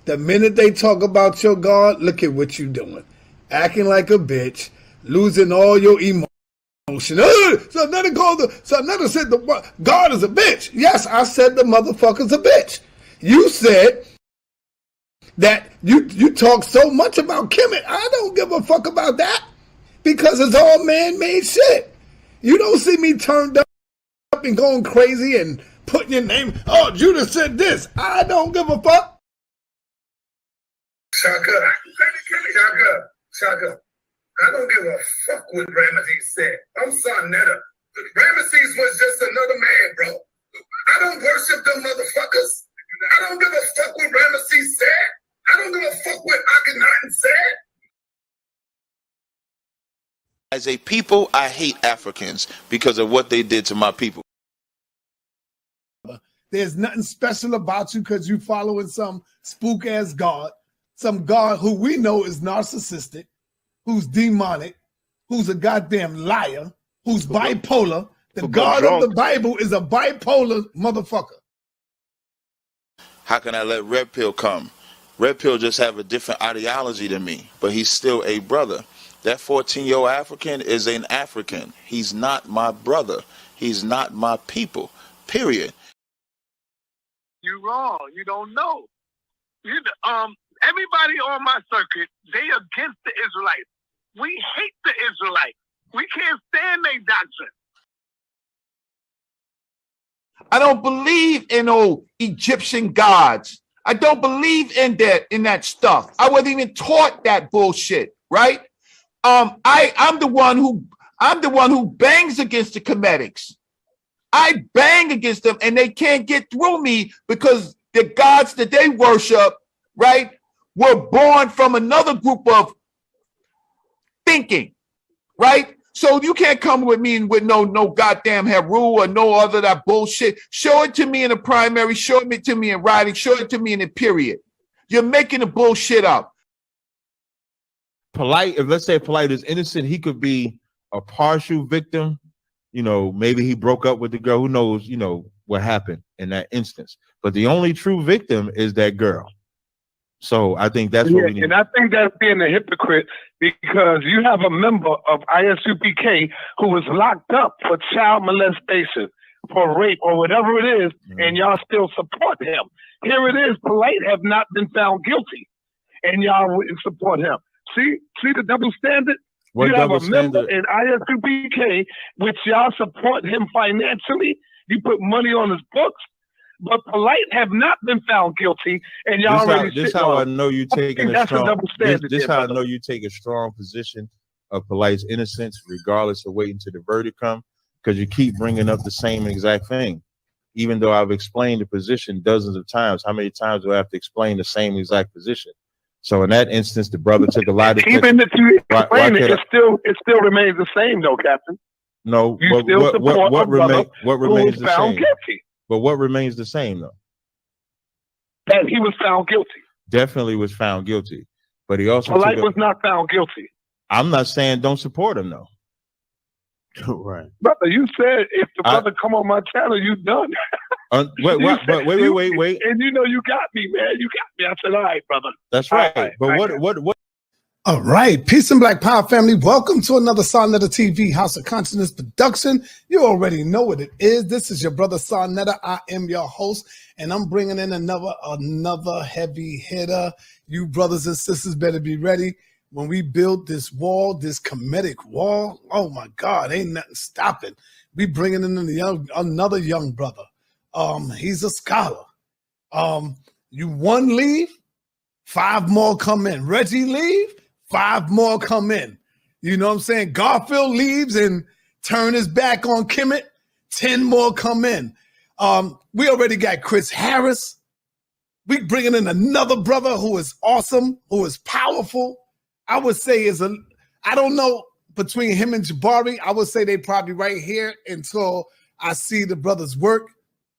The minute they talk about your God, look at what you're doing. Acting like a bitch, losing all your emotion. So another said the God is a bitch. Yes, I said the motherfucker's a bitch. You said that you talk so much about Kemet. I don't give a fuck about that because it's all man-made shit. You don't see me turned up and going crazy and putting your name. Oh, Judah said this. I don't give a fuck. Shaka. I don't give a fuck what Ramesses said. I'm Sonetta. Ramesses was just another man, bro. I don't worship them motherfuckers. I don't give a fuck what Ramesses said. I don't give a fuck what Akhenaten said. As a people, I hate Africans because of what they did to my people. There's nothing special about you because you following some spook-ass God, some God who we know is narcissistic, who's demonic, who's a goddamn liar, who's bipolar. The God of the Bible is a bipolar motherfucker. How can I let Red Pill come? Red Pill just have a different ideology than me, but he's still a brother. That 14-year-old African is an African. He's not my brother. He's not my people, period. You're wrong. You don't know. Everybody on my circuit, they against the Israelites. We hate the Israelites. We can't stand their doctrine. I don't believe in old Egyptian gods. I don't believe in that stuff. I wasn't even taught that bullshit, right? I'm the one who bangs against the Comedics. I bang against them and they can't get through me because the gods that they worship, right, were born from another group of thinking, right? So you can't come with me with no goddamn Heru or no other that bullshit. Show it to me in the primary, show it to me in writing, show it to me in the period. You're making the bullshit up. Polite, if let's say Polite is innocent, he could be a partial victim. You know, maybe he broke up with the girl. Who knows, you know, what happened in that instance. But the only true victim is that girl. So I think that's what we need. And I think that's being a hypocrite because you have a member of ISUPK who was locked up for child molestation, for rape, or whatever it is, and y'all still support him. Here it is, Polite have not been found guilty, and y'all wouldn't support him. See the double standard? What you have a member standard? in ISUPK, which y'all support him financially. You put money on his books, but Polite have not been found guilty, and y'all already. This how I know you taking a strong. This how I know you take a strong position of Polite's innocence, regardless of waiting till the verdict come, because you keep bringing up the same exact thing, even though I've explained the position dozens of times. How many times do I have to explain the same exact position? So in that instance, the brother took a lot of. Even if you explain it, it still remains the same, though, Captain. No, you still support what remains the same? Guilty. But what remains the same, though? That he was found guilty. Definitely was found guilty, but he also Polite was not found guilty. I'm not saying don't support him, though. Right, brother. You said if the brother come on my channel, you done. Wait. And you know you got me, man. You got me. I said, all right, brother. That's right. But what? All right, peace and Black Power family. Welcome to another Sonetta TV House of Consciousness production. You already know what it is. This is your brother Sonetta. I am your host, and I'm bringing in another heavy hitter. You brothers and sisters better be ready. When we build this wall, this comedic wall, oh my God, ain't nothing stopping. We bringing in another young brother. He's a scholar. You one leave, 5 more come in. Reggie leave, 5 more come in. You know what I'm saying? Garfield leaves and turn his back on Kemet, 10 more come in. We already got Chris Harris. We bringing in another brother who is awesome, who is powerful. I would say I don't know, between him and Jabari, I would say they probably right here until I see the brother's work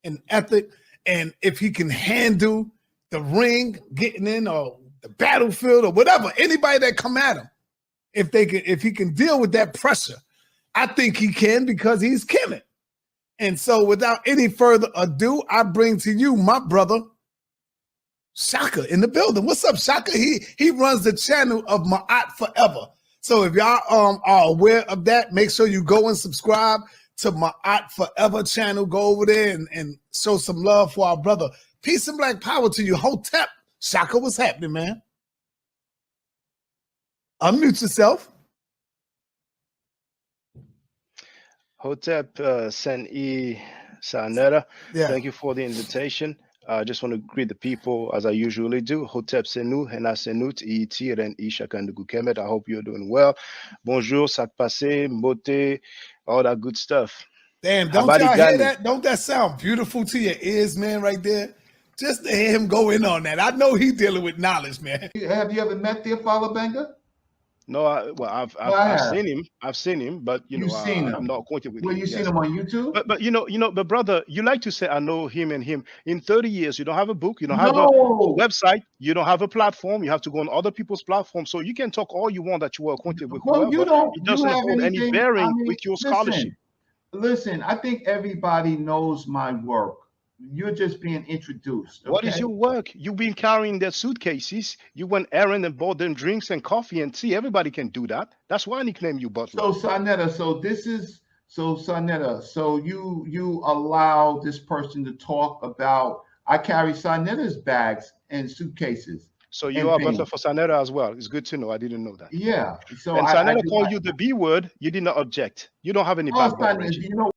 and ethic, and if he can handle the ring, getting in, or the battlefield, or whatever, anybody that come at him, if he can deal with that pressure, I think he can because he's Kemet. And so without any further ado, I bring to you my brother, Shaka in the building. What's up, Shaka? He runs the channel of Ma'at Forever. So if y'all are aware of that, make sure you go and subscribe to Ma'at Forever channel. Go over there and show some love for our brother. Peace and black power to you. Hotep. Shaka, what's happening, man? Unmute yourself. Hotep Sen-E Sanera, Yeah. thank you for the invitation. I just want to greet the people as I usually do. Hotep Senu, Hena Senut, Iti, Ren Ishaka and Gukemet. I hope you're doing well. Bonjour, Sak Passe, Mbote, all that good stuff. Damn, don't y'all hear that? Don't that sound beautiful to your ears, man, right there? Just to hear him go in on that. I know he's dealing with knowledge, man. Have you ever met their father Benga? No, I've seen him. I've seen him, but I'm not acquainted with him. Well, you seen him on YouTube? But brother, you like to say I know him and him. In 30 years, you don't have a book, you don't have a website, you don't have a platform. You have to go on other people's platforms. So you can talk all you want that you were acquainted with. Well, whoever. It doesn't hold any bearing with your scholarship. Listen, I think everybody knows my work. You're just being introduced. Okay? What is your work? You've been carrying their suitcases. You went errand and bought them drinks and coffee and tea. Everybody can do that. That's why I nicknamed you Butler. So Sanetta, so you allow this person to talk about, I carry Sanetta's bags and suitcases. So you are Butler for Sanetta as well. It's good to know. I didn't know that. Yeah. So and Sanetta called you the B word. You did not object. You don't have any background. You know.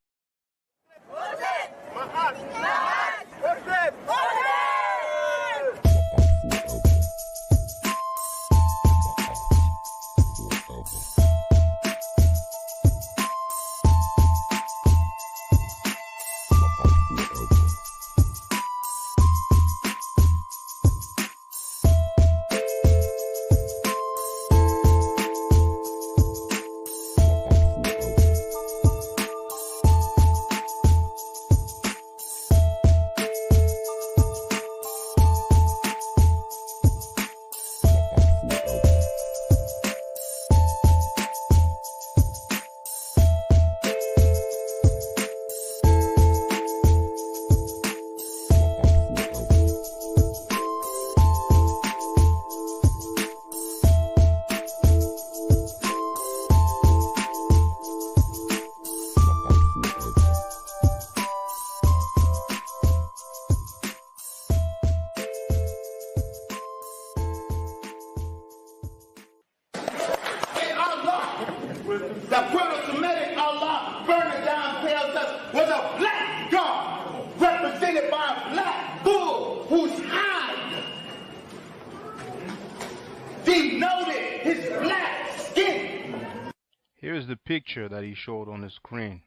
Here's the picture that he showed on the screen.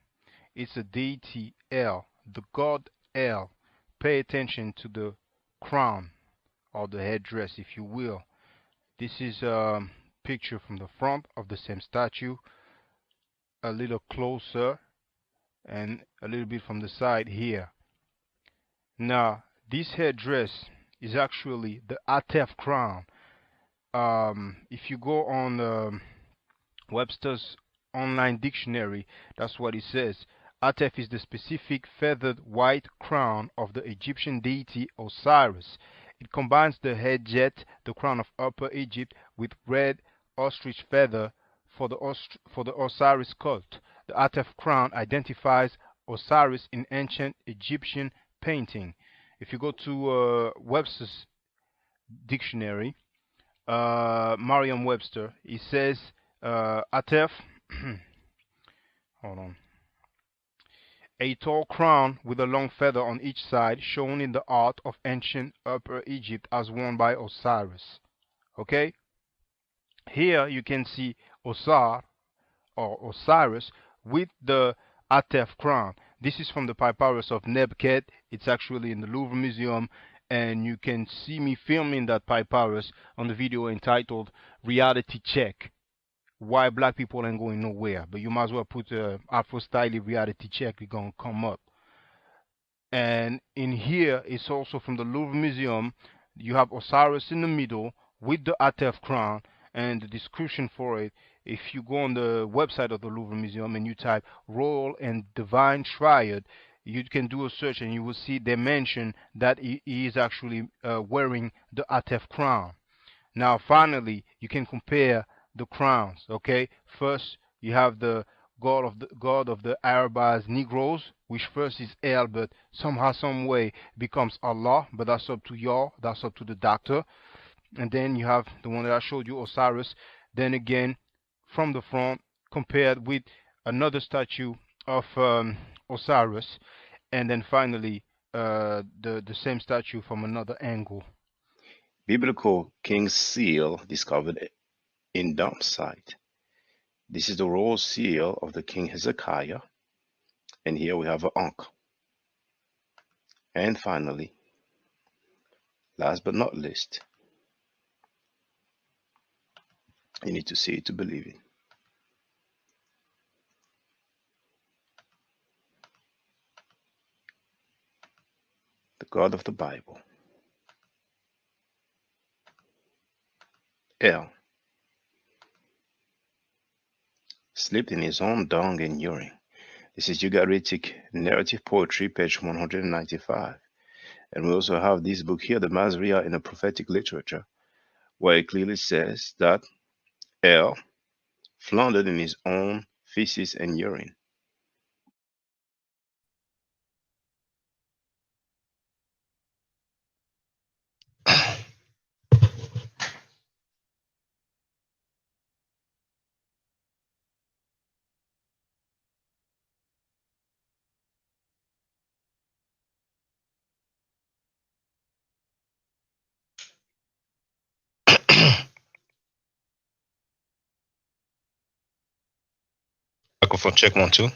It's a deity El, the god El. Pay attention to the crown or the headdress, if you will. This is a picture from the front of the same statue, a little closer, and a little bit from the side here. Now, this headdress is actually the Atef crown. If you go on Webster's online dictionary, that's what it says. Atef is the specific feathered white crown of the Egyptian deity Osiris. It combines the head jet, the crown of Upper Egypt, with red ostrich feather for the Osiris cult. The Atef crown identifies Osiris in ancient Egyptian painting. If you go to Webster's dictionary, Merriam-Webster, it says Atef, hold on, a tall crown with a long feather on each side, shown in the art of ancient Upper Egypt as worn by Osiris. Okay? Here you can see Osar or Osiris with the Atef crown. This is from the papyrus of Nebket. It's actually in the Louvre Museum, and you can see me filming that papyrus on the video entitled Reality Check. Why black people ain't going nowhere. But you might as well put Afro-style reality check, it's gonna come up. And in here, it's also from the Louvre Museum. You have Osiris in the middle with the Atef crown, and the description for it, if you go on the website of the Louvre Museum and you type Royal and Divine Triad, you can do a search and you will see they mention that he is actually wearing the Atef crown. Now, finally, you can compare the crowns. Okay, first you have the God of the Arabized Negroes, which first is El, but somehow, some way becomes Allah. But that's up to y'all. That's up to the doctor. And then you have the one that I showed you, Osiris. Then again, from the front, compared with another statue of Osiris, and then finally the same statue from another angle. Biblical King's Seal discovered in dump site. This is the royal seal of the King Hezekiah. And here we have an Ankh. And finally, last but not least, you need to see it to believe it. The God of the Bible. El slept in his own dung and urine. This is Ugaritic Narrative Poetry, page 195. And we also have this book here, the Masria in the Prophetic Literature, where it clearly says that El floundered in his own feces and urine. Microphone check 1 2.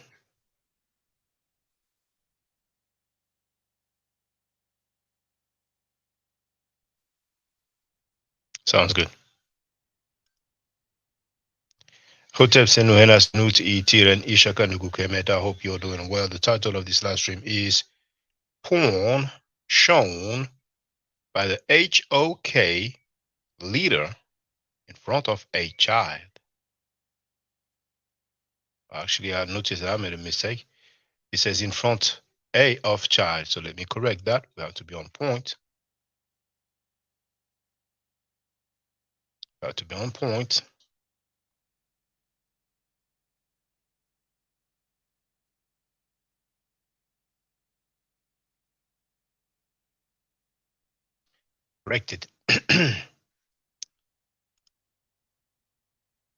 Sounds good. Hotep Senu Henas Nut Itiren Ishaka Nugukemet. I hope you're doing well. The title of this live stream is Porn Shown by the HOK Leader in Front of a Child. Actually, I noticed that I made a mistake. It says in front A of child. So let me correct that. We have to be on point. We have to be on point. Corrected.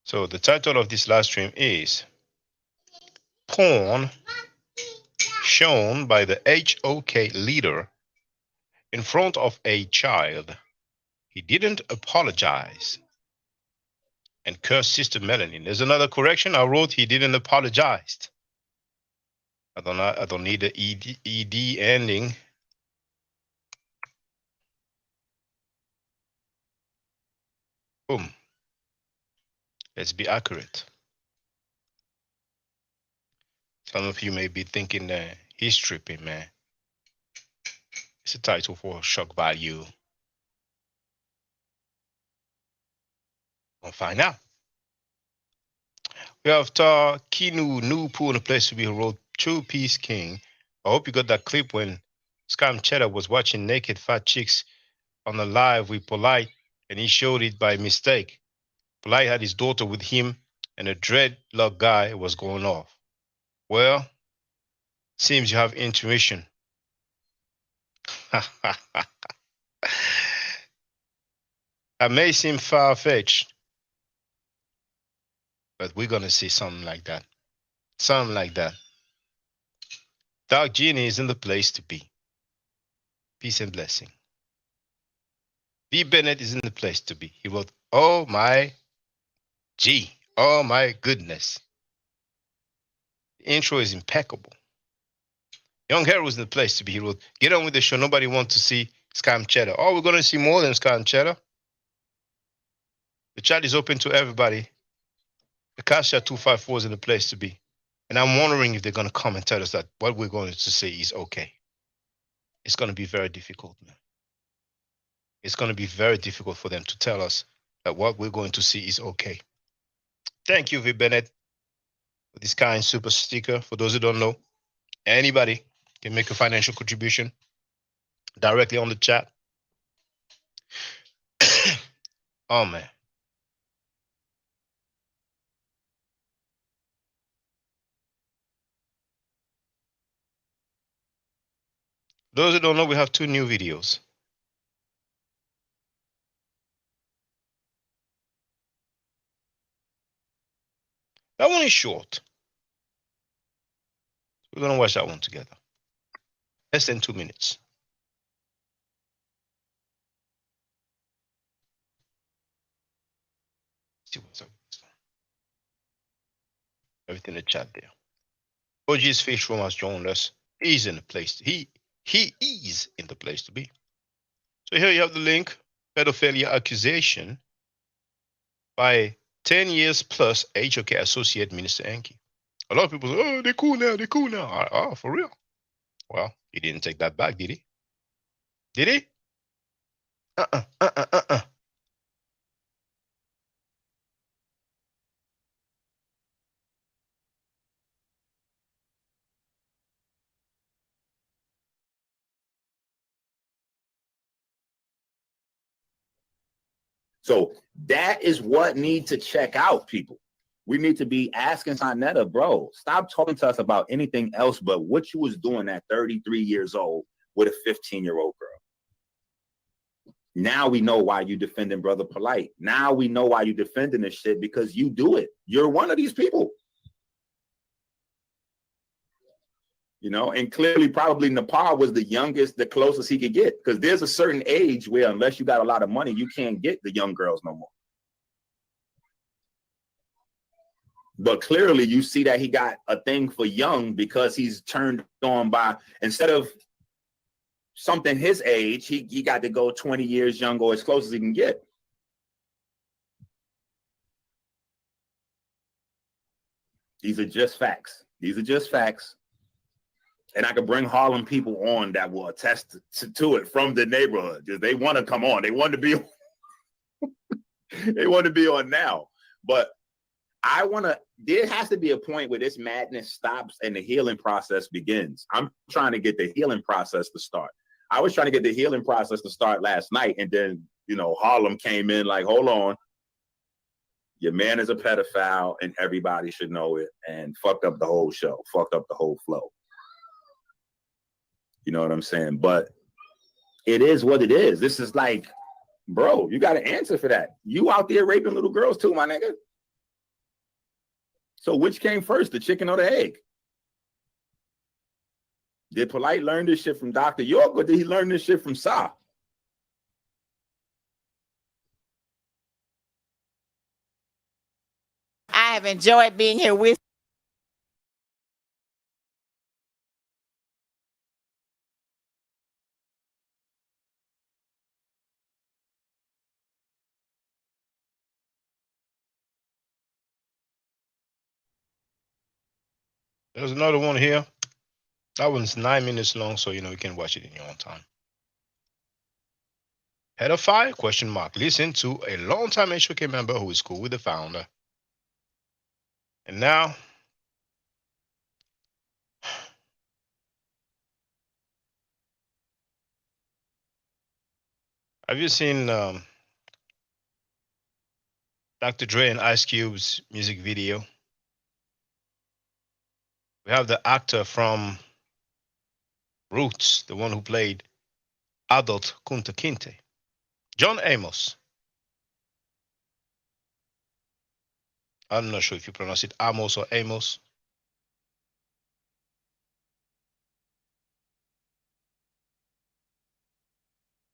So the title of this live stream is Porn Shown by the HOK Leader in Front of a Child. He didn't apologize and cursed Sister Melanin. There's another correction. I wrote he didn't apologize. I don't need the ED ending. Boom. Let's be accurate. Some of you may be thinking that he's tripping, man. It's a title for shock value. We'll find out. We have Kinu Nupu in a place to be who wrote True Peace King. I hope you got that clip when Scam Cheddar was watching naked fat chicks on the live with Polite, and he showed it by mistake. Polite had his daughter with him, and a dreadlock guy was going off. Well, seems you have intuition. That may seem far-fetched, but we're going to see something like that. Something like that. Dark Genie is in the place to be. Peace and blessing. B. Bennett is in the place to be. He wrote, oh my G. Oh my goodness. The intro is impeccable. Young Hair was in the place to be. He wrote, get on with the show. Nobody wants to see Scam Cheddar. Oh, we're going to see more than Scam Cheddar. The chat is open to everybody. The Kasha 254 is in the place to be. And I'm wondering if they're going to come and tell us that what we're going to say is okay. It's going to be very difficult, man. It's going to be very difficult for them to tell us that what we're going to see is okay. Thank you, V. Bennett, for this kind super sticker. For those who don't know, anybody can make a financial contribution directly on the chat. Oh man. Those who don't know, we have 2 new videos. That one is short. We're gonna watch that one together. Less than 2 minutes. See what's up. Everything in the chat there. OG's Fish Room has joined us. He's in the place. He is in the place to be. So here you have the link. Pedophilia accusation by 10 years plus HOK Associate Minister Enki. A lot of people say, oh, they're cool now, they're cool now. Oh, for real? Well, he didn't take that back, did he? Did he? So that is what need to check out, people. We need to be asking Sonetta, bro, stop talking to us about anything else but what you was doing at 33 years old with a 15-year-old girl. Now we know why you defending Brother Polite. Now we know why you defending this shit, because you do it. You're one of these people. You know, and clearly probably Nepal was the youngest, the closest he could get, because there's a certain age where unless you got a lot of money, you can't get the young girls no more. But clearly you see that he got a thing for young because he's turned on by, instead of something his age, he got to go 20 years younger or as close as he can get. These are just facts. These are just facts. And I could bring Harlem people on that will attest to it from the neighborhood. Just they want to come on. They want to be they want to be on now. But I want to, there has to be a point where this madness stops and the healing process begins. I'm trying to get the healing process to start. I was trying to get the healing process to start last night. And then, you know, Harlem came in like, hold on. Your man is a pedophile and everybody should know it, and fucked up the whole show, fucked up the whole flow. You know what I'm saying? But it is what it is. This is like, bro, you got to answer for that. You out there raping little girls too, my nigga. So which came first, the chicken or the egg? Did Polite learn this shit from Dr. York, or did he learn this shit from Sa? I have enjoyed being here with There's another one here. That one's 9 minutes long, so you know you can watch it in your own time. Pedophile? Question mark. Listen to a longtime HOK member who is cool with the founder. And now, have you seen Dr. Dre and Ice Cube's music video? We have the actor from Roots, the one who played adult Kunta Kinte, John Amos. I'm not sure if you pronounce it Amos or Amos.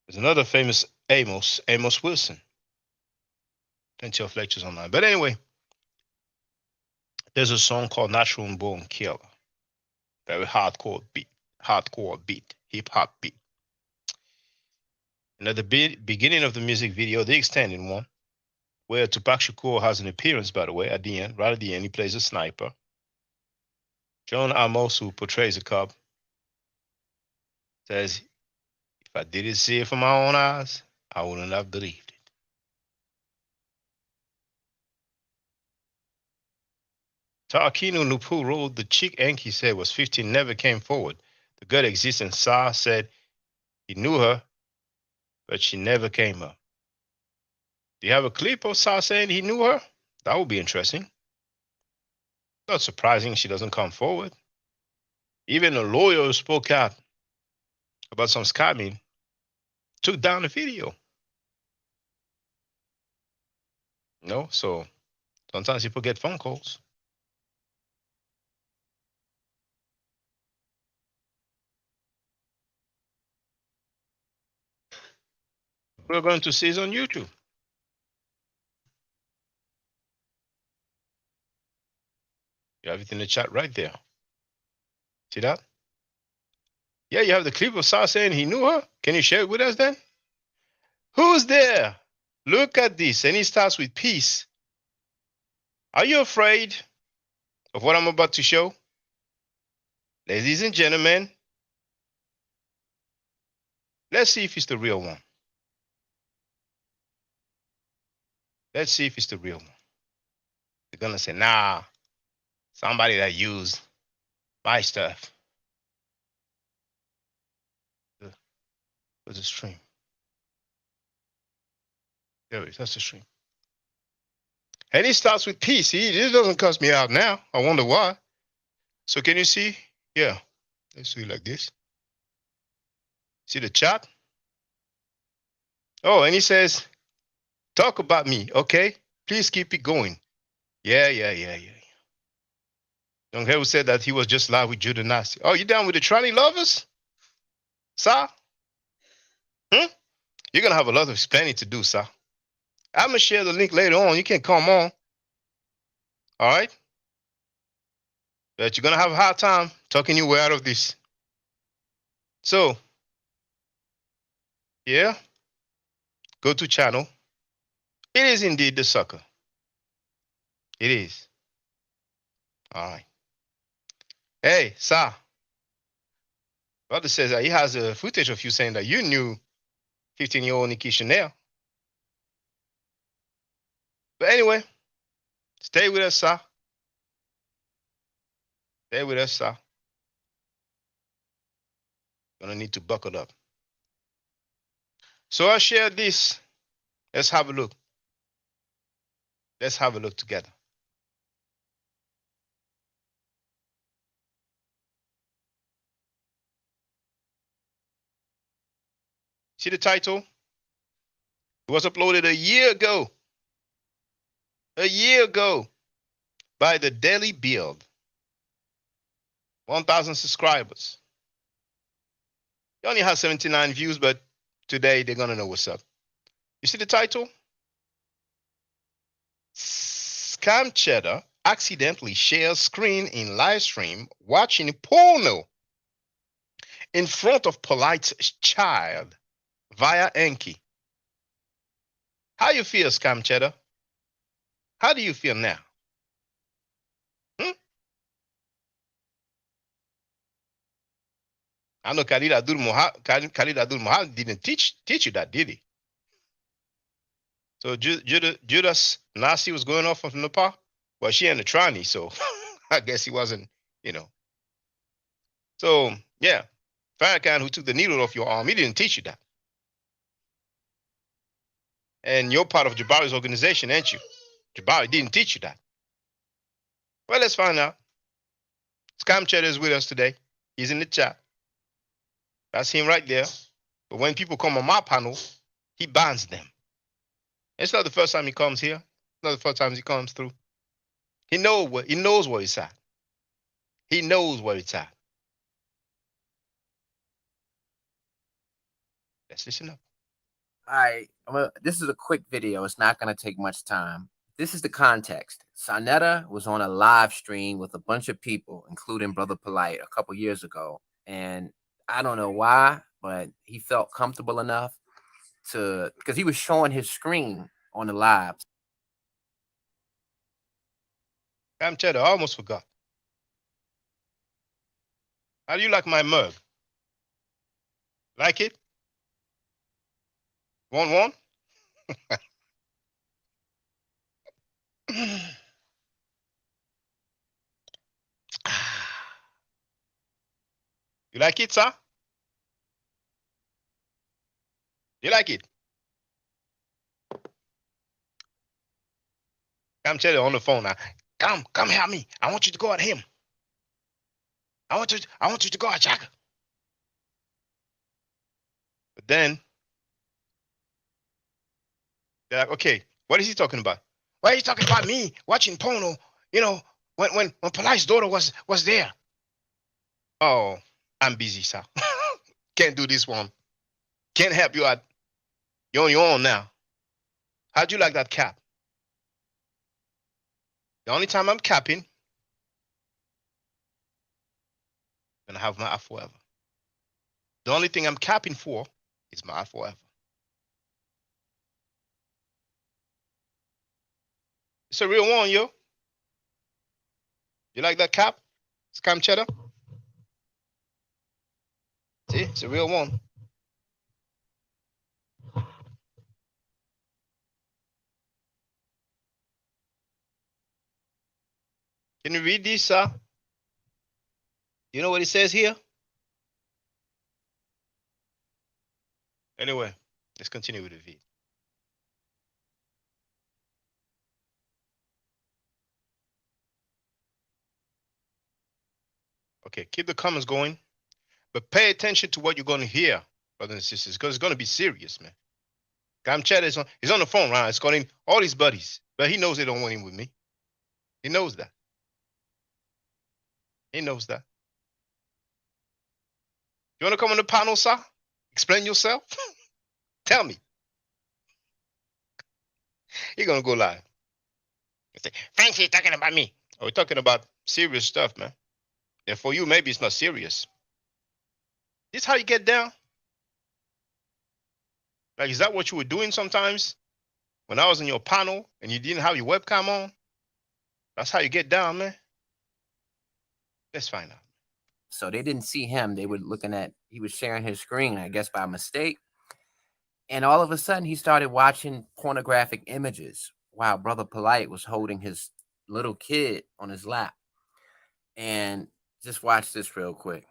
There's another famous Amos, Amos Wilson. Plenty of lectures online. But anyway, there's a song called Natural Born Killer. Very hardcore beat, hip hop beat. And at the beginning of the music video, the extended one, where Tupac Shakur has an appearance, by the way, at the end, right at the end, he plays a sniper. John Amos, who portrays a cop, says, if I didn't see it from my own eyes, I wouldn't have believed it. Tarkino Nupu wrote the chick Enki said was 15 never came forward. The God existing Sa said he knew her, but she never came up. Do you have a clip of Sa saying he knew her? That would be interesting. Not surprising she doesn't come forward. Even a lawyer who spoke out about some scamming took down the video. No, so sometimes people get phone calls. We're going to see it on YouTube. You have it in the chat right there. See that? Yeah, you have the clip of Sa saying he knew her. Can you share it with us then? Who's there? Look at this. And it starts with peace. Are you afraid of what I'm about to show? Ladies and gentlemen, let's see if it's the real one. Let's see if it's the real one. They're going to say, nah, somebody that used my stuff. Where's the stream? There it is. That's the stream. And it starts with peace. It doesn't cuss me out now. I wonder why. So can you see? Yeah. Let's do it like this. See the chat? Oh, and he says, talk about me, okay? Please keep it going. Yeah. Young Hale said that he was just live with Judah Nasty. Oh, you down with the tranny lovers? Sir? You're going to have a lot of explaining to do, sir. I'm going to share the link later on. You can come on. All right? But you're going to have a hard time talking your way out of this. So, yeah. Go to channel. It is indeed the sucker. It is. All right. Hey, sir. Brother says that he has a footage of you saying that you knew 15-year-old Nikki Chanel. But anyway, stay with us, sir. Stay with us, sir. Gonna need to buckle up. So I shared this. Let's have a look. Let's have a look together. See the title? It was uploaded a year ago. A year ago by the Daily Build. 1,000 subscribers. He only has 79 views, but today they're gonna know what's up. You see the title? Scam Cheddar accidentally shares screen in live stream watching porno in front of polite child via Enki. How you feel, Scam Cheddar? How do you feel now? I know Khalid Abdul Muhammad didn't teach you that, did he? So Judas Nasi was going off from Nepal. Well, she and the tranny, so I guess he wasn't, So yeah, Farrakhan, who took the needle off your arm, he didn't teach you that. And you're part of Jabari's organization, ain't you? Jabari didn't teach you that. Well, let's find out. Scam Cheddar is with us today. He's in the chat. That's him right there. But when people come on my panel, he bans them. It's not the first time he comes here. It's not the first time he comes through. He knows where it's at. He knows where it's at. Let's listen up. All right, this is a quick video. It's not going to take much time. This is the context. Sonetta was on a live stream with a bunch of people, including Brother Polite, a couple years ago. And I don't know why, but he felt comfortable enough because he was showing his screen on the live. I'm Cheddar, I almost forgot. How do you like my mug? Like it? Want one? You like it, sir? You like it? Come tell you on the phone now. Come help me. I want you to go at him. I want you to go at Shaka. But then they're like, okay, what is he talking about? Why are you talking about me watching porno? You know, when Polite's daughter was there. Oh, I'm busy, sir. Can't do this one. Can't help you out. You're on your own now. How'd you like that cap? The only time I'm capping, I'm gonna have my eye forever. The only thing I'm capping for is my eye forever. It's a real one, yo. You like that cap? Scam cheddar? See, it's a real one. Can you read this, sir? You know what it says here? Anyway, let's continue with the video. Okay, keep the comments going, but pay attention to what you're going to hear, brothers and sisters, because it's going to be serious, man. Scam cheddar he's on the phone, right? It's calling all his buddies, but he knows they don't want him with me. He knows that. He knows that. You want to come on the panel, sir? Explain yourself? Tell me. You're going to go live. You say, Thanks, you're talking about me. Oh, we're talking about serious stuff, man. And for you, maybe it's not serious. This how you get down? Like, is that what you were doing sometimes? When I was in your panel and you didn't have your webcam on? That's how you get down, man. Let's find out. So they didn't see him. They were looking at, he was sharing his screen, I guess by mistake. And all of a sudden he started watching pornographic images while Brother Polite was holding his little kid on his lap. And just watch this real quick.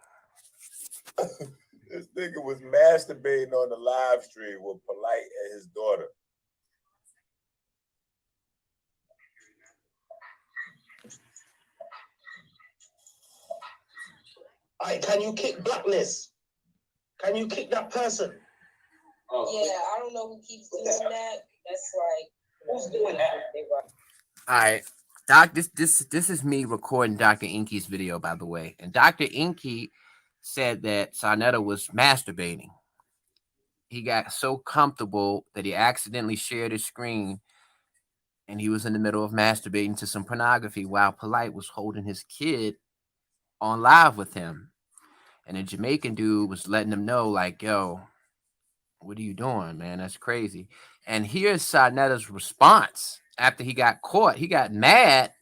This nigga was masturbating on the live stream with Polite and his daughter. All right, can you kick blackness? Can you kick that person? Yeah, I don't know who keeps doing that. That's like, who's doing that? All right. Doc, this is me recording Dr. Inky's video, by the way. And Dr. Inky said that Sarnetta was masturbating. He got so comfortable that he accidentally shared his screen and he was in the middle of masturbating to some pornography while Polite was holding his kid on live with him. And the Jamaican dude was letting him know, like, yo, what are you doing, man? That's crazy. And here's Sarnetta's response after he got caught. He got mad.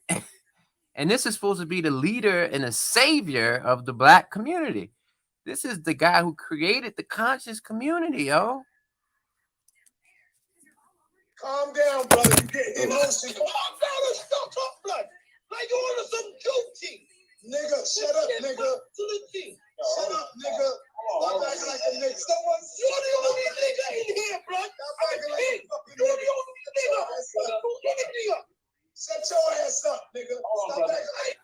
And this is supposed to be the leader and the savior of the black community. This is the guy who created the conscious community, yo. Calm down, brother. You get emotional. Calm down and stop talking blood. Like you on some guilty. Nigga, shut up, nigga. Shut up, nigga. Stop acting like a nigga. You're the only nigga in here, bro. Stop acting like a fucking nigga. You're the only nigga. Shut your ass up, nigga. Stop acting like.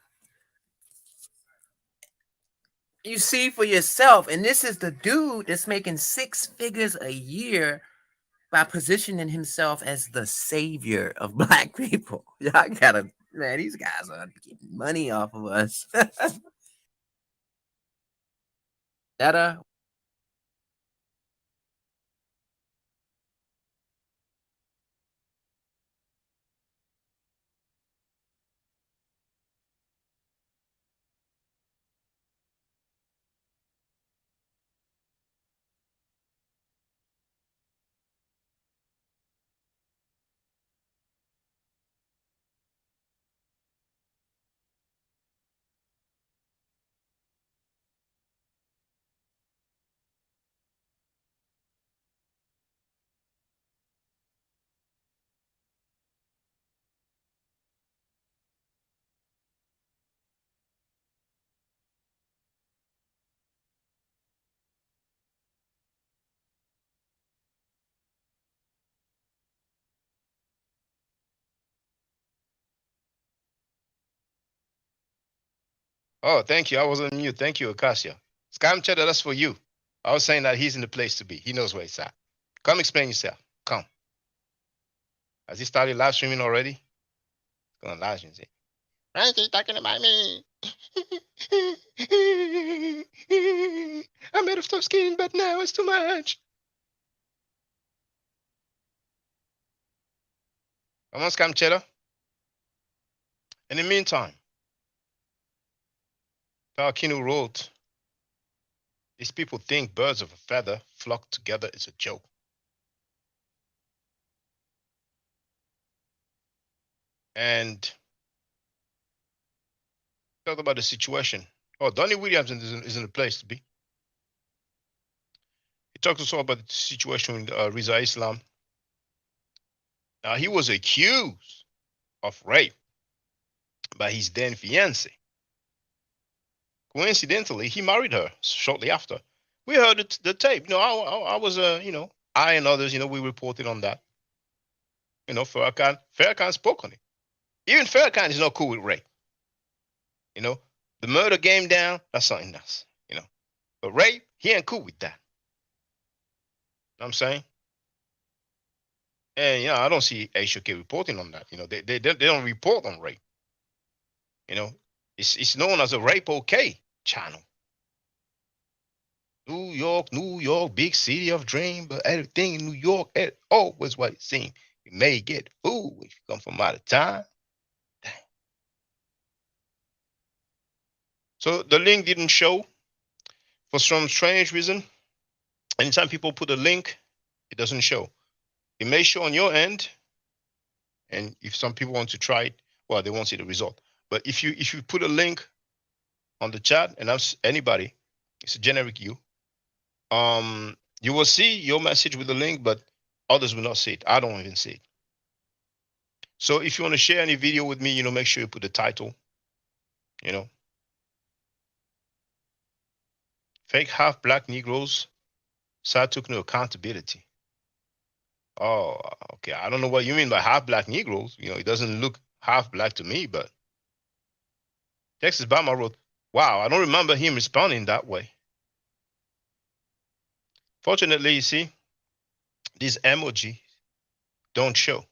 You see for yourself, and this is the dude that's making 6 figures a year by positioning himself as the savior of black people. Y'all gotta, man, these guys are getting money off of us. Better. Oh, thank you. I was on mute. Thank you, Acacia. Scam Cheddar, that's for you. I was saying that he's in the place to be. He knows where he's at. Come explain yourself. Come. Has he started live streaming already? He's going to live stream and say, Frankie talking about me. I made a tough skin, but now it's too much. Come on, Scam Cheddar. In the meantime, Falcino wrote, these people think birds of a feather flock together is a joke. And talk about the situation. Oh, Donnie Williams is in the place to be. He talked also about the situation with Riza Islam. Now, he was accused of rape by his then fiancée. Coincidentally, he married her shortly after. We heard the tape. I was, I and others, we reported on that. Farrakhan spoke on it. Even Farrakhan is not cool with rape. The murder game down, that's something else. But rape, he ain't cool with that. Know what I'm saying? And I don't see HOK reporting on that. They don't report on rape. It's known as a Rape OK channel. New York, big city of dream, but everything in New York always what it seems. You may get fooled if you come from out of town. Dang. So the link didn't show for some strange reason. Anytime people put a link, it doesn't show. It may show on your end, and if some people want to try it, well, they won't see the result. But if you put a link on the chat, and that's anybody, it's a generic you will see your message with the link, but others will not see it. I don't even see it. So if you want to share any video with me, make sure you put the title, Fake half black Negroes, so I took no accountability. Oh, okay. I don't know what you mean by half black Negroes. It doesn't look half black to me, but Texas Bama wrote, wow, I don't remember him responding that way. Fortunately, you see, these emojis don't show.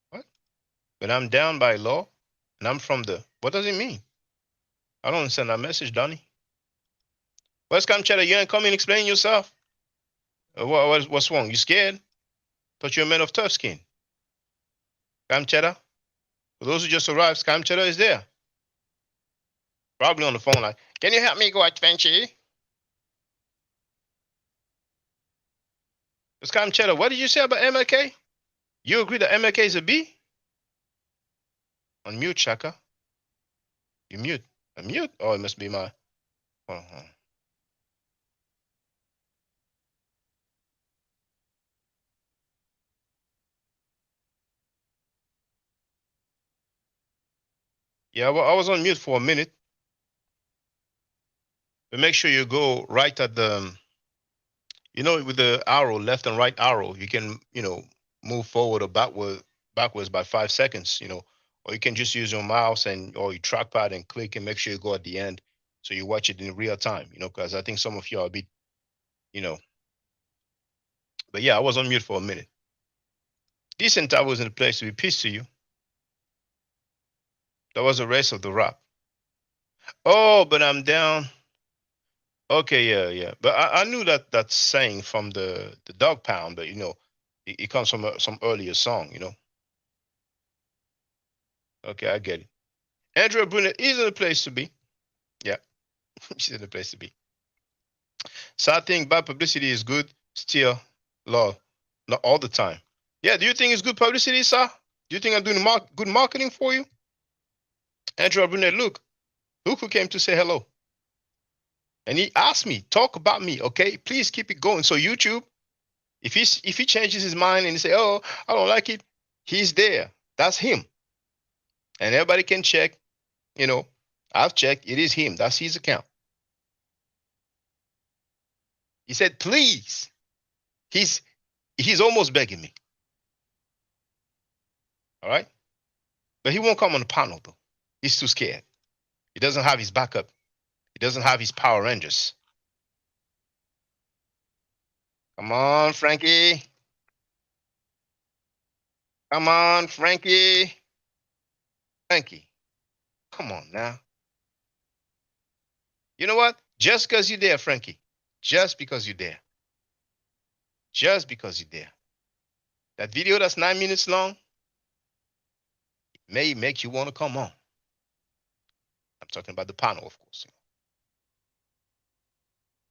What? But I'm down by law, and I'm from the, what does it mean? I don't send that message, Donnie. What's come, Cheddar? You ain't coming explain yourself? What's wrong? You scared? Thought you're a man of tough skin. Scam Cheddar? For those who just arrived, Scam Cheddar is there. Probably on the phone like, can you help me go at Frenchy? Scam Cheddar, what did you say about MLK? You agree that MLK is a B? Unmute, Shaka. You mute. Unmute? Oh, it must be my... Hold on. Yeah, well, I was on mute for a minute. But make sure you go right at the, with the arrow, left and right arrow, you can, move forward or backwards by 5 seconds, or you can just use your mouse or your trackpad and click and make sure you go at the end. So you watch it in real time, because I think some of you are a bit, but yeah, I was on mute for a minute. Decent, I was in the place to be peace to you. That was the rest of the rap. Oh, but I'm down. Okay, yeah. But I knew that saying from the dog pound, but it comes from some earlier song, Okay, I get it. Andrea Brunet is in the place to be. Yeah, she's in the place to be. So I think bad publicity is good, still, law, not all the time. Yeah, do you think it's good publicity, sir? Do you think I'm doing good marketing for you? Andrea Brunet, look who came to say hello. And he asked me, talk about me, okay? Please keep it going. So YouTube, if he changes his mind and he say, oh, I don't like it, he's there. That's him. And everybody can check, I've checked, it is him. That's his account. He said, please. He's almost begging me. All right? But he won't come on the panel though. He's too scared. He doesn't have his backup. He doesn't have his Power Rangers. Come on, Frankie. Come on, Frankie. Frankie. Come on now. You know what? Just because you're there, Frankie. Just because you're there. Just because you're there. That video that's 9 minutes long may make you want to come on. I'm talking about the panel, of course.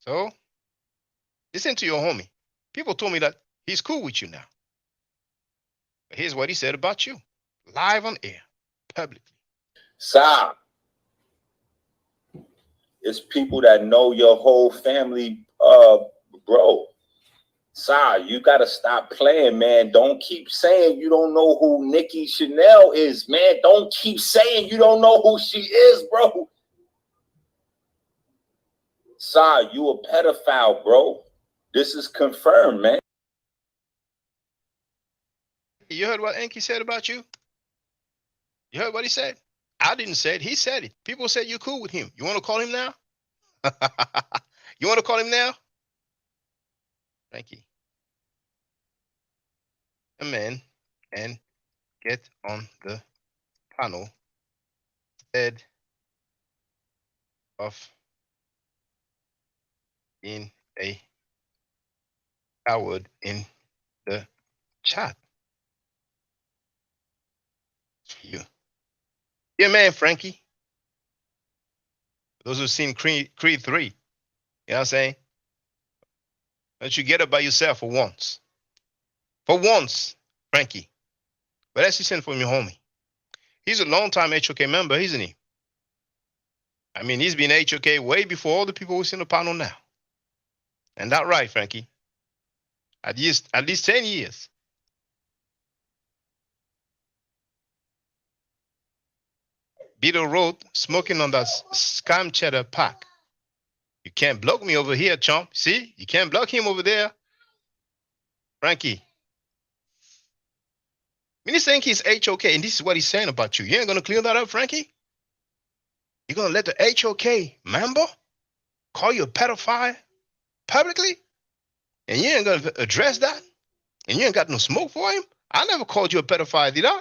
So, listen to your homie. People told me that he's cool with you now. But here's what he said about you. Live on air. Publicly. Stop. It's people that know your whole family, bro. Sai, you gotta stop playing, man. Don't keep saying you don't know who Nikki Chanel is, man. Don't keep saying you don't know who she is, bro. Sai, you a pedophile, bro. This is confirmed, man. You heard what Enki said about you? You heard what he said? I didn't say it. He said it. People said you're cool with him. You want to call him now? You want to call him now? Thank you. A man and get on the panel instead of being a coward in the chat. You. Yeah, man, Frankie. Those who've seen Creed 3, you know what I'm saying? Don't you get up by yourself for once. For once, Frankie. But let's listen from your homie. He's a long-time HOK member, isn't he? I mean, he's been HOK way before all the people who's in the panel now. And that's right, Frankie. At least 10 years. Beetle wrote, smoking on that scam cheddar pack. You can't block me over here, chump. See? You can't block him over there. Frankie. When he's saying he's HOK, and this is what he's saying about you, you ain't going to clear that up, Frankie? You're going to let the HOK member call you a pedophile publicly? And you ain't going to address that? And you ain't got no smoke for him? I never called you a pedophile, did I?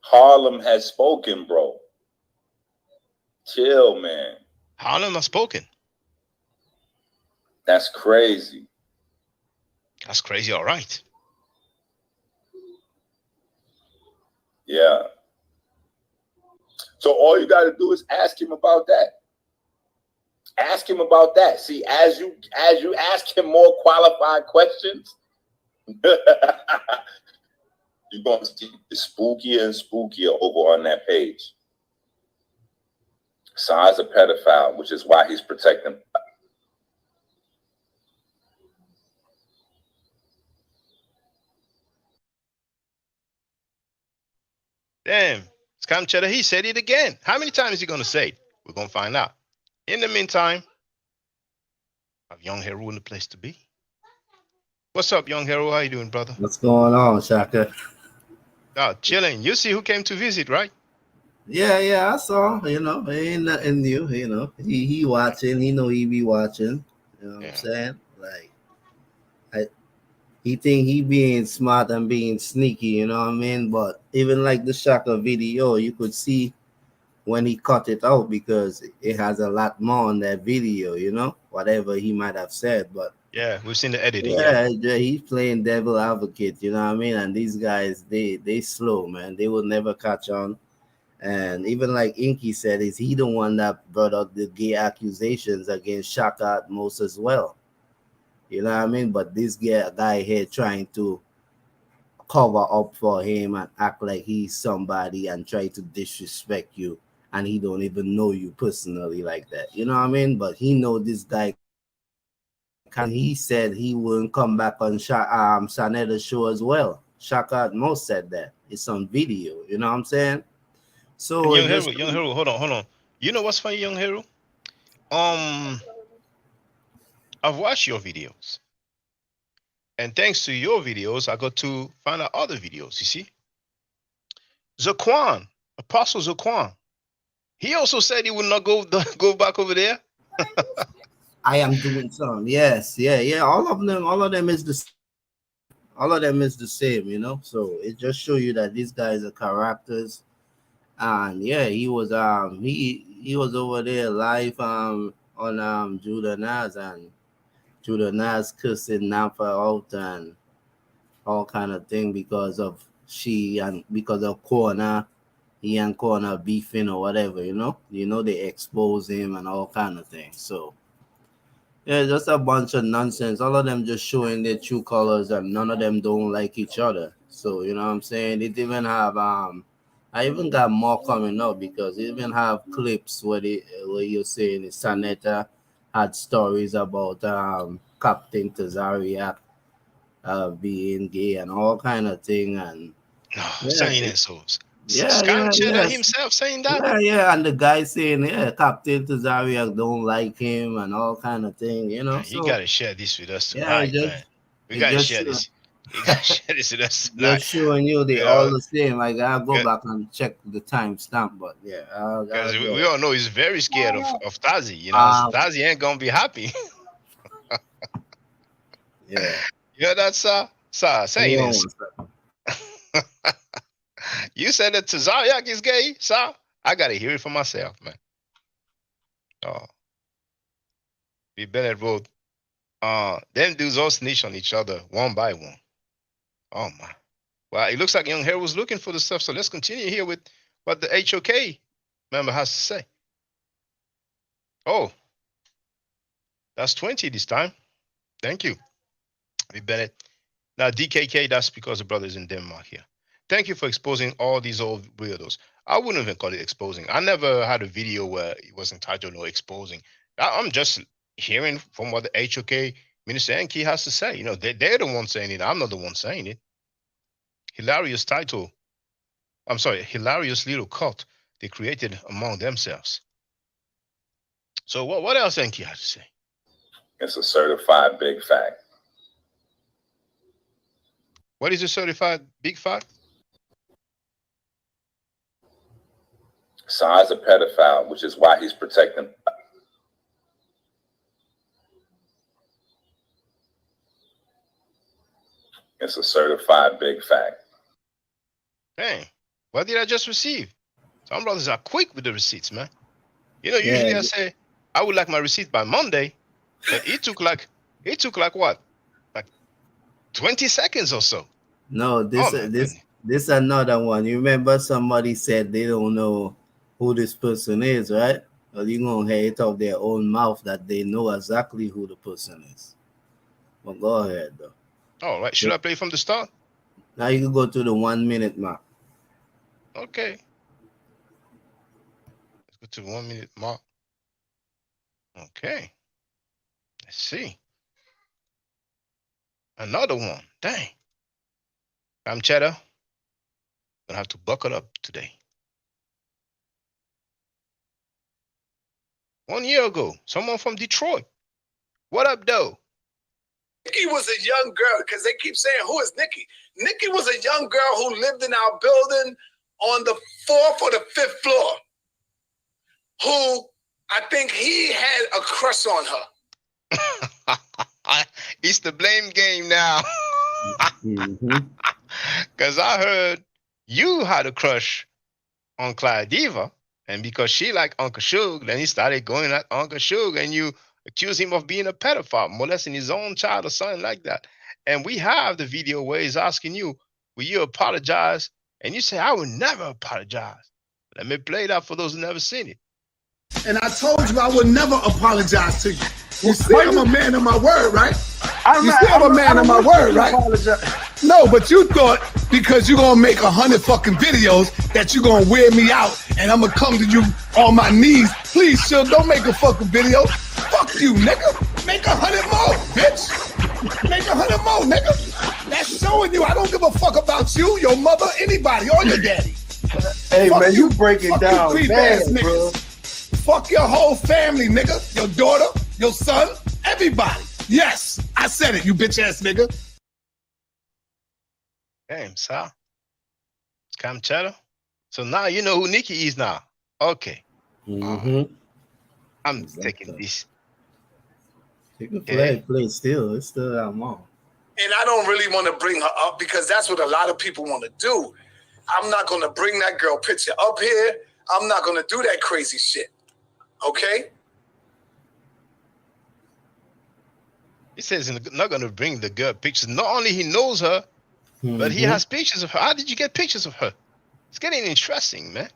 Harlem has spoken, bro. Chill, man. Harlem has spoken. That's crazy. That's crazy, all right. Yeah. So all you got to do is ask him about that. Ask him about that. See, as you ask him more qualified questions, you're going to see the spookier and spookier over on that page. Sai's a pedophile, which is why he's protecting. Damn. Scam Cheddar, he said it again. How many times is he going to say it? We're going to find out. In the meantime, I have Young Hero in the place to be. What's up, Young Hero? How you doing, brother? What's going on, Shaka? Oh, chilling. You see who came to visit, right? Yeah, I saw. You know, ain't nothing new. You know, he watching. He know he be watching. You know what I'm saying? Like, he think he being smart and being sneaky. You know what I mean? But even like the Shaka video, you could see when he cut it out because it has a lot more on that video. You know, whatever he might have said, but. Yeah, we've seen the editing. Yeah, he's playing devil advocate, you know what I mean? And these guys, they slow, man. They will never catch on. And even like Inky said, is he the one that brought up the gay accusations against Shaka most as well? You know what I mean? But this guy here trying to cover up for him and act like he's somebody and try to disrespect you, and he don't even know you personally like that. You know what I mean? But he know this guy. And he said he wouldn't come back on Sanetta's show as well. Shaka most said that. It's on video. You know what I'm saying? So Young Hero, hold on. You know what's funny, Young Hero? I've watched your videos. And thanks to your videos, I got to find out other videos, you see. Zaquan, Apostle Zaquan, he also said he would not go back over there. I am doing some. Yes, yeah. All of them is the same, you know. So it just shows you that these guys are characters. And yeah, he was he was over there live on Judah Nas, and Judah Nas cursing Nafa out and all kind of thing because of Corner, he and Corner beefing or whatever, you know. They expose him and all kind of things. So yeah, just a bunch of nonsense. All of them just showing their true colors, and none of them don't like each other. So you know what I'm saying? It even have I even got more coming up, because they even have clips where you're saying Sanetta had stories about Captain Tazariak being gay and all kind of thing, and saying insults. Yeah, himself saying that. Yeah, and the guy saying, Captain Tazariak don't like him and all kind of thing, you know. Man, you gotta share this with us Yeah, tonight, man. We gotta share this. You gotta share this with us tonight. Just showing you they all the same. Like I'll go back and check the timestamp, but yeah, because we all know he's very scared of Tazi. You know, Tazi ain't gonna be happy. Yeah. You heard that, sir? Sir, saying this. You said that Tazariak is gay, sir? I gotta hear it for myself, man. Oh. B. Bennett wrote, them dudes all snitch on each other one by one. Oh my. Well, it looks like Young Hair was looking for the stuff, so let's continue here with what the HOK member has to say. Oh. That's 20 this time. Thank you. B. Bennett. Now DKK, that's because the brother's in Denmark here. Thank you for exposing all these old weirdos. I wouldn't even call it exposing. I never had a video where it was entitled "No Exposing." I'm just hearing from what the HOK Minister Enki has to say. You know, they're the ones saying it. I'm not the one saying it. Hilarious title. I'm sorry, hilarious little cult they created among themselves. So what else Enki had to say? It's a certified big fact. What is a certified big fact? Sa's a pedophile, which is why he's protecting. It's a certified big fact. Dang, what did I just receive? Some brothers are quick with the receipts, man. You know, usually I say I would like my receipt by Monday, but it took like what? Like 20 seconds or so. No, this another one. You remember somebody said they don't know who this person is, right? Well, you're going to hear it off their own mouth that they know exactly who the person is. Well, go ahead, though. All right. Should I play from the start? Now you can go to the 1 minute mark. Okay. Let's go to the 1 minute mark. Okay. Let's see. Another one. Dang. I'm Cheddar. Gonna have to buckle up today. 1 year ago, someone from Detroit. What up, though? Nikki was a young girl, because they keep saying, who is Nikki? Nikki was a young girl who lived in our building on the 4th or the 5th floor, who I think he had a crush on her. It's the blame game now. Because I heard you had a crush on Clyde Diva, and because she liked Uncle Suge, then he started going at Uncle Suge, and you accused him of being a pedophile, molesting his own child or something like that. And we have the video where he's asking you, will you apologize? And you say, I would never apologize. Let me play that for those who never seen it. And I told you I would never apologize to you. You see, I'm a man of my word, right? You see, I'm a man of my word, right? No, but you thought because you're going to make 100 fucking videos that you're going to wear me out and I'm going to come to you on my knees. Please, Shug, don't make a fucking video. Fuck you, nigga. Make 100 more, bitch. Make 100 more, nigga. That's showing you I don't give a fuck about you, your mother, anybody, or your daddy. Hey, fuck man, you break it down, man, bro. Fuck your whole family, nigga. Your daughter, your son, everybody. Yes, I said it, you bitch ass nigga. Damn, Sal. Scam cheddar. So now you know who Nikki is now. Okay. I'm taking this. You can play still. It's still that long. And I don't really want to bring her up because that's what a lot of people want to do. I'm not going to bring that girl picture up here. I'm not going to do that crazy shit. Okay? He says he's not going to bring the girl pictures. Not only he knows her, but he has pictures of her. How did you get pictures of her? It's getting interesting, man.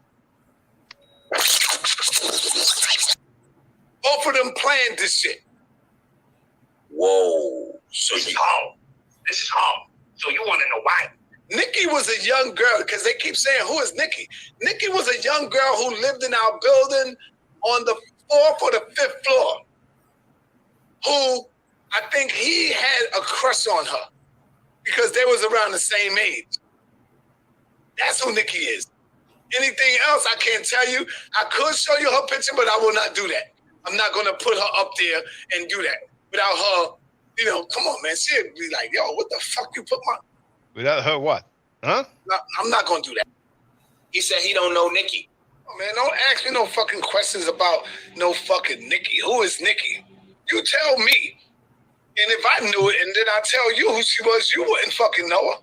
Both of them planned this shit. Whoa. So this is home. This is home. So you want to know why? Nikki was a young girl, because they keep saying, who is Nikki? Nikki was a young girl who lived in our building on the 4th or the 5th floor, who I think he had a crush on her because they was around the same age. That's who Nikki is. Anything else, I can't tell you. I could show you her picture, but I will not do that. I'm not going to put her up there and do that without her. You know, come on, man. She'd be like, yo, what the fuck you put my... Without her what? Huh? No, I'm not going to do that. He said he don't know Nikki. Oh, man, don't ask me no fucking questions about no fucking Nikki. Who is Nikki? You tell me. And if I knew it and then I tell you who she was, you wouldn't fucking know her.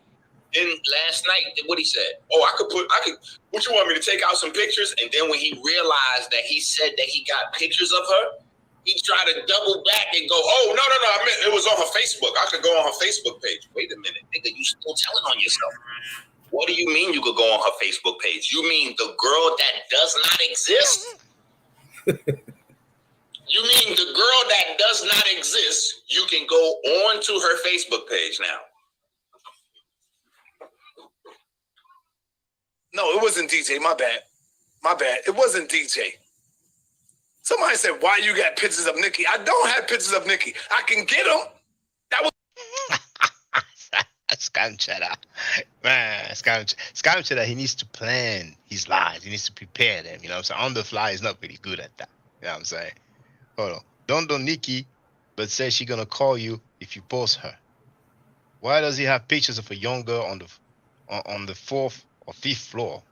And last night, what he said, what you want me to take out some pictures? And then when he realized that he said that he got pictures of her, he tried to double back and go, oh, no, I meant it was on her Facebook. I could go on her Facebook page. Wait a minute, nigga, you still telling on yourself. What do you mean you could go on her Facebook page? You mean the girl that does not exist? You mean the girl that does not exist, you can go on to her Facebook page now? No, it wasn't DJ. My bad. It wasn't DJ. Somebody said, why you got pictures of Nikki? I don't have pictures of Nikki. I can get them. That was... Scam cheddar. Man, Scam cheddar, he needs to plan his lies. He needs to prepare them. You know what I'm saying? On the fly, he's not really good at that. You know what I'm saying? Hold on. Don't know Nikki, but says she's going to call you if you post her. Why does he have pictures of a young girl on the 4th or 5th floor?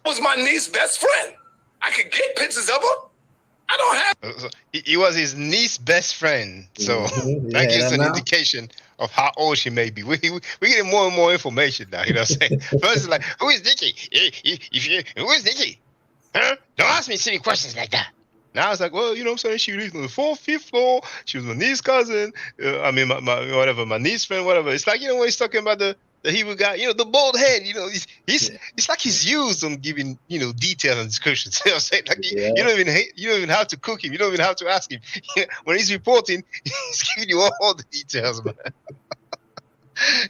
Was my niece's best friend. I could get pictures of her. I don't have. He was his niece's best friend. So that gives an indication of how old she may be. We're getting more and more information now. You know what I'm saying? First it's like, who is Nikki? Who is Nikki? Huh? Don't ask me silly questions like that. Now it's like, well, you know what I'm saying? She lived on the 4th, 5th floor. She was my niece's cousin. My niece's friend, whatever. It's like, you know, when he's talking about the Hebrew guy, you know, the bald head, you know, it's like he's used on giving, you know, details and descriptions. You know what I'm saying? Like you don't even have to cook him. You don't even have to ask him. When he's reporting, he's giving you all the details, man.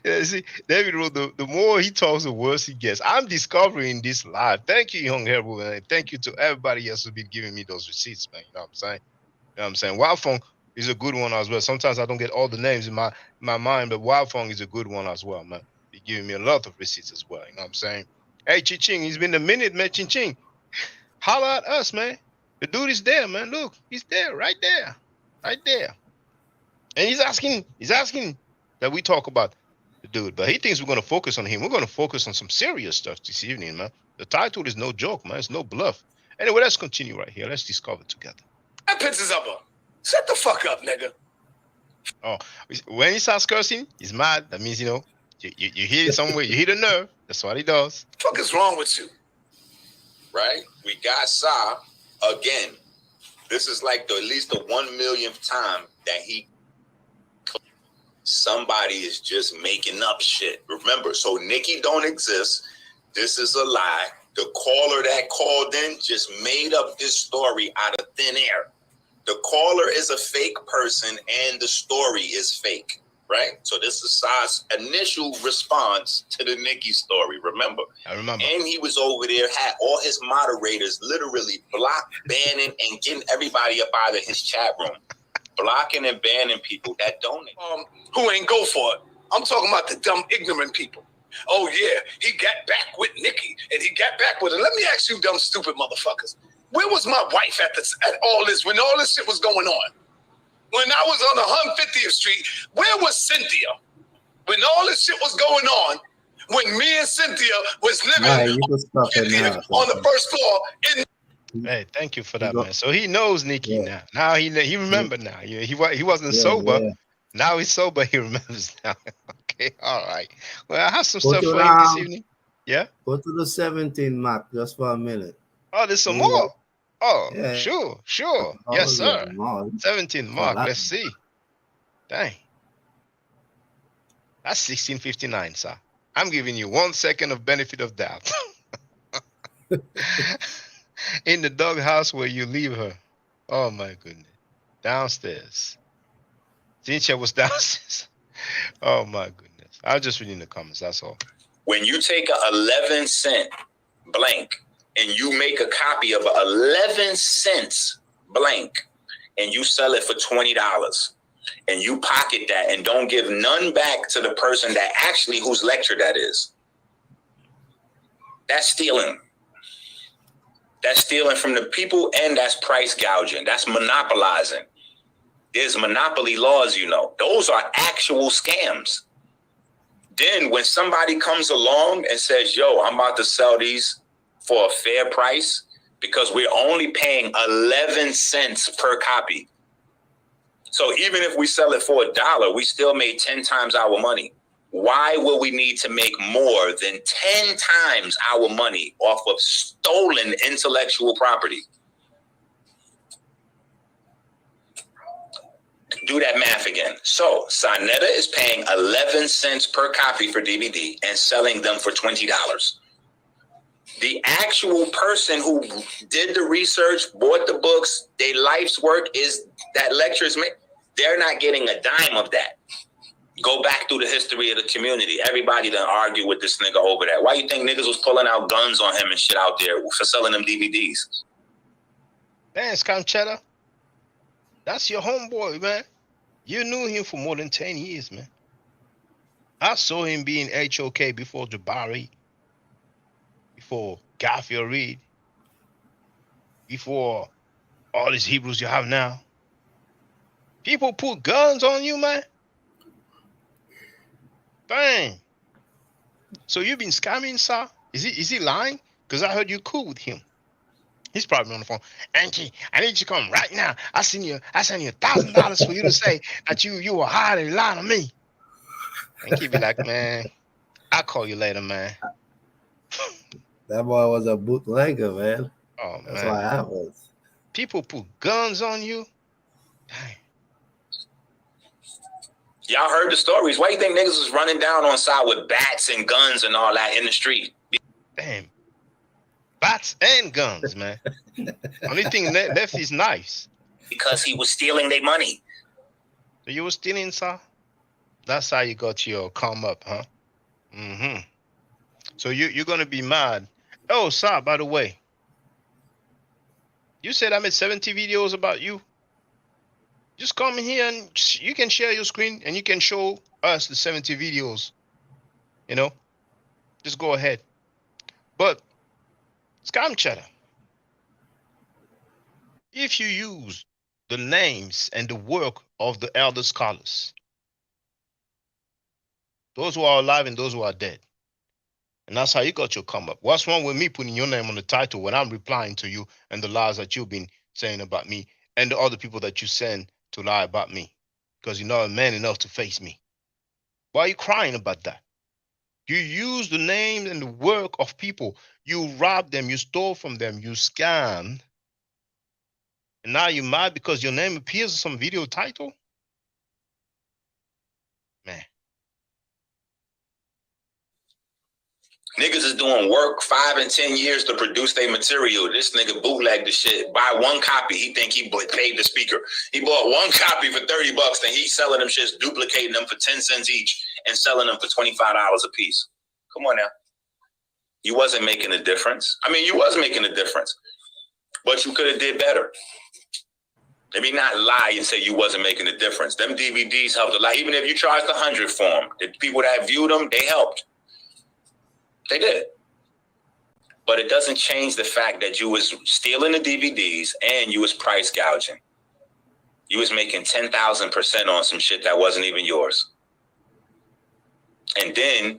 Yeah, see, David wrote, the more he talks, the worse he gets. I'm discovering this live. Thank you, Young Herbo, and thank you to everybody else who's been giving me those receipts, man. You know what I'm saying? You know what I'm saying? Wildfong is a good one as well. Sometimes I don't get all the names in my mind, but Wildfong is a good one as well, man. He's giving me a lot of receipts as well. You know what I'm saying? Hey, Chi-Ching, it's been a minute, man. Ching-Ching, holla at us, man. The dude is there, man. Look, he's there, right there. And he's asking that we talk about the dude, but he thinks we're going to focus on him. We're going to focus on some serious stuff this evening, man. The title is no joke, man. It's no bluff. Anyway, let's continue right here. Let's discover together. I have pictures of her. Shut the fuck up, nigga. Oh, when he starts cursing, he's mad. That means, you know, you hit it somewhere. You hit a nerve. That's what he does. What the fuck is wrong with you? Right? We got Sa again. This is like at least the 1 millionth time that somebody is just making up shit. Remember, so Nikki don't exist. This is a lie. The caller that called in just made up this story out of thin air. The caller is a fake person and the story is fake, right? So this is Sa's initial response to the Nikki story, remember? I remember. And he was over there, had all his moderators literally block, banning, and getting everybody up out of his chat room. Blocking and banning people that don't who ain't go for it. I'm talking about the dumb, ignorant people. Oh yeah, he got back with Nikki, and he got back with her. Let me ask you, dumb, stupid motherfuckers. Where was my wife at all this when all this shit was going on? when I was on 150th Street, where was Cynthia? When all this shit was going on, when me and Cynthia was living on the first floor. Hey, thank you for that, man. So he knows Nikki now. Now he remembered now. Yeah, he wasn't sober. Yeah. Now he's sober. He remembers now. Okay, all right. Well, I have some stuff for him this evening. Yeah. Go to the 17 mark just for a minute. Oh, there's some more. Oh, yeah. Sure. Yes, sir. 17 mark. Let's see. Dang. That's 1659, sir. I'm giving you 1 second of benefit of doubt. In the doghouse where you leave her. Oh my goodness. Downstairs. Cynthia was downstairs. Oh my goodness. I'll just read in the comments. That's all. When you take a 11-cent blank and you make a copy of 11 cents blank and you sell it for $20 and you pocket that and don't give none back to the person that actually whose lecture that is, that's stealing. That's stealing from the people, and that's price gouging. That's monopolizing. There's monopoly laws, you know. Those are actual scams. Then when somebody comes along and says, yo, I'm about to sell these for a fair price because we're only paying 11 cents per copy. So even if we sell it for $1, we still made 10 times our money. Why will we need to make more than 10 times our money off of stolen intellectual property? Do that math again. So Sonetta is paying 11 cents per copy for DVD and selling them for $20. The actual person who did the research, bought the books, their life's work is that lectures, they're not getting a dime of that. Go back through the history of the community. Everybody done argue with this nigga over that. Why you think niggas was pulling out guns on him and shit out there for selling them DVDs? Man, Scanchetta, that's your homeboy, man. You knew him for more than 10 years, man. I saw him being HOK before Jabari, before Garfield Reed, before all these Hebrews you have now. People put guns on you, man. Dang. So you've been scamming, sir? Is he lying? Because I heard you cool with him. He's probably on the phone. Anki, I need you to come right now. I send you $1,000 for you to say that you were hiding and lying to me. Anki be like, man, I'll call you later, man. That boy was a bootlegger, man. Oh, man. That's why I was. People put guns on you. Dang. Y'all heard the stories. Why you think niggas was running down on side with bats and guns and all that in the street? Damn. Bats and guns, man. Only thing left is knives. Because he was stealing their money. So you were stealing, sir? That's how you got your come up, huh? Mm-hmm. So you're going to be mad. Oh, sir, by the way. You said I made 70 videos about you. Just come in here and you can share your screen and you can show us the 70 videos. You know, just go ahead. But, Scam Chatter, if you use the names and the work of the elder scholars, those who are alive and those who are dead, and that's how you got your come up. What's wrong with me putting your name on the title when I'm replying to you and the lies that you've been saying about me and the other people that you send to lie about me? Because you're not a man enough to face me. Why are you crying about that? You use the name and the work of people. You robbed them, you stole from them, you scammed. And now you're mad because your name appears in some video title? Man. Niggas is doing work 5 and 10 years to produce their material. This nigga bootlegged the shit. Buy one copy. He think he paid the speaker. He bought one copy for $30 and he's selling them shits, duplicating them for 10 cents each and selling them for $25 a piece. Come on now. You wasn't making a difference. I mean, you was making a difference, but you could have did better. Let me not lie and say you wasn't making a difference. Them DVDs helped a lot. Even if you charged $100 for them, the people that viewed them, they helped. They did. But it doesn't change the fact that you was stealing the DVDs and you was price gouging. You was making 10,000% on some shit that wasn't even yours. And then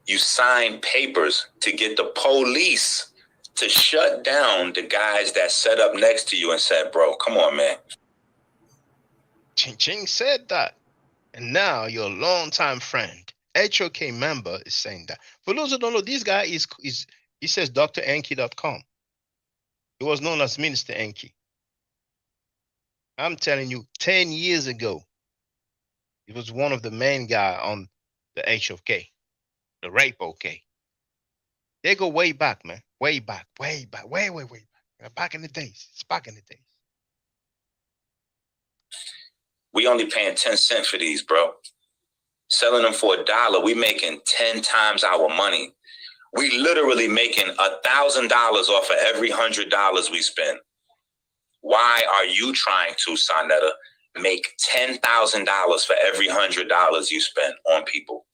you signed papers to get the police to shut down the guys that sat up next to you and said, bro, come on, man. Ching Ching said that. And now your longtime friend, HOK member, is saying that. For those who don't know, this guy he says DrEnki.com. He was known as Minister Enki. I'm telling you, 10 years ago, he was one of the main guy on the HOK, the rape OK. They go way back, man. Way back, way back, way back. Back in the days. It's back in the days. We only paying 10 cents for these, bro. Selling them for $1, we making 10 times our money. We literally making $1,000 off of every $100 we spend. Why are you trying to, Sonetta, make $10,000 for every $100 you spend on people?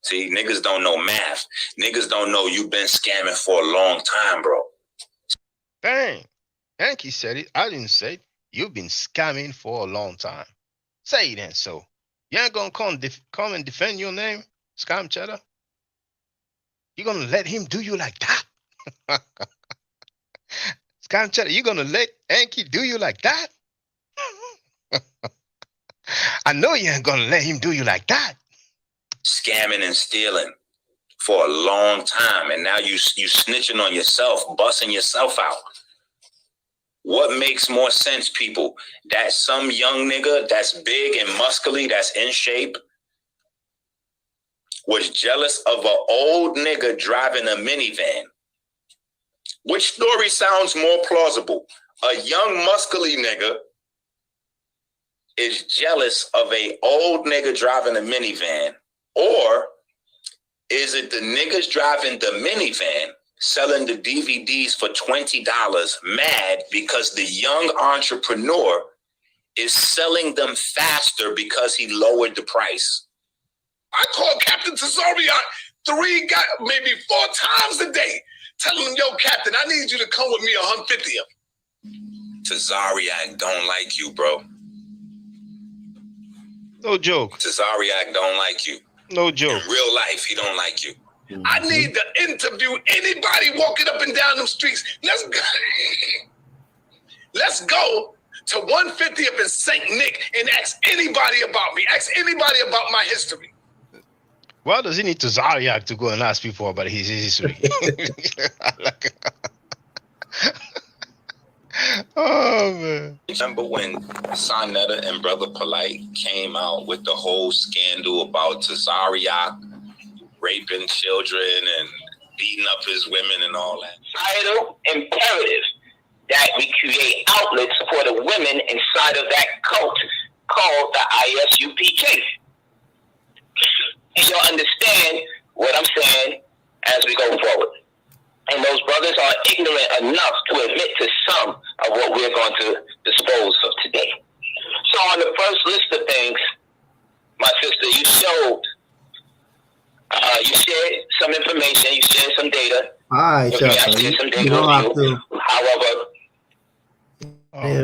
See, niggas don't know math. Niggas don't know you've been scamming for a long time, bro. Dang. Yankee said it. I didn't say it. You've been scamming for a long time. Say it then, so. You ain't gonna come and defend your name, Scam Cheddar? You gonna let him do you like that? Scam Cheddar, you gonna let Yankee do you like that? I know you ain't gonna let him do you like that. Scamming and stealing for a long time, and now you snitching on yourself, busting yourself out. What makes more sense, people? That some young nigga that's big and muscly, that's in shape, was jealous of an old nigga driving a minivan. Which story sounds more plausible? A young muscly nigga is jealous of an old nigga driving a minivan, or is it the niggas driving the minivan selling the DVDs for $20 mad because the young entrepreneur is selling them faster because he lowered the price? I call Captain Tazariak maybe 4 times a day, telling him, yo, Captain, I need you to come with me 150th. Tazariak don't like you, bro. No joke. Tazariak don't like you. No joke. In real life, he don't like you. I need to interview anybody walking up and down them streets. Let's go. Let's go to 150th and St. Nick and ask anybody about me. Ask anybody about my history. Why does he need to Zariak to go and ask people about his history? Oh, man. Remember when Sonetta and Brother Polite came out with the whole scandal about Tazariak raping children and beating up his women and all that? Vital imperative that we create outlets for the women inside of that cult called the ISUPK. And you'll understand what I'm saying as we go forward. And those brothers are ignorant enough to admit to some of what we're going to dispose of today. So on the first list of things, my sister, you showed, you shared some information, you shared some data. All right, Shaka, you don't have to. However,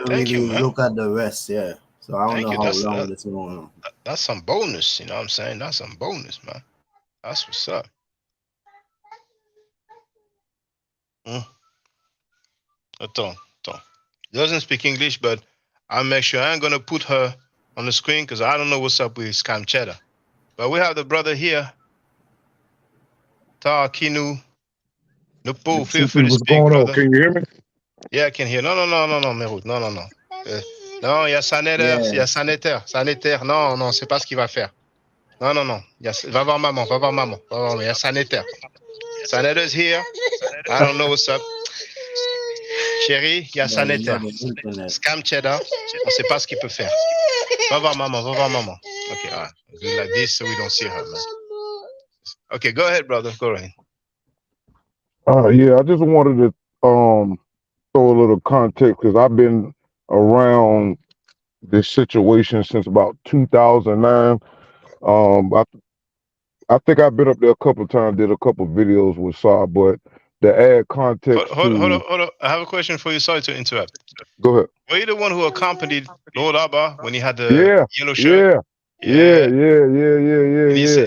really look at the rest, yeah. So I don't know how long this is going on. That's some bonus, you know what I'm saying? That's some bonus, man. That's what's up. Attends. Doesn't speak English, but I'll make sure I ain't gonna put her on the screen because I don't know what's up with Scam Cheddar. But we have the brother here. Ta Kinu. Nupu, feel free to speak, going brother. On? Can you hear me? Yeah, I can hear. No, Merout. Non. Non, il y a Saneder, il y a Sanitaire. Non, c'est pas ce qu'il va faire. Non. Va voir maman. Il y a Sanitaire. Sanitaire is here. I don't know what's up. Chérie, il y a Sanitaire. Scam Cheddar, on sait pas ce qu'il peut faire. Va voir maman. Okay, all right. Do it like this so we don't see her, man. Okay, go ahead, brother. Go ahead. Yeah, I just wanted to throw a little context because I've been around this situation since about 2009. I think I've been up there a couple of times, did a couple of videos with Saab, but to add context Hold to. on. I have a question for you. Sorry to interrupt. Go ahead. Were you the one who accompanied Lord Abba when he had the Yeah, yellow shirt? yeah.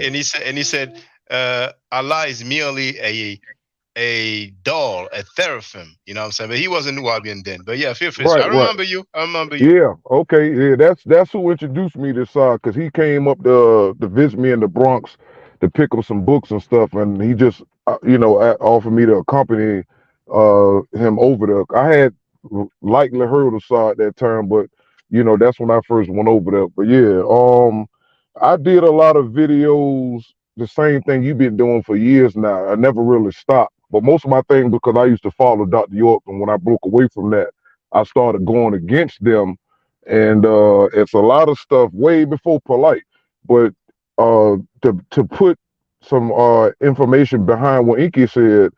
And he said, Allah is merely a doll, a teraphim. You know what I'm saying? But he wasn't Nubian then. But yeah, feel free. I Right. remember you. Yeah, okay, yeah, that's who introduced me to because he came up to visit me in the Bronx to pick up some books and stuff, and he just offered me to accompany him over there. I had likely heard of Saw at that time, but that's when I first went over there. But yeah, I did a lot of videos, the same thing you've been doing for years now. I never really stopped, but most of my thing because I used to follow Dr. York, and when I broke away from that, I started going against them, and it's a lot of stuff way before polite. But to put some information behind what Inky said,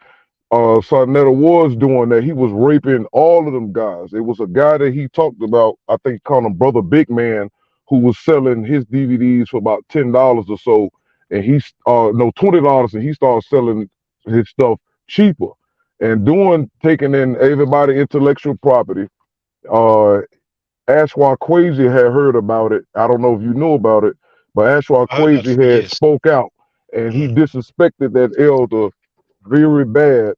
Sarnetta was doing that. He was raping all of them guys. It was a guy that he talked about, I think he called him Brother Big Man, who was selling his DVDs for about $10 or so, and he's no $20, and he started selling his stuff cheaper and taking in everybody intellectual property. Ashwa Kwesi had heard about it. I don't know if you knew about it, but Ashwa Kwesi had spoke out, and he disrespected that elder very bad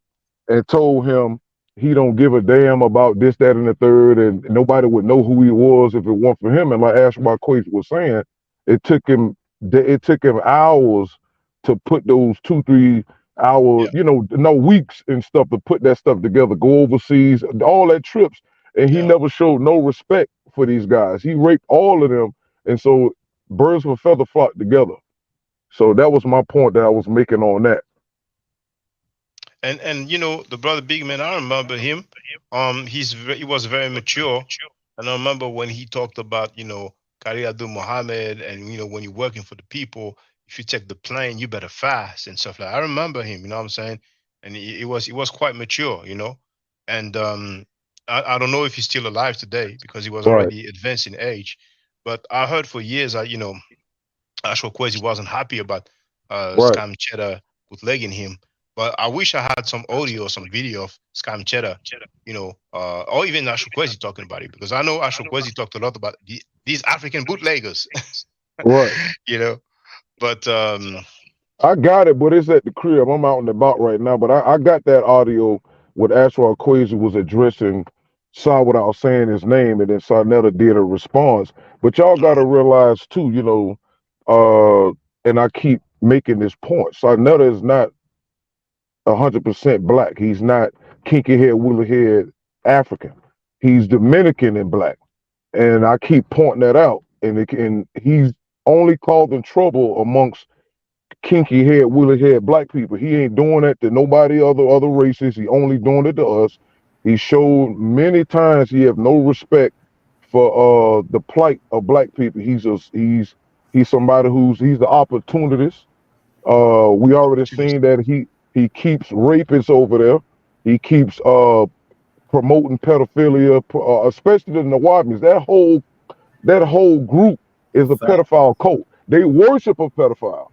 and told him he don't give a damn about this, that, and the third, and nobody would know who he was if it weren't for him. And like Ashwa Kwesi was saying, it took him hours to put those 2-3 hours, weeks and stuff to put that stuff together, go overseas, all that trips. And he never showed no respect for these guys. He raped all of them. And so birds of a feather flock together. So that was my point that I was making on that. And the brother Big Man, I remember him. He was very mature. And I remember when he talked about, Kari Abdul Muhammad, and when you're working for the people, if you take the plane, you better fast and stuff like that. I remember him, you know what I'm saying? And he was quite mature, And I don't know if he's still alive today because he was already advanced in age. But I heard for years that, Ashwa Kwesi wasn't happy about Scam Cheddar bootlegging him. But I wish I had some audio or some video of Scam Cheddar, or even Ashwa Kwesi talking about it, because I know Ashwa Kwesi talked a lot about these African bootleggers. Right. But I got it, but it's at the crib. I'm out and about right now, but I got that audio what Ashwa Kwesi was addressing Saw without saying his name, and then Sarnetta did a response. But y'all got to realize too, and I keep making this point, Sarnetta is not 100% black. He's not kinky head, woolly head African. He's Dominican and black, and I keep pointing that out. And he's only causing trouble amongst kinky head, woolly head black people. He ain't doing that to nobody other races. He only doing it to us. He showed many times he have no respect for the plight of black people. He's somebody he's the opportunist. We already seen that he keeps rapists over there. He keeps promoting pedophilia, especially the Nawabis. That whole group is a pedophile cult. They worship a pedophile.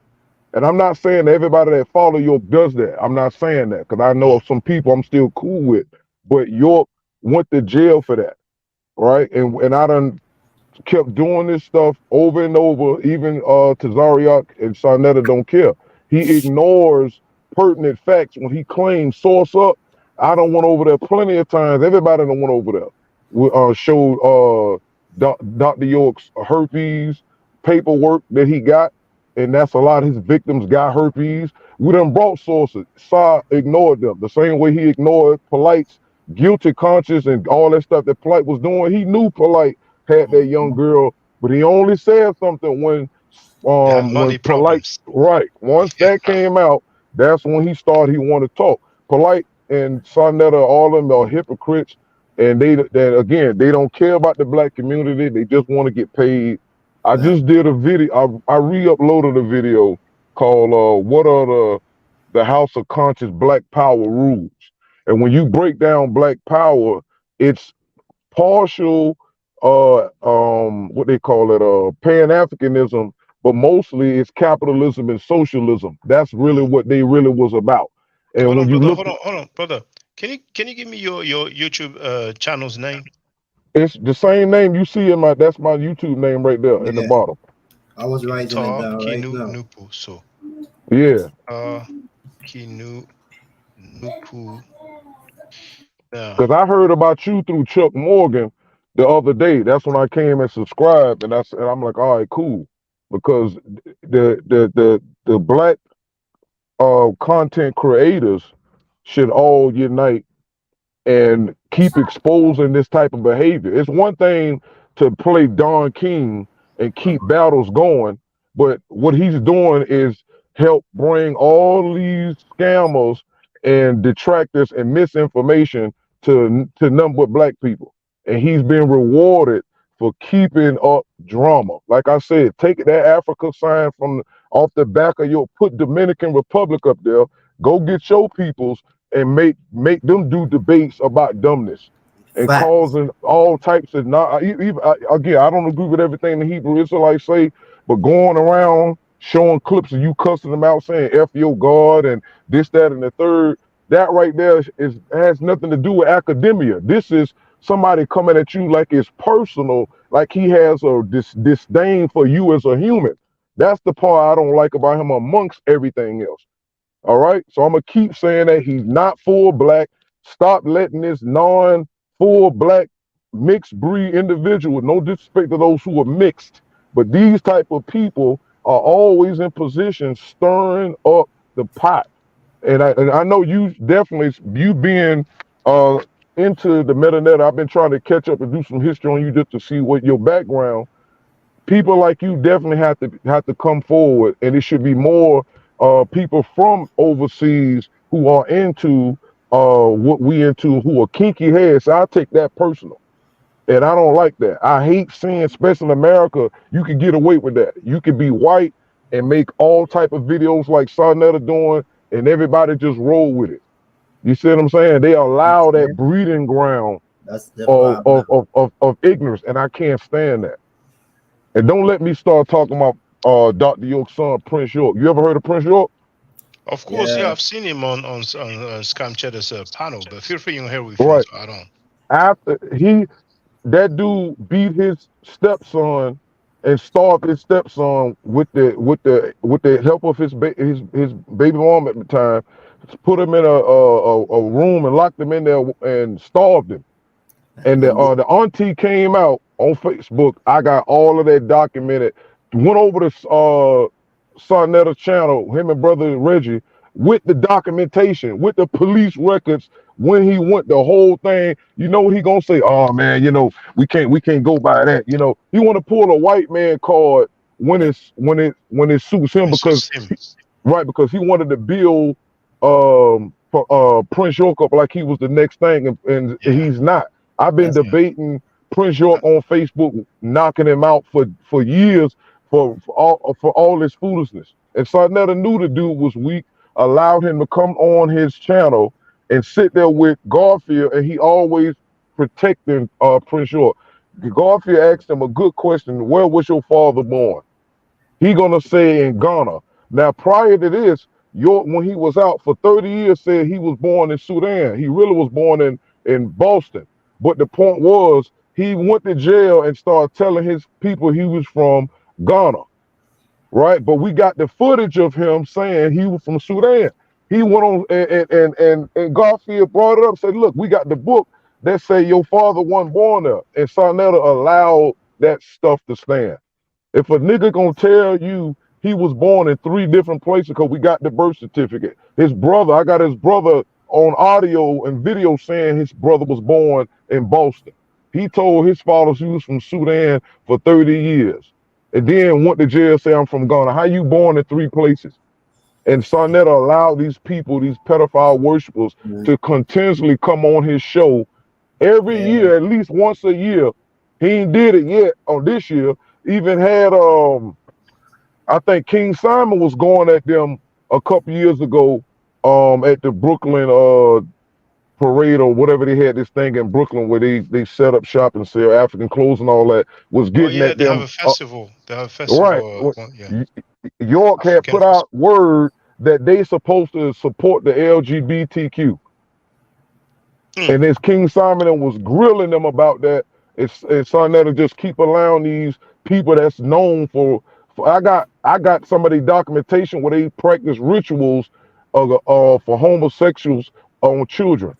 And I'm not saying that everybody that follow York does that. I'm not saying that, because I know of some people I'm still cool with. But York went to jail for that, right? And I done kept doing this stuff over and over. Even Tazariak and Sarnetta don't care. He ignores pertinent facts when he claims source up. I done went over there plenty of times. Everybody done went over there. We showed Dr. York's herpes paperwork that he got, and that's a lot of his victims got herpes. We done brought sources. Saw ignored them the same way he ignored Polite's guilty conscience and all that stuff that Polite was doing. He knew Polite had that young girl, but he only said something when Polite, right. Once that came out, that's when he wanted to talk. Polite and Sarnetta, all of them are hypocrites, and they don't care about the black community. They just want to get paid. I just did a video. I re-uploaded a video called "What Are the House of Conscious Black Power Rules?" And when you break down Black Power, it's partial, what they call it, Pan-Africanism, but mostly it's capitalism and socialism. That's really what they really was about. And Hold when on, you brother. look, Hold on, brother. Can you give me your YouTube channel's name? it's the same name you see in my. That's my YouTube name right there in the Yeah, bottom. I was writing it Ta down right Kinu now. Nupu. So Yeah, Kinu Nupu. Yeah. because I heard about you through Chuck Morgan the other day. That's when I came and subscribed, and I'm like, all right, cool, because the black content creators should all unite and keep exposing this type of behavior. It's one thing to play Don King and keep battles going, but what he's doing is help bring all these scammers and detractors and misinformation to nothing but black people. And he's been rewarded for keeping up drama. Like I said, take that Africa sign from off the back of your, put Dominican Republic up there, go get your peoples and make them do debates about dumbness and Facts. causing all types of again, I don't agree with everything the Hebrew Israelites say, but going around showing clips of you cussing them out saying F your God and this, that, and the third, that right there has nothing to do with academia. This is somebody coming at you like it's personal, like he has a disdain for you as a human. That's the part I don't like about him amongst everything else. All right. So I'm gonna keep saying that he's not full black. Stop letting this non-full black mixed breed individual, no disrespect to those who are mixed, but these type of people are always in position stirring up the pot. And I know you definitely, you being into the metanet, I've been trying to catch up and do some history on you just to see what your background. People like you definitely have to come forward, and it should be more people from overseas who are into what we into, who are kinky heads. So I take that personal, and I don't like that. I hate seeing, especially in America, you can get away with that. You can be white and make all type of videos like Sarnetta doing, and everybody just roll with it. You see what I'm saying? They allow that breeding ground That's the problem. of ignorance, and I can't stand that. And don't let me start talking about Dr. York's son, Prince York. You ever heard of Prince York? Of course, yeah, Yeah. I've seen him on Scam Cheddar's panel, but feel free, you hear with Right. so I don't. After that dude beat his stepson and starved his stepson with the help of his baby mom at the time, put him in a room and locked him in there and starved him. And the auntie came out on Facebook. I got all of that documented. Went over to Sarnetta's channel, him and brother Reggie, with the documentation, with the police records when he went the whole thing. You know what he gonna say? Oh man, we can't go by that. He want to pull a white man card when it suits him because because he wanted to build Prince York up like he was the next thing, and he's not. I've been debating Prince York on Facebook, knocking him out for years for all his foolishness. And Sarnetta knew the dude was weak, allowed him to come on his channel and sit there with Garfield, and he always protecting Prince York. Garfield asked him a good question: where was your father born? He gonna say in Ghana. Now, prior to this, York, when he was out for 30 years, said he was born in Sudan. He really was born in Boston. But the point was, he went to jail and started telling his people he was from Ghana, right? But we got the footage of him saying he was from Sudan. He went on and Garfield brought it up, said, look, we got the book that say your father wasn't born there. And Sarnetta allowed that stuff to stand. If a nigga gonna tell you he was born in 3 different places, because we got the birth certificate. His brother, I got his brother on audio and video saying his brother was born in Boston. He told his father he was from Sudan for 30 years. And then went to jail, say I'm from Ghana. How you born in 3 places? And Sarnetta allowed these people, these pedophile worshipers, to continuously come on his show every year, at least once a year. He ain't did it yet on this year. Even had I think King Simon was going at them a couple years ago at the Brooklyn parade or whatever. They had this thing in Brooklyn where they set up shop and sell African clothes and all that, was getting at they them. have a festival. They have a festival. Right. York had put out word that they supposed to support the LGBTQ. And as King Simon was grilling them about that, it's Sonetta just keep allowing these people that's known for I got some of the documentation where they practice rituals for homosexuals on children,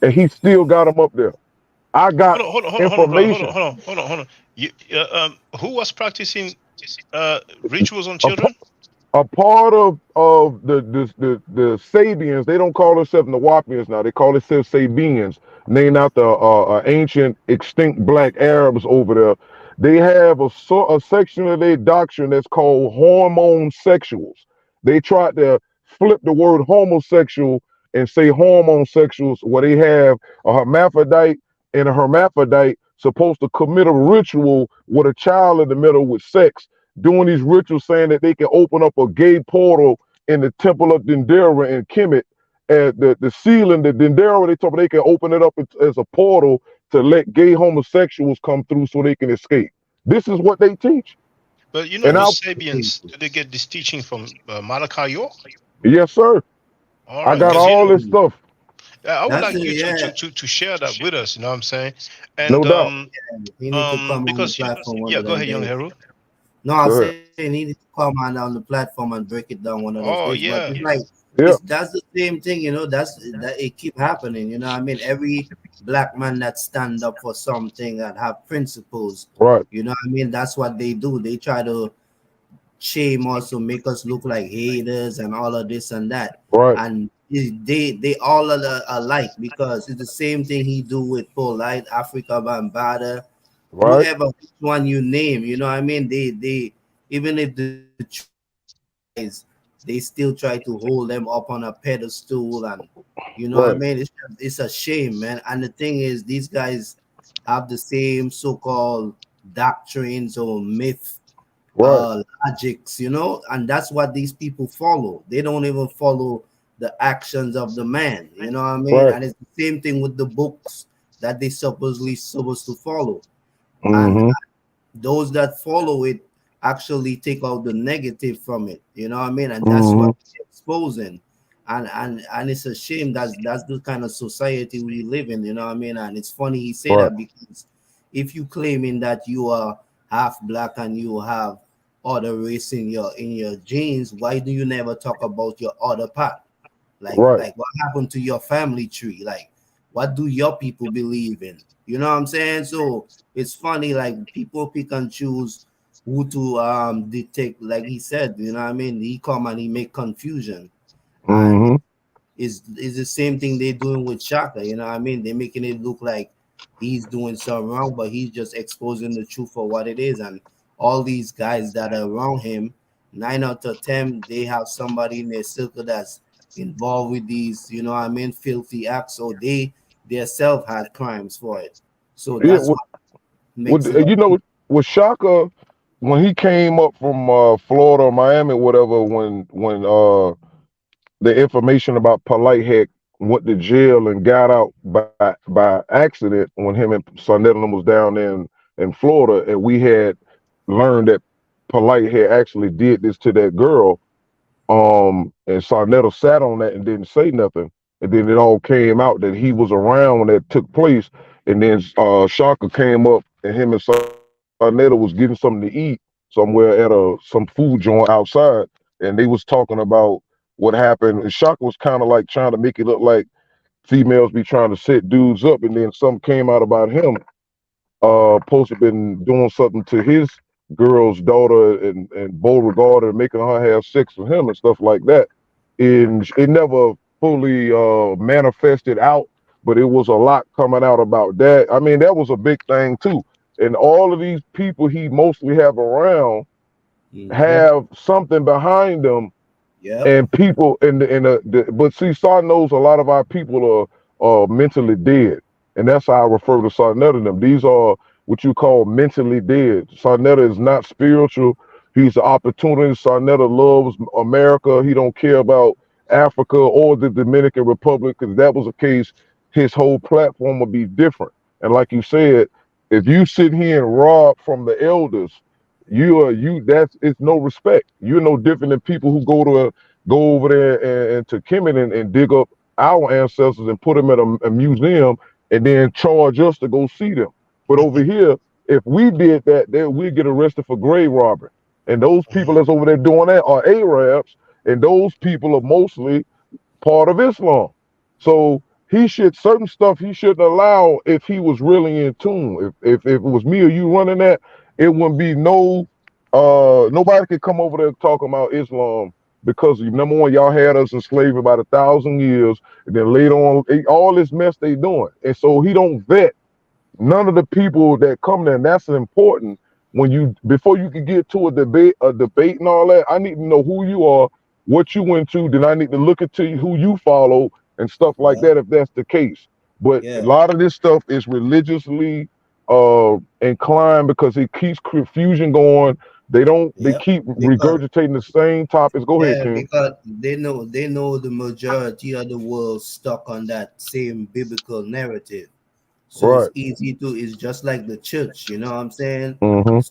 and he still got them up there. I got information. Hold on. You, who was practicing rituals on children? A part of the Sabians, they don't call themselves Nawapians now. They call themselves Sabians, named after ancient extinct black Arabs over there. They have a section of their doctrine that's called hormone sexuals. They tried to flip the word homosexual and say hormone sexuals, where they have a hermaphrodite and a hermaphrodite supposed to commit a ritual with a child in the middle with sex, doing these rituals saying that they can open up a gay portal in the temple of Dendera in Kemet. At the ceiling, the Dendera, they told me they can open it up as a portal to let gay homosexuals come through so they can escape. This is what they teach. But you know, the Sabians, did they get this teaching from Malachi York? Yes, sir. All I right, got all this stuff. I would like you to share that with us. You know what I'm saying? And no doubt. He need to come because on the platform. go ahead, young Harold. No, I'm saying he needs to come on the platform and break it down one of those days. But it's like that's the same thing, you know. That it keep happening. You know what I mean? Every black man that stand up for something and have principles, right? You know what I mean? That's what they do. They try to shame us to make us look like haters and all of this and that. Right. And they all are alike, because it's the same thing he do with Polite, Africa Bambaataa, right? Whoever one you name, you know what I mean? They even if the guys, they still try to hold them up on a pedestal, and you know what I mean? It's a shame, man. And the thing is, these guys have the same so-called doctrines or myth logics, you know, and that's what these people follow. They don't even follow the actions of the man, you know what I mean? And it's the same thing with the books that they supposedly supposed to follow. And those that follow it actually take out the negative from it, you know what I mean? And that's what they're exposing. And it's a shame that's the kind of society we live in, you know what I mean? And it's funny he say that, because if you claiming that you are half black and you have other race in your genes, why do you never talk about your other part? Like what happened to your family tree? Like, what do your people believe in? You know what I'm saying? So it's funny, like people pick and choose who to detect, like he said, you know what I mean? He come and he make confusion. And it's the same thing they're doing with Shaka, you know what I mean? They're making it look like he's doing something wrong, but he's just exposing the truth for what it is. And all these guys that are around him, 9 out of 10, they have somebody in their circle that's involved with these, you know what I mean, filthy acts, so they themselves had crimes for it. So that's what makes it. You know, with Shaka, when he came up from Florida or Miami, whatever, when the information about Polite had went to jail and got out by accident when him and Sonetta was down there in Florida, and we had learned that Polite had actually did this to that girl, and Sonetta sat on that and didn't say nothing, and then it all came out that he was around when that took place, and then Shaka came up and him and Sonetta was getting something to eat somewhere at some food joint outside, and they was talking about what happened. And Shaka was kind of like trying to make it look like females be trying to set dudes up, and then something came out about him supposed to have been doing something to his girl's daughter and Beauregard and making her have sex with him and stuff like that. And it never fully manifested out, but it was a lot coming out about that. I mean, that was a big thing too. And all of these people he mostly have around have something behind them. And people but see, Sar knows a lot of our people are mentally dead, and that's how I refer to Sarnetta and them. These are what you call mentally dead. Sarnetta is not spiritual. He's an opportunist. Sarnetta loves America. He don't care about Africa or the Dominican Republic. Because if that was the case, his whole platform would be different. And like you said, if you sit here and rob from the elders, it's no respect. You're no different than people who go over there and to Kemet and dig up our ancestors and put them at a museum and then charge us to go see them. But over here, if we did that, then we'd get arrested for grave robbery. And those people that's over there doing that are Arabs, and those people are mostly part of Islam. So certain stuff he shouldn't allow if he was really in tune. If it was me or you running that, it wouldn't be nobody could come over there talking about Islam because number one, y'all had us in slavery about 1,000 years, and then later on, all this mess they doing. And so he don't vet none of the people that come there, and that's important. Before you can get to a debate and all that, I need to know who you are, what you went to, then I need to look into who you follow and stuff like that if that's the case. But a lot of this stuff is religiously inclined because it keeps confusion going. They keep regurgitating the same topics. Go ahead, King. Because they know the majority of the world stuck on that same biblical narrative. So it's easy it's just like the church, you know what I'm saying?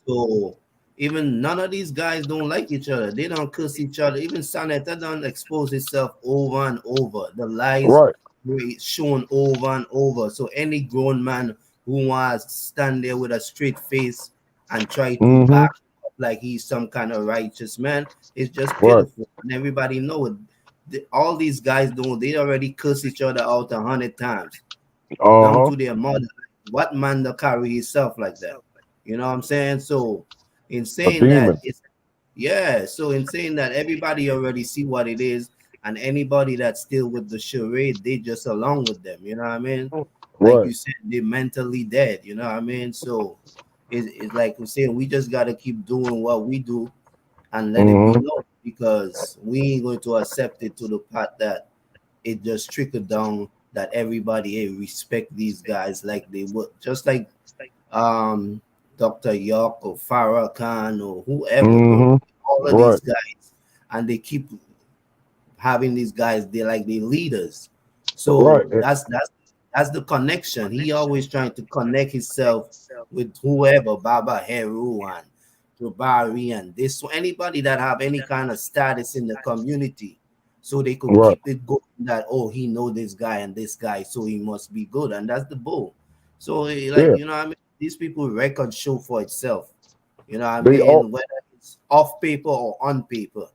So even none of these guys don't like each other. They don't curse each other. Even Sanetta don't expose itself over and over. The lies shown over and over. So any grown man who wants to stand there with a straight face and try to back up like he's some kind of righteous man, it's just pitiful. And everybody know it. All these guys they already curse each other out 100 times. Down to their mother. What man to carry himself like that? You know what I'm saying? So in saying that, in saying that everybody already see what it is, and anybody that's still with the charade, they just along with them. You know what I mean? Like you said, they're mentally dead. You know what I mean? So it's like we're saying, we just gotta keep doing what we do and let it be known, because we ain't going to accept it to the part that it just trickled down. That everybody respect these guys like they would, just like Dr. York or Farah Khan or whoever, all of these guys, and they keep having these guys. They're like the leaders. So that's the connection. He always trying to connect himself with whoever, Baba Heru and Jabari and this. So anybody that have any kind of status in the community. So they could keep it going that, he know this guy and this guy, so he must be good. And that's the bull. So you know what I mean? These people record show for itself. You know what I mean? Whether it's off paper or on paper.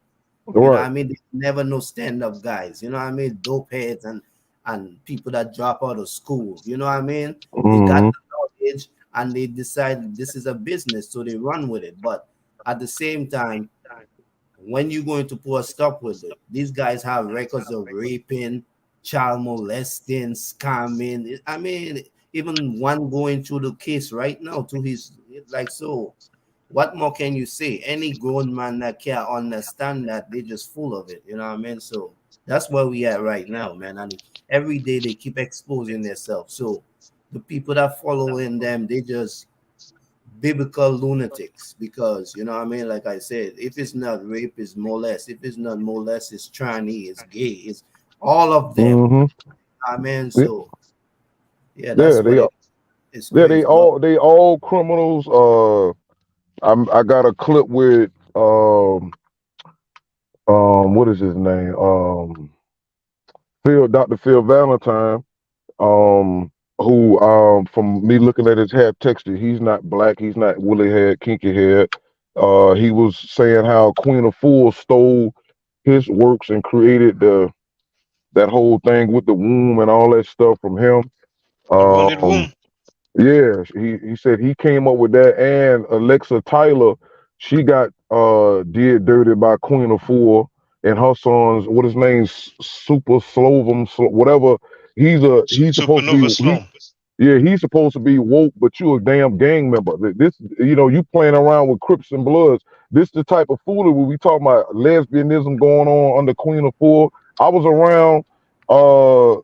You know what I mean? They never know stand-up guys. You know what I mean? Dope heads and people that drop out of school. You know what I mean? They got the knowledge and they decide this is a business, so they run with it. But at the same time, when you're going to put a stop with it, these guys have records of raping, child molesting, scamming. I mean, even one going through the case right now to his so. What more can you say? Any grown man that can't understand that, they just full of it. You know what I mean? So that's where we at right now, man. And every day they keep exposing themselves. So the people that following them, they just biblical lunatics, because you know what I mean, like I said, if it's not rape, it's molest. If it's not molest, it's tranny, it's gay, it's all of them. I mean, so that's they all criminals. I got a clip with what is his name? Dr. Phil Valentine, who from me looking at his hair texture, he's not black, he's not woolly haired, kinky haired. He was saying how Queen of Fools stole his works and created that whole thing with the womb and all that stuff from him. Yeah, he said he came up with that, and Alexa Tyler, she got did dirty by Queen of Four and her sons. What his name? Super Slovum, whatever. He's supposed to be. He's supposed to be woke, but you a damn gang member. This, you playing around with Crips and Bloods. This the type of foolery we talking about lesbianism going on under Queen of Four. I was around her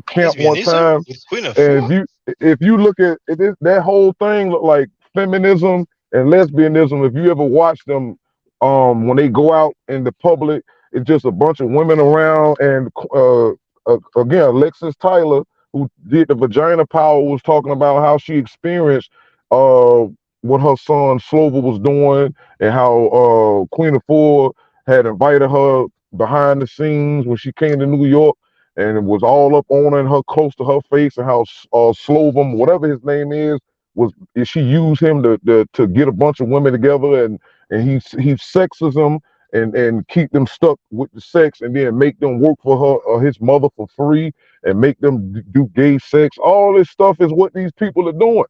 camp one time, and if you look at it, that whole thing look like feminism and lesbianism. If you ever watch them, when they go out in the public, it's just a bunch of women around. And again, Alexis Tyler, who did the vagina power, was talking about how she experienced what her son Slover was doing, and how Queen of Ford had invited her behind the scenes when she came to New York, and it was all up on her and her close to her face, and how Slovum, whatever his name is, she used him to get a bunch of women together, and he sexes them and keep them stuck with the sex, and then make them work for her or his mother for free, and make them do gay sex. All this stuff is what these people are doing.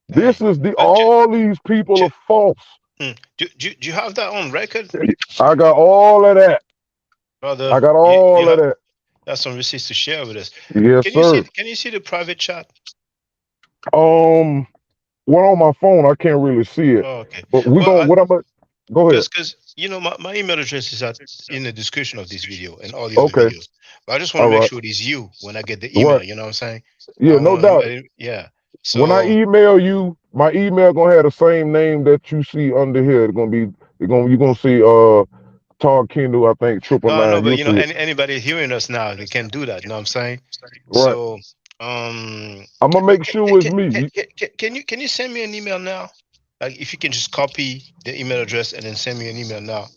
This is all these people are false. Do you have that on record? I got all of that. Brother, I got all of that. That's some receipts to share with us. Yes, sir. Can you see the private chat? Well, on my phone I can't really see it. Oh, okay. But go ahead. Because my email address is in the description of this video and all the other videos. But I just want to make sure it is you when I get the email. Right. You know what I'm saying? Yeah, no doubt. Yeah. So when I email you, my email gonna have the same name that you see under here. You're gonna see Todd Kendall, I think 999. No, but anybody hearing us now, they can do that. You know what I'm saying? Right. So I'm gonna make sure it's me. Can you send me an email now? Like if you can just copy the email address and then send me an email now.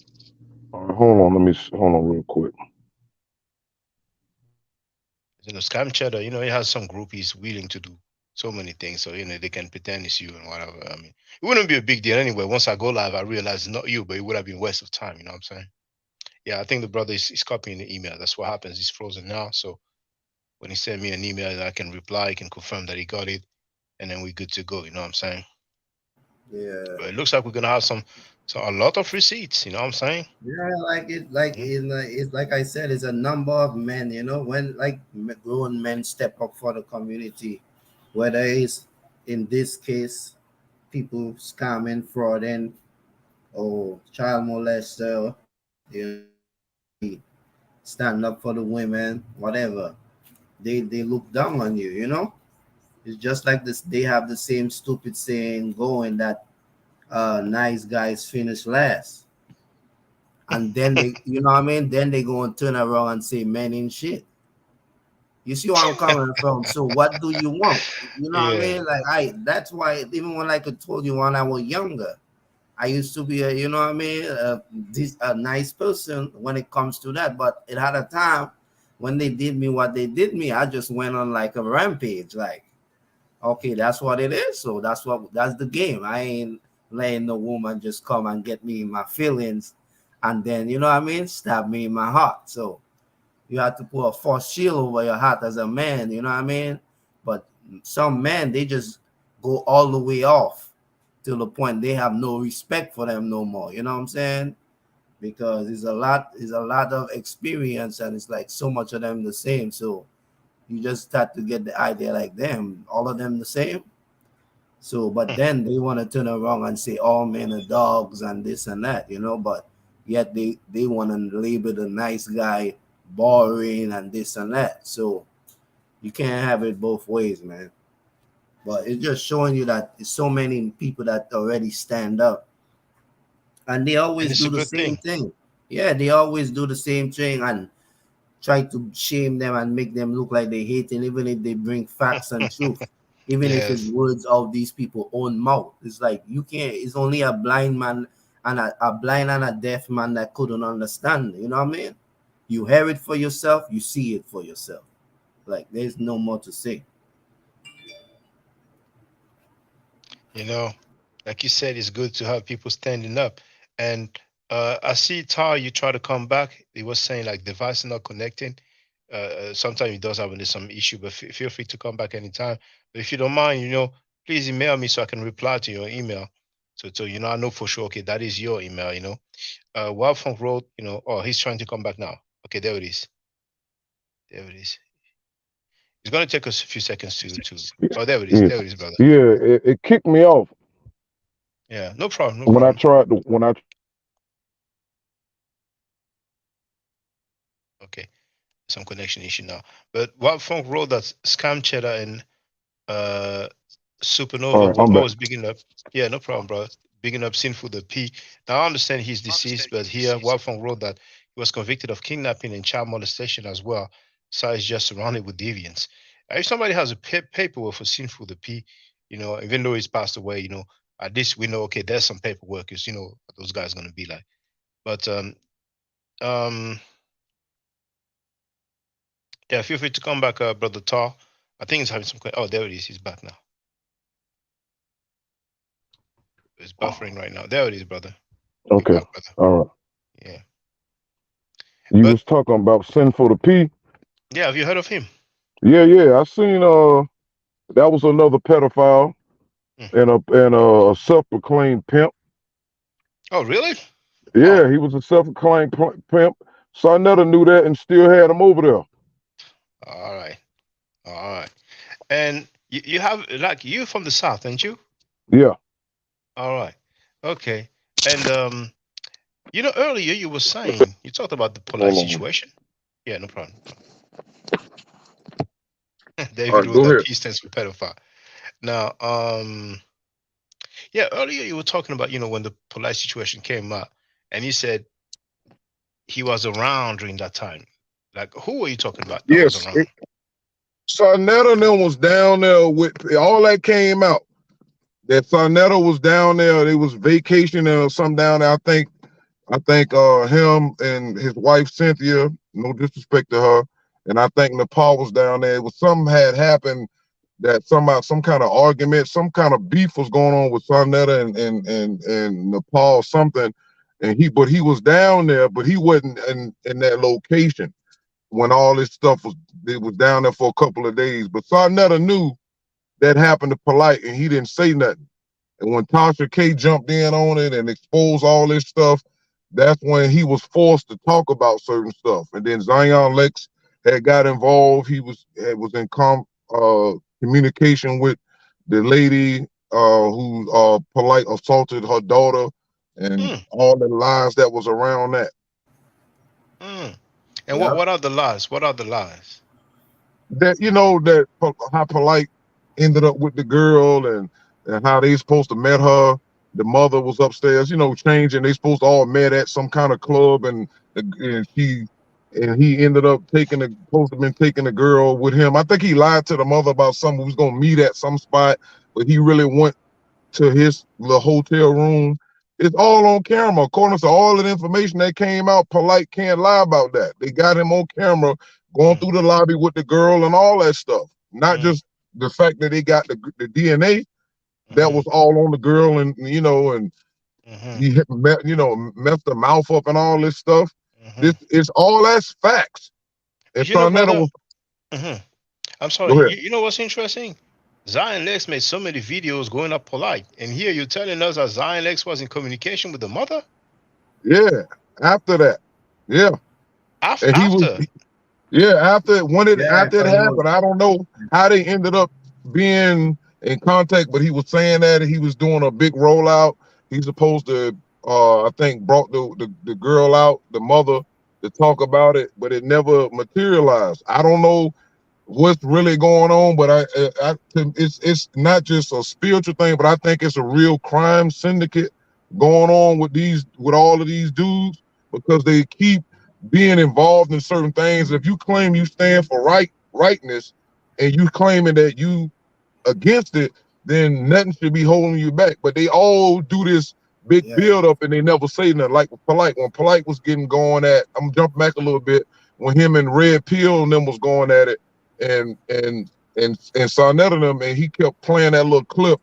All right, hold on real quick. Scam Cheddar, it has some groupies willing to do so many things, so they can pretend it's you and whatever. I mean, it wouldn't be a big deal anyway. Once I go live, I realize it's not you, but it would have been a waste of time. You know what I'm saying? Yeah, I think the brother is copying the email. That's what happens. He's frozen now, so when he sent me an email, I can reply, I can confirm that he got it, and then we're good to go. You know what I'm saying? Yeah. But it looks like we're gonna have a lot of receipts. You know what I'm saying? Yeah, it's like I said, it's a number of men. When grown men step up for the community, whether it's in this case, people scamming, frauding, or child molester, stand up for the women, whatever. They look down on you. It's just like this. They have the same stupid saying going that nice guys finish last. And then they, you know what I mean? Then they go and turn around and say men ain't shit. You see where I'm coming from? So what do you want? You know what I mean? That's why even when I told you when I was younger, I used to be a nice person when it comes to that. But it had a time when they did me what they did me, I just went on like a rampage. Like, okay, that's what it is. So that's the game. I ain't letting no woman just come and get me in my feelings and then, you know what I mean, stab me in my heart. So you have to put a force shield over your heart as a man, you know what I mean? But some men, they just go all the way off to the point they have no respect for them no more. You know what I'm saying? Because it's a lot of experience, and it's like so much of them the same. So you just start to get the idea like, damn, all of them the same. So, but then they want to turn around and say all men are dogs and this and that, but yet they want to label the nice guy boring and this and that. So you can't have it both ways, man. But it's just showing you that there's so many people that already stand up, and they always do the same thing. Yeah, they always do the same thing and try to shame them and make them look like they hate it, even if they bring facts and truth. Even if it's words of these people's own mouth. It's like you can't, it's only a blind man and a blind and a deaf man that couldn't understand. You know what I mean? You hear it for yourself, you see it for yourself. Like there's no more to say. Like you said, it's good to have people standing up. And I see Tar, you try to come back. He was saying like device not connecting. Sometimes it does have some issue, but feel free to come back anytime. But if you don't mind, please email me so I can reply to your email. So I know for sure, okay, that is your email, Wild Funk Road, oh, he's trying to come back now. Okay, there it is. There it is. It's going to take us a few seconds to oh, there it is. There it is, brother. Yeah, it kicked me off. Yeah, no problem. When I Okay, some connection issue now. But Wild Funk Road, that's Scam Cheddar and Supernova was always bigging up. Yeah, no problem, bro. Bigging up Sinful the P. Now I understand he's deceased, but here Wild Funk wrote that he was convicted of kidnapping and child molestation as well. So he's just surrounded with deviants. If somebody has a paperwork for Sinful the P, even though he's passed away, At least we know, okay, there's some paperwork, because you know what those guys are gonna be like. But yeah, feel free to come back, brother Tar. I think he's having some. Oh, there it is. He's back now. It's buffering right now. There it is, brother. Okay. Back, brother. All right. Yeah. You was talking about Sinful to P. Yeah, have you heard of him? Yeah. I seen that was another pedophile and a self-proclaimed pimp. Oh, really? Yeah, he was a self-proclaimed pimp. Sarnetta knew that and still had him over there. All right. And you have, like, you from the South, aren't you? Yeah. All right. Okay. And you know, earlier you were saying, you talked about the polite situation. Yeah, no problem. David wrote that P stands for pedophile. Now, yeah, earlier you were talking about, you know, when the polite situation came up, and you said he was around during that time. Like, who were you talking about that was around? Sarnetta and them was down there with all that came out. That Sarnetta was down there. They was vacationing or something down there. I think him and his wife Cynthia, no disrespect to her, and I think Nepal was down there. It was something had happened that some kind of argument, some kind of beef was going on with Sarnetta and Nepal, something. And he was down there, but he wasn't in that location when all this stuff was. It was down there for a couple of days. But Sarnetta knew that happened to Polite, and he didn't say nothing. And when Tasha K jumped in on it and exposed all this stuff, that's when he was forced to talk about certain stuff. And then Zion Lex had got involved. He was in communication with the lady who Polite assaulted her daughter, and all the lies that was around that. And what are the lies? What are the lies? That, you know, that how Polite ended up with the girl and how they supposed to met her. The mother was upstairs, you know, changing. They supposed to all met at some kind of club, and he ended up supposed to have been taking the girl with him. I think he lied to the mother about something. We was gonna meet at some spot, but he really went to his little hotel room. It's all on camera. According to all of the information that came out, Polite can't lie about that. They got him on camera going through the lobby with the girl and all that stuff. Not just the fact that they got the DNA. That was all on the girl, and you know, and he messed her mouth up and all this stuff. This is all that's facts. And Sarnetta was. I'm sorry. You know what's interesting? Zion Lex made so many videos going up Polite, and here you're telling us that Zion Lex was in communication with the mother. Yeah, after that. Yeah. After. After it happened, I don't know how they ended up being in contact, but he was saying that he was doing a big rollout. He's supposed to, I think, brought the girl out, the mother, to talk about it, but it never materialized. I don't know what's really going on, but it's not just a spiritual thing, but I think it's a real crime syndicate going on with all of these dudes, because they keep being involved in certain things. If you claim you stand for rightness, and you claiming that you against it, then nothing should be holding you back. But they all do this big build up, and they never say nothing. Like Polite, when Polite was getting going at, I'm jumping back a little bit, when him and Red Pill and them was going at it, and Sarnetta and them, and he kept playing that little clip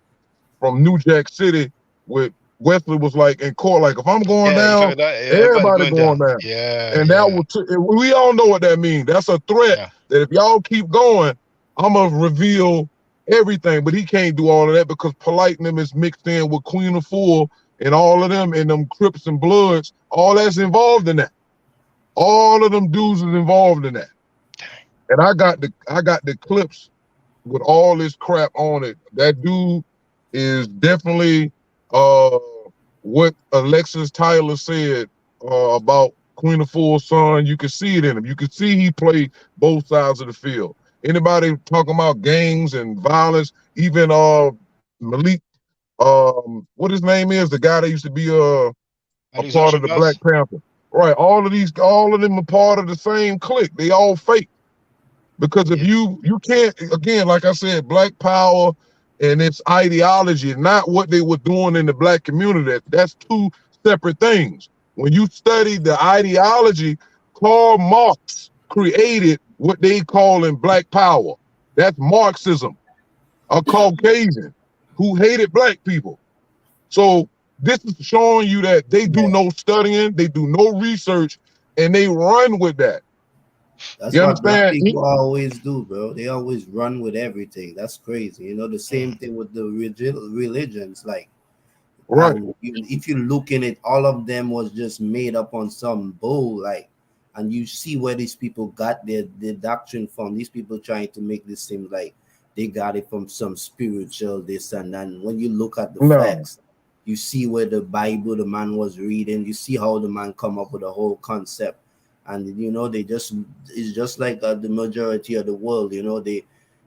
from New Jack City with Wesley was like in court, like, if I'm going down, everybody going down. We all know what that means. That's a threat that if y'all keep going, I'm gonna reveal everything. But he can't do all of that because Polite and them is mixed in with Queen of Fool and all of them, and them Crips and Bloods, all that's involved in that. All of them dudes is involved in that. And I got the clips with all this crap on it. That dude is definitely what Alexis Tyler said about Queen of Fool's son. You can see it in him. You can see he played both sides of the field. Anybody talking about gangs and violence, even Malik, what his name is, the guy that used to be a part of the Black Panther. Right, all of them are part of the same clique. They all fake. Because if you can't, again, like I said, Black Power and its ideology, not what they were doing in the black community. That's two separate things. When you study the ideology, Karl Marx created what they call in Black Power. That's Marxism, a Caucasian who hated black people. So this is showing you that they do no studying, they do no research, and they run with that. That's You what black understand? people always do, bro. They always run with everything. That's crazy. You know, the same thing with the religions. Like, right. And if you look in it, all of them was just made up on some bull. Like, and you see where these people got their doctrine from. These people trying to make this seem like they got it from some spiritual this and that. And when you look at the facts, you see where the Bible the man was reading. You see how the man come up with a whole concept. And you know, it's just like the majority of the world. You know, the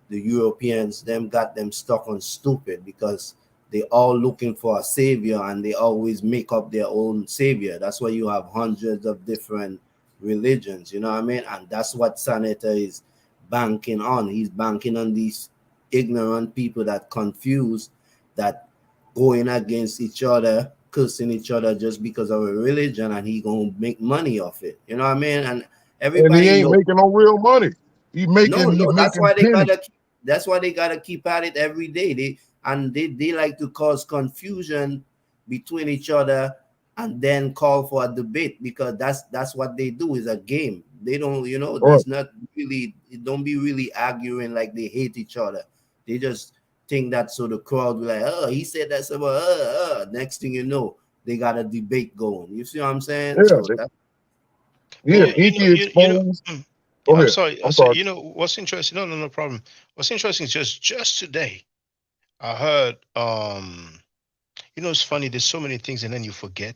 Europeans them got them stuck on stupid because they all looking for a savior and they always make up their own savior. That's why you have hundreds of different religions. You know what I mean? And that's what Senator is banking on. He's banking on these ignorant people that confuse, that going against each other, cursing each other just because of a religion, and he gonna make money off it. You know what I mean? And everybody and he ain't making no real money. He's making that's why they pennies. gotta keep at it every day. They like to cause confusion between each other and then call for a debate, because that's what they do, is a game. They don't, you know, it's not really, don't be really arguing like they hate each other. They just think that so the crowd will like, oh, he said that's about next thing you know, they got a debate going. You see what I'm saying? Yeah, I'm sorry. You know what's interesting? No problem. What's interesting is just today, I heard. You know, it's funny. There's so many things, and then you forget.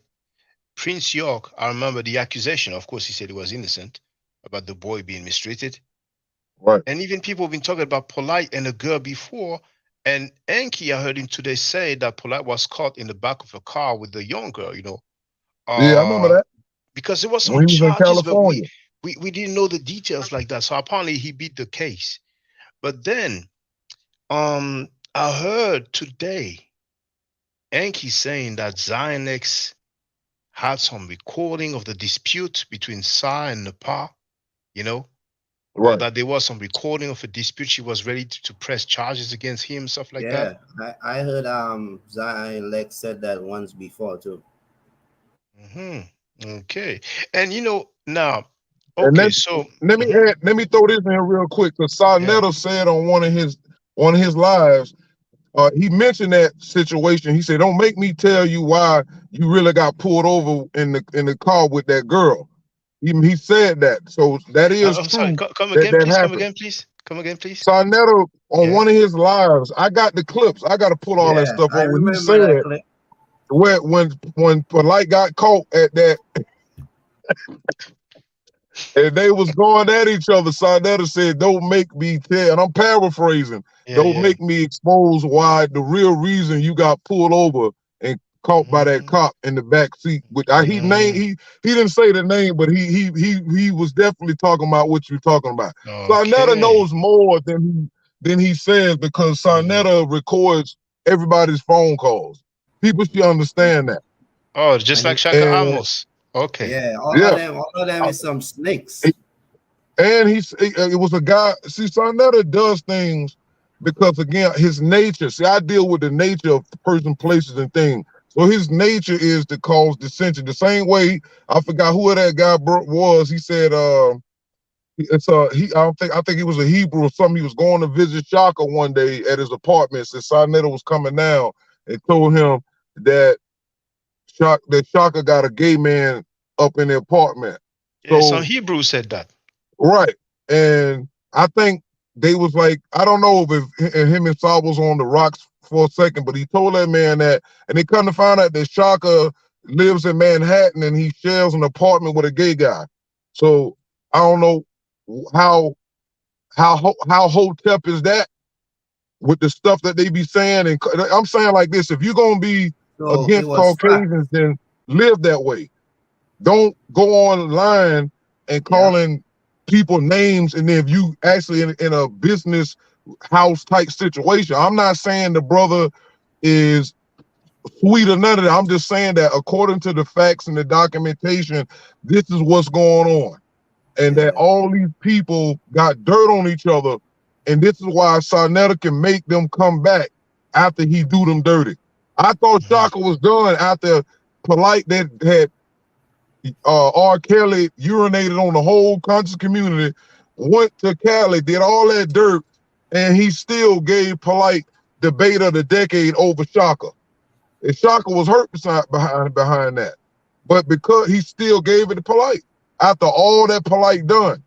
Prince York. I remember the accusation. Of course, he said he was innocent about the boy being mistreated. Right. And even people have been talking about Polite and a girl before. And Enki, I heard him today say that Polite was caught in the back of a car with the young girl. You know. Yeah, I remember that. Because there was some when he was in charges, but California. we didn't know the details like that. So apparently he beat the case. But then I heard today Enki saying that Zionex had some recording of the dispute between Sa and Nepal, you know, or that there was some recording of a dispute. She was ready to press charges against him, stuff like that. Yeah, I heard Zionex said that once before too. Okay, and you know now. And Okay, so let me throw this in here real quick, because Sarnetta said on one of his lives, he mentioned that situation. He said, "Don't make me tell you why you really got pulled over in the car with that girl." He said that, so that is I'm true. sorry. Come again, please. Come again, please. Come agan, please. Sarnetta on one of his lives, I got the clips. I got to pull all that stuff over. He said when Polite got caught at that. And they was going at each other. Sarnetta said, "Don't make me tell," and I'm paraphrasing, "Don't make me expose why the real reason you got pulled over and caught by that cop in the back seat." Which he didn't say the name, but he was definitely talking about what you're talking about. Sarnetta knows more than he says, because Sarnetta records everybody's phone calls. People should understand that. Oh, just like Shaka Amos. Okay. Yeah, all of them is some snakes. And it was a guy. See, Sarnetta does things because, again, his nature. See, I deal with the nature of person, places, and things. So his nature is to cause dissension. The same way, I forgot who that guy was. He said, I think he was a Hebrew or something. He was going to visit Shaka one day at his apartment. Since Sarnetta was coming down, and told him that Shaka got a gay man up in the apartment. Yeah, some Hebrew said that. Right. And I think they was like, I don't know if him and Saul was on the rocks for a second, but he told that man that, and they come to find out that Shaka lives in Manhattan and he shares an apartment with a gay guy. So I don't know how hotep is that with the stuff that they be saying. And I'm saying like this: if you're gonna be against Caucasians, then live that way. Don't go online and calling people names, and then if you actually in a business house type situation. I'm not saying the brother is sweet or none of that. I'm just saying that according to the facts and the documentation, this is what's going on. And that all these people got dirt on each other. And this is why Sarnetta can make them come back after he do them dirty. I thought Shaka was done after Polite that had R. Kelly urinated on the whole conscious community, went to Cali, did all that dirt, and he still gave Polite debate of the decade over Shaka. And Shaka was hurt behind that. But because he still gave it to Polite after all that Polite done.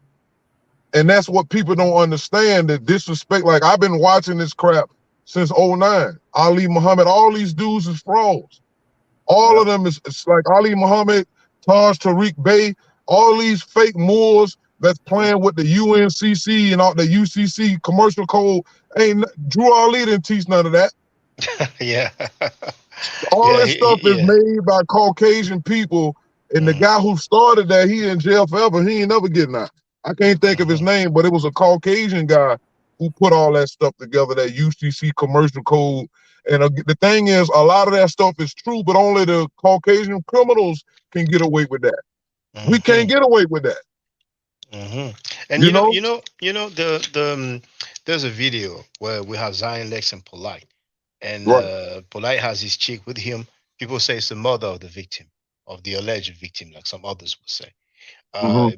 And that's what people don't understand, the disrespect. Like, I've been watching this crap since 09. Ali Muhammad, all these dudes is frauds. All of them is like Ali Muhammad, Taj Tariq Bey, all these fake Moors that's playing with the UNCC and all the UCC commercial code. Ain't Drew Ali didn't teach none of that. Yeah. All this stuff is made by Caucasian people, and the guy who started that, he in jail forever. He ain't never getting out. I can't think of his name, but it was a Caucasian guy who put all that stuff together, that UCC commercial code. And the thing is, a lot of that stuff is true, but only the Caucasian criminals can get away with that. We can't get away with that. And you know, there's a video where we have Zion Lex and Polite, and Polite has his chick with him. People say it's the mother of the victim, of the alleged victim, like some others would say.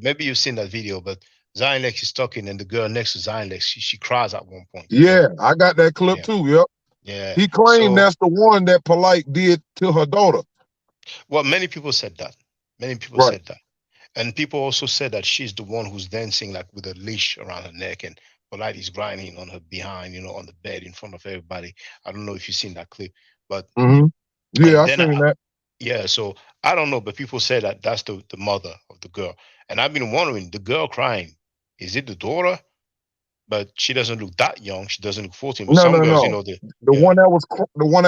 Maybe you've seen that video, but Zion Lex is talking, and the girl next to Zion Lex, she cries at one point. Yeah, I got that clip too. Yep. Yeah. He claimed that's the one that Polite did to her daughter. Well, many people said that. Many people said that. And people also said that she's the one who's dancing like with a leash around her neck, and Polite is grinding on her behind, on the bed in front of everybody. I don't know if you've seen that clip, but yeah, I've seen that. Yeah, so I don't know, but people say that that's the mother of the girl. And I've been wondering, the girl crying, is it the daughter? But she doesn't look that young. She doesn't look 14. But some girls, the one that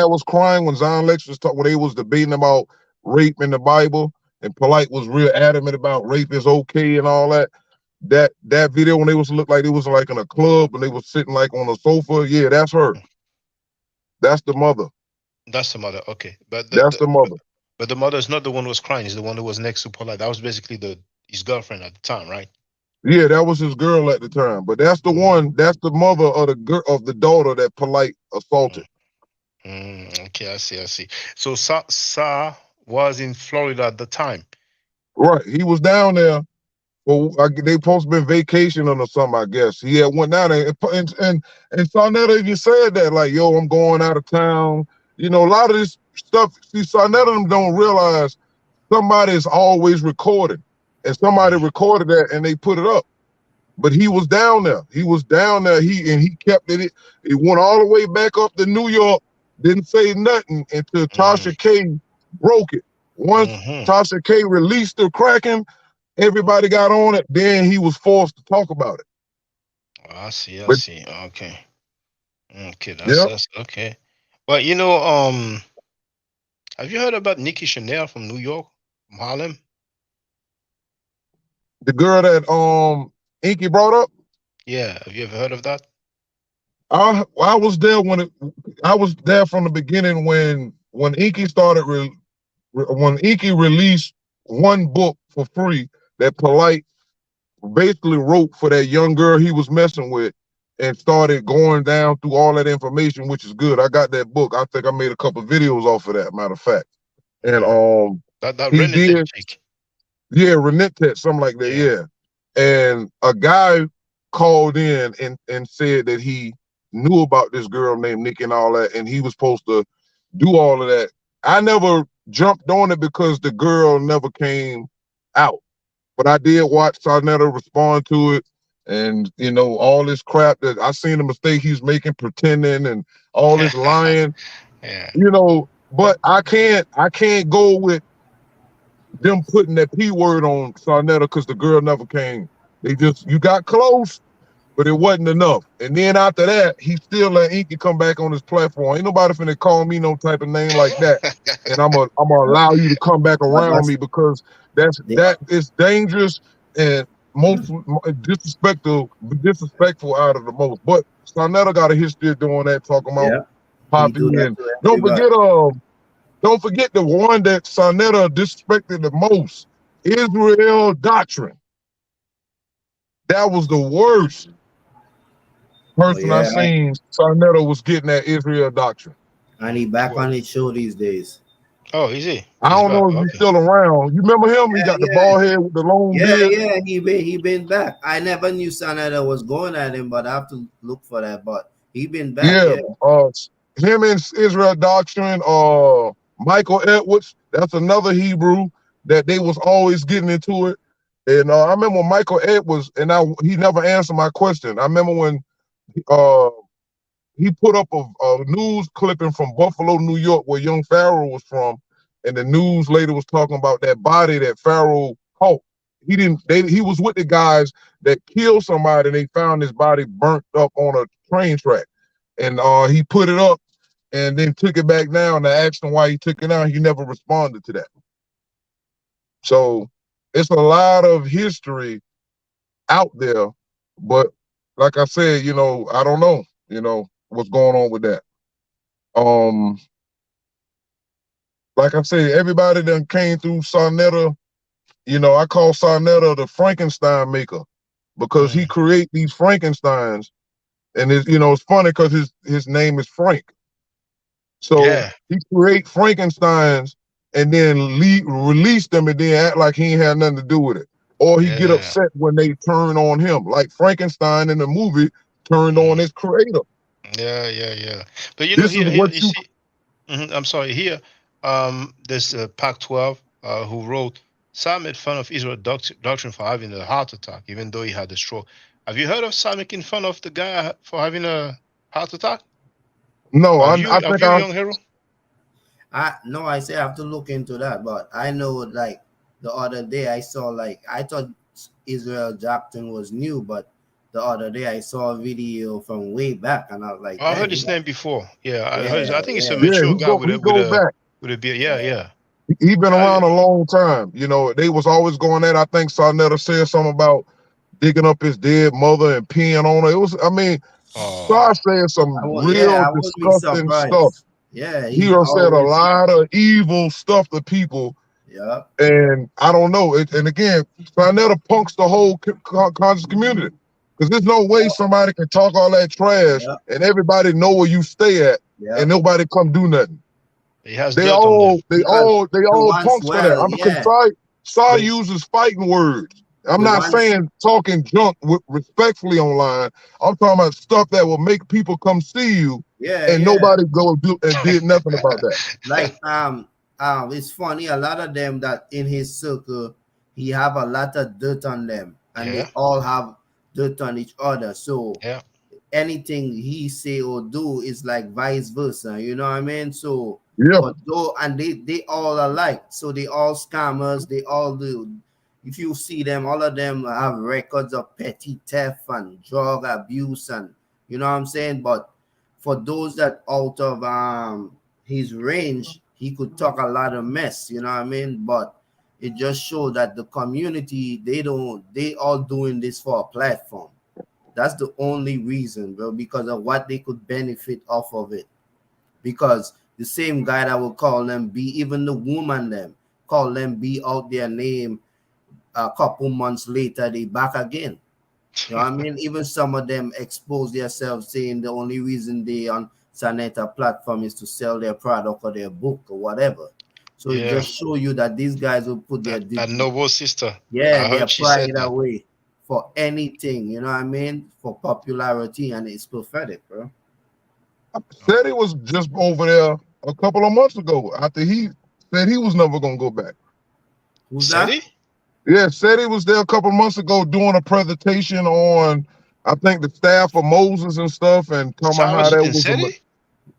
was crying when Zion Lex was talking, when they was debating about rape in the Bible, and Polite was real adamant about rape is okay and all that. That video when they was look like it was like in a club and they was sitting like on a sofa. Yeah, that's her. That's the mother. That's the mother. Okay, but that's the mother. But the mother is not the one who was crying. It's the one who was next to Polite. That was basically his girlfriend at the time, right? Yeah, that was his girl at the time. But that's the one. That's the mother of the daughter that Polite assaulted. Okay, I see. So Sa was in Florida at the time. Right, he was down there. Well, they supposed to been vacationing or something, I guess. He had went down there, and Sarnetta even said that, like, yo, I'm going out of town. A lot of this stuff. See, Sarnetta don't realize somebody's always recording, and somebody recorded that and they put it up. But he was down there. He kept it. It went all the way back up to New York. Didn't say nothing until Tasha K broke it. Once Tasha K released the Kraken, everybody got on it. Then he was forced to talk about it. I see. Okay. That's okay. But have you heard about Nikki Chanel from New York, from Harlem? The girl that Inky brought up? Yeah, have you ever heard of that? I was there I was there from the beginning when Inky started when Inky released one book for free that Polite basically wrote for that young girl he was messing with, and started going down through all that information, which is good. I got that book. I think I made a couple of videos off of that, matter of fact. And that he did, Renetet, something like that, yeah. And a guy called in and said that he knew about this girl named Nikki and all that, and he was supposed to do all of that. I never jumped on it because the girl never came out. But I did watch Sarnetta respond to it, and all this crap that I seen the mistake he's making, pretending and all this lying. But I can't go with them putting that P word on Sarnetta because the girl never came. You got close, but it wasn't enough. And then after that, he still let Inky come back on his platform. Ain't nobody finna call me no type of name like that. And I'm gonna allow you to come back around me because that is dangerous and most disrespectful out of the most. But Sarnetta got a history of doing that, talking about He do Poppy, that and to don't everybody. forget the one that Sarnetta disrespected the most, Israel doctrine. That was the worst person I seen. Sarnetta was getting that Israel doctrine. And he back on his show these days. Oh, is he? I don't know if he's still around. You remember him? He got the bald head with the long beard. Yeah, he been back. I never knew Sarnetta was going at him, but I have to look for that. But he been back. Yeah, him and Israel Doctrine, Michael Edwards, that's another Hebrew that they was always getting into it. And I remember when Michael Edwards, and he never answered my question. I remember when he put up a news clipping from Buffalo, New York, where young Pharaoh was from, and the news later was talking about that body that Pharaoh caught. He was with the guys that killed somebody, and they found his body burnt up on a train track. And he put it up and then took it back down. And I asked him why he took it down. He never responded to that. So it's a lot of history out there, but like I said, I don't know, what's going on with that. Like I said, everybody that came through Sarnetta, I call Sarnetta the Frankenstein maker, because he create these Frankensteins, and it's funny because his name is Frank. So he create Frankensteins and then release them and then act like he ain't had nothing to do with it. Or he get upset when they turn on him, like Frankenstein in the movie turned on his creator. Yeah. But here you see, I'm sorry, here, there's Pac-12 who wrote, Sam made fun of Israel doctrine for having a heart attack, even though he had a stroke. Have you heard of Sam making fun of the guy for having a heart attack? No, I think young hero. I say I have to look into that, but I know like the other day I saw I thought Israel doctrine was new, but the other day I saw a video from way back, and I was like, I heard his name before. Yeah, I think he's a mature guy with a beard. Yeah. He been around a long time. They was always going at. I think Sarnetta said something about digging up his dead mother and peeing on her. It was, Sar said some real disgusting stuff. Yeah, he said a lot of evil stuff to people. Yeah, and I don't know. And again, Sarnetta punks the whole conscious community, because there's no way somebody can talk all that trash and everybody know where you stay at, and nobody come do nothing. They all punks for that. Sar uses fighting words. I'm not saying talking junk respectfully online. I'm talking about stuff that will make people come see you, and nobody go do and did nothing about that. It's funny. A lot of them that in his circle, he have a lot of dirt on them, and they all have dirt on each other. So anything he say or do is like vice versa. You know what I mean? So and they all alike. So they all scammers. They all do. If you see them, all of them have records of petty theft and drug abuse, and you know what I'm saying. But for those that out of his range, he could talk a lot of mess. You know what I mean. But it just shows that the community, they all doing this for a platform. That's the only reason, bro, because of what they could benefit off of it. Because the same guy that will call them be, even the woman them call them be out their name. A couple months later, they back again. You know what I mean? Even some of them expose themselves, saying the only reason they on Sarnetta platform is to sell their product or their book or whatever. So it just show you that these guys will put their noble sister. Their pride away for anything. You know what I mean? For popularity, and it's pathetic, bro. Said he was just over there a couple of months ago after he said he was never gonna go back. Who's that? Yeah, said he was there a couple of months ago doing a presentation on, I think, the staff of Moses and stuff, and talking about how that was.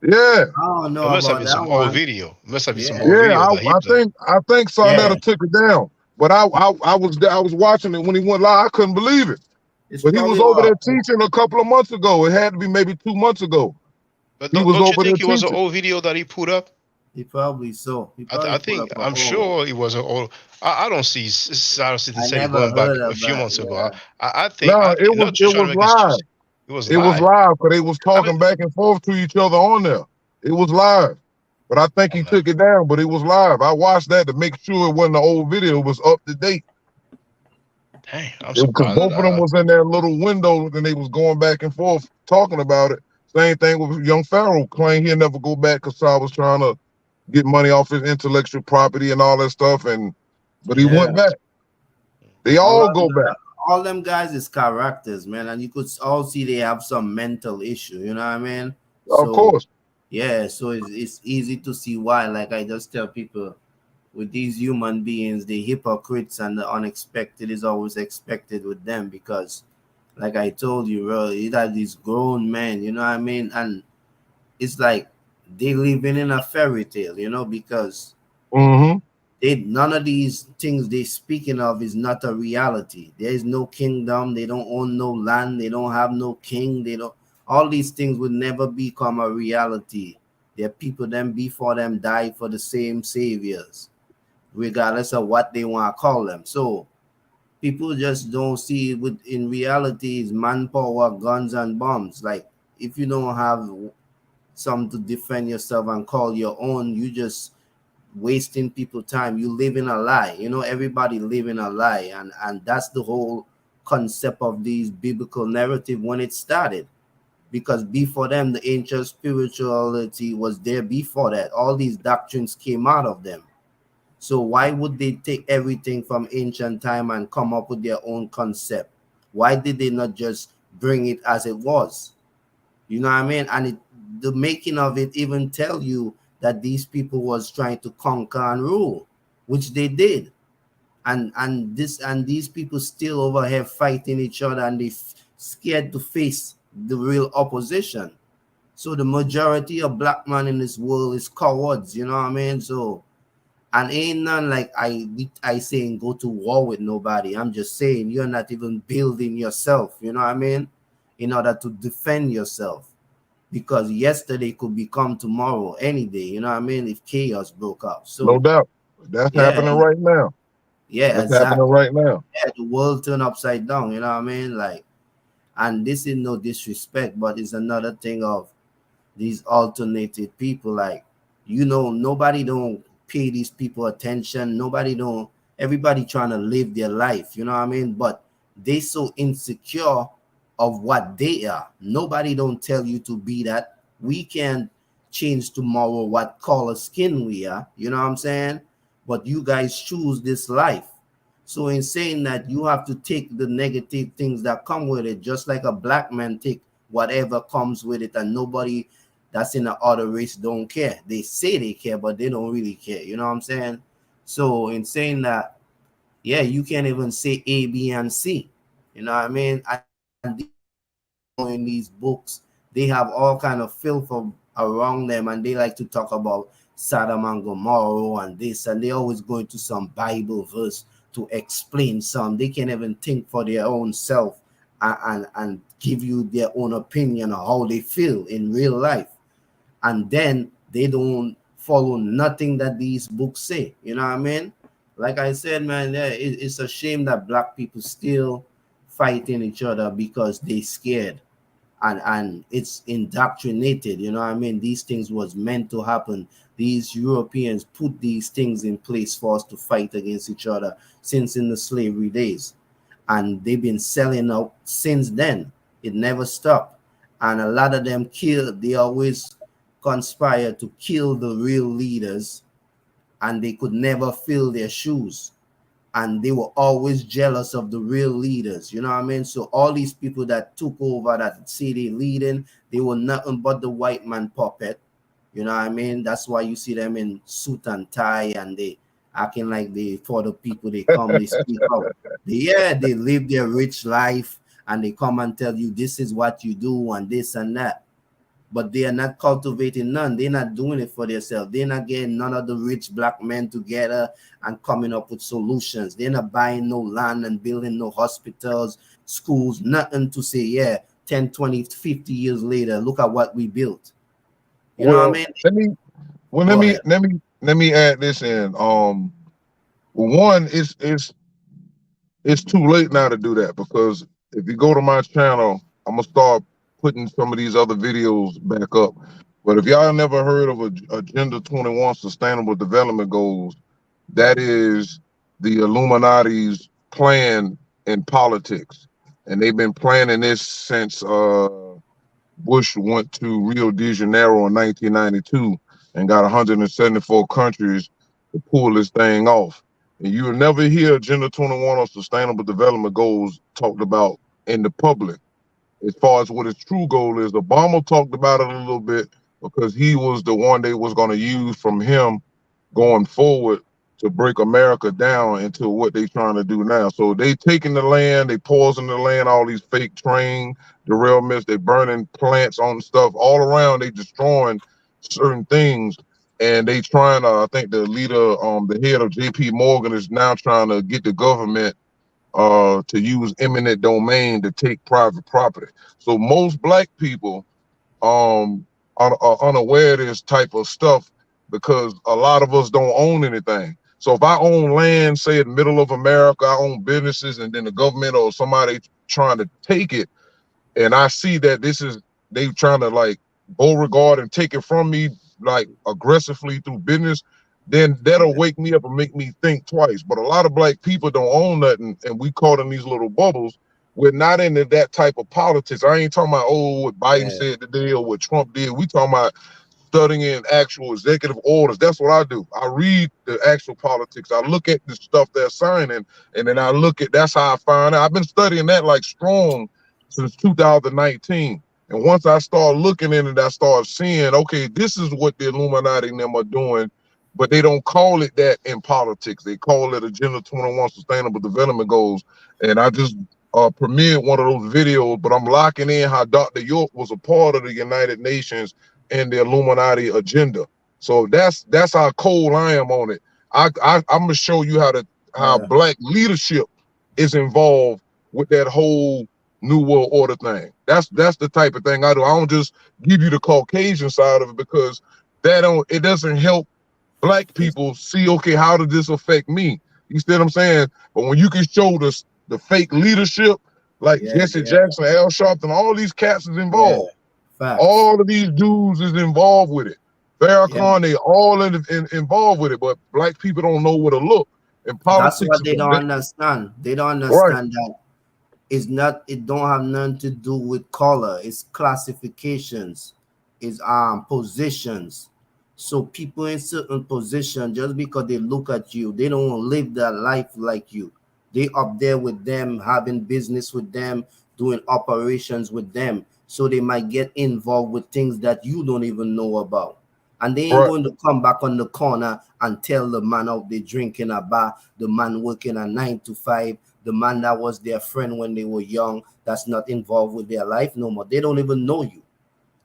Yeah. I don't know. It must have been some old video. Must have been some old video. I think Sarnetta took it down, but I was watching it when he went live. I couldn't believe it. But he was over there teaching a couple of months ago. It had to be maybe 2 months ago. But don't you think it was an old video that he put up? He probably so. I'm sure it was an old. I don't see Sarah City going back a few months ago. I think it was live. It was It was live. live because they was talking back and forth to each other on there. It was live. But I think he took it down, but it was live. I watched that to make sure it wasn't an old video. It was up to date. Dang, I'm Because surprised. both of them was in that little window and they was going back and forth talking about it. Same thing with young Pharaoh. Claimed he'll never go back because Saul was trying to get money off his intellectual property and all that stuff. But he went back. They all go back. All them guys is characters, man, and you could all see they have some mental issue. You know what I mean? Of course. Yeah. So it's easy to see why. Like I just tell people, with these human beings, the hypocrites and the unexpected is always expected with them because, like I told you, bro, you got these grown men. You know what I mean? And it's like they living in a fairy tale, you know, because none of these things they speaking of is not a reality. There is no kingdom. They don't own no land. They don't have no king. They don't. All these things would never become a reality. Their people them before them died for the same saviors, regardless of what they want to call them. So people just don't see it in reality is manpower, guns and bombs. Like if you don't have something to defend yourself and call your own, you just wasting people time. You live in a lie. You know, everybody live in a lie, and that's the whole concept of these biblical narrative when it started, because before them the ancient spirituality was there. Before that, all these doctrines came out of them. So why would they take everything from ancient time and come up with their own concept? Why did they not just bring it as it was? You know what I mean? And the making of it even tell you that these people was trying to conquer and rule, which they did. And these people still over here fighting each other, and they scared to face the real opposition. So the majority of black men in this world is cowards, you know what I mean? So, and ain't none like I saying go to war with nobody. I'm just saying you're not even building yourself, you know what I mean, in order to defend yourself. Because yesterday could become tomorrow any day, you know what I mean, if chaos broke out. So no doubt. That's happening right now. Yeah, that's exactly. happening right now. Yeah, the world turned upside down, you know what I mean? Like, and this is no disrespect, but it's another thing of these alternative people. Like, you know, nobody don't pay these people attention. Everybody trying to live their life, you know what I mean? But they so insecure of what they are. Nobody don't tell you to be that. We can change tomorrow what color skin we are, you know what I'm saying? But you guys choose this life. So in saying that, you have to take the negative things that come with it, just like a black man take whatever comes with it, and nobody that's in the other race don't care. They say they care, but they don't really care, you know what I'm saying? So in saying that, yeah, you can't even say A, B, and C, you know what I mean? And in these books, they have all kind of filth around them, and they like to talk about Sodom and Gomorrah and this, and they always go into some Bible verse to explain some. They can't even think for their own self and give you their own opinion of how they feel in real life. And then they don't follow nothing that these books say, you know what I mean? Like I said, man, yeah, it's a shame that black people still fighting each other because they scared. And it's indoctrinated, you know what I mean? These things was meant to happen. These Europeans put these things in place for us to fight against each other since in the slavery days. And they've been selling out since then. It never stopped. And a lot of them they always conspire to kill the real leaders, and they could never fill their shoes. And they were always jealous of the real leaders, you know what I mean? So all these people that took over, that say they leading, they were nothing but the white man puppet, you know what I mean? That's why you see them in suit and tie, and they acting like they for the people. They come, they speak up. They live their rich life, and they come and tell you this is what you do and this and that. But they are not cultivating none. They're not doing it for themselves. They're not getting none of the rich black men together and coming up with solutions. They're not buying no land and building no hospitals, schools, nothing to say, yeah, 10, 20, 50 years later, look at what we built. You know what I mean? Let me add this in. One, it's too late now to do that, because if you go to my channel, I'm gonna start putting some of these other videos back up. But if y'all never heard of Agenda 21 Sustainable Development Goals, that is the Illuminati's plan in politics. And they've been planning this since Bush went to Rio de Janeiro in 1992 and got 174 countries to pull this thing off. And you will never hear Agenda 21 or Sustainable Development Goals talked about in the public. As far as what its true goal is, Obama talked about it a little bit because he was the one they was going to use from him going forward to break America down into what they trying to do now. So they taking the land, they pausing the land, all these fake train derailments, they burning plants on stuff all around, they destroying certain things. And they trying to, I think the leader, the head of JP Morgan is now trying to get the government to use eminent domain to take private property. So most black people are unaware of this type of stuff because a lot of us don't own anything. So if I own land, say in the middle of America, I own businesses, and then the government or somebody trying to take it, and I see that they trying to like Beauregard and take it from me like aggressively through business, then that'll wake me up and make me think twice. But a lot of black people don't own nothing, and we caught in these little bubbles. We're not into that type of politics. I ain't talking about what Biden said today or what Trump did. We talking about studying actual executive orders. That's what I do. I read the actual politics. I look at the stuff they're signing, and then I look at, that's how I find out. I've been studying that like strong since 2019. And once I start looking in it, I start seeing, okay, this is what the Illuminati and them are doing, but they don't call it that in politics. They call it Agenda 21 Sustainable Development Goals. And I just premiered one of those videos, but I'm locking in how Dr. York was a part of the United Nations and the Illuminati agenda. So that's how cold I am on it. I'm gonna show you how black leadership is involved with that whole New World Order thing. That's the type of thing I do. I don't just give you the Caucasian side of it because it doesn't help black people see, okay, how did this affect me? You see what I'm saying? But when you can show the fake leadership, like Jesse Jackson, Al Sharpton, all these cats is involved. All of these dudes is involved with it. Farrakhan, they all involved with it, but black people don't know where to look. And politics, that's what they don't understand. They don't understand that it don't have nothing to do with color. It's classifications, it's positions. So people in certain position, just because they look at you, they don't live their life like you. They up there with them, having business with them, doing operations with them. So they might get involved with things that you don't even know about. And they ain't going to come back on the corner and tell the man out there drinking a bar, the man working a 9 to 5, the man that was their friend when they were young, that's not involved with their life no more. They don't even know you.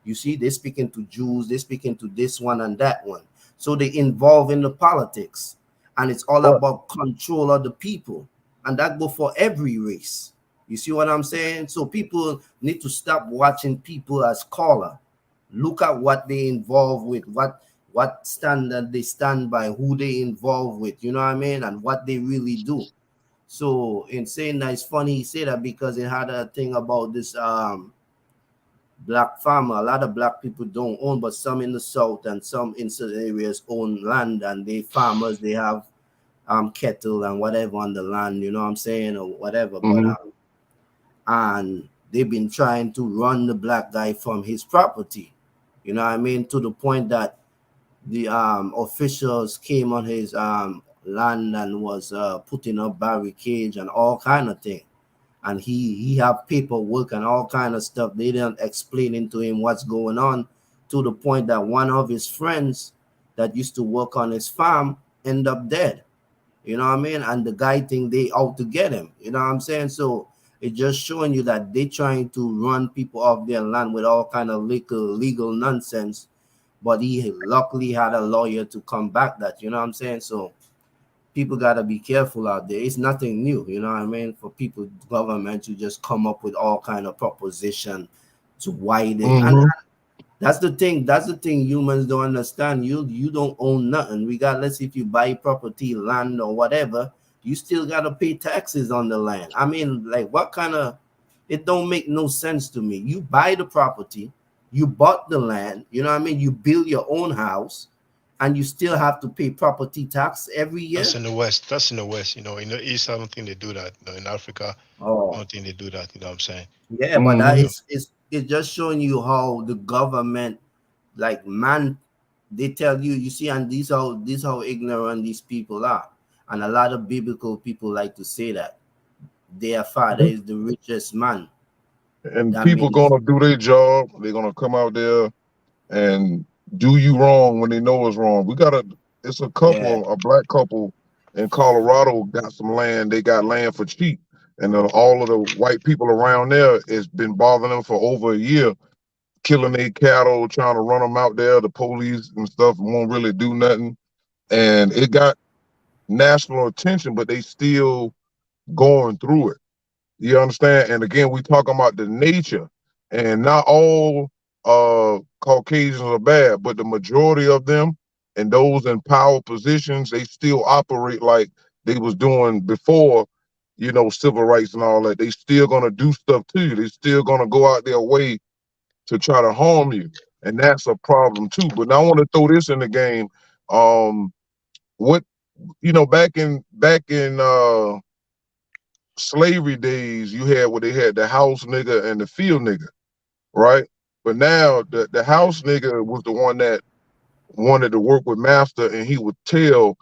You see, they're speaking to Jews, they're speaking to this one and that one. So they involve in the politics. And it's all about control of the people. And that go for every race. You see what I'm saying? So people need to stop watching people as color. Look at what they involve with, what standard they stand by, who they involve with, you know what I mean? And what they really do. So in saying that, it's funny he said that because it had a thing about this black farmer. A lot of black people don't own, but some in the south and some in certain areas own land, and they farmers, they have cattle and whatever on the land, you know what I'm saying, or whatever. But and they've been trying to run the black guy from his property, you know what I mean, to the point that the officials came on his land and was putting up barricades and all kind of thing. And he have paperwork and all kind of stuff. They didn't explain to him what's going on, to the point that one of his friends that used to work on his farm end up dead. You know what I mean? And the guy think they out to get him. You know what I'm saying? So it's just showing you that they trying to run people off their land with all kind of legal nonsense. But he luckily had a lawyer to combat that. You know what I'm saying? So people got to be careful out there. It's nothing new, you know what I mean, for people, government to just come up with all kind of proposition to widen. And that's the thing humans don't understand. You don't own nothing, regardless if you buy property, land or whatever. You still got to pay taxes on the land. I mean, like, what kind of, It don't make no sense to me. You buy the property, you bought the land, you know what I mean? You build your own house, and you still have to pay property tax every year. That's in the West. That's in the West. You know, in the East, I don't think they do that. You know, in Africa, I don't think they do that. You know what I'm saying? Yeah, but that is it's just showing you how the government, like, man, they tell you, you see, and these how ignorant these people are. And a lot of biblical people like to say that their father is the richest man. And that people means, gonna do their job. They're gonna come out there and do you wrong when they know it's wrong. It's a couple, a black couple in Colorado got some land. They got land for cheap. And all of the white people around there has been bothering them for over a year, killing their cattle, trying to run them out there. The police and stuff won't really do nothing. And it got national attention, but they still going through it. You understand? And again, we talking about the nature, and not all Caucasians are bad, but the majority of them and those in power positions, they still operate like they was doing before, you know, civil rights and all that. They still gonna do stuff to you. They still gonna go out their way to try to harm you, and that's a problem too. But now I want to throw this in the game. What, you know, back in slavery days, you had what they had, the house nigga and the field nigga, right? But now the house nigga was the one that wanted to work with master, and he would tell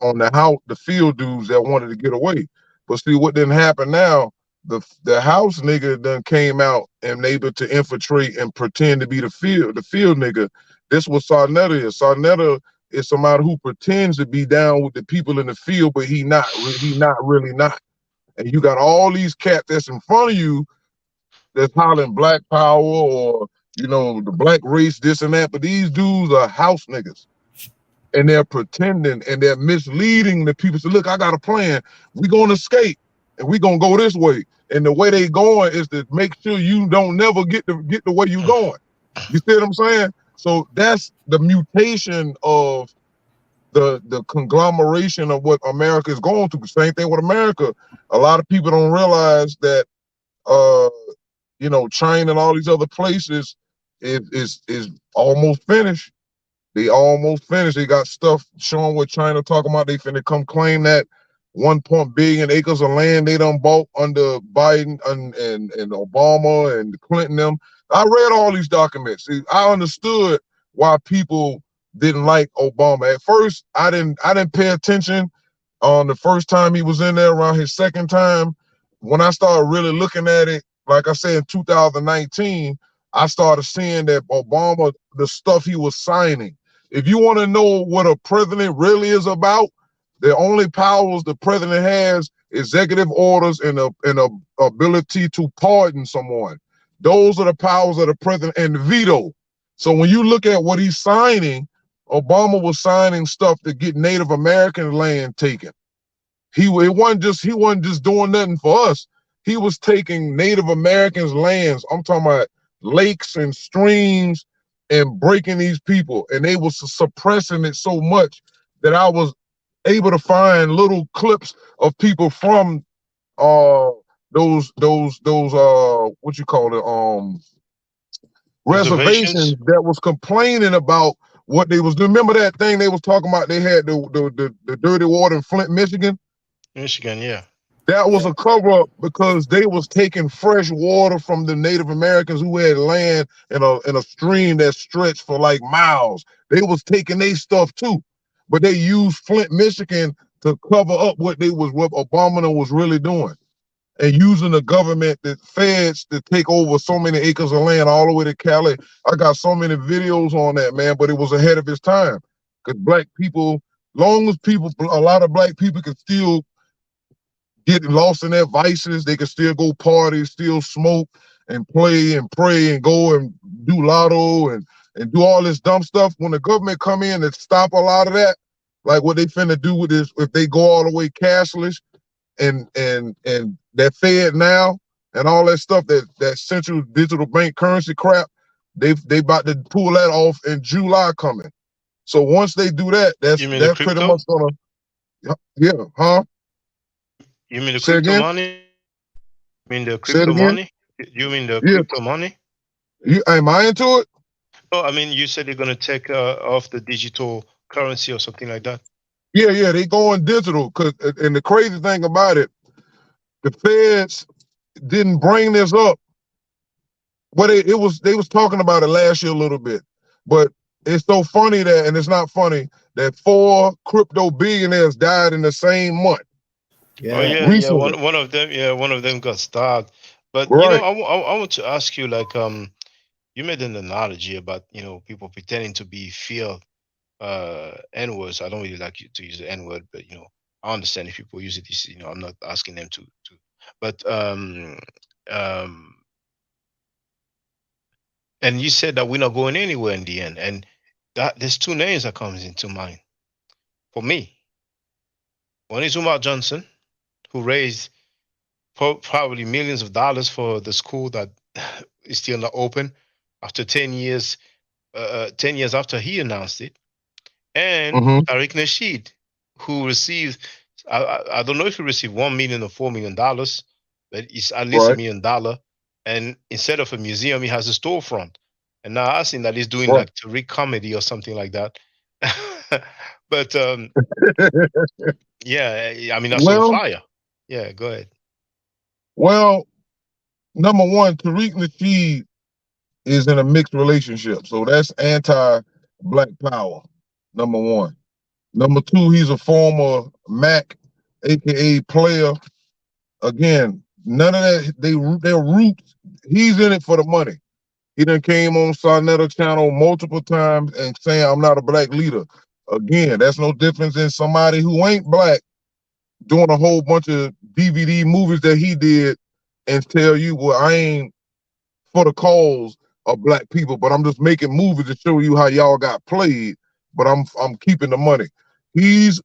on the field dudes that wanted to get away. But see, what didn't happen now, the house nigga done came out and able to infiltrate and pretend to be the field nigga. This was Sarnetta is. Sarnetta is somebody who pretends to be down with the people in the field, but he not really not. And you got all these cats that's in front of you that's hollering black power or, you know, the black race, this and that. But these dudes are house niggas. And they're pretending and they're misleading the people. So look, I got a plan. We're going to escape and we're going to go this way. And the way they going is to make sure you don't never get the way you going. You see what I'm saying? So that's the mutation of the conglomeration of what America is going through. Same thing with America. A lot of people don't realize that you know, China and all these other places is almost finished. They almost finished. They got stuff showing what China talking about. They finna come claim that 1 billion acres of land they done bought under Biden and Obama and Clinton them. I read all these documents. See, I understood why people didn't like Obama. At first, I didn't pay attention on the first time he was in there. Around his second time, when I started really looking at it, like I said, in 2019, I started seeing that Obama, the stuff he was signing. If you want to know what a president really is about, the only powers the president has, executive orders and a ability to pardon someone. Those are the powers of the president, and the veto. So when you look at what he's signing, Obama was signing stuff to get Native American land taken. He wasn't just doing nothing for us. He was taking Native Americans' lands. I'm talking about lakes and streams, and breaking these people. And they was suppressing it so much that I was able to find little clips of people from those what you call it, reservations that was complaining about what they was doing. Remember that thing they was talking about? They had the dirty water in Flint, Michigan. Yeah. That was a cover-up because they was taking fresh water from the Native Americans who had land in a stream that stretched for like miles. They was taking their stuff too, but they used Flint, Michigan to cover up what Obama was really doing, and using the government, the feds, to take over so many acres of land all the way to Cali. I got so many videos on that, man, but it was ahead of its time. Because black people, a lot of black people could still get lost in their vices, they could still go party, still smoke and play and pray and go and do lotto and do all this dumb stuff. When the government come in and stop a lot of that, like what they finna do with this, if they go all the way cashless and that Fed now and all that stuff, that central digital bank currency crap, they about to pull that off in July coming. So once they do that, that's pretty much gonna, yeah, huh? You mean the crypto money? You mean the crypto money? You mean the Yeah. crypto money? Am I into it? No, I mean, you said they're going to take off the digital currency or something like that. Yeah, they going digital. And the crazy thing about it, the feds didn't bring this up, but they was talking about it last year a little bit. But it's so funny that, and it's not funny, that 4 crypto billionaires died in the same month. Oh yeah, Recently. one of them got stabbed. But Right. I want to ask you, like, you made an analogy about people pretending to be fear N-words. I don't really like you to use the N-word, but I understand if people use it. I'm not asking them to. But and you said that we're not going anywhere in the end, and that there's 2 names that comes into mind for me. One is Umar Johnson, who raised probably millions of dollars for the school that is still not open after 10 years. 10 years after he announced it, and Tariq Nasheed, who received, I don't know if he received $1 million or $4 million, but it's at least $1 million. And instead of a museum, he has a storefront. And now I've seen that he's doing like Tariq comedy or something like that. But yeah, I mean, I saw the flyer. Yeah, go ahead. Well, number one, Tariq Nasheed is in a mixed relationship. So that's anti-black power, number one. Number two, he's a former Mac, aka player. Again, none of that, their roots, he's in it for the money. He done came on Sarnetta channel multiple times and saying, I'm not a black leader. Again, that's no difference than somebody who ain't black doing a whole bunch of DVD movies that he did and tell you, well, I ain't for the cause of black people, but I'm just making movies to show you how y'all got played, but I'm keeping the money. He's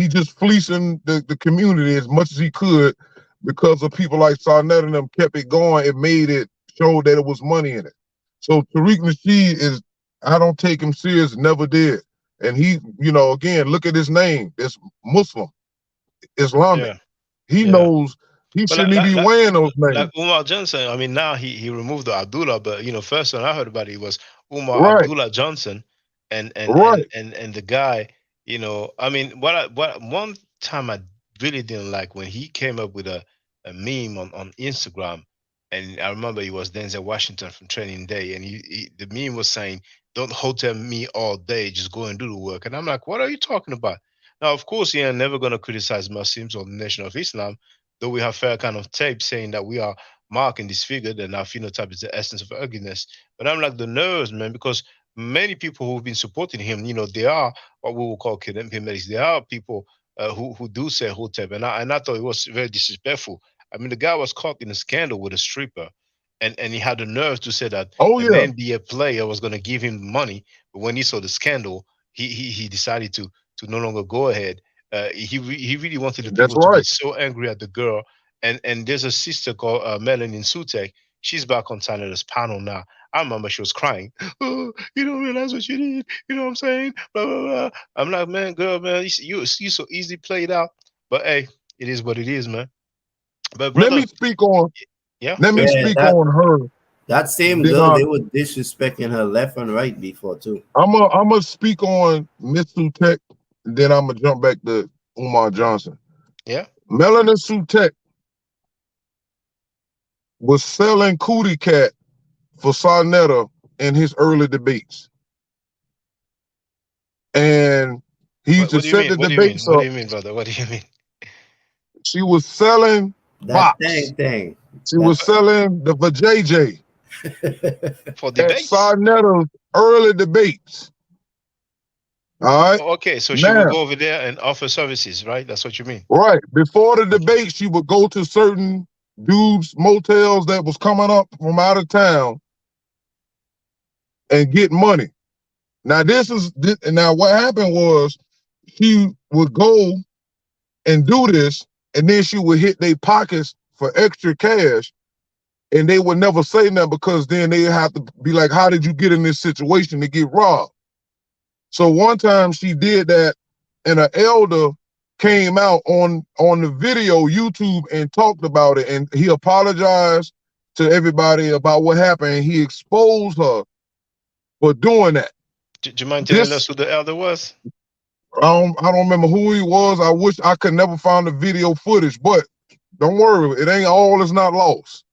just fleecing the community as much as he could because of people like Sarnetta and them kept it going. It made it show that it was money in it. So Tariq Nasheed is, I don't take him serious, never did. And he, again, look at his name. It's Muslim, Islamic. He knows he shouldn't even be wearing those names. Like Umar Johnson, I mean, now he removed the Abdullah, but first one I heard about it was Umar Abdullah Johnson, and the guy, I mean, what one time I really didn't like when he came up with a meme on Instagram, and I remember it was Denzel Washington from Training Day, and the meme was saying, "Don't hotel me all day, just go and do the work." And I'm like, what are you talking about? Now, of course, he ain't never gonna criticize Muslims or the Nation of Islam, though we have fair kind of tape saying that we are marked and disfigured and our phenotype is the essence of ugliness. But I'm like, the nerves, man, because many people who've been supporting him, they are what we will call medics. There are people who do say Hotep, and I thought it was very disrespectful. I mean, the guy was caught in a scandal with a stripper, and he had the nerve to say that an NBA player was going to give him money, but when he saw the scandal, he decided to no longer go ahead. He really wanted the people to be so angry at the girl. And there's a sister called Melanin Sutek. She's back on Tanner's panel now. I remember she was crying. Oh, you don't realize what you did. You know what I'm saying? Blah, blah, blah. I'm like, man, girl, man, you so easy played out. But hey, it is what it is, man. But brother, let me speak on her. That same girl, they were disrespecting her left and right before too. I'm gonna speak on Miss Sutek, and then I'm gonna jump back to Umar Johnson. Yeah. Melanin Sutek was selling Cootie Cat for Sarnetta in his early debates. And he used to set the debates up. What do you mean, brother? What do you mean? She was selling box. Thing. She was selling the vajayjay for debates. At Sarnetta's early debates. All right. Okay, so she would go over there and offer services, right? That's what you mean. Right. Before the debate, she would go to certain dudes' motels that was coming up from out of town and get money. Now now what happened was she would go and do this, and then she would hit their pockets for extra cash, and they would never say nothing because then they have to be like, how did you get in this situation to get robbed? So one time she did that, and an elder came out on the video, YouTube, and talked about it, and he apologized to everybody about what happened. And he exposed her for doing that. Do you mind telling us who the elder was? I don't remember who he was. I wish I could never find the video footage, but don't worry, it ain't all is not lost.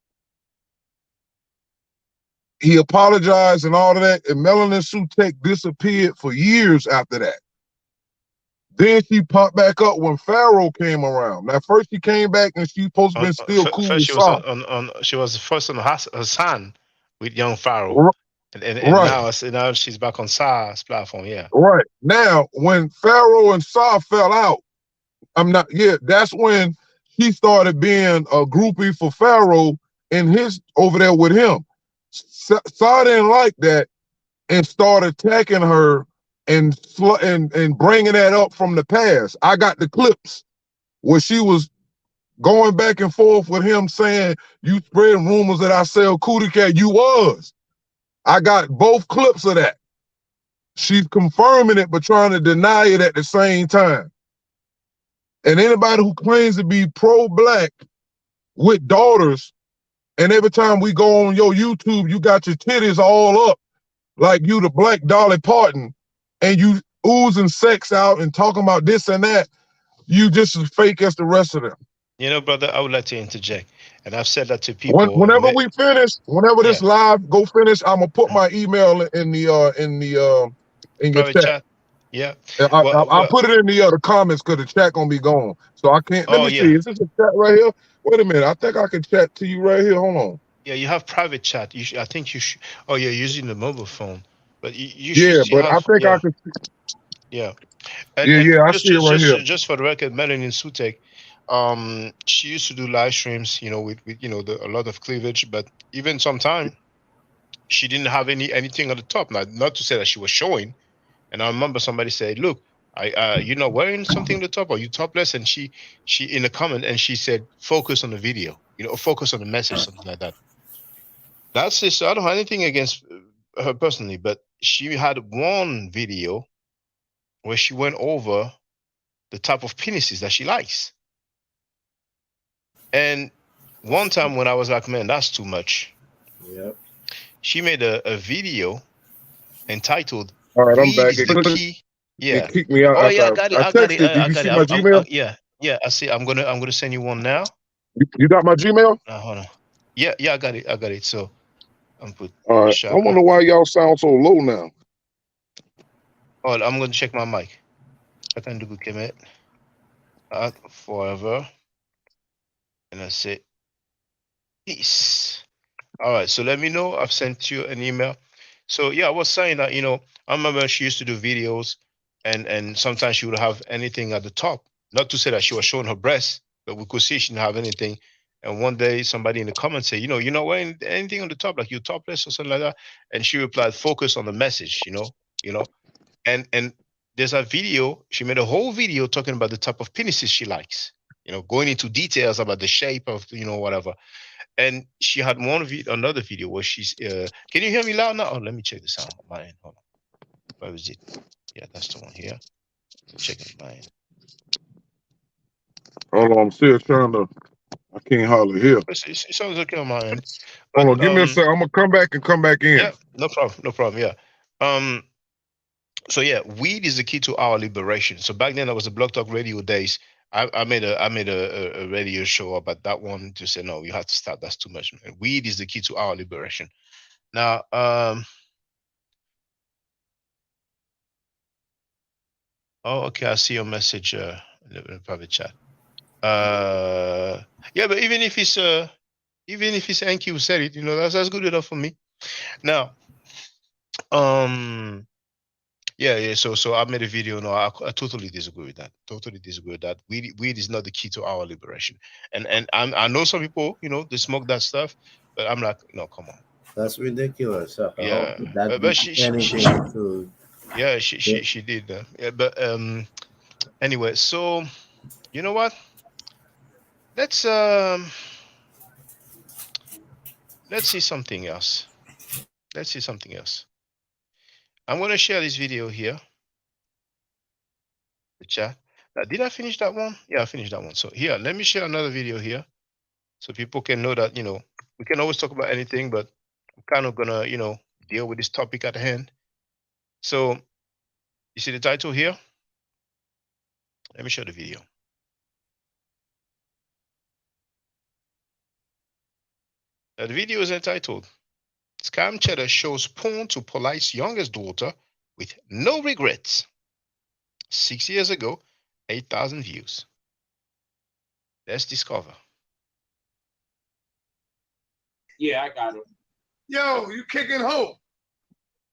He apologized and all of that, and Melanin Sutek disappeared for years after that. Then she popped back up when Pharaoh came around. Now, first she came back and she supposed to be still cool first with she was Saul. she was first on Hassan with young Pharaoh, and Right. now she's back on Sa's platform. Yeah. Right. Now, when Pharaoh and Saul fell out, that's when she started being a groupie for Pharaoh and his over there with him. Saul didn't like that and started attacking her and bringing that up from the past. I got the clips where she was going back and forth with him saying, you spreading rumors that I sell cootie cat. You was. I got both clips of that. She's confirming it, but trying to deny it at the same time. And anybody who claims to be pro-black with daughters, and every time we go on your YouTube, you got your titties all up like you the Black Dolly Parton, and you oozing sex out and talking about this and that, you just as fake as the rest of them. You know, brother, I would like to interject, and I've said that to people. Whenever we finish, this live go finish, I'm gonna put my email in your private chat. Yeah. I'll put it in the comments because the chat gonna be gone. So I can't. Let me see. Is this a chat right here? Wait a minute. I think I can chat to you right here. Hold on. Yeah, you have private chat. I think you should. Oh, you're using the mobile phone, but you should. Yeah, but I think I can. Yeah. I see it right here. Just for the record, Melanin Sutek, she used to do live streams, with a lot of cleavage, but even sometimes she didn't have anything on the top. Now, not to say that she was showing. And I remember somebody said, "Look, you're not wearing something on the top, or you topless?" And she in a comment, and she said, "Focus on the video, focus on the message," something like that. That's it. So I don't have anything against her personally, but she had one video where she went over the type of penises that she likes. And one time when I was like, man, that's too much. Yep. She made a video entitled "All right, I'm back." Yeah. It kicked me out. Oh yeah, I got it. Did you see my Gmail? Yeah. I see. I'm gonna send you one now. You got my Gmail? Hold on. Yeah, I got it. So I'm put. All right. Shaka. I wonder why y'all sound so low now. Oh, I'm gonna check my mic. I can do good, forever. And that's it. Peace. All right. So let me know. I've sent you an email. So yeah, I was saying that, I remember she used to do videos and sometimes she would have anything at the top. Not to say that she was showing her breasts, but we could see she didn't have anything. And one day somebody in the comments said, you're not wearing anything on the top, like you're topless or something like that. And she replied, focus on the message, and there's a video, she made a whole video talking about the type of penises she likes, going into details about the shape of, whatever. And she had another video where she's, can you hear me loud now? Oh, let me check the sound on my end. Hold on. Where was it? Yeah, that's the one here. Checking my end. Hold on, I'm still trying to, I can't hardly hear. It sounds okay on my end. Hold on, give me a second. I'm gonna come back in. Yeah, no problem. Yeah. So yeah, weed is the key to our liberation. So back then, I was the Blog Talk Radio days. I made a radio show about that one to say, no, you have to stop. That's too much, man. Weed is the key to our liberation. Now, oh, okay, I see your message in the private chat. Yeah, but even if it's Enki who said it, that's good enough for me. Now, yeah. So I made a video. No, I totally disagree with that. Weed is not the key to our liberation. And I know some people, they smoke that stuff, but I'm like, no, come on. That's ridiculous. Yeah, but she did. Yeah, but anyway, so you know what? Let's see something else. I'm going to share this video here. The chat. Now, did I finish that one? Yeah, I finished that one. So here, let me share another video here so people can know that, We can always talk about anything, but I'm kind of gonna, deal with this topic at hand. So, you see the title here? Let me show the video. The video is entitled, Scam Cheddar shows porn to Polite's youngest daughter with no regrets. 6 years ago, 8,000 views. Let's discover. Yeah, I got it. Yo, you kicking who?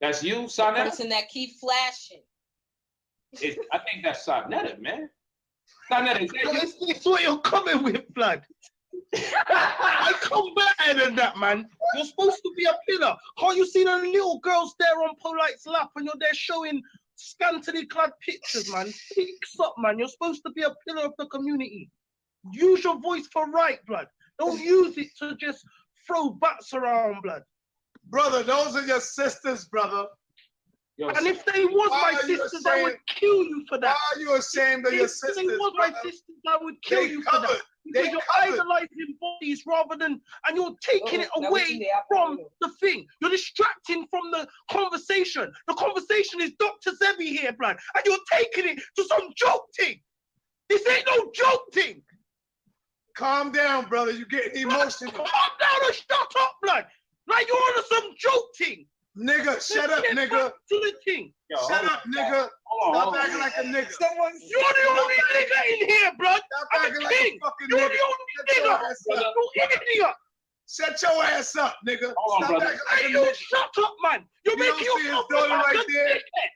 That's you, The Sonetta? person that keep flashing. I think that's Sonetta, man. Sonetta, is that you? It's what you're coming with, blood. I come better than that, man. You're supposed to be a pillar. Can't you see the little girls there on Polite's lap and you're there showing scantily clad pictures, man? Fix up, man. You're supposed to be a pillar of the community. Use your voice for right, blood. Don't use it to just throw bats around, blood. Brother, those are your sisters, brother. Yo, And if they was my sisters, I would kill you for that. Why are you ashamed of your sisters? If they was my sisters, I would kill you for that. Because you're idolizing bodies rather than, and you're taking it away from the thing. You're distracting from the conversation. The conversation is Dr. Zebi here, blood, and you're taking it to some joke thing. This ain't no joke thing. Calm down, brother. You're getting emotional. Calm down or shut up, blood. Like you're on some joke thing. Nigga, shut up, nigga. To the thing. Shut up, nigga. Stop acting like a nigga. You're the only nigga in here, blood. Stop acting like a fucking You're nigga. the only nigga. You idiot. Shut your ass up, nigga. Hold on, Stop brother. acting like a You nigga. shut up, man. You're You don't making see yourself his daughter look like right a there? dickhead.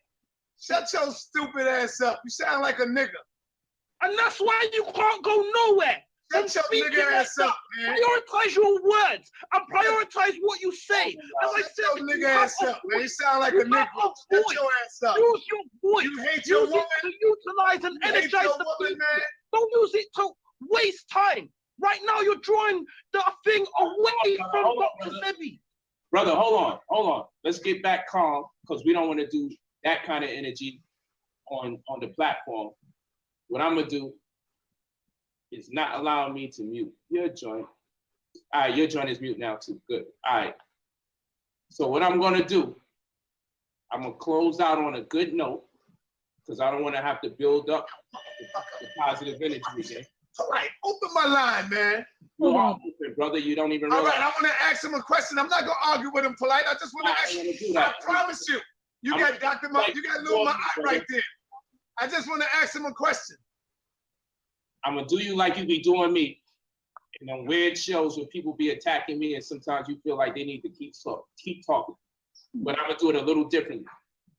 Shut your stupid ass up. You sound like a nigga. And that's why you can't go nowhere. Shut your nigga ass up, man. Prioritize your words and prioritize what you say. As I Shut said, your nigga ass up, man. You sound like a nigga. Shut your ass up. Use your voice. You hate your Use woman. it to utilize and You hate energize your the woman, people. man. Don't use it to waste time. Right now, you're drawing the thing away from Dr. Sebi. Brother, hold on. Let's get back calm because we don't want to do that kind of energy on the platform. What I'm gonna do is not allowing me to mute your joint. All right, your joint is mute now too. Good. All right. So what I'm gonna do, I'm gonna close out on a good note because I don't want to have to build up the positive energy again. All right, open my line, man. You are open, brother. You don't even All realize. right, I want to ask him a question. I'm not gonna argue with him polite. I just want to ask you. I promise you. You got Dr. Mike, you got Lil Mike right there. I just want to ask him a question. I'm gonna do you like you be doing me in them weird shows where people be attacking me and sometimes you feel like they need to keep talking. But I'm gonna do it a little differently.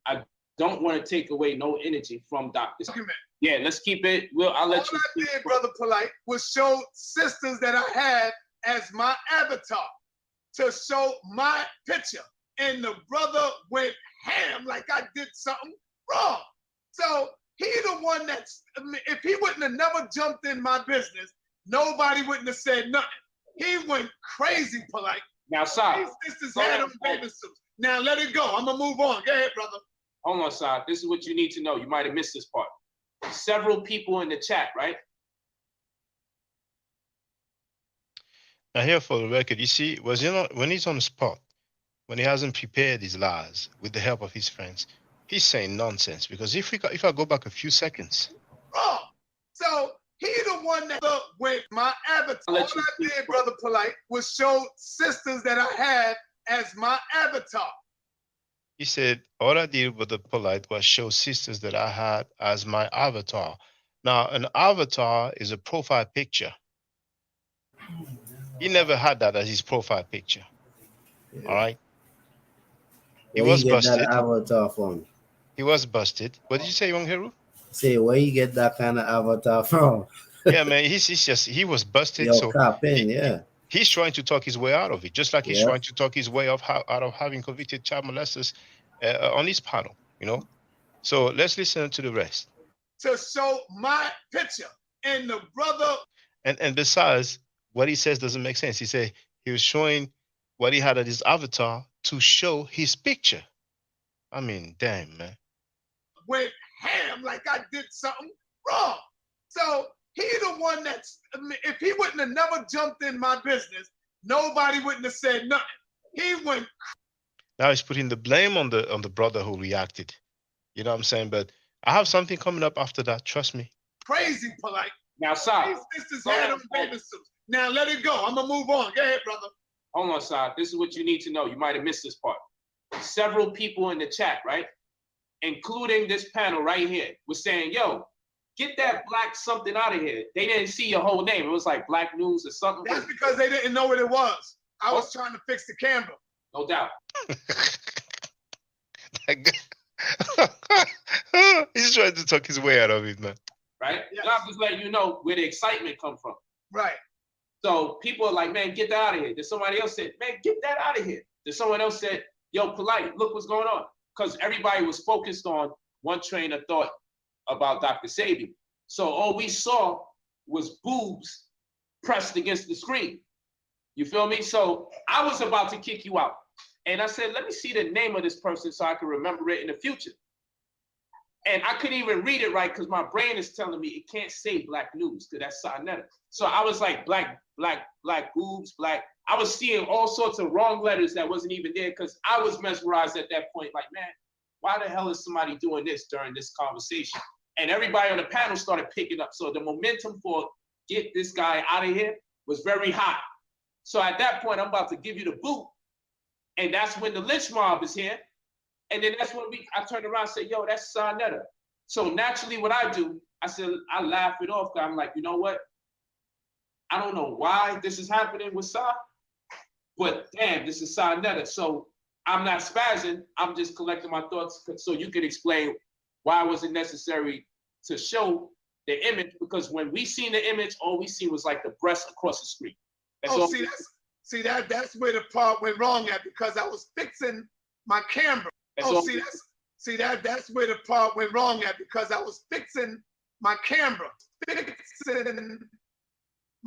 I don't want to take away no energy from Dr. Yeah, let's keep it. I'll let you. All I did, Brother Polite, was show sisters that I had as my avatar to show my picture. And the brother went ham like I did something wrong. So he the one that's, if he wouldn't have never jumped in my business, nobody wouldn't have said nothing. He went crazy, Polite. Now, Sai. These sisters had on bathing suits. Now let it go. I'm gonna move on. Go ahead, brother. Hold on, Sai. This is what you need to know. You might have missed this part. Several people in the chat, right? Now here for the record, you see, when he's on the spot, when he hasn't prepared his lies with the help of his friends, he's saying nonsense. Because if I go back a few seconds. Wrong. So he the one that went my avatar. All I did, Brother Polite, was show sisters that I had as my avatar. He said, all I did with the polite was show sisters that I had as my avatar. Now, an avatar is a profile picture. He never had that as his profile picture. Yeah. All right. He was busted. That avatar from? He was busted. What did you say, Young Heru? Say, where you get that kind of avatar from? Yeah, man, he was busted. Yo, yeah. He's trying to talk his way out of it, just like he's trying to talk his way out of having convicted child molesters on his panel, you know? So let's listen to the rest. To show my picture and the brother. And besides, what he says doesn't make sense. He said he was showing what he had at his avatar to show his picture. I mean, damn, man. Went ham like I did something wrong. So he the one that's, if he wouldn't have never jumped in my business, nobody wouldn't have said nothing. He went. Now he's putting the blame on the brother who reacted. You know what I'm saying? But I have something coming up after that. Trust me. Crazy polite. Now, Sai. Now let it go. I'm gonna move on. Go ahead, brother. Hold on, Sai. This is what you need to know. You might have missed this part. Several people in the chat, right, including this panel right here, was saying, "Yo, get that black something out of here." They didn't see your whole name. It was like Black News or something. That's because they didn't know what it was. I was trying to fix the camera. No doubt. He's trying to talk his way out of it, man. Right? Yes. And I'm just letting you know where the excitement come from. Right. So people are like, man, get that out of here. Then somebody else said, man, get that out of here. Then someone else said, yo, polite, look what's going on. Because everybody was focused on one train of thought about Dr. Sabi. So all we saw was boobs pressed against the screen. You feel me? So I was about to kick you out. And I said, let me see the name of this person so I can remember it in the future. And I couldn't even read it right because my brain is telling me it can't say Black News because that's Sarnetta. So I was like, black boobs, black. I was seeing all sorts of wrong letters that wasn't even there because I was mesmerized at that point. Like, man, why the hell is somebody doing this during this conversation? And everybody on the panel started picking up. So the momentum for get this guy out of here was very high. So at that point, I'm about to give you the boot. And that's when the lynch mob is here. And then that's when I turned around and said, yo, that's Sarnetta. So naturally what I do, I said, I laugh it off. I'm like, you know what? I don't know why this is happening with Sa, but damn, this is Sarnetta. So I'm not spazzing. I'm just collecting my thoughts so you can explain why was it necessary to show the image, because when we seen the image, all we seen was like the breast across the screen. That's where the part went wrong at, because I was fixing my camera. That's where the part went wrong at, because I was fixing my camera. Fixing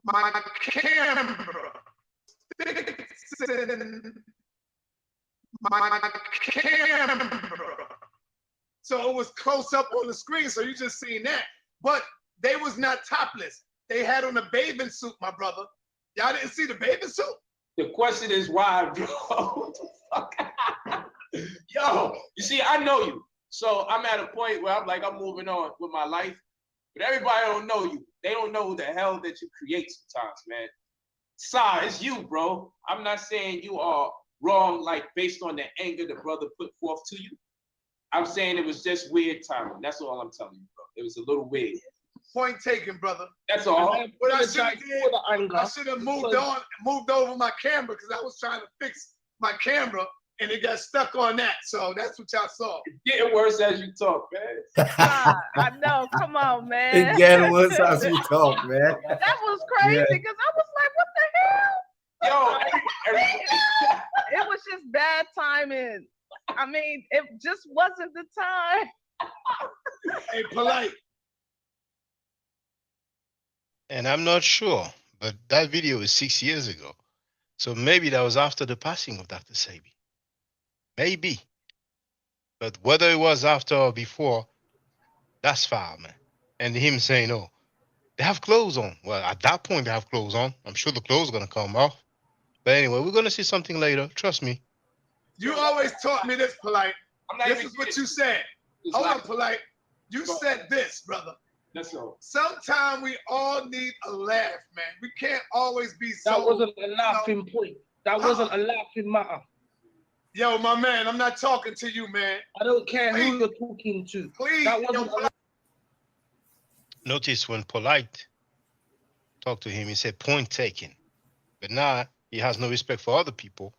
my camera. Fixing my camera. So it was close up on the screen, so you just seen that. But they was not topless. They had on a bathing suit, my brother. Y'all didn't see the bathing suit? The question is why, bro? Yo, you see, I know you. So I'm at a point where I'm moving on with my life. But everybody don't know you. They don't know who the hell that you create sometimes, man. Sa, it's you, bro. I'm not saying you are wrong, like based on the anger the brother put forth to you. I'm saying it was just weird timing. That's all I'm telling you, bro. It was a little weird. Point taken, brother. That's all. What I should have moved over my camera, because I was trying to fix my camera and it got stuck on that. So that's what y'all saw. It's getting worse as you talk, man. I know. Come on, man. It's getting worse as you talk, man. That was crazy because I was like, what the hell? Yo, it was just bad timing. I mean, it just wasn't the time. Hey, polite. And I'm not sure, but that video is 6 years ago. So maybe that was after the passing of Dr. Sabi. Maybe. But whether it was after or before, that's foul, man. And him saying, oh, they have clothes on. Well, at that point, they have clothes on. I'm sure the clothes are going to come off. But anyway, we're going to see something later. Trust me. You always taught me this, polite. This is what you said. Hold on, polite. You said this, brother. That's all. Sometimes we all need a laugh, man. We can't always be so. That wasn't a laughing point. That wasn't a laughing matter. Yo, my man, I'm not talking to you, man. I don't care who you're talking to. Please. That wasn't Notice when Polite talked to him, he said point taken. But now he has no respect for other people.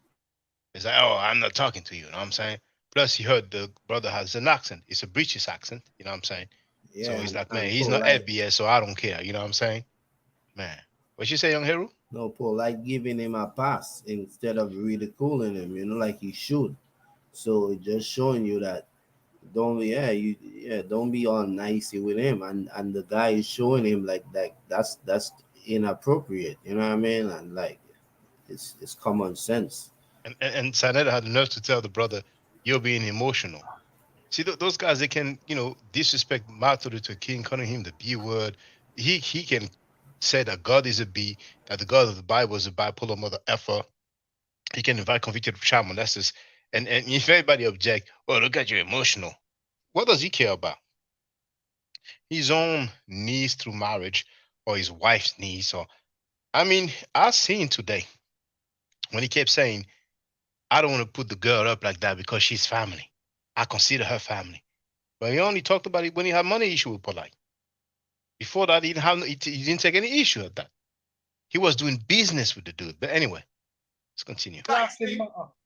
He's like, oh, I'm not talking to you. You know what I'm saying? Plus, he heard the brother has an accent. It's a British accent. You know what I'm saying? Yeah, so he's like, man, he's not FBS, so I don't care. You know what I'm saying? Man, what you say, young hero? No, Paul, like giving him a pass instead of ridiculing him, like he should. So it's just showing you that don't be all nicey with him. And the guy is showing him like that's inappropriate. You know what I mean? And like it's common sense. And Sarnetta had the nerve to tell the brother, you're being emotional. See, those guys, they can, disrespect Martin Luther King, calling him the B word. He can say that God is a B, that the God of the Bible is a bipolar mother effer. He can invite convicted child molesters. And if anybody object, oh, look at you emotional. What does he care about? His own needs through marriage or his wife's needs. Or I mean, I've seen today when he kept saying, I don't want to put the girl up like that because she's family. I consider her family. But he only talked about it when he had money issue with Polite. Before that, he didn't take any issue at that. He was doing business with the dude. But anyway, let's continue.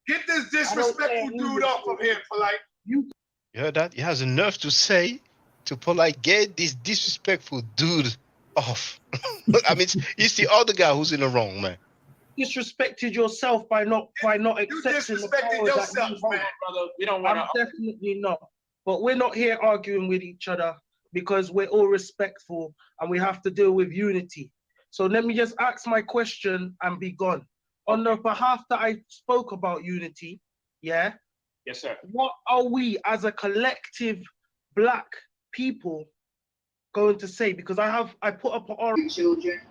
Get this disrespectful dude off of here, Polite. You heard that? He has the nerve to say to Polite, get this disrespectful dude off. I mean, it's the other guy who's in the wrong, man. Disrespected yourself by not accepting the power yourself, that you hold. man. Brother, we don't want I'm definitely not. But we're not here arguing with each other because we're all respectful and we have to deal with unity. So let me just ask my question and be gone. On the behalf that I spoke about unity, yeah? Yes, sir. What are we as a collective black people going to say? Because I put up an orange. Children.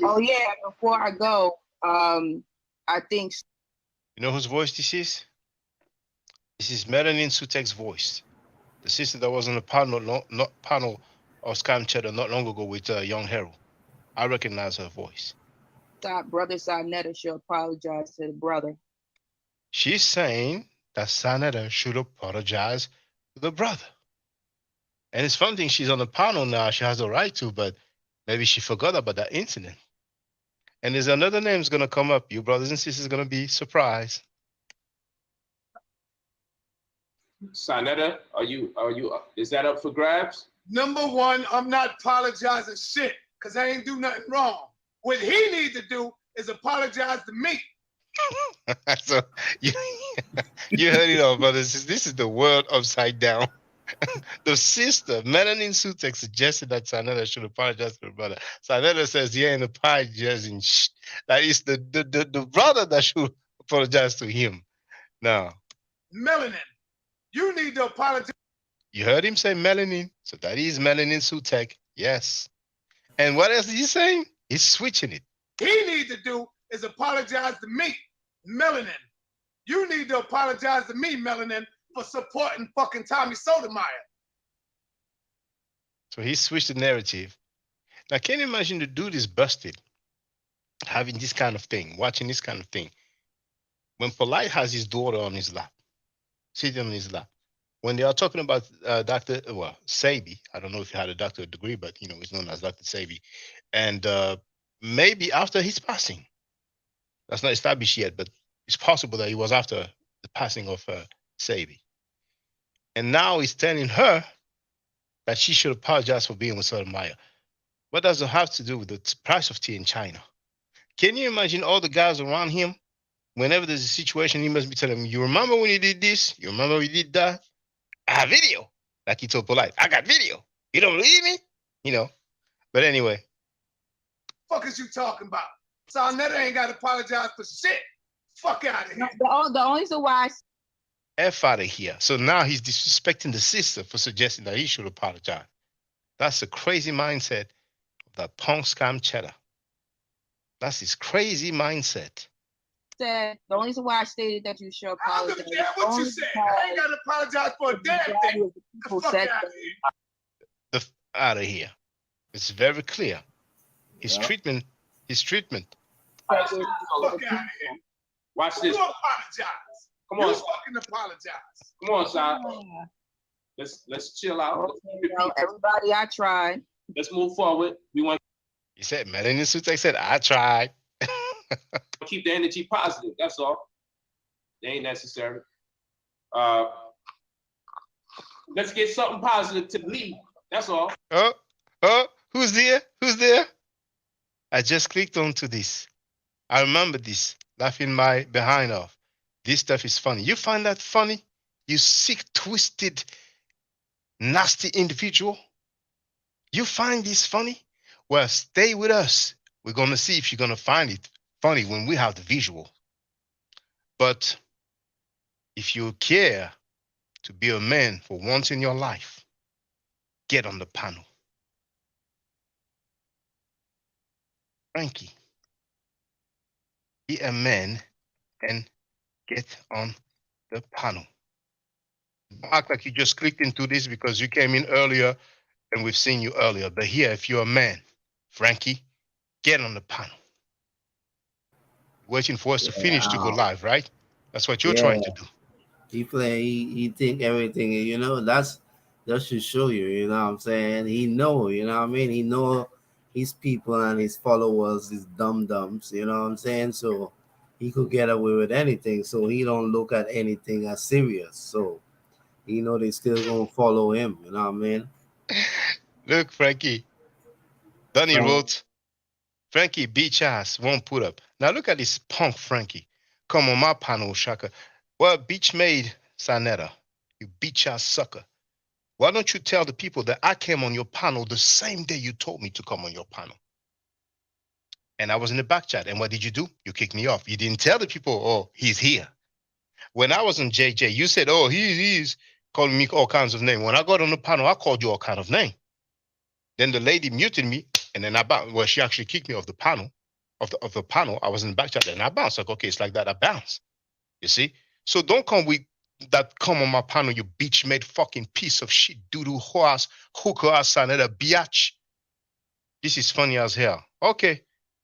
Oh yeah, before I go, I think. You know whose voice this is? This is Melanin Sutek's voice. The sister that was on the panel of Scam Cheddar not long ago with Young Hero. I recognize her voice. Brother Sarnetta should apologize to the brother. She's saying that Sarnetta should apologize to the brother. And it's funny, she's on the panel now. She has the right to, but maybe she forgot about that incident. And there's another name that's going to come up. You brothers and sisters are going to be surprised. Sarnetta, is that up for grabs? Number one, I'm not apologizing shit because I ain't do nothing wrong. What he needs to do is apologize to me. So you heard it all, brothers. This is the world upside down. The sister, Melanin Sutek, suggested that Sarnetta should apologize to her brother. Sarnetta says he ain't apologizing. That is the brother that should apologize to him. Now, Melanin, you need to apologize. You heard him say Melanin, so that is Melanin Sutek. Yes. And what else is he saying? He's switching it. He needs to do is apologize to me, Melanin. You need to apologize to me, Melanin, for supporting fucking Tommy Sotomayor. So he switched the narrative. Now, can you imagine the dude is busted, having this kind of thing, watching this kind of thing? When Polite has his daughter on his lap, sitting on his lap, when they are talking about Dr. Sabi, I don't know if he had a doctorate degree, but he's known as Dr. Sabi, and maybe after his passing, that's not established yet, but it's possible that it was after the passing of Sabi. And now he's telling her that she should apologize for being with Sotomayor. What does it have to do with the price of tea in China? Can you imagine all the guys around him? Whenever there's a situation, he must be telling them, you remember when you did this? You remember when you did that? I have video. Like he told Polite, I got video. You don't believe me? But anyway. Fuck is you talking about? Sarnetta ain't got to apologize for shit. Fuck out of here. The only reason why F out of here. So now he's disrespecting the sister for suggesting that he should apologize. That's a crazy mindset of that punk scam cheddar. That's his crazy mindset. said the only reason why I stated that you should apologize. I don't care what you said. I ain't got to apologize for a damn thing. People said Out of here. It's very clear. His treatment. Fuck out of here. Watch this. You apologize. Come on. You fucking apologize. Come on, Si. Let's chill out. Everybody, I tried. Let's move forward. We want. He said, Melanin Sutek said, I tried. Keep the energy positive. That's all. They ain't necessary. Let's get something positive to leave. That's all. Who's there? Who's there? I just clicked onto this. I remember this, laughing my behind off. This stuff is funny. You find that funny? You sick, twisted, nasty individual? You find this funny? Well, stay with us. We're going to see if you're going to find it funny when we have the visual. But if you care to be a man for once in your life, get on the panel. Frankie, be a man and get on the panel. Don't act like you just clicked into this because you came in earlier and we've seen you earlier. But here, if you're a man, Frankie, get on the panel. Waiting for us to finish to go live, right? That's what you're trying to do. He think everything, you know, that should show you, you know what I'm saying? He know, you know what I mean? He know his people and his followers, his dum-dums, you know what I'm saying? So he could get away with anything. So he don't look at anything as serious. So you know they still gonna follow him, you know what I mean? Look, Frankie. Donnie wrote, Frankie beach ass won't put up. Now look at this punk Frankie. Come on my panel, Shaka. Well, beach made Sanetta, you beach ass sucker. Why don't you tell the people that I came on your panel the same day you told me to come on your panel? And I was in the back chat. And what did you do? You kicked me off. You didn't tell the people, oh, he's here. When I was on JJ, you said, oh, he's calling me all kinds of names. When I got on the panel, I called you all kind of name. Then the lady muted me, and then I bounced. Well, she actually kicked me off the panel, of the panel. I was in the back chat, and I bounced. Like, okay, it's like that. I bounced. You see? So don't come with that. Come on my panel, you bitch made fucking piece of shit, doo-doo horse, hooker ass, and a biatch. This is funny as hell. Okay,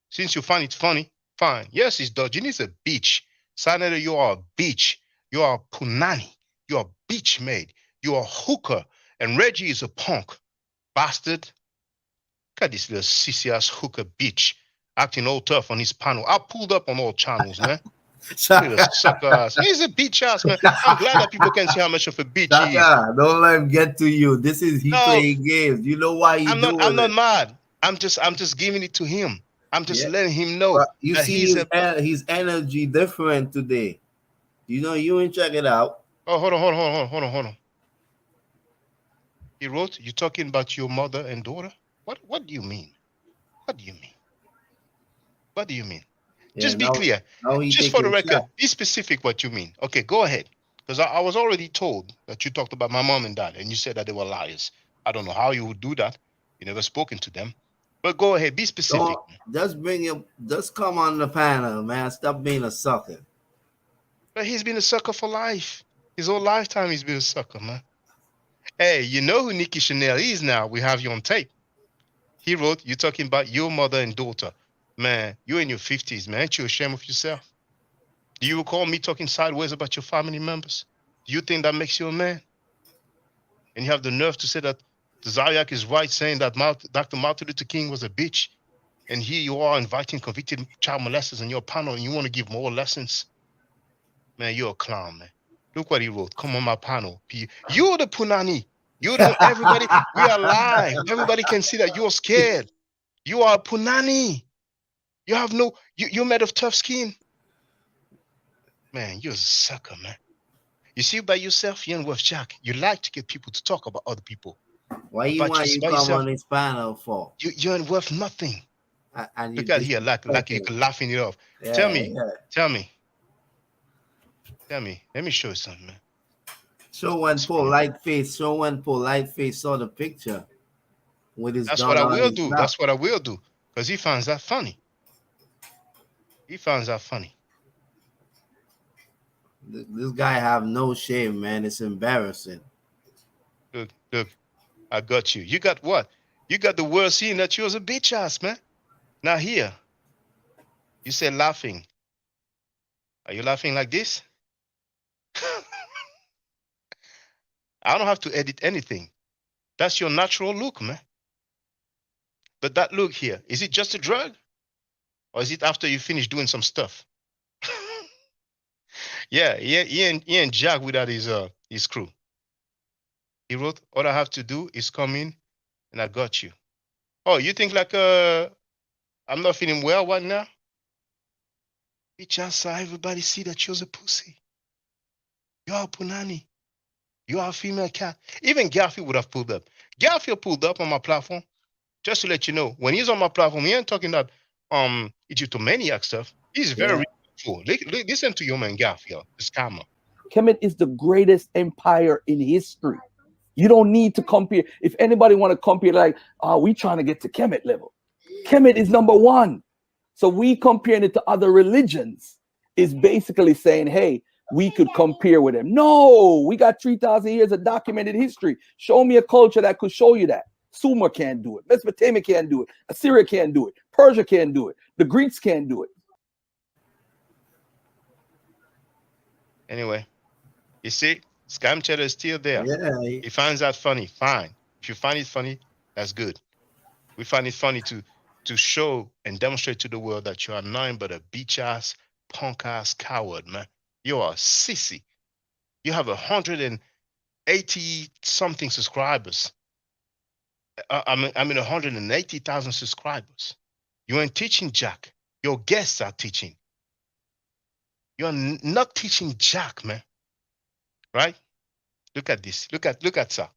since you find it funny, fine. Yes, it's dodging. It's a bitch. Sanetta, you are a bitch. You are a punani. You are a bitch made. You are a hooker. And Reggie is a punk. Bastard. Look at this little sissy ass hooker bitch acting all tough on his panel. I pulled up on all channels, man. Little sucker ass. He's a bitch ass, man. I'm glad that people can see how much of a bitch he is. Don't let him get to you. This is playing games. You know why I'm not mad. I'm just giving it to him. I'm just letting him know. But you see his energy different today. You know, you ain't check it out. Oh, hold on. He wrote, you talking about your mother and daughter? What do you mean? What do you mean? What do you mean? Yeah, just be clear. Just for the record, be specific what you mean. Okay, go ahead. Because I was already told that you talked about my mom and dad, and you said that they were liars. I don't know how you would do that. You never spoken to them. But go ahead, be specific. Just come on the panel, man. Stop being a sucker. But he's been a sucker for life. His whole lifetime he's been a sucker, man. Hey, you know who Nikki Chanel is now? We have you on tape. He wrote, you're talking about your mother and daughter. Man, you're in your 50s, man. Ain't you ashamed of yourself? Do you recall me talking sideways about your family members? Do you think that makes you a man? And you have the nerve to say that the Zodiac is right, saying that Dr. Martin Luther King was a bitch. And here you are inviting convicted child molesters on your panel, and you want to give more lessons? Man, you're a clown, man. Look what he wrote. Come on my panel. You're the punani. You don't, everybody, we are live. Everybody can see that you're scared. You are a punani. You have no, you're made of tough skin. Man, you're a sucker, man. You see, by yourself, you ain't worth jack. You like to get people to talk about other people. Why you want you come on this panel for? You ain't worth nothing. And look at here, like you're laughing it off. Yeah, tell me. Let me show you something, man. Show one polite face saw the picture with his. That's what I will do. That's what I will do. Because he finds that funny. This guy have no shame, man. It's embarrassing. Look, I got you. You got what? You got the world seeing that you was a bitch ass, man. Now here, you said laughing. Are you laughing like this? I don't have to edit anything. That's your natural look, man. But that look here, is it just a drug? Or is it after you finish doing some stuff? Yeah, he ain't Jack without his crew. He wrote, all I have to do is come in and I got you. Oh, you think like I'm not feeling well right now? It just saw everybody see that you're a pussy. You're a punani. You are a female cat. Even Garfield would have pulled up. Garfield pulled up on my platform. Just to let you know, when he's on my platform, he ain't talking that Egyptomaniac stuff. He's very cool. Listen to your man Garfield, the scammer. Kemet is the greatest empire in history. You don't need to compare. If anybody want to compare, like, we trying to get to Kemet level. Kemet is number one. So we comparing it to other religions is basically saying, hey, we could compare with them. No, we got 3,000 years of documented history. Show me a culture that could show you that. Sumer can't do it. Mesopotamia can't do it. Assyria can't do it. Persia can't do it. The Greeks can't do it. Anyway, you see, scam cheddar is still there. Yeah. He finds that funny. Fine. If you find it funny, that's good. We find it funny to show and demonstrate to the world that you are nothing but a bitch ass, punk ass coward, man. You are a sissy. You have 180 something subscribers. I mean 180,000 subscribers. You ain't teaching jack. Your guests are teaching. You're not teaching jack, man. Right? Look at this. Look at sir.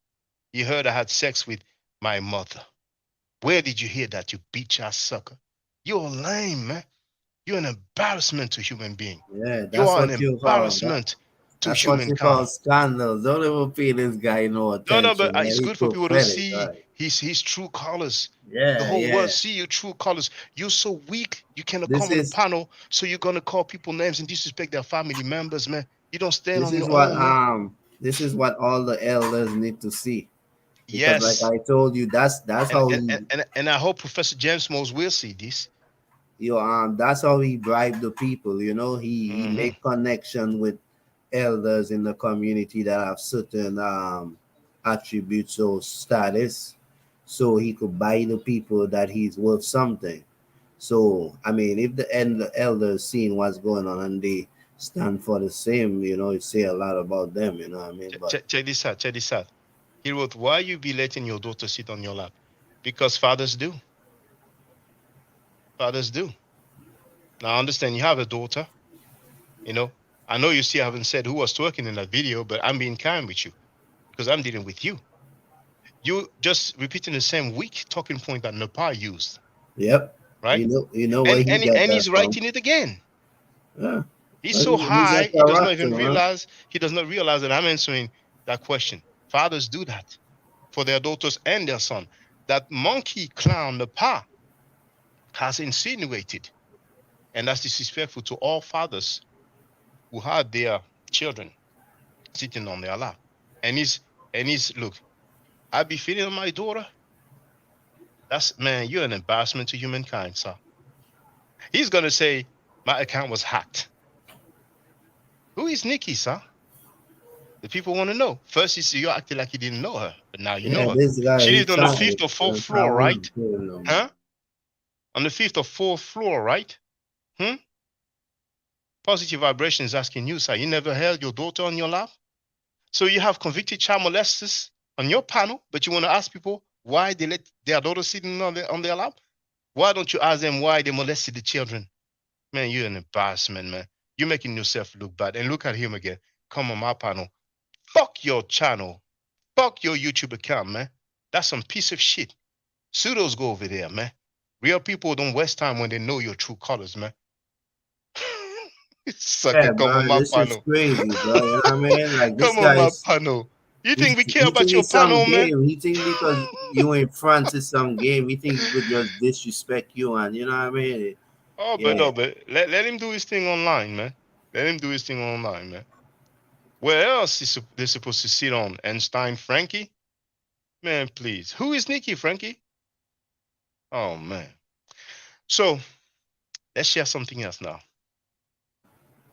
You heard I had sex with my mother. Where did you hear that, you bitch ass sucker? You're lame, man. You're an embarrassment to human being. Yeah, you that's are an what you embarrassment to That's what you humankind. call scandals. Don't even pay this guy no attention. No, but Man. it's He's good for people to pathetic, see right? his true colors. Yeah, The whole yeah. world see your true colors. You're so weak, you cannot This come on the is panel, so you're gonna call people names and disrespect their family members, man. You don't stand this on is your what own, man. this is what all the elders need to see. Because Yes. like I told you, that's how and I hope Professor James Mose will see this. That's how he bribed the people, you know. He make connection with elders in the community that have certain attributes or status, so he could buy the people that he's worth something. So I mean, if the elders seeing what's going on and they stand for the same, you know, it say a lot about them, you know what I mean? But Check this out. He wrote, why you be letting your daughter sit on your lap? Because fathers do. Fathers do. Now I understand you have a daughter, you know. I know you still haven't said who was twerking in that video, but I'm being kind with you because I'm dealing with you. You just repeating the same weak talking point that Nepal used. yep. Right? You know where he got and that he's from. writing it again. Yeah. He's Well, so he's a high, he does not character, even huh? realize that I'm answering that question. Fathers do that for their daughters and their son. That monkey clown Nepal has insinuated, and that's disrespectful to all fathers who had their children sitting on their lap. And he's look, I be feeding on my daughter. That's, man, you're an embarrassment to humankind, sir. He's gonna say my account was hacked. Who is Nikki, sir? The people want to know. First, you acted like you didn't know her, but now you know her. This guy, She he lived on the tried 5th or 4th to floor, right? him. Huh? On the 5th or 4th floor, right? Positive vibrations asking you, sir. You never held your daughter on your lap? So you have convicted child molesters on your panel, but you want to ask people why they let their daughter sitting on their lap? Why don't you ask them why they molested the children? Man, you're an embarrassment, man. You're making yourself look bad. And look at him again. Come on my panel. Fuck your channel. Fuck your YouTube account, man. That's some piece of shit. Pseudos go over there, man. Real people don't waste time when they know your true colors, man. Sucker, Yeah, come on man, my this panel. is crazy, bro. You know what I mean? Like this Come on my guy's panel. You think we care he about think your it's some panel, man? game. He think because you in front is some game, he think he could just disrespect you, and you know what I mean? Oh, but Yeah. no, but let him do his thing online, man. Let him do his thing online, man. Where else is they supposed to sit on? Einstein Frankie? Man, please. Who is Nikki Frankie? Oh, man. So, let's share something else now.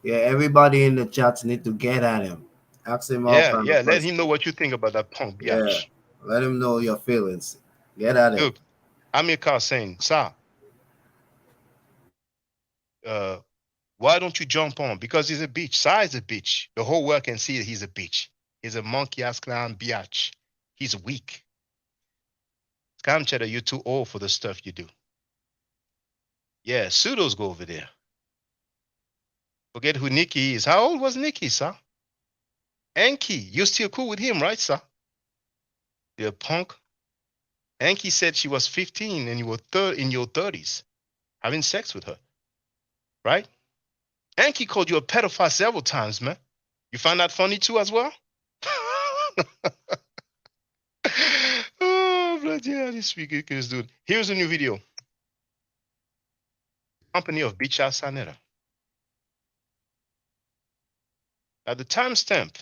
Yeah, everybody in the chats need to get at him. Ask him all Yeah, kind yeah. of Let him questions. know what you think about that punk Yeah. biatch. Let him know your feelings. Get at him. Look, Amir saying, sir, why don't you jump on? Because he's a bitch. Sa is a bitch. The whole world can see that he's a bitch. He's a monkey ass clown biatch. He's weak. Scam cheddar, you're too old for the stuff you do. Yeah, pseudos go over there. Forget who Nikki is. How old was Nikki, sir? Enki, you're still cool with him, right, sir? You're a punk. Enki said she was 15 and you were in your 30s having sex with her, right? Enki called you a pedophile several times, man. You find that funny too as well? Oh, bloody hell, this ridiculous dude. Here's a new video. company of Beach House Sanetta. At the timestamp,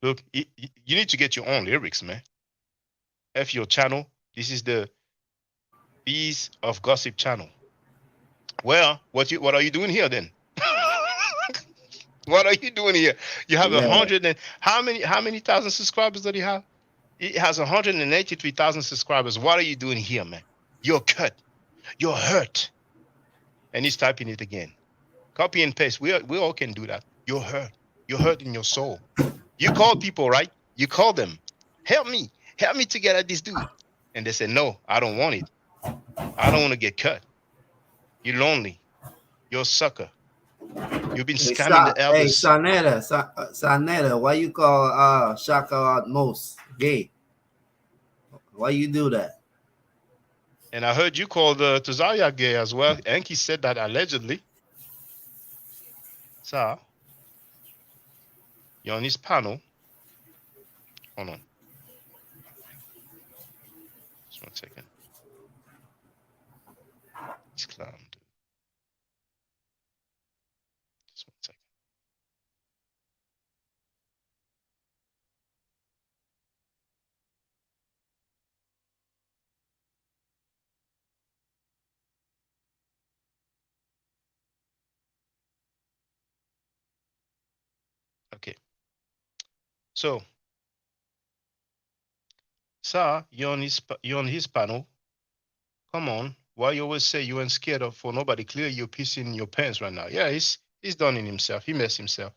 look, you need to get your own lyrics, man. F your channel. This is the Bees of Gossip channel. Well, what are you doing here then? What are you doing here? You have 100 and how many thousand subscribers does he have? It has 183,000 subscribers. What are you doing here, man? You're cut. You're hurt. And he's typing it again. Copy and paste. We all can do that. You're hurt. You're hurt in your soul. You call people, right? You call them. Help me to get at this dude. And they say, no, I don't want it. I don't want to get cut. You're lonely. You're a sucker. You've been scamming the elders. Hey, Sanetta, why you call Shaka at most gay? Why you do that? And I heard you call the Tazaya gay as well. Enki said that allegedly. So, you're on his panel. Hold on. Just 1 second. It's clown. Just 1 second. Okay. So, sir, you're on his panel. Come on. Why you always say you ain't scared of for nobody? Clear you're pissing your pants right now. Yeah, he's done in himself. He messed himself.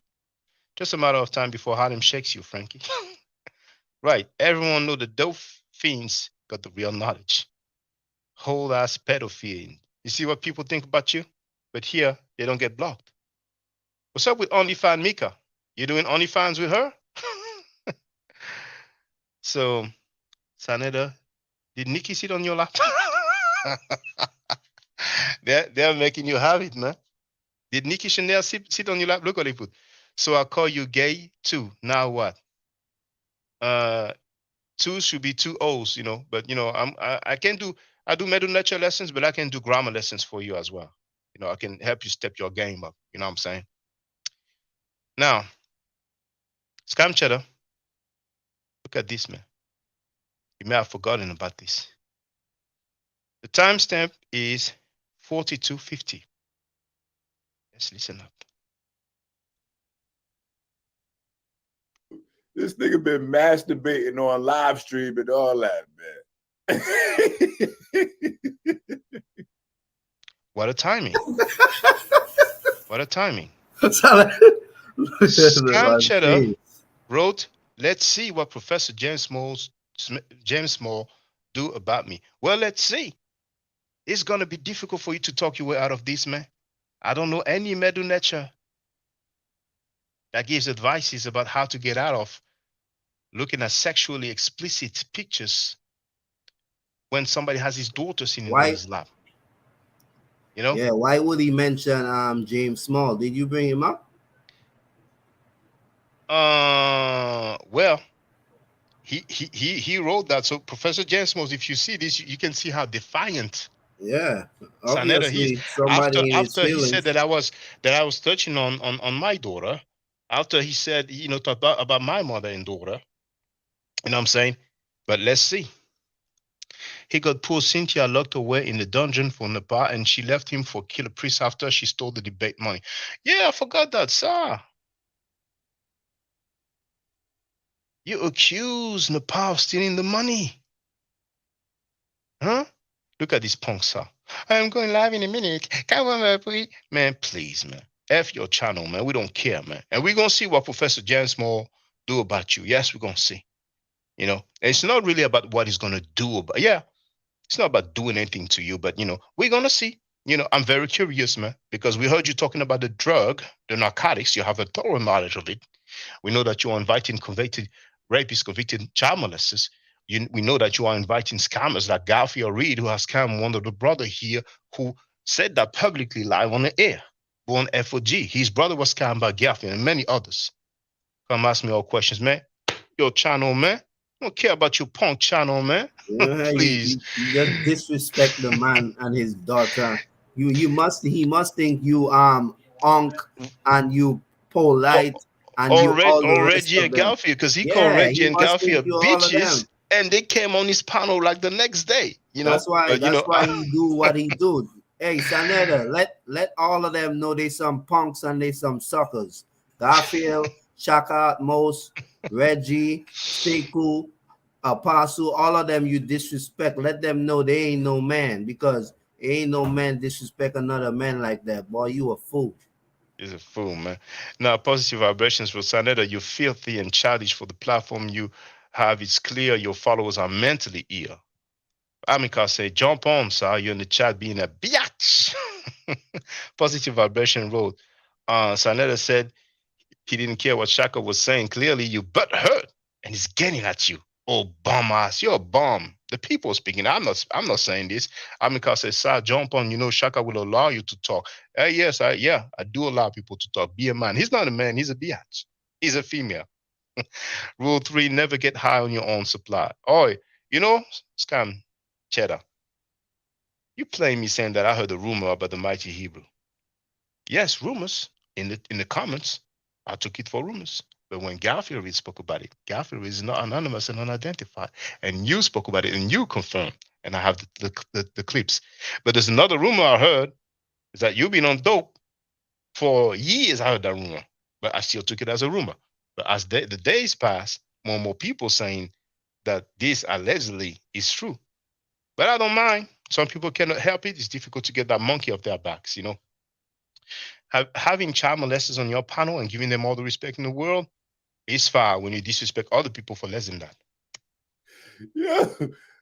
Just a matter of time before Harlem shakes you, Frankie. Right. Everyone know the dope fiends got the real knowledge. Whole ass pedophilia. You see what people think about you? But here, they don't get blocked. What's up with OnlyFans Mika? You doing OnlyFans with her? So, Sanetta, did Nikki sit on your lap? They're making you have it, man. Did Nikki Chanel sit on your lap? Look what they put. So I call you gay too. Now what? Two should be 2 O's, you know. But you know, I do middle lecture lessons, but I can do grammar lessons for you as well. You know, I can help you step your game up. You know what I'm saying? Now, Scam Cheddar, look at this, man. You may have forgotten about this. The timestamp is 42:50. Let's listen up. This nigga been masturbating on live stream and all that, man. What a timing. What a timing. Scam Scam Cheddar wrote, let's see what Professor James Small do about me. Well, let's see. It's going to be difficult for you to talk your way out of this, man. I don't know any medical nature that gives advices about how to get out of looking at sexually explicit pictures when somebody has his daughter sitting in his lap. You know? Yeah, why would he mention James Small? Did you bring him up? Well, he wrote that. So Professor James Small, if you see this, you can see how defiant. Yeah, Sanetta, somebody after he said that I was touching on my daughter, after he said, you know, about my mother and daughter, you know what I'm saying? But let's see. He got poor Cynthia locked away in the dungeon for Nepal, and she left him for Killer Priest after she stole the debate money. Yeah, I forgot that, sir. You accuse Nepal of stealing the money. Huh? Look at this punk, sir. I'm going live in a minute. Come on, please. Man, please, man. F your channel, man. We don't care, man. And we're going to see what Professor James Small do about you. Yes, we're going to see. You know, and it's not really about what he's going to do about, yeah, it's not about doing anything to you, but, you know, we're going to see. You know, I'm very curious, man, because we heard you talking about the drug, the narcotics. You have a thorough knowledge of it. We know that you are inviting convicted rapists, convicted child molesters. We know that you are inviting scammers like Galfi or Reed, who has scammed one of the brother here who said that publicly live on the air, born FOG. His brother was scammed by Galfi and many others. Come ask me all questions, man. your channel, man. I don't care about your punk channel, man. Yeah, Please. you just disrespect the man and his daughter. He must think you unk and you polite and you all the Or rest Reggie of and them. Garfield, because he called Yeah, Reggie he and must think Garfield you all of bitches, them. and they came on his panel like the next day, you know. That's why he do what he do. Hey, Saneda, let all of them know they some punks and they some suckers. Garfield, Shaka, Most, Reggie, Sekou, Apostle, all of them you disrespect. Let them know they ain't no man, because ain't no man disrespect another man like that. Boy, you a fool. He's a fool, man. Now, positive vibrations for Saneda. You're filthy and childish for the platform you have. It's clear your followers are mentally ill. Amika say, jump on, sir. You're in the chat being a biatch. Positive vibration wrote. Saneda said he didn't care what Shaka was saying. Clearly, you butt hurt, and he's getting at you. Oh, bum ass, you're a bum. The people speaking. I'm not saying this. Amika says, sir, jump on. You know, Shaka will allow you to talk. Yes, I do allow people to talk. Be a man. He's not a man. He's a biatch. He's a female. Rule 3: never get high on your own supply. Oh, you know, scam cheddar. You playing me saying that I heard a rumor about the mighty Hebrew. Yes, rumors in the comments. I took it for rumors. But when Garfield spoke about it, Garfield is not anonymous and unidentified. And you spoke about it and you confirmed. And I have the clips. But there's another rumor I heard, is that you've been on dope for years. I heard that rumor, but I still took it as a rumor. But as the days pass, more and more people saying that this allegedly is true. But I don't mind. Some people cannot help it. It's difficult to get that monkey off their backs, you know. Having child molesters on your panel and giving them all the respect in the world is fine when you disrespect other people for less than that. Yeah,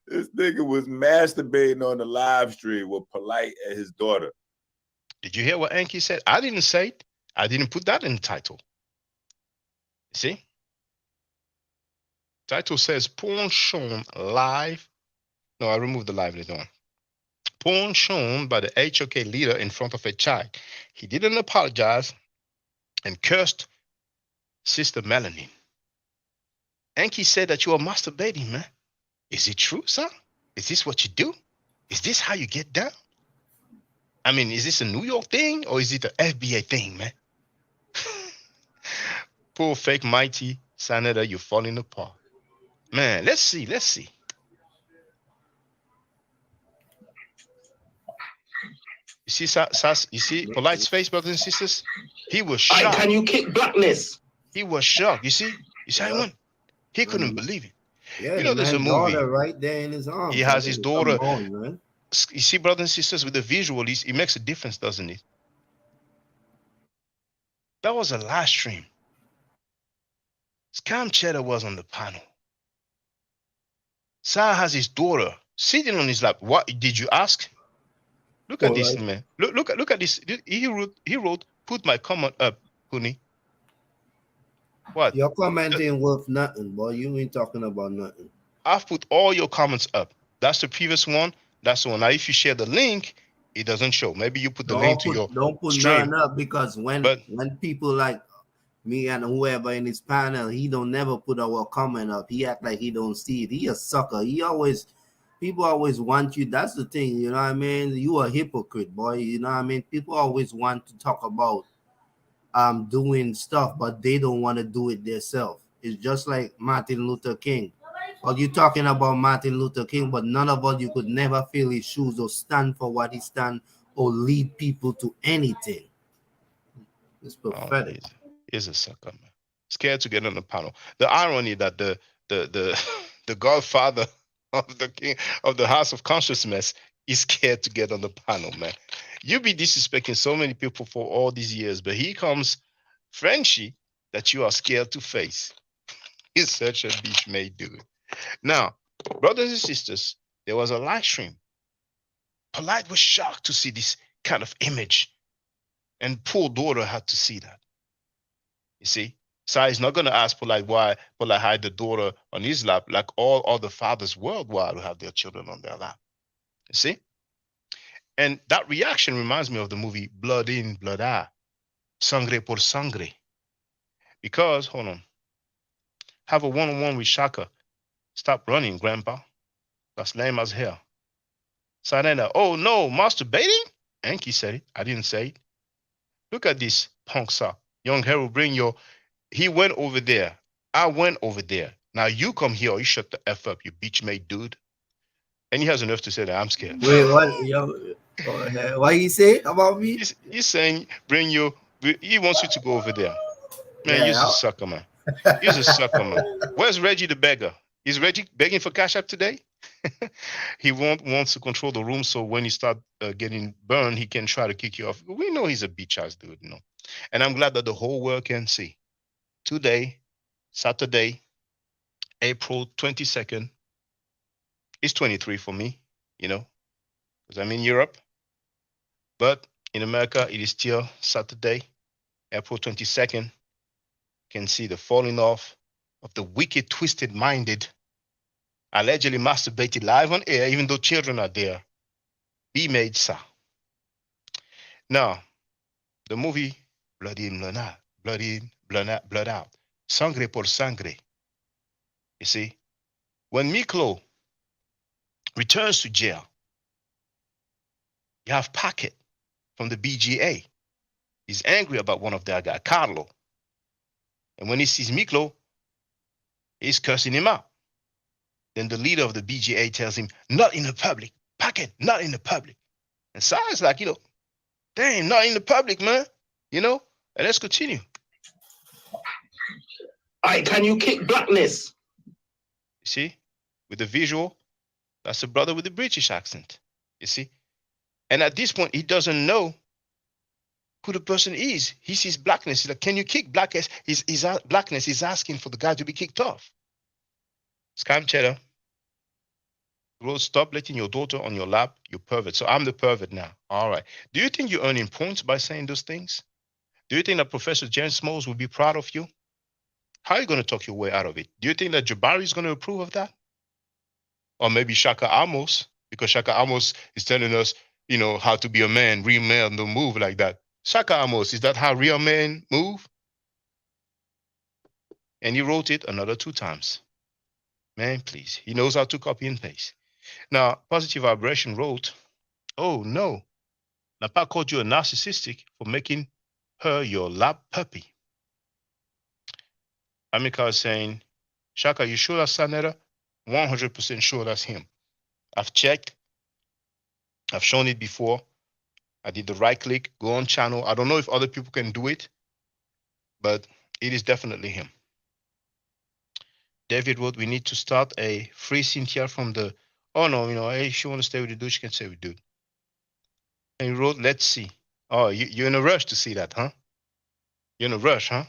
this nigga was masturbating on the live stream with Polite and his daughter. Did you hear what Enki said? I didn't say it. I didn't put that in the title. See? Title says porn shown live. No, I removed the live later on. Porn shown by the HOK leader in front of a child. He didn't apologize and cursed Sister Melanin. Enki said that you are masturbating, man. Is it true, sir? Is this what you do? Is this how you get down? I mean, is this a New York thing or is it an FBA thing, man? Poor fake mighty Saneda, you're falling apart. Man, let's see. You see, you see Polite's face, brothers and sisters? He was shocked. Can you kick blackness? He was shocked. You see how he went? He couldn't believe it. Yeah, you know, there's a movie. Right there in his arms. He has his daughter. On, you see, brothers and sisters, with the visual, it makes a difference, doesn't it? That was a live stream. Scam Cheddar was on the panel. Sar has his daughter sitting on his lap. What did you ask? Look at this, man. Look at this. He wrote, put my comment up, Kuni. What? Your comment ain't worth nothing, boy. You ain't talking about nothing. I've put all your comments up. That's the previous one. That's the one. Now, if you share the link, it doesn't show. Maybe you put the link to your Don't put stream. none up, because when people like me and whoever in his panel, he don't never put our comment up. He act like he don't see it. He a sucker. People always want you. That's the thing, you know what I mean? You a hypocrite, boy. You know what I mean? People always want to talk about doing stuff, but they don't want to do it themselves. It's just like Martin Luther King. Well, you're talking about Martin Luther King, but none of us, you could never fill his shoes or stand for what he stand or lead people to anything. It's pathetic. He's a sucker, man. Scared to get on the panel. The irony that the godfather of the king of the House of Consciousness is scared to get on the panel, man. You be disrespecting so many people for all these years, but here comes Frenchie that you are scared to face. He's such a bitch made dude. Now, brothers and sisters, there was a live stream. Polite was shocked to see this kind of image, and poor daughter had to see that. You see, Sai is not going to ask Polite why Polite had the daughter on his lap, like all other fathers worldwide who have their children on their lap. You see? And that reaction reminds me of the movie Blood In, Blood Out, Sangre por Sangre. Because, hold on, Have a one-on-one with Shaka. Stop running, Grandpa. That's lame as hell. Sanena, oh no, masturbating? Enki said it. I didn't say it. Look at this punk sock. Young Hero, bring your. He went over there. I went over there. Now you come here or you shut the F up, you bitch made dude. And he has enough to say that I'm scared. Wait, what? Yo, what you say about me? He's saying, bring your. He wants you to go over there. Man, Yeah, you're a sucker, man. You're a sucker, man. Where's Reggie the beggar? Is Reggie begging for cash up today? He wants to control the room, so when you start getting burned, he can try to kick you off. We know he's a bitch ass dude, you know. And I'm glad that the whole world can see. Today, Saturday, April 22nd, it's 23 for me, you know, because I'm in Europe. But in America, it is still Saturday, April 22nd. You can see the falling off of the wicked, twisted minded, allegedly masturbated live on air, even though children are there. Be made, sir. Now, the movie Blood In, Blood Out, Blood In, Blood Out, Sangre por Sangre. You see, when Miklo returns to jail, you have Packet from the BGA. He's angry about one of their guys, Carlo. And when he sees Miklo, he's cursing him out. Then the leader of the BGA tells him, not in the public. Packet, not in the public. And Sarah's like, you know, damn, not in the public, man. You know? And let's continue. Can you kick blackness? You see? With the visual, that's the brother with the British accent. You see? And at this point, he doesn't know who the person is. He sees blackness. He's like, can you kick blackness? Blackness. He's asking for the guy to be kicked off. Scam cheddar. Rose, stop letting your daughter on your lap. You pervert. So I'm the pervert now. All right. Do you think you're earning points by saying those things? Do you think that Professor James Smalls will be proud of you? How are you going to talk your way out of it? Do you think that Jabari is going to approve of that? Or maybe Shaka Amos, because Shaka Amos is telling us, you know, how to be a man, real man, don't move like that. Shaka Amos, is that how real men move? And he wrote it another 2 times. Man, please. He knows how to copy and paste. Now, Positive Vibration wrote, oh no, Napa called you a narcissistic for making her your lap puppy. Amika is saying, Shaka, you sure that's Sanetta? 100% sure that's him. I've checked. I've shown it before. I did the right click, go on channel. I don't know if other people can do it, but it is definitely him. David wrote, we need to start a free Cynthia from the, oh no, you know, hey, if she want to stay with the dude, she can stay with the dude. And he wrote, let's see. Oh, you're in a rush to see that, huh? You're in a rush, huh?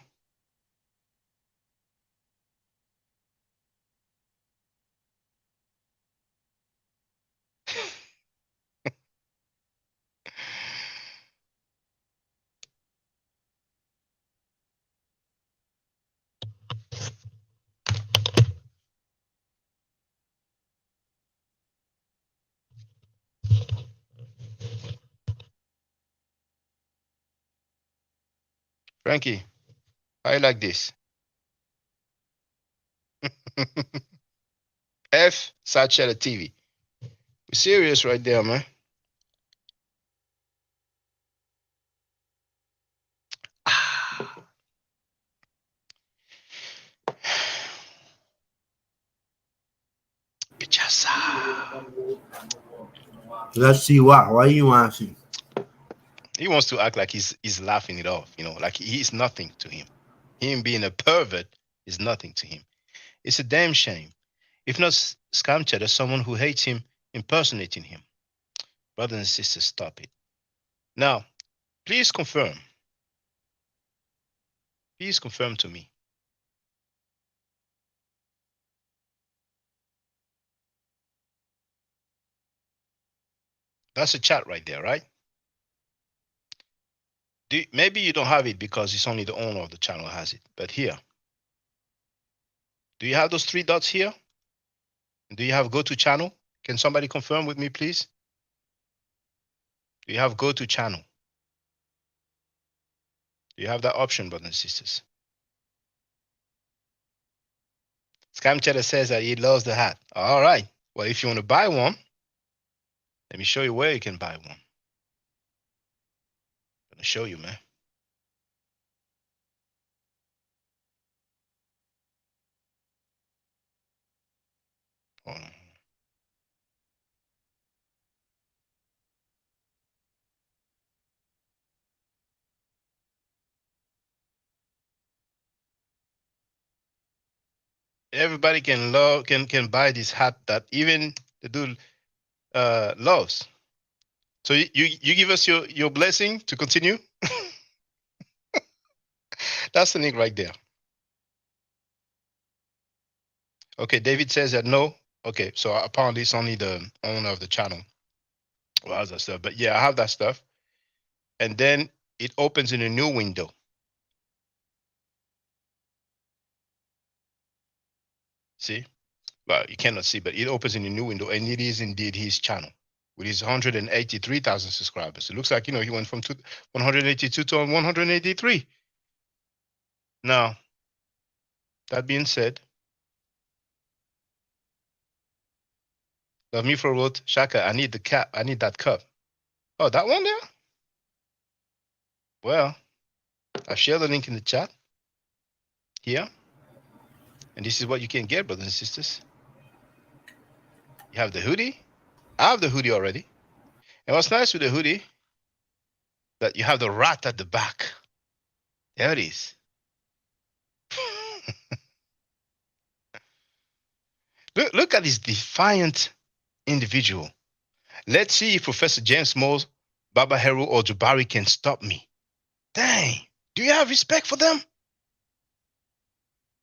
Frankie, how you like this? F, Satchella TV. We're serious right there, man. Let's see what. Why you want to see? He wants to act like he's laughing it off, you know, like he's nothing to him. Him being a pervert is nothing to him. It's a damn shame. If not Scamchat, there's someone who hates him impersonating him. Brothers and sisters, stop it. Now, please confirm. Please confirm to me. That's a chat right there, right? Maybe you don't have it because it's only the owner of the channel has it. But here, do you have those 3 dots here? Do you have go to channel? Can somebody confirm with me, please? Do you have go to channel? Do you have that option, brothers and sisters? Scam Cheddar says that he loves the hat. All right. Well, if you want to buy one, let me show you where you can buy one. I'm gonna show you, man. Hold on. Everybody can buy this hat that even the dude loves. So you give us your blessing to continue. That's the link right there. Okay, David says that no. Okay, so apparently it's only the owner of the channel who has that stuff. But yeah, I have that stuff. And then it opens in a new window. See? Well, you cannot see, but it opens in a new window, and it is indeed his channel with his 183,000 subscribers. It looks like, he went from 182 to 183. Now, that being said, Love Me for wrote, Shaka, I need the cap. I need that cup. Oh, that one there? Well, I shared the link in the chat here. And this is what you can get, brothers and sisters. You have the hoodie. I have the hoodie already. And what's nice with the hoodie, that you have the rat at the back. There it is. Look at this defiant individual. Let's see if Professor James Moore, Baba Heru, or Jabari can stop me. Dang. Do you have respect for them?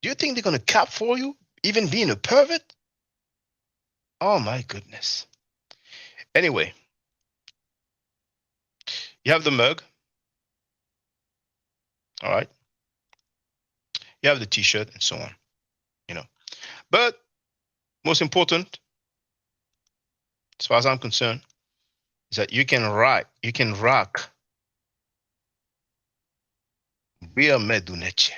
Do you think they're going to cap for you, even being a pervert? Oh, my goodness. Anyway, you have the mug. All right. You have the T-shirt and so on. But most important, as far as I'm concerned, is that you can rock real meduneched.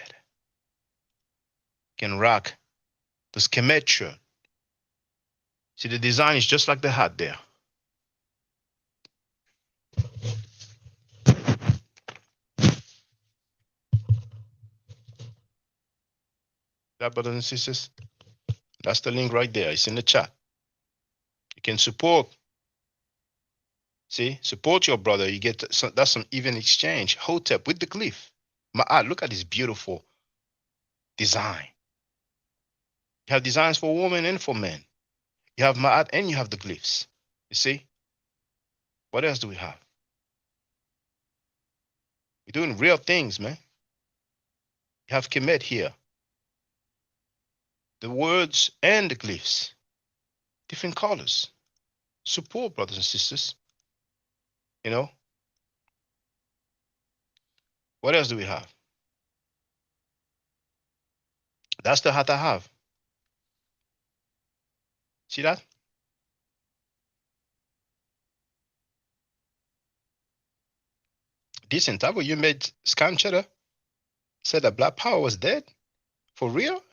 You can rock the skemetra. See, the design is just like the hat there. That, brothers and sisters, that's the link right there. It's in the chat. You can support. See, support your brother. You get that's some even exchange. Hotep with the glyph. Look at this beautiful design. You have designs for women and for men. You have Ma'at and you have the glyphs. You see? What else do we have? We're doing real things, man. You have Kemet here. The words and the glyphs. Different colors. Support, brothers and sisters. What else do we have? That's the hat I have. See that? Decent. That what you made Scam Cheddar said that Black Power was dead? For real?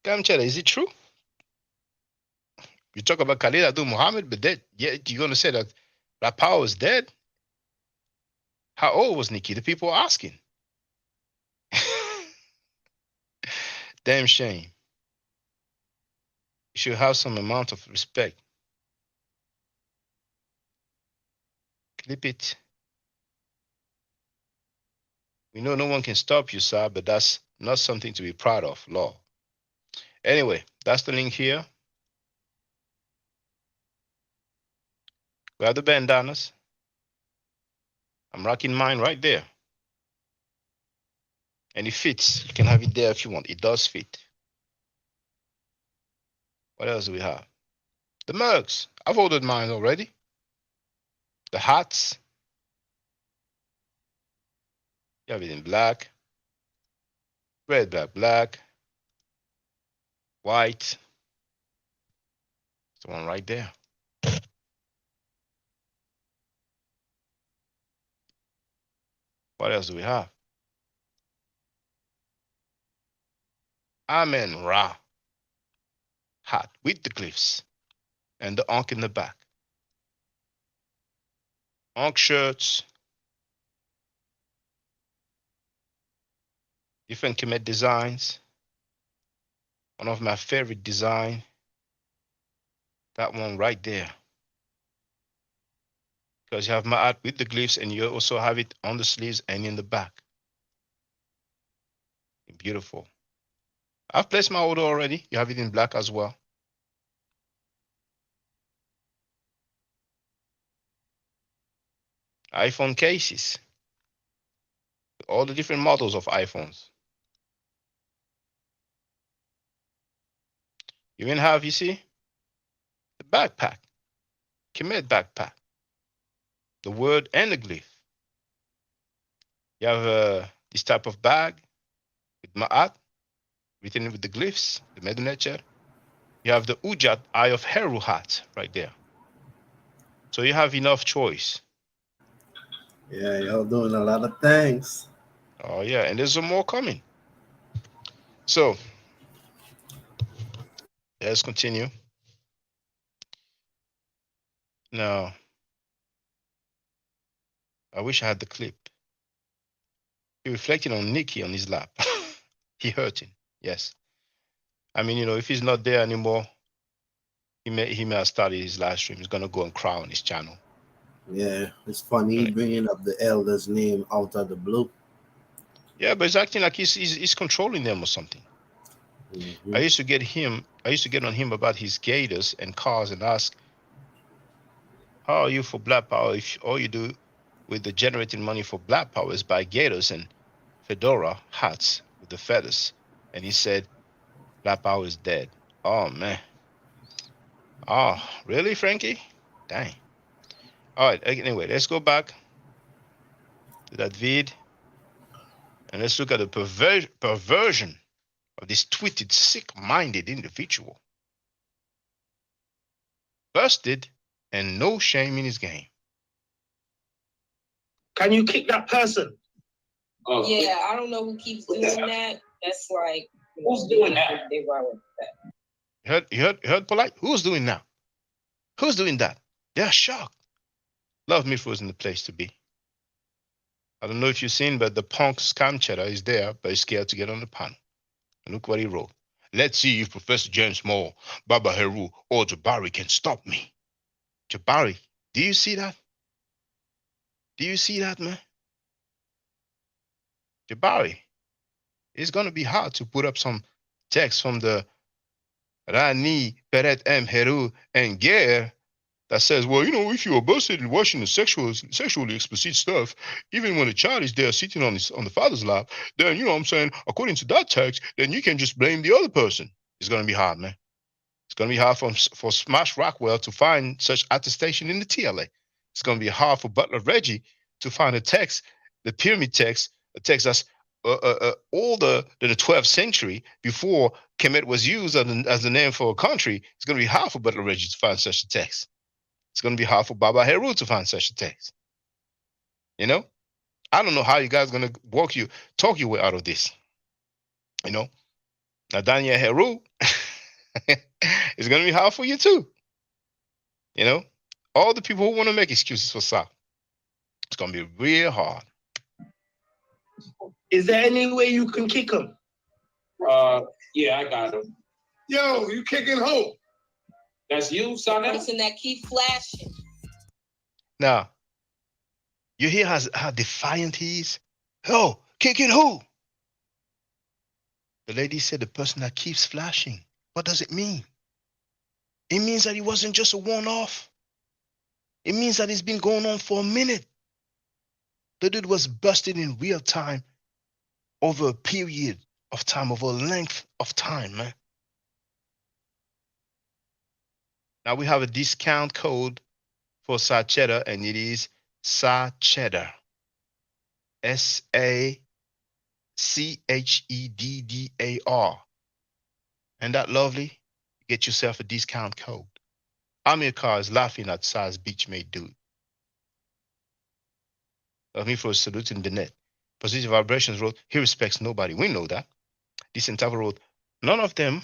Scam Cheddar, is it true? You talk about Khalid Abdul Muhammad, but dead. Yeah, you're gonna say that Black Power was dead? How old was Nikki? The people are asking. Damn shame. You should have some amount of respect. Clip it. We know no one can stop you, sir, but that's not something to be proud of, law. Anyway, that's the link here. We have the bandanas. I'm rocking mine right there. And it fits. You can have it there if you want. It does fit. What else do we have? The mugs. I've ordered mine already. The hats. You have it in black. Red, black, black. White. It's the one right there. What else do we have? Amen Ra hat with the glyphs and the Ankh in the back. Ankh shirts, different Kemet designs. One of my favorite design, that one right there. Because you have Ma'at with the glyphs and you also have it on the sleeves and in the back. Beautiful. I've placed my order already. You have it in black as well. iPhone cases. All the different models of iPhones. You even have, you see, the backpack. Kemet backpack. The word and the glyph. You have this type of bag with Ma'at, written with the glyphs, the Medunecher. You have the Ujat, Eye of Heru hat right there. So you have enough choice. Yeah, y'all doing a lot of things. Oh yeah, and there's some more coming. So let's continue. Now, I wish I had the clip. He reflected on Nikki on his lap. He hurting. Yes. I mean, if he's not there anymore, he may have started his live stream. He's gonna go and cry on his channel. Yeah, it's funny bringing up the elder's name out of the blue. Yeah, but it's acting like he's controlling them or something. Mm-hmm. I used to get on him about his gators and cars and ask, how are you for Black Power if all you do with the generating money for Black Power is buy gators and fedora hats with the feathers? And he said, Black Power is dead. Oh man. Oh, really, Frankie? Dang. All right, anyway, let's go back to that vid and let's look at the perversion of this twisted, sick-minded individual. Busted and no shame in his game. Can you kick that person? Oh, yeah, I don't know who keeps doing that. That's like, who's doing that? They run with that. You heard polite? Who's doing that? Who's doing that? They're shocked. Love Myth was in the place to be. I don't know if you've seen, but the punk scam chatter is there, but he's scared to get on the panel. And look what he wrote. Let's see if Professor James Moore, Baba Heru, or Jabari can stop me. Jabari, do you see that? Do you see that, man? Jabari, it's going to be hard to put up some text from the Rani, Peret M, Heru, and Ger that says, well, if you are busted and watching the sexually explicit stuff, even when the child is there sitting on the father's lap, then, according to that text, then you can just blame the other person. It's going to be hard, man. It's going to be hard for Smash Rockwell to find such attestation in the TLA. It's going to be hard for Butler Reggie to find a text, the pyramid text, a text that's older than the 12th century before Kemet was used as the name for a country. It's going to be hard for Butler Reggie to find such a text. It's going to be hard for Baba Heru to find such a text. I don't know how you guys are going to talk your way out of this. Now, Daniel Heru, it's going to be hard for you too. All the people who want to make excuses for Sa, it's going to be real hard. Is there any way you can kick him? Yeah, I got him. Yo, you kicking who? That's you, son. Person that keep flashing. Now, you hear how defiant he is? Oh, kicking who? The lady said the person that keeps flashing. What does it mean? It means that it wasn't just a one-off. It means that it's been going on for a minute. The dude was busted in real time over a period of time, over a length of time, man. Now we have a discount code for Sachedar, and it is Sachedar. SACHEDDAR. And that lovely? Get yourself a discount code. Amir is laughing at Sa's Beachmate dude. Me for saluting the net. Positive Vibrations wrote, he respects nobody. We know that. This entire wrote, None of them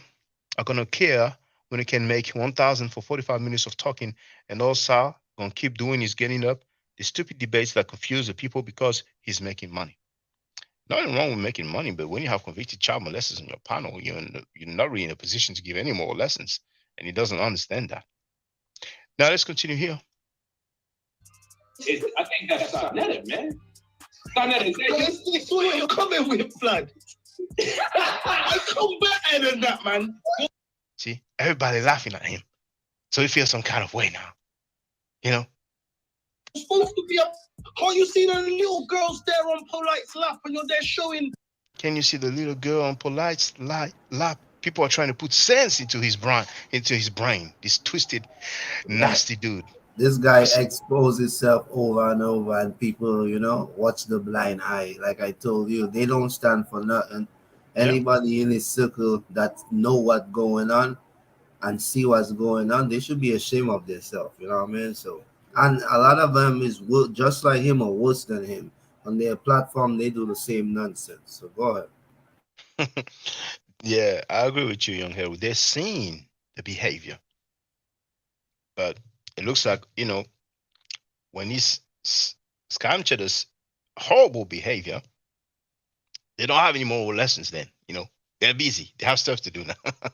are gonna care when he can make 1,000 for 45 minutes of talking, and also gonna keep doing is getting up the stupid debates that confuse the people because he's making money. Nothing wrong with making money, but when you have convicted child molesters on your panel, you're not really in a position to give any more lessons, and he doesn't understand that. Now let's continue here. I think that's Sonetta, man. Sonetta, It's what you're coming with, blood. I come better than that, man. See, everybody laughing at him, so he feels some kind of way now. You know, You're supposed to be up. Can't you see the little girls there on Polite's lap and you're there showing? can you see the little girl on Polite's lap? People are trying to put sense into his brain. This twisted, nasty dude. This guy exposed himself over and over, and people, watch the blind eye. Like I told you, they don't stand for nothing. Anybody in his circle that know what's going on and see what's going on, they should be ashamed of themselves. You know what I mean? So, and a lot of them is just like him or worse than him. On their platform, they do the same nonsense. So go ahead. Yeah, I agree with you, Young Hero. They're seeing the behavior, but it looks like, when he's scammed this horrible behavior, they don't have any more lessons then. They're busy. They have stuff to do now.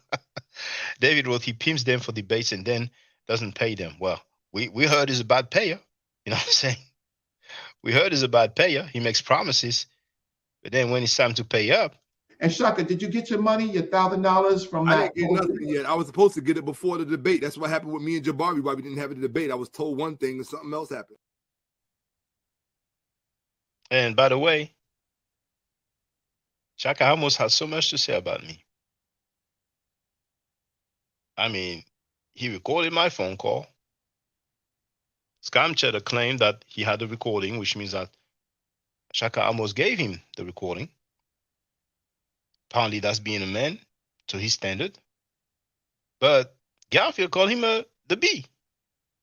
David wrote, he pimps them for debates and then doesn't pay them. Well, we heard he's a bad payer. You know what I'm saying? We heard he's a bad payer. He makes promises, but then when it's time to pay up. And Shaka, did you get your money, your $1,000 from that? I didn't get nothing yet. I was supposed to get it before the debate. That's what happened with me and Jabari, why we didn't have a debate. I was told one thing and something else happened. And by the way, Shaka almost had so much to say about me. I mean, he recorded my phone call. Scam Cheddar claimed that he had the recording, which means that Shaka almost gave him the recording. Apparently, that's being a man to his standard. But Garfield called him the B.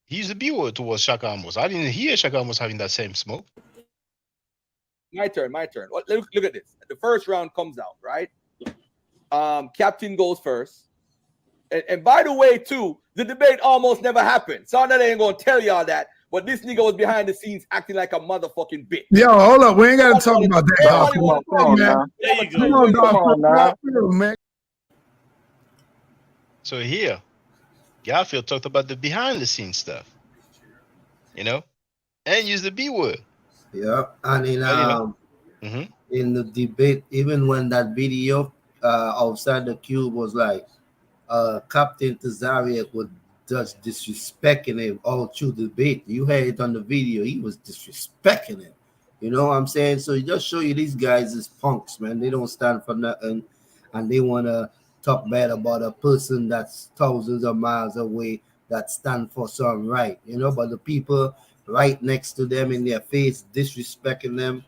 He used the B word towards Shaka Amos. I didn't hear Shaka Amos having that same smoke. My turn. Look at this. The first round comes out, right? Captain goes first. And by the way, too, the debate almost never happened. So that ain't gonna tell y'all that. But this nigga was behind the scenes acting like a motherfucking bitch. Yo, hold up. We ain't got to talk about that. Come on, dog. Man. So here, Garfield talked about the behind the scenes stuff, and used the B word. Yeah, and in the debate, even when that video outside the cube was like, Captain Tazariak was just disrespecting him all through the debate. You heard it on the video. He was disrespecting him. You know what I'm saying? So it just show you these guys is punks, man. They don't stand for nothing, and they want to talk bad about a person that's thousands of miles away that stand for some right, but the people right next to them in their face, disrespecting them,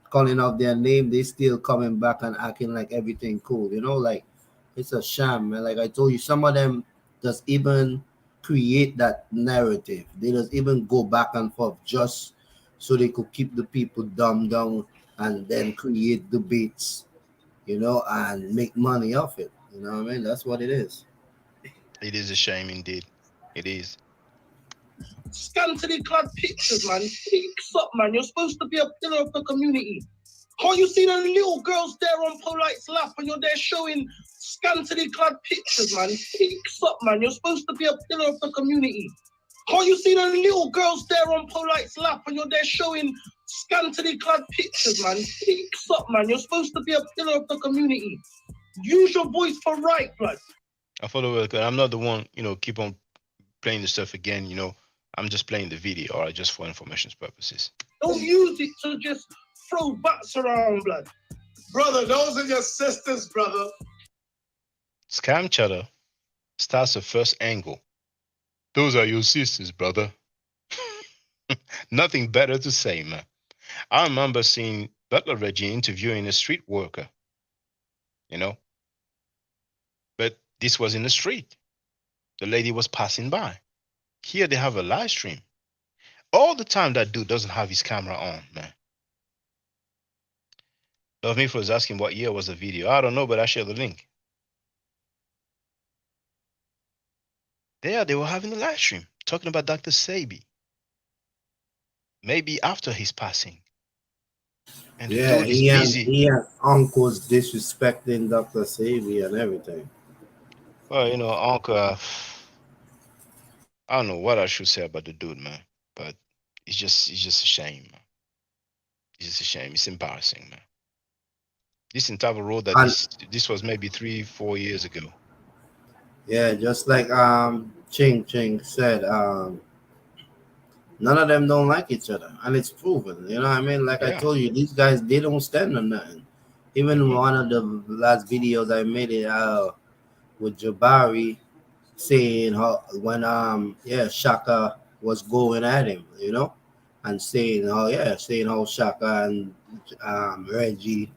calling out their name, they still coming back and acting like everything cool, like it's a sham, man. Like I told you, some of them just even create that narrative. They just even go back and forth just so they could keep the people dumbed down and then create debates, and make money off it. You know what I mean? That's what it is. It is a shame indeed. It is. Scantily clad pictures, man. Fix up, man. You're supposed to be a pillar of the community. Can't you see the little girls there on Polite's lap and you're there showing scantily clad pictures, man? Fix up, man. You're supposed to be a pillar of the community. Can't you see the little girls there on Polite's lap and you're there showing scantily clad pictures, man? Fix up, man. You're supposed to be a pillar of the community. Use your voice for right, blood. I follow it. I'm not the one, keep on playing the stuff again, I'm just playing the video, all right, just for information purposes. Don't use it to just throw bats around, blood. Brother, those are your sisters, brother. Scam Cheddar starts the first angle. Those are your sisters, brother. Nothing better to say, man. I remember seeing Butler Reggie interviewing a street worker, But this was in the street. The lady was passing by. Here they have a live stream. All the time that dude doesn't have his camera on, man. Love Me was asking what year was the video. I don't know, but I shared the link. Yeah, they were having a live stream talking about Dr. Sebi. Maybe after his passing. And the Yeah, dude is busy. he had uncles disrespecting Dr. Sebi and everything. Well, you know, Uncle, I don't know what I should say about the dude, man. But it's just a shame, man. It's just a shame. It's embarrassing, man. This entire road that And this was maybe 3-4 years ago. yeah, just like Ching said, none of them don't like each other, and it's proven. You know what I mean? Like I Yeah. told you, these guys, they don't stand on nothing. Even one of the last videos I made it with Jabari saying how when Shaka was going at him, you know, and saying how Shaka and Reggie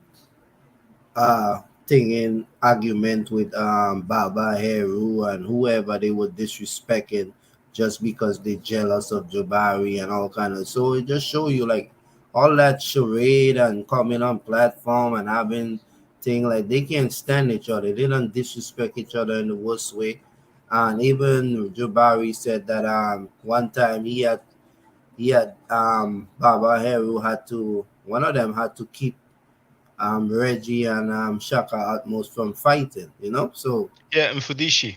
thing in argument with Baba Heru and whoever they were disrespecting just because they jealous of Jabari and all kind of. So it just show you like all that charade and coming on platform and having thing like they can't stand each other. They don't disrespect each other in the worst way. And even Jabari said that one time he had Baba Heru had to, one of them had to keep Reggie and Shaka Atmos from fighting, you know. So Yeah, and Fudishi.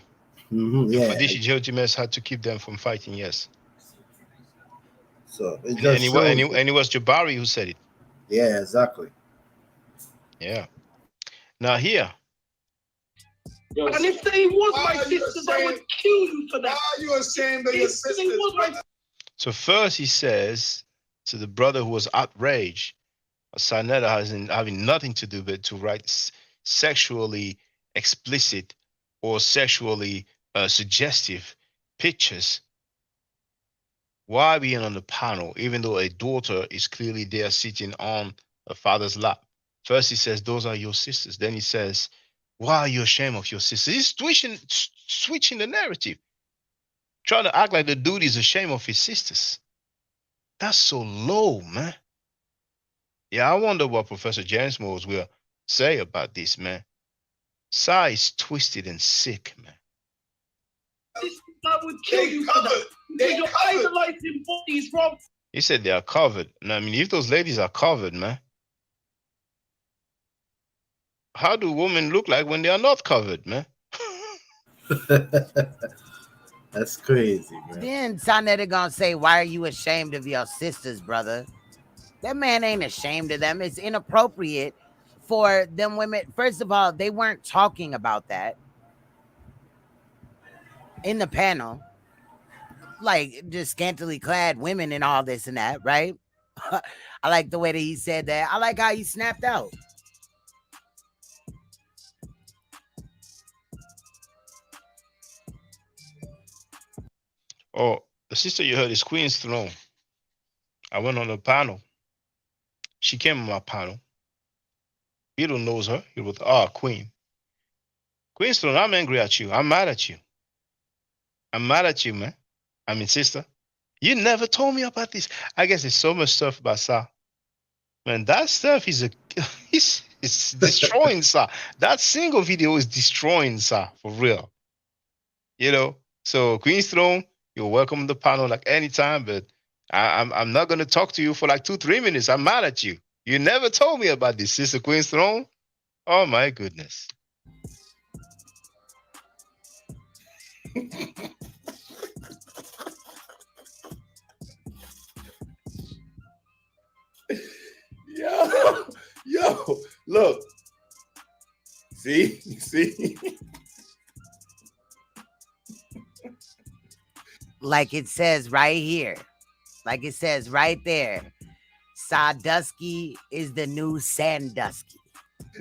yeah. Fudishi Jotimes had to keep them from fighting, yes. So it And just shows. it was Jabari who said it. Yeah, exactly. Yeah. Now here. And if they was my sisters, I would kill you for that. Why are you ashamed of your sisters? So first he says to the brother who was outraged, Sarnetta having nothing to do but to write sexually explicit or sexually suggestive pictures. Why being on the panel, even though a daughter is clearly there sitting on a father's lap? First he says, those are your sisters. Then he says, why are you ashamed of your sisters? He's switching the narrative, trying to act like the dude is ashamed of his sisters. That's so low, man. Yeah, I wonder what Professor James Moores will say about this, man. Sai is twisted and sick, man. I would kill you for that. Because you're idolizing bodies from. He said they are covered. And I mean, if those ladies are covered, man, how do women look like when they are not covered, man? That's crazy, man. Then Sonetta gonna say, why are you ashamed of your sisters, brother? That man ain't ashamed of them. It's inappropriate for them women. First of all, they weren't talking about that in the panel. Like just scantily clad women and all this and that, right? I like the way that he said that. I like how he snapped out. Oh, the sister you heard is Queen's Throne. I went on a panel. She came on my panel. Peter knows her. He was, Queen. Queen's Throne, I'm angry at you. I'm mad at you. I'm mad at you, man. I mean, sister, you never told me about this. I guess there's so much stuff about Sa. Man, that stuff is it's destroying Sa. That single video is destroying Sa, for real. You know, so Queen's Throne, you're welcome on the panel like anytime, but I'm not gonna talk to you for like 2-3 minutes. I'm mad at you. You never told me about this, Sister Queen's Throne. Oh my goodness. Yo, look. See? Like it says right here. Like it says right there. Sandusky is the new Sandusky.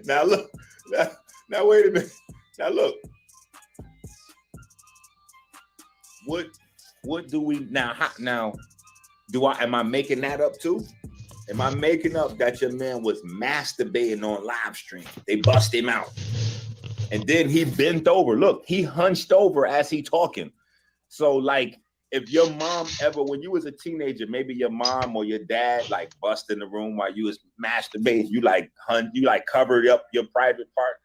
Now look. Now wait a minute. Now look. What do we now? Am I making that up too? Am I making up that your man was masturbating on live stream? They bust him out. And then he bent over. Look, he hunched over as he talking. So like, if your mom ever, when you was a teenager, maybe your mom or your dad like bust in the room while you was masturbating, you like covered up your private part.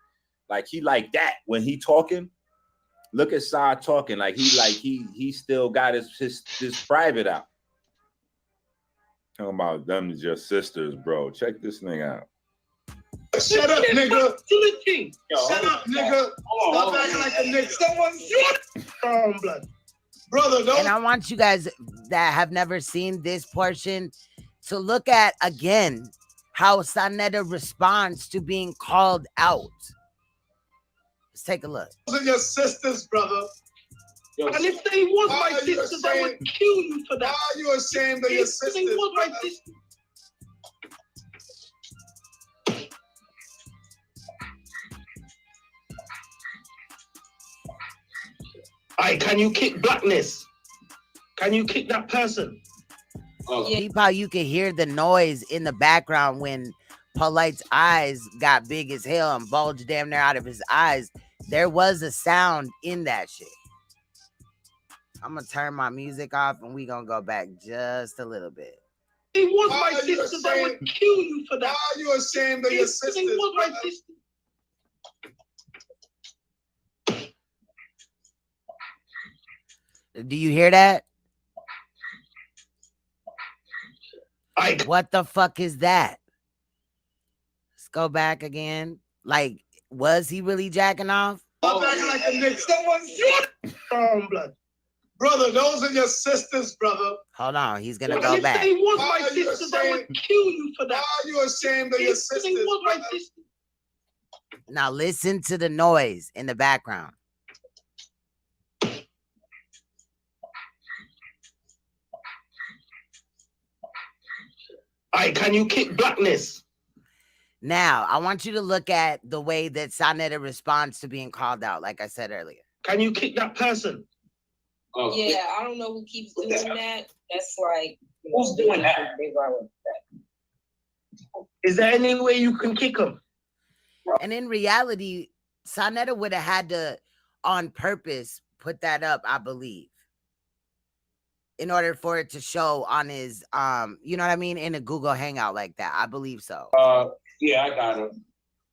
Like he like that when he talking. Look at Sai talking like he still got his private out. Talking about them is your sisters, bro. Check this thing out. Shut up, nigga. Shut up, nigga. Stop acting like a nigga. Someone's blood. Brother, don't. And I want you guys that have never seen this portion to look at again how Sanetta responds to being called out. Let's take a look. Those are your sisters, brother. And if they was my sisters, I would kill you for that. Why are you ashamed of your sisters? If they was my sisters. Can you kick blackness? Can you kick that person? Keep how you can hear the noise in the background when Polite's eyes got big as hell and bulged damn near out of his eyes. There was a sound in that shit. I'm gonna turn my music off and we gonna go back just a little bit. He was my sisters, I would kill you for that. Why are you ashamed of your sisters? He was my sister. Do you hear that? What the fuck is that? Let's go back again. Like, was he really jacking off? I'm acting like a nigga. Someone's blood. Brother, those are your sisters, brother. Hold on, he's gonna go back. If they was my sisters, I would kill you for that. Why are you ashamed of your sisters? They was my sisters. Now listen to the noise in the background. Can you kick blackness? Now, I want you to look at the way that Sanetta responds to being called out, like I said earlier. Can you kick that person? Yeah, I don't know who keeps doing that. That's like, who's doing that? Is there any way you can kick him? And in reality, Sanetta would have had to, on purpose, put that up, I believe, in order for it to show on his, you know what I mean, in a Google Hangout like that. I believe so. Yeah, I got him.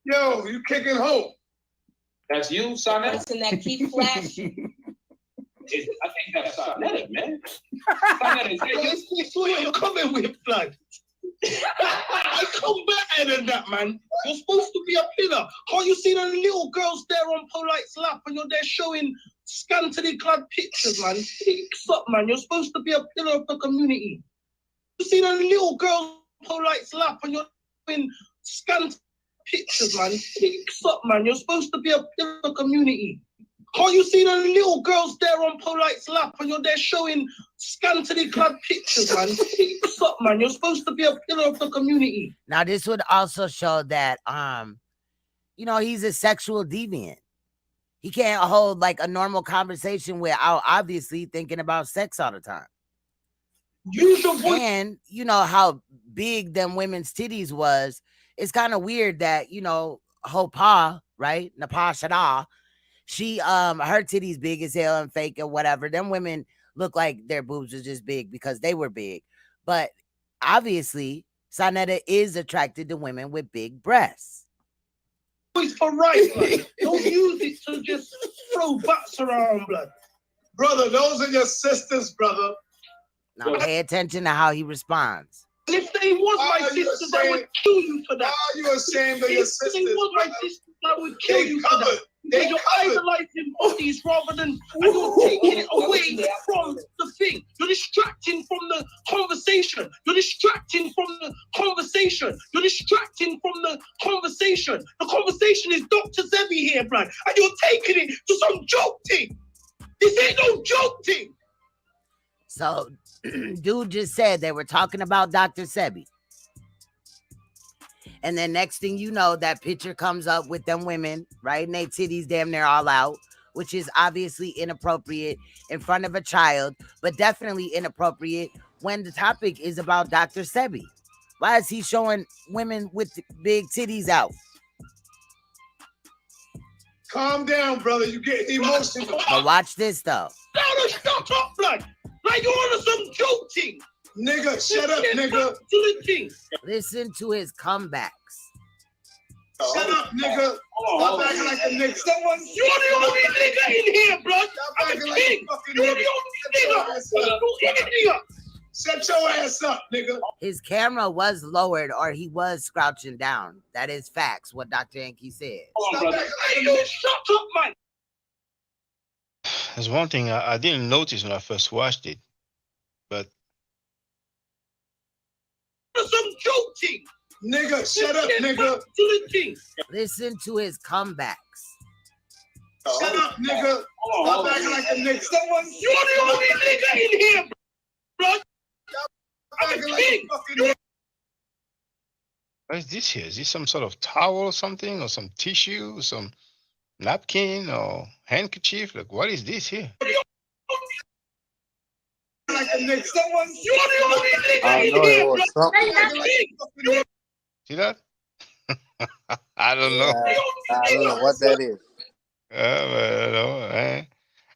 Yo, you kicking home? That's you, Sanetta? Listen, that keep flashing. I think that's Sanetta, man. That's what you're coming with, blood. I come better than that, man. You're supposed to be a pillar. Can't you see the little girls there on Polite's lap and you're there showing scantily clad pictures, man? Fix up, man. You're supposed to be a pillar of the community. You see the little girls on Polite's lap and you're showing scantily pictures, man. Fix up, man. You're supposed to be a pillar of the community. Can't you see the little girls there on Polite's lap and you're there showing scantily clad pictures, man? Fix up, man. You're supposed to be a pillar of the community. Now, this would also show that, you know, he's a sexual deviant. He can't hold like a normal conversation without obviously thinking about sex all the time. And you know how big them women's titties was. It's kind of weird that, you know, Hopa, right? Napa Shada, she her titties big as hell and fake or whatever. Them women look like their boobs was just big because they were big. But obviously, Sanetta is attracted to women with big breasts. It's for right, blood. Don't use it to just throw butts around, blood. Brother, those are your sisters, brother. Now pay attention to how he responds. And if they was my sisters, I would kill you for that. Why are you ashamed of your sisters? If they was my sisters, I would kill you for that. Because you're idolizing bodies rather than, and you're taking it away from the thing. You're distracting from the conversation. You're distracting from the conversation. You're distracting from the conversation. The conversation is Dr. Sebi here, blood. And you're taking it to some joke thing. This ain't no joke thing. So, dude just said they were talking about Dr. Sebi. And then next thing you know, that picture comes up with them women, right? And they titties damn near all out, which is obviously inappropriate in front of a child, but definitely inappropriate when the topic is about Dr. Sebi. Why is he showing women with big titties out? Calm down, brother. You get emotional. But watch this, though. No, stop, blood. Like you're on some joke thing. Nigga, shut up, nigga. Listen to his comebacks. Shut up, nigga. Stop acting like a nigga. You're the only nigga in here, bro. I'm a king. You're the only nigga. Shut your ass up, nigga. His camera was lowered or he was crouching down. That is facts, what Dr. Enki said. Stop acting like a nigga. Shut up, man. There's one thing I didn't notice when I first watched it, but some joking. Nigga, shut up, nigga. Listen to his comebacks. Shut up, nigga. Stop acting like a nigga. You're the only nigga in here, bro. I'm a king. what is this here? Is this some sort of towel or something, or some tissue, some napkin or handkerchief? Like, what is this here? Like a nigga. You're the only nigga in know here, it was bro. something. See that? I don't know. I don't know what that is.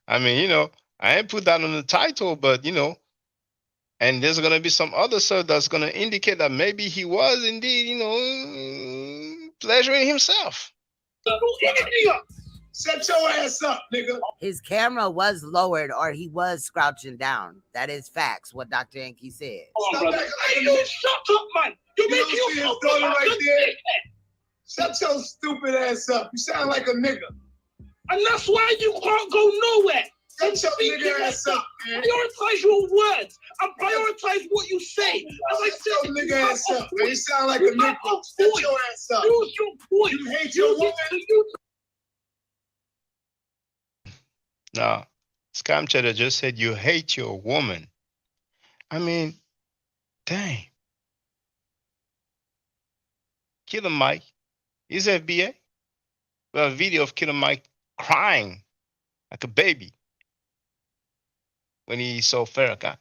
I mean, you know, I ain't put that on the title, but you know, and there's gonna be some other stuff that's gonna indicate that maybe he was indeed, you know, pleasuring himself. Shut your ass up, nigga. His camera was lowered or he was crouching down. That is facts, what Dr. Enki said. Shut up, man. You make see his daughter right there? Shut your stupid ass up. You sound like a nigga. And that's why you can't go nowhere. Shut your nigga ass up, man. Prioritize your words and prioritize what you say. As I Shut your nigga ass up, man. You sound like a nigga. Shut your ass up. Use your voice. You hate your woman. Now, Scam Cheddar just said you hate your woman. I mean, dang. Killer Mike, he's FBI. We have a video of Killer Mike crying like a baby when he saw Farrakhan.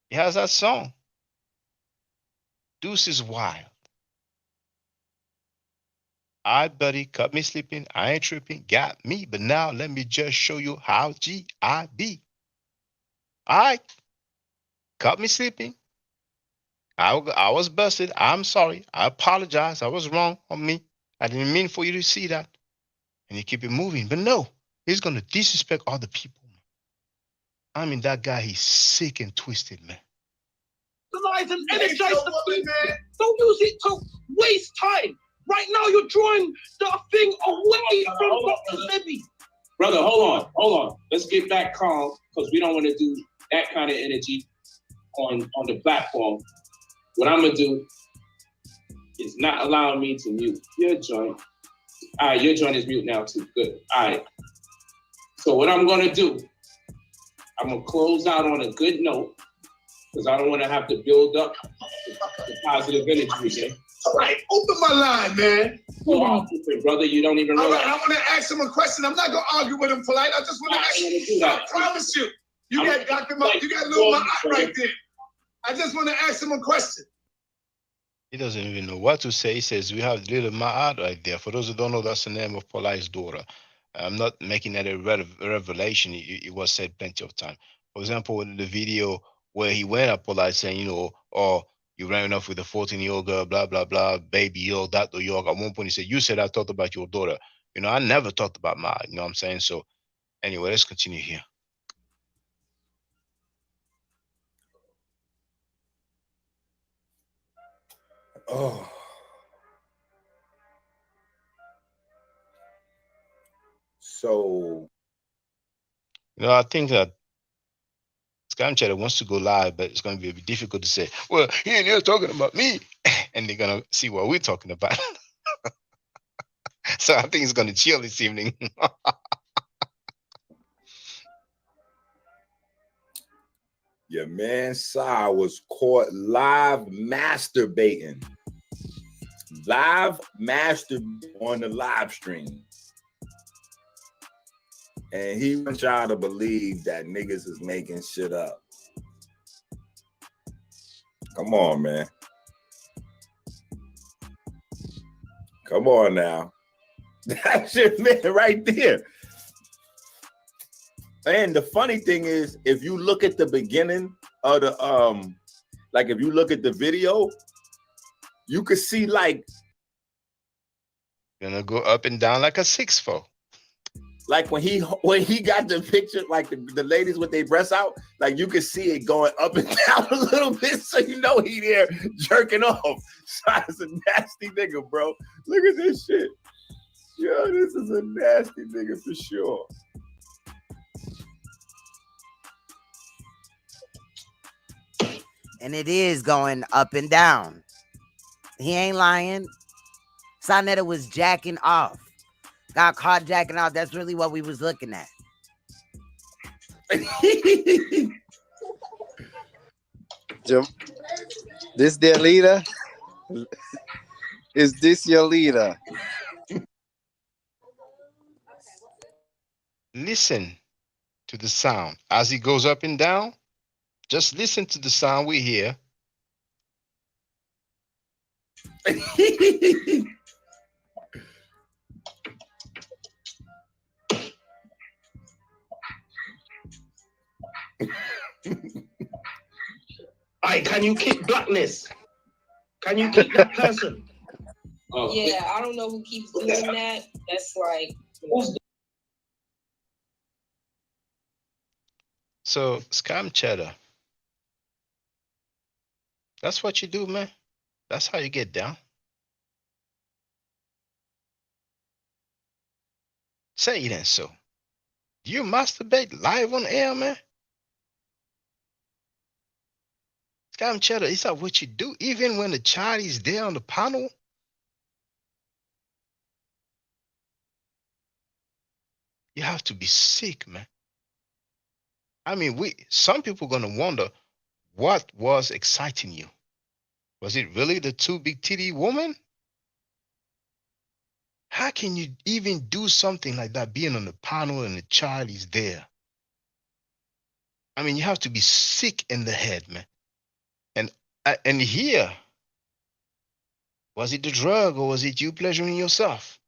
He has that song. Deuce is wild. I, buddy, caught me sleeping. I ain't tripping. Got me. But now let me just show you how G-I-B. I caught me sleeping. I was busted. I'm sorry. I apologize. I was wrong on me. I didn't mean for you to see that. And you keep it moving. But no, he's going to disrespect other people. I mean, that guy, he's sick and twisted, man. Energize and energize the people. Don't use it to waste time. Right now, you're drawing the thing away from Dr. Sebi. Brother, hold on. Let's get back calm because we don't want to do that kind of energy on the platform. What I'm gonna do is not allowing me to mute your joint. All right, your joint is mute now too. Good. All right. So what I'm gonna do, I'm gonna close out on a good note because I don't want to have to build up the positive energy again. All right, open my line, man. Brother, you don't even know. All right, I want to ask him a question. I'm not gonna argue with him polite. I just want to ask you. I promise you. You got Dr. You got Lil Ma'at right there. I just want to ask him a question. He doesn't even know what to say. He says, we have Little Ma'at right there. For those who don't know, that's the name of Polite's daughter. I'm not making that a revelation. It was said plenty of time. For example, in the video where he went at Polite saying, you know, oh, you ran off with a 14-year-old girl, blah, blah, blah, baby, all that, New York. At one point, he said, you said I talked about your daughter. You know, I never talked about Ma, you know what I'm saying? So anyway, let's continue here. Oh. So, you know, I think that Scam Cheddar wants to go live, but it's going to be a bit difficult to say, well, he ain't here talking about me. And they're going to see what we're talking about. So I think it's going to chill this evening. Your man Sai was caught live masturbating. Live masturbating on the live stream. And he wants y'all to believe that niggas is making shit up. Come on, man. Come on now. That's your man right there. And the funny thing is, if you look at the beginning of the like if you look at the video, you could see like Gonna go up and down like a 6'4". Like when he got the picture, like the ladies with their breasts out, like you could see it going up and down a little bit, so you know he there jerking off. That's a nasty nigga, bro. Look at this shit. Yo, this is a nasty nigga for sure. And it is going up and down. He ain't lying. Sonetta was jacking off. Got caught jacking off. That's really what we was looking at. This their leader? Is this your leader? Listen to the sound as he goes up and down. Just listen to the sound we hear. Hey, can you kick blackness? Can you kick that person? Yeah, I don't know who keeps doing that. That's like. So, scam cheddar. That's what you do, man. That's how you get down. Say it ain't so. Do you masturbate live on air, man? Scam cheddar, is that what you do? Even when the child is there on the panel? You have to be sick, man. I mean, some people gonna wonder what was exciting you. Was it really the two big titty woman? How can you even do something like that, being on the panel and the child is there? I mean, you have to be sick in the head, man. And here, was it the drug or was it you pleasuring yourself?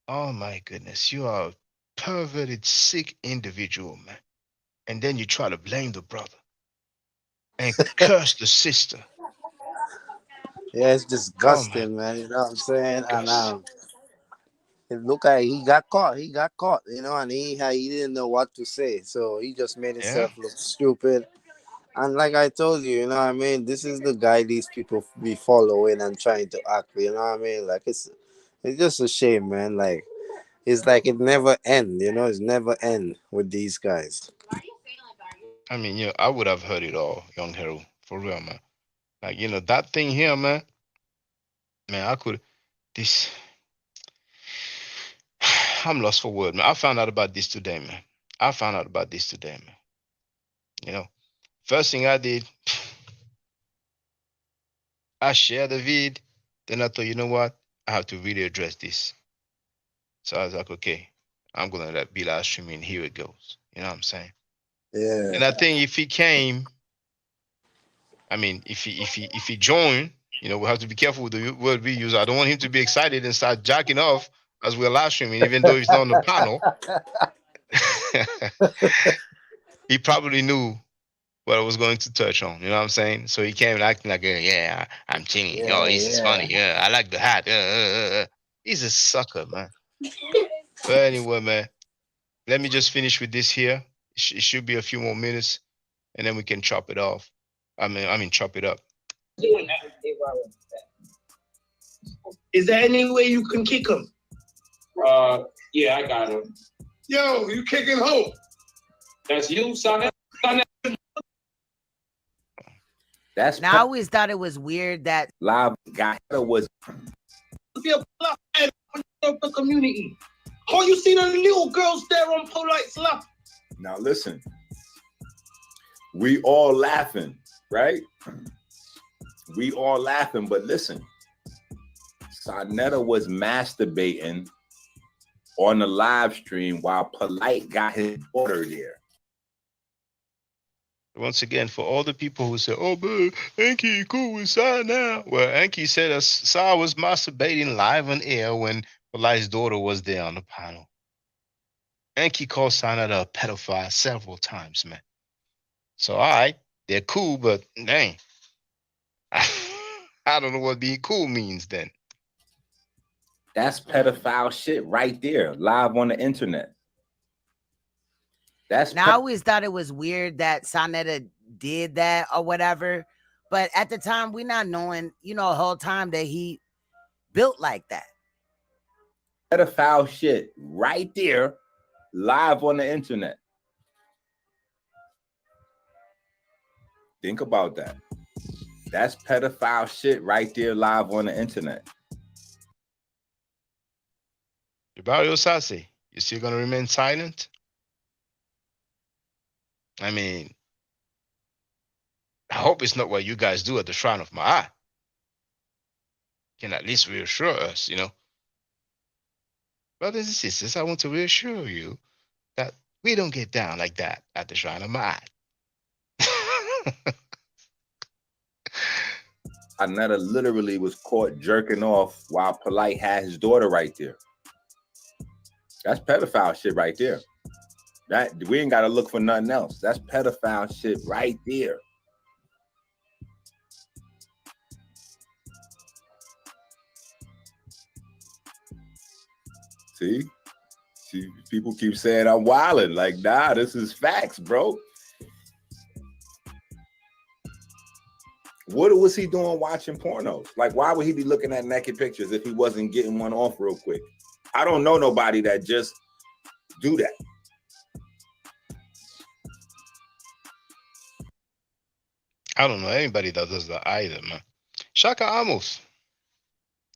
Oh my goodness, you are a perverted, sick individual, man. And then you try to blame the brother and curse the sister. Yeah, it's disgusting, man. You know what I'm saying? And it looked like he got caught. He got caught, you know, and he didn't know what to say. So he just made himself look stupid. And like I told you, you know what I mean? This is the guy these people be following and trying to act, you know what I mean? Like it's just a shame, man. Like it's like it never end, you know, it's never end with these guys. I mean, you know, I would have heard it all, young hero, for real, man. Like, you know, that thing here, man, I could, this, I'm lost for word, man. I found out about this today, man. You know, first thing I did, I shared the vid. Then I thought, you know what? I have to really address this. So I was like, okay, I'm going to be live streaming. Here it goes. You know what I'm saying? Yeah. And I think if he came, I mean, if he joined, you know, we have to be careful with the word we use. I don't want him to be excited and start jacking off as we're live streaming, even though he's not on the panel. He probably knew what I was going to touch on. You know what I'm saying? So he came and acting like, yeah, I'm chingy. Yeah, Oh, this is funny. Yeah, I like the hat. He's a sucker, man. But anyway, man, let me just finish with this here. It should be a few more minutes, and then we can chop it off. I mean, chop it up. Is there any way you can kick him? Yeah, I got him. Yo, you kicking Hope? That's you, son. That's Now I always thought it was weird that live guy was Be a black man of the community. How you see the little girls there on polite slap? Now listen, we all laughing, right? We all laughing, but listen, Sonetta was masturbating on the live stream while Polite got his daughter there. Once again, for all the people who say, oh, man, Enki cool with Sa now. Well, Enki said Sa was masturbating live on air when Polite's daughter was there on the panel. Enki called Sonetta a pedophile several times, man. So, all right, they're cool, but dang. I don't know what being cool means then. That's pedophile shit right there, live on the internet. That's now I always thought it was weird that Sonetta did that or whatever, but at the time we not knowing, you know, the whole time that he built like that. Pedophile shit right there, live on the internet. Think about that. That's pedophile shit right there, live on the internet. Barrio Sase, you still gonna remain silent? I mean, I hope it's not what you guys do at the Shrine of Ma'at. Can at least reassure us, you know. Brothers and sisters, I want to reassure you that we don't get down like that at the Shrine of Ma'at. Anetta literally was caught jerking off while Polite had his daughter right there. That's pedophile shit right there. That we ain't gotta look for nothing else. That's pedophile shit right there. See, people keep saying I'm wilding. Like, nah, this is facts, bro. What was he doing watching pornos? Like, why would he be looking at naked pictures if he wasn't getting one off real quick? I don't know nobody that just do that. I don't know anybody that does that either, man. Shaka Amos.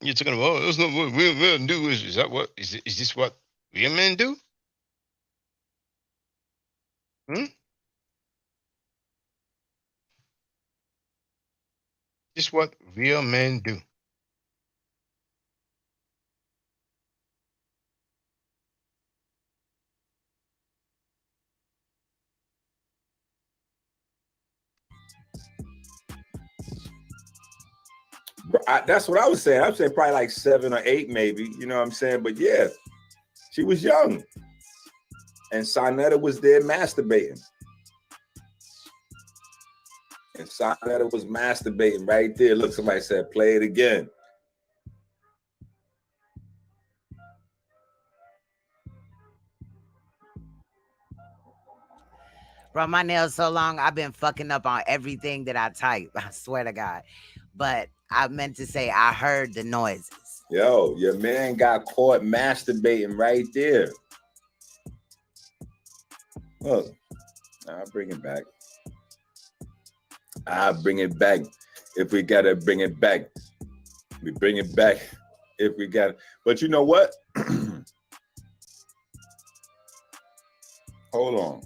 You're talking about, oh, that's not what real men do. Is that what? Is this what real men do? This is what real men do. That's what I was saying. I'm saying probably like 7 or 8, maybe. You know what I'm saying? But yeah, she was young. And Sonetta was there masturbating. And Sonetta was masturbating right there. Look, somebody said, play it again. Bro, my nails so long, I've been fucking up on everything that I type. I swear to God. But I meant to say I heard the noises. Yo, your man got caught masturbating right there. Look, I'll bring it back. I'll bring it back. If we gotta bring it back, we bring it back. If we got, but you know what? Hold on.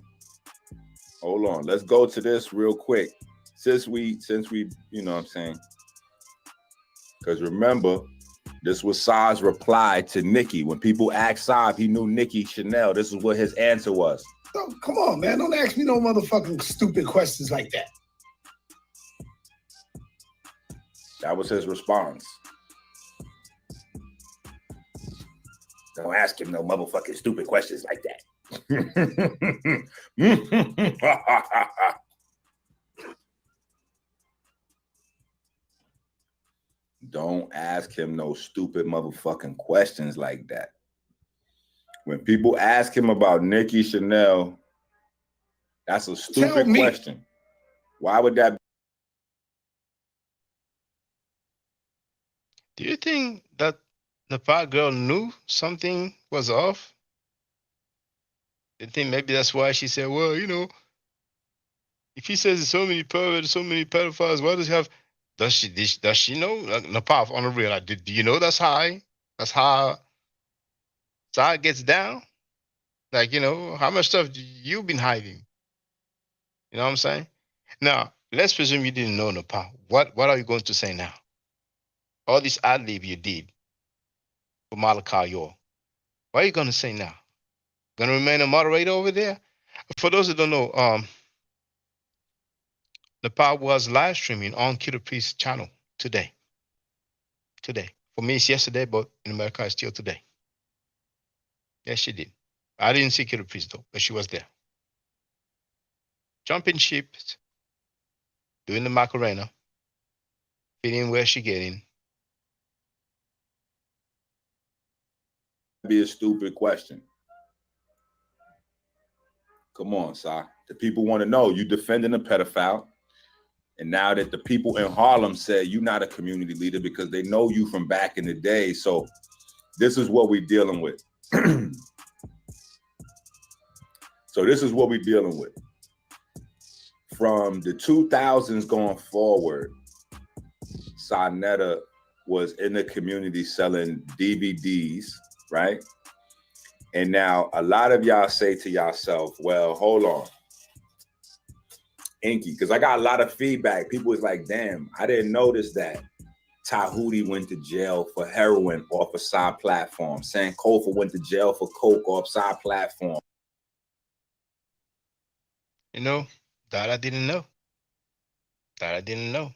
Let's go to this real quick. Since we, you know what I'm saying? Because remember, this was Sa's reply to Nikki. When people asked Sa if he knew Nikki Chanel, this is what his answer was. Oh, come on, man. Don't ask me no motherfucking stupid questions like that. That was his response. Don't ask him no motherfucking stupid questions like that. Don't ask him no stupid motherfucking questions like that. When people ask him about Nikki Chanel, that's a stupid question. Why would that be? Do you think that the fat girl knew something was off? You think maybe that's why she said, well, you know, if he says there's so many perverts, so many pedophiles, why does he have, does she know? Napaf, on the real, like, do you know that's how Sa gets down? Like, you know, how much stuff you been hiding? You know what I'm saying? Now, let's presume you didn't know Napaf. What are you going to say now? All this ad lib you did for Malachi Yor. What are you going to say now? Going to remain a moderator over there? For those who don't know, Napaf was live streaming on Killer Priest's channel today. For me, it's yesterday, but in America, it's still today. Yes, she did. I didn't see Killer Priest, though, but she was there. Jumping ship, doing the Macarena, feeling where she getting. be a stupid question. Come on, Si. The people want to know you defending a pedophile. And now that the people in Harlem said you're not a community leader because they know you from back in the day. So this is what we're dealing with. So this is what we're dealing with. From the 2000s going forward, Sonetta was in the community selling DVDs, right? And now a lot of y'all say to yourself, well, hold on, Inky, because I got a lot of feedback. People was like, damn, I didn't notice that Tahuti went to jail for heroin off a side platform. Sankofa went to jail for coke off side platform. You know, that I didn't know. That I didn't know.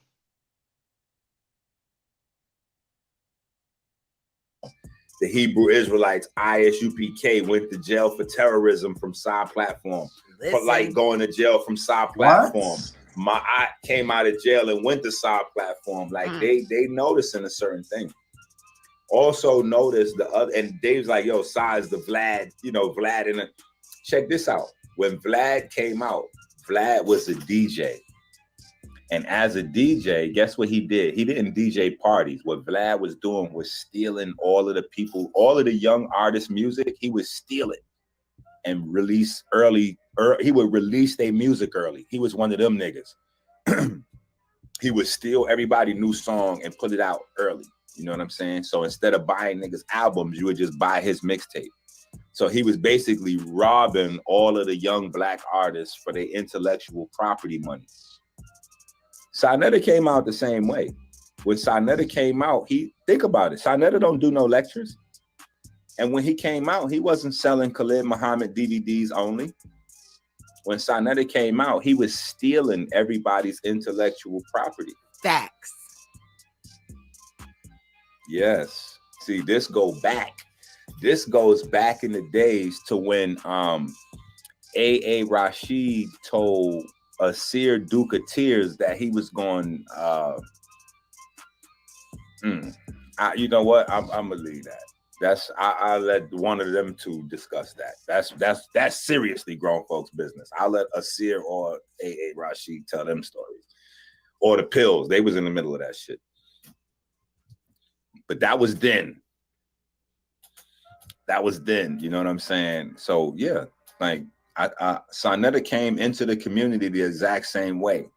The Hebrew Israelites, ISUPK, went to jail for terrorism from side platform. For like going to jail from side platform. My aunt came out of jail and went to side platform. Like they noticing a certain thing. Also notice the other, and Dave's like, yo, size the Vlad, you know, Vlad in a, check this out. When Vlad came out, Vlad was a DJ. And as a DJ, guess what he did? He didn't DJ parties. What Vlad was doing was stealing all of the people, all of the young artists' music. He would steal it and release early. He would release their music early. He was one of them niggas. He would steal everybody's new song and put it out early. You know what I'm saying? So instead of buying niggas' albums, you would just buy his mixtape. So he was basically robbing all of the young black artists for their intellectual property money. Sonetta came out the same way. When Sonetta came out, think about it. Sonetta don't do no lectures. And when he came out, he wasn't selling Khalid Muhammad DVDs only. When Sonetta came out, he was stealing everybody's intellectual property. Facts. Yes. See, this goes back in the days to when A.A. Rashid told Asir Duke of Tears that he was going, you know what? I'm gonna leave that. I'll let one of them two discuss that. That's seriously grown folks' business. I'll let Asir or A.A. Rashid tell them stories. Or the Pills. They was in the middle of that shit. But that was then. You know what I'm saying? So yeah, like Sonetta came into the community the exact same way.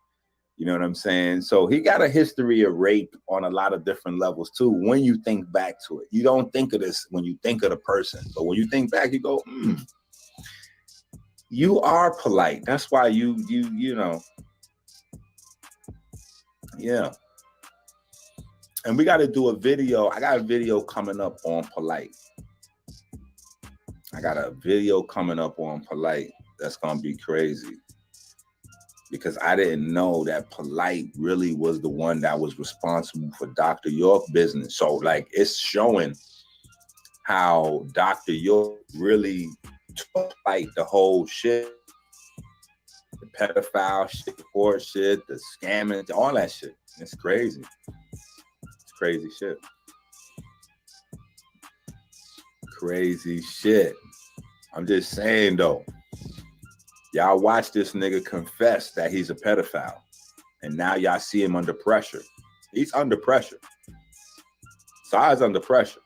You know what I'm saying? So he got a history of rape on a lot of different levels too. When you think back to it, you don't think of this when you think of the person, but when you think back, you go, you are polite. That's why you know, yeah. And we got to do a video. I got a video coming up on polite. That's gonna be crazy. Because I didn't know that Polite really was the one that was responsible for Dr. York business. So like it's showing how Dr. York really took like the whole shit, the pedophile shit, the poor shit, the scamming, all that shit. It's crazy. It's crazy shit. Crazy shit. I'm just saying though. Y'all watch this nigga confess that he's a pedophile. And now y'all see him under pressure. He's under pressure. Sai's under pressure.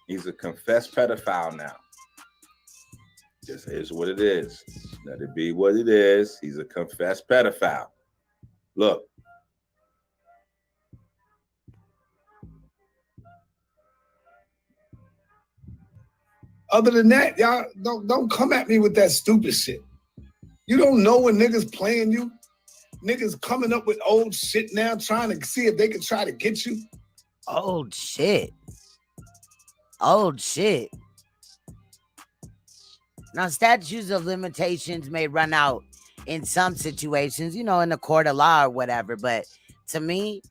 He's a confessed pedophile now. Just is what it is. Let it be what it is. He's a confessed pedophile. Look. Other than that, y'all don't come at me with that stupid shit. You don't know when niggas playing you. Niggas coming up with old shit now, trying to see if they can try to get you. Old shit. Old shit. Now, statutes of limitations may run out in some situations, you know, in the court of law or whatever. But to me,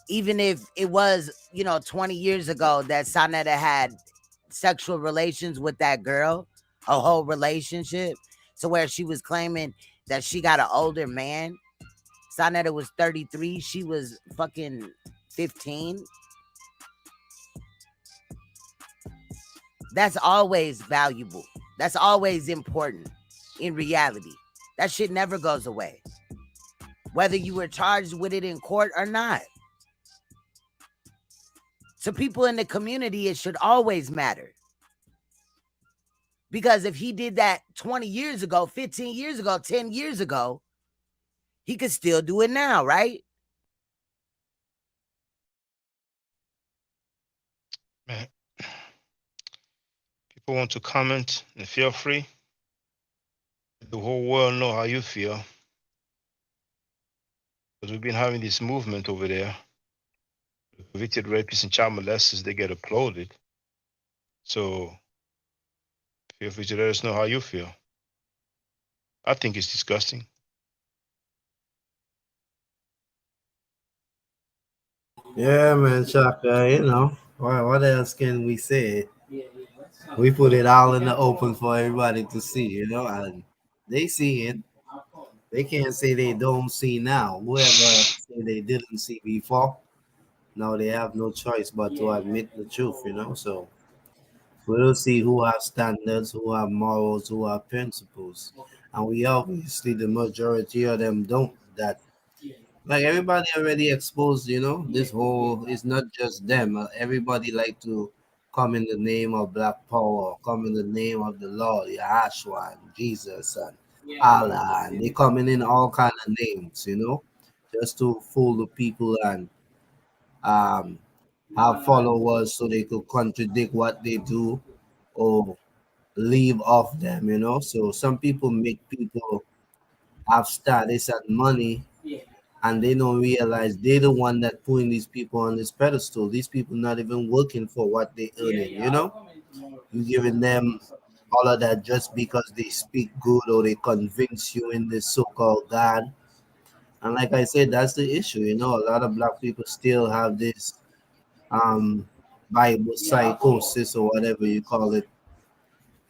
even if it was, 20 years ago that Sonetta had sexual relations with that girl, a whole relationship, to where she was claiming that she got an older man. Sonetta was 33. She was fucking 15. That's always valuable. That's always important in reality. That shit never goes away, whether you were charged with it in court or not. To people in the community, it should always matter. Because if he did that 20 years ago, 15 years ago, 10 years ago, he could still do it now, right? Man, people want to comment and feel free. The whole world know how you feel. Because we've been having this movement over there. Convicted rapists and child molesters, they get applauded. So feel free to let us know how you feel. I think it's disgusting. Yeah, man, Shaka, you know, what else can we say? We put it all in the open for everybody to see, you know, and they see it. They can't say they don't see now. Whoever say they didn't see before, now they have no choice but to admit the truth, you know. So we'll see who have standards, who have morals, who have principles. And we obviously, the majority of them don't. That, like, everybody already exposed, you know, this whole, it's not just them. Everybody like to come in the name of Black Power, come in the name of the Lord, Yahshua, and Jesus, and Allah, and they coming in all kind of names, you know, just to fool the people and um have followers so they could contradict what they do or leave off them, you know. So some people make people have status and money, and they don't realize they're the one that putting these people on this pedestal. These people not even working for what they earning, you know. You giving them all of that just because they speak good or they convince you in this so-called God. And like I said, that's the issue, you know. A lot of black people still have this Bible psychosis or whatever you call it,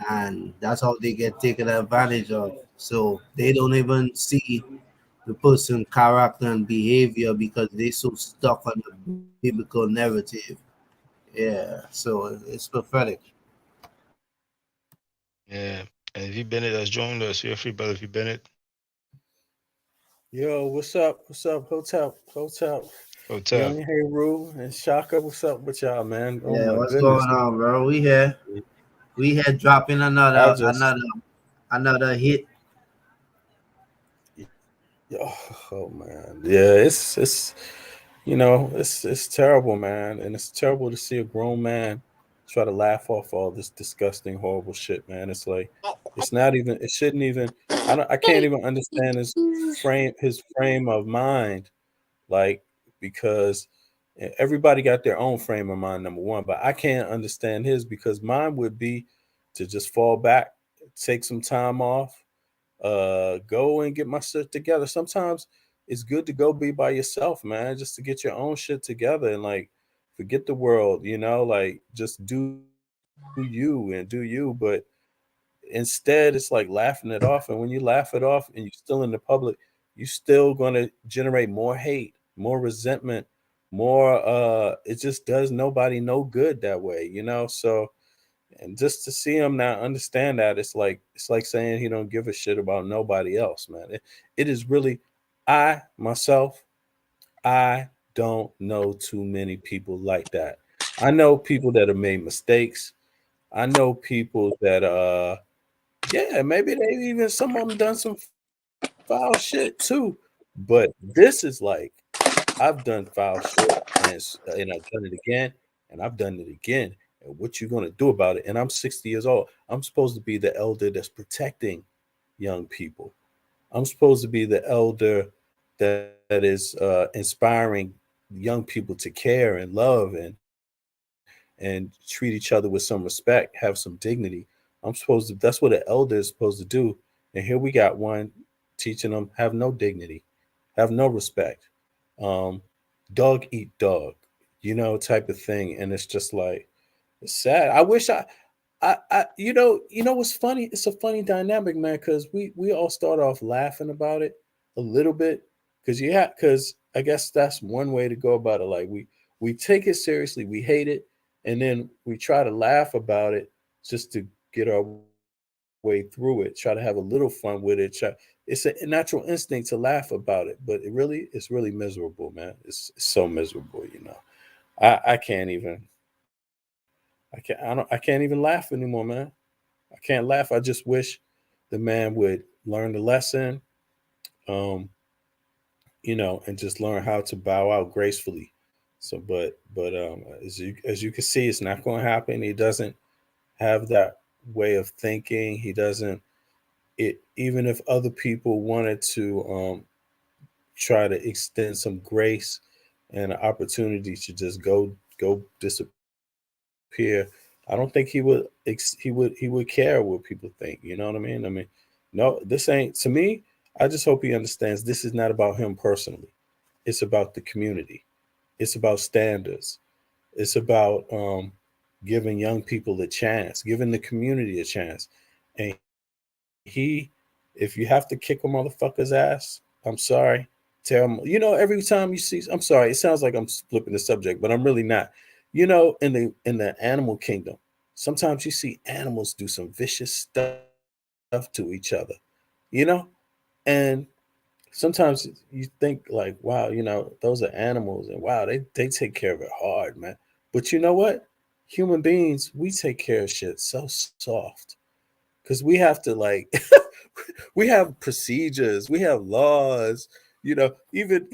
and that's how they get taken advantage of. So they don't even see the person character and behavior because they so stuck on the biblical narrative. Yeah, so it's pathetic. Yeah. And V Bennett has joined us. Feel free, brother V Bennett. Yo, what's up? What's up? Hotel. Hotel. Young Heru and Shaka, what's up with y'all, man? Oh Yeah, my what's goodness. going on, bro? We here dropping another hit. Oh man. Yeah, it's you know, it's terrible, man. And it's terrible to see a grown man try to laugh off all this disgusting, horrible shit, man. It's like it's not even, it shouldn't even, I can't even understand his frame of mind. Like, because everybody got their own frame of mind, number one, but I can't understand his, because mine would be to just fall back, take some time off, go and get my shit together. Sometimes it's good to go be by yourself, man, just to get your own shit together and like forget the world, you know, like just do you and do you. But instead, it's like laughing it off. And when you laugh it off and you're still in the public, you're still going to generate more hate, more resentment, more it just does nobody no good that way, you know. So, and just to see him now understand that, it's like saying he don't give a shit about nobody else, man. It is really, I myself, I don't know too many people like that. I know people that have made mistakes. I know people that yeah, maybe they even, some of them done some foul shit too. But this is like, I've done foul shit and I've done it again and I've done it again. And what you gonna do about it? And I'm 60 years old. I'm supposed to be the elder that's protecting young people. I'm supposed to be the elder that is inspiring young people to care and love and treat each other with some respect, have some dignity. I'm supposed to, that's what an elder is supposed to do. And here we got one teaching them have no dignity, have no respect. Dog eat dog, you know, type of thing. And it's just like, it's sad. I wish you know what's funny? It's a funny dynamic, man, because we all start off laughing about it a little bit. Because I guess that's one way to go about it. Like we take it seriously, we hate it, and then we try to laugh about it, just to get our way through it, try to have a little fun with it. It's a natural instinct to laugh about it, but it's really miserable, man. It's so miserable, you know. I can't even laugh anymore, man. I can't laugh. I just wish the man would learn the lesson, you know, and just learn how to bow out gracefully. So, but as you can see, it's not going to happen. He doesn't have that way of thinking. He doesn't. Even if other people wanted to try to extend some grace and an opportunity to just go disappear, I don't think he would care what people think. You know what I mean? I mean, no, this ain't, to me. I just hope he understands this is not about him personally. It's about the community. It's about standards. It's about giving young people a chance, giving the community a chance. And if you have to kick a motherfucker's ass, I'm sorry. Tell him, you know, every time you see, I'm sorry, it sounds like I'm flipping the subject, but I'm really not. You know, in the animal kingdom, sometimes you see animals do some vicious stuff to each other, you know? And sometimes you think like, wow, you know, those are animals and wow, they take care of it hard, man. But you know what? Human beings, we take care of shit so soft. Because we have to like we have procedures, we have laws, you know, even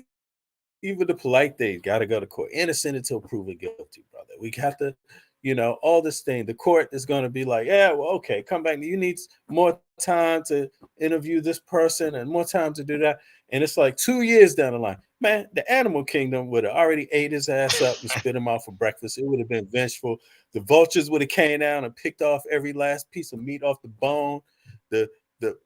the polite thing, gotta go to court, innocent until proven guilty, brother. We have to, you know, all this thing. The court is going to be like, yeah, well, okay, come back. You need more time to interview this person and more time to do that. And it's like 2 years down the line, man. The animal kingdom would have already ate his ass up and spit him out for breakfast. It would have been vengeful. The vultures would have came down and picked off every last piece of meat off the bone. The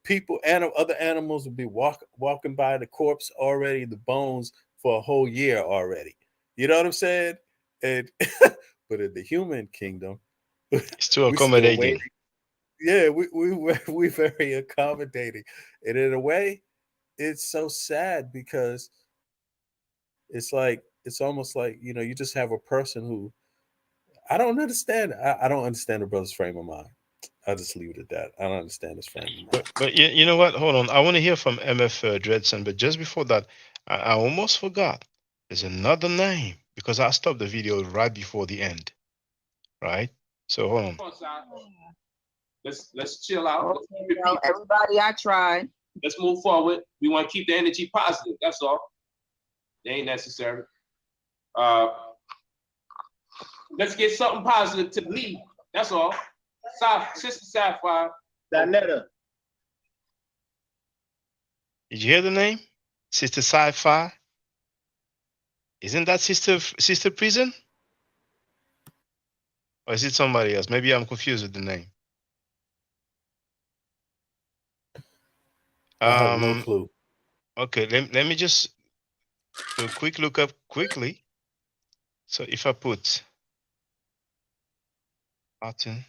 people, other animals would be walking by the corpse already, the bones for a whole year already. You know what I'm saying? And but in the human kingdom, it's too accommodating. Yeah, we're very accommodating, and in a way, it's so sad because it's almost like, you know, you just have a person who I don't understand. I don't understand the brother's frame of mind. I'll just leave it at that. I don't understand his frame of mind. But you know what? Hold on. I want to hear from MF Dredson, but just before that, I almost forgot. There's another name because I stopped the video right before the end. Right? So hold on. Let's chill out. Everybody, I tried. Let's move forward. We want to keep the energy positive. That's all. They ain't necessary. Let's get something positive to lead. That's all. Sister Sapphire. Danetta. Did you hear the name? Sister Sci-Fi? Isn't that Sister Prison? Or is it somebody else? Maybe I'm confused with the name. I have no clue. Okay, let me just do a quick look up quickly. So if I put Martin.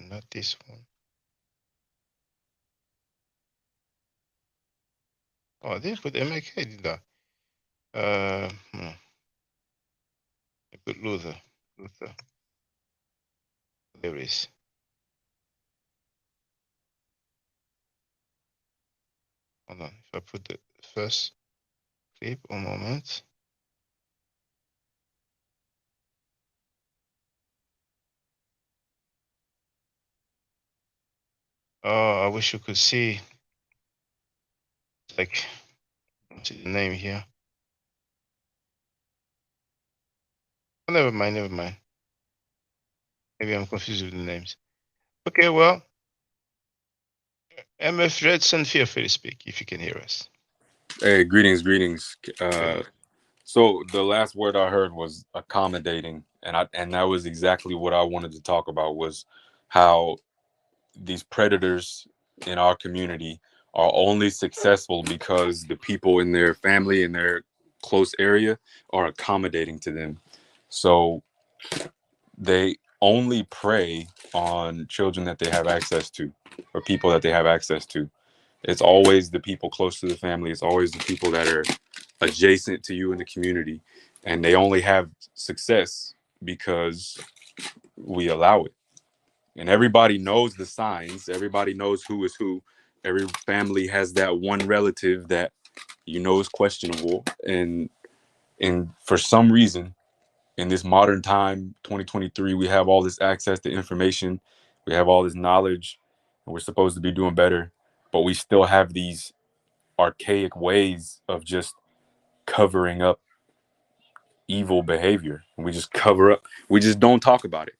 Not this one. Oh, I didn't put MK, did I? I put Luther. There is. Hold on. If I put the first clip, one moment. Oh, I wish you could see. Like, what's the name here? Oh, never mind. Maybe I'm confused with the names. Okay, well, MF Redson, feel free to speak if you can hear us. Hey, greetings. So the last word I heard was accommodating, and that was exactly what I wanted to talk about, was how these predators in our community are only successful because the people in their family, in their close area, are accommodating to them. So they only prey on children that they have access to, or people that they have access to. It's always the people close to the family. It's always the people that are adjacent to you in the community, and they only have success because we allow it. And everybody knows the signs. Everybody knows who is who. Every family has that one relative that you know is questionable, and for some reason, in this modern time, 2023, we have all this access to information, we have all this knowledge, and we're supposed to be doing better, but we still have these archaic ways of just covering up evil behavior. We just cover up. We just don't talk about it.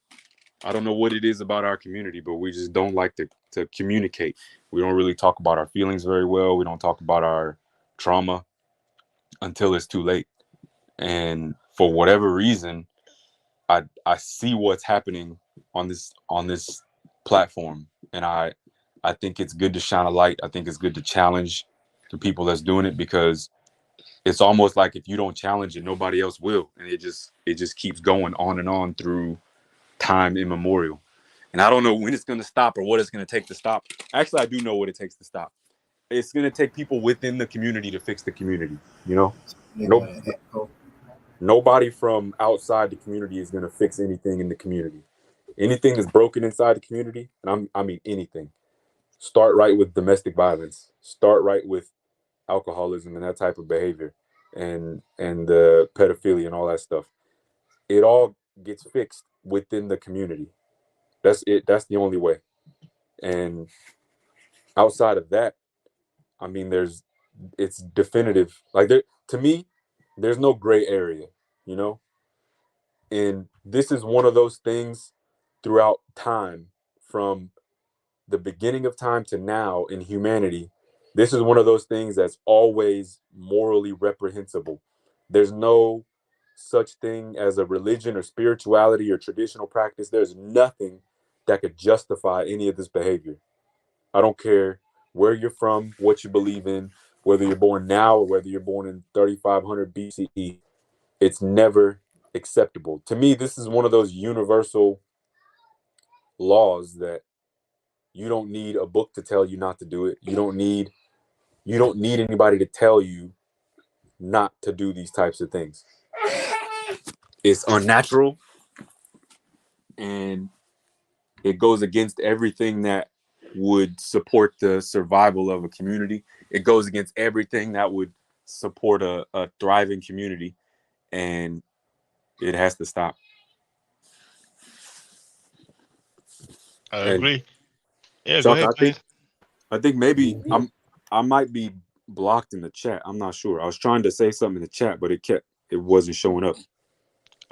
I don't know what it is about our community, but we just don't like to communicate. We don't really talk about our feelings very well. We don't talk about our trauma until it's too late. And for whatever reason, I see what's happening on this platform, and I think it's good to shine a light. I think it's good to challenge the people that's doing it, because it's almost like if you don't challenge it, nobody else will, and it just keeps going on and on through time immemorial. And I don't know when it's going to stop or what it's going to take to stop. Actually, I do know what it takes to stop. It's going to take people within the community to fix the community. You know, nobody from outside the community is going to fix anything in the community. Anything that's broken inside the community, and I mean anything. Start right with domestic violence. Start right with alcoholism and that type of behavior, and the pedophilia and all that stuff. It all gets fixed within the community. That's it. That's the only way. And outside of that, I mean, it's definitive. Like, to me, there's no gray area, you know? And this is one of those things throughout time, from the beginning of time to now in humanity. This is one of those things that's always morally reprehensible. There's no such thing as a religion or spirituality or traditional practice. There's nothing that could justify any of this behavior. I don't care where you're from, what you believe in, whether you're born now or whether you're born in 3500 BCE. It's never acceptable. To me, this is one of those universal laws that you don't need a book to tell you not to do it. You don't need anybody to tell you not to do these types of things. It's unnatural, and it goes against everything that would support the survival of a community. It goes against everything that would support a thriving community, and it has to stop. I agree. Yeah, Chuck, go ahead. I think maybe I might be blocked in the chat. I'm not sure. I was trying to say something in the chat, but it wasn't showing up.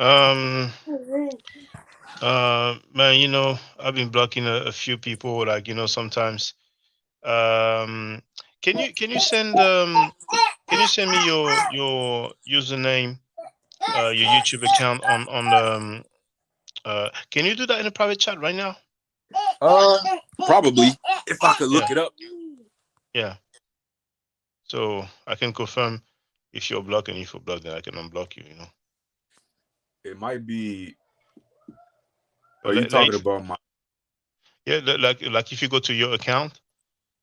Man, you know, I've been blocking a few people, like, you know, sometimes. Can you send me your username, your YouTube account on can you do that in a private chat right now? Probably, if I could look it up. Yeah. So I can confirm if you're blocked, and if you're blocked, then I can unblock you, you know. It might be. Are you talking about my? Yeah, like if you go to your account,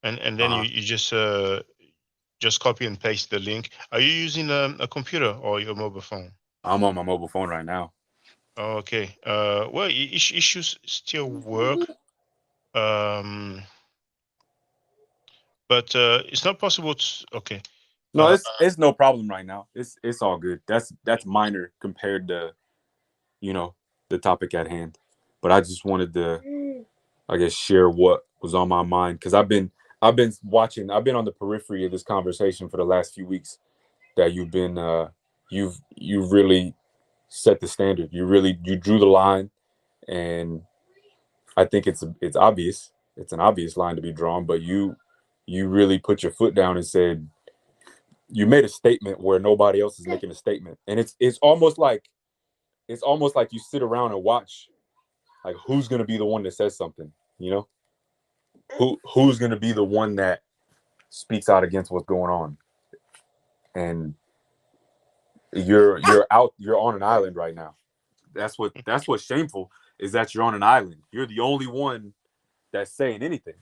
and then you just copy and paste the link. Are you using a computer or your mobile phone? I'm on my mobile phone right now. Okay. Well, it should still work. But it's not possible to. Okay. No, it's no problem right now. It's all good. That's minor compared to, you know, the topic at hand. But I just wanted to, I guess, share what was on my mind, because I've been watching. I've been on the periphery of this conversation for the last few weeks. That you've been, you've really set the standard. You drew the line, and I think it's obvious. It's an obvious line to be drawn, but you really put your foot down and said, you made a statement where nobody else is making a statement. And it's almost like you sit around and watch, like, who's going to be the one that says something, you know? Who's going to be the one that speaks out against what's going on? And you're on an island right now. That's what's shameful, is that you're on an island. You're the only one that's saying anything.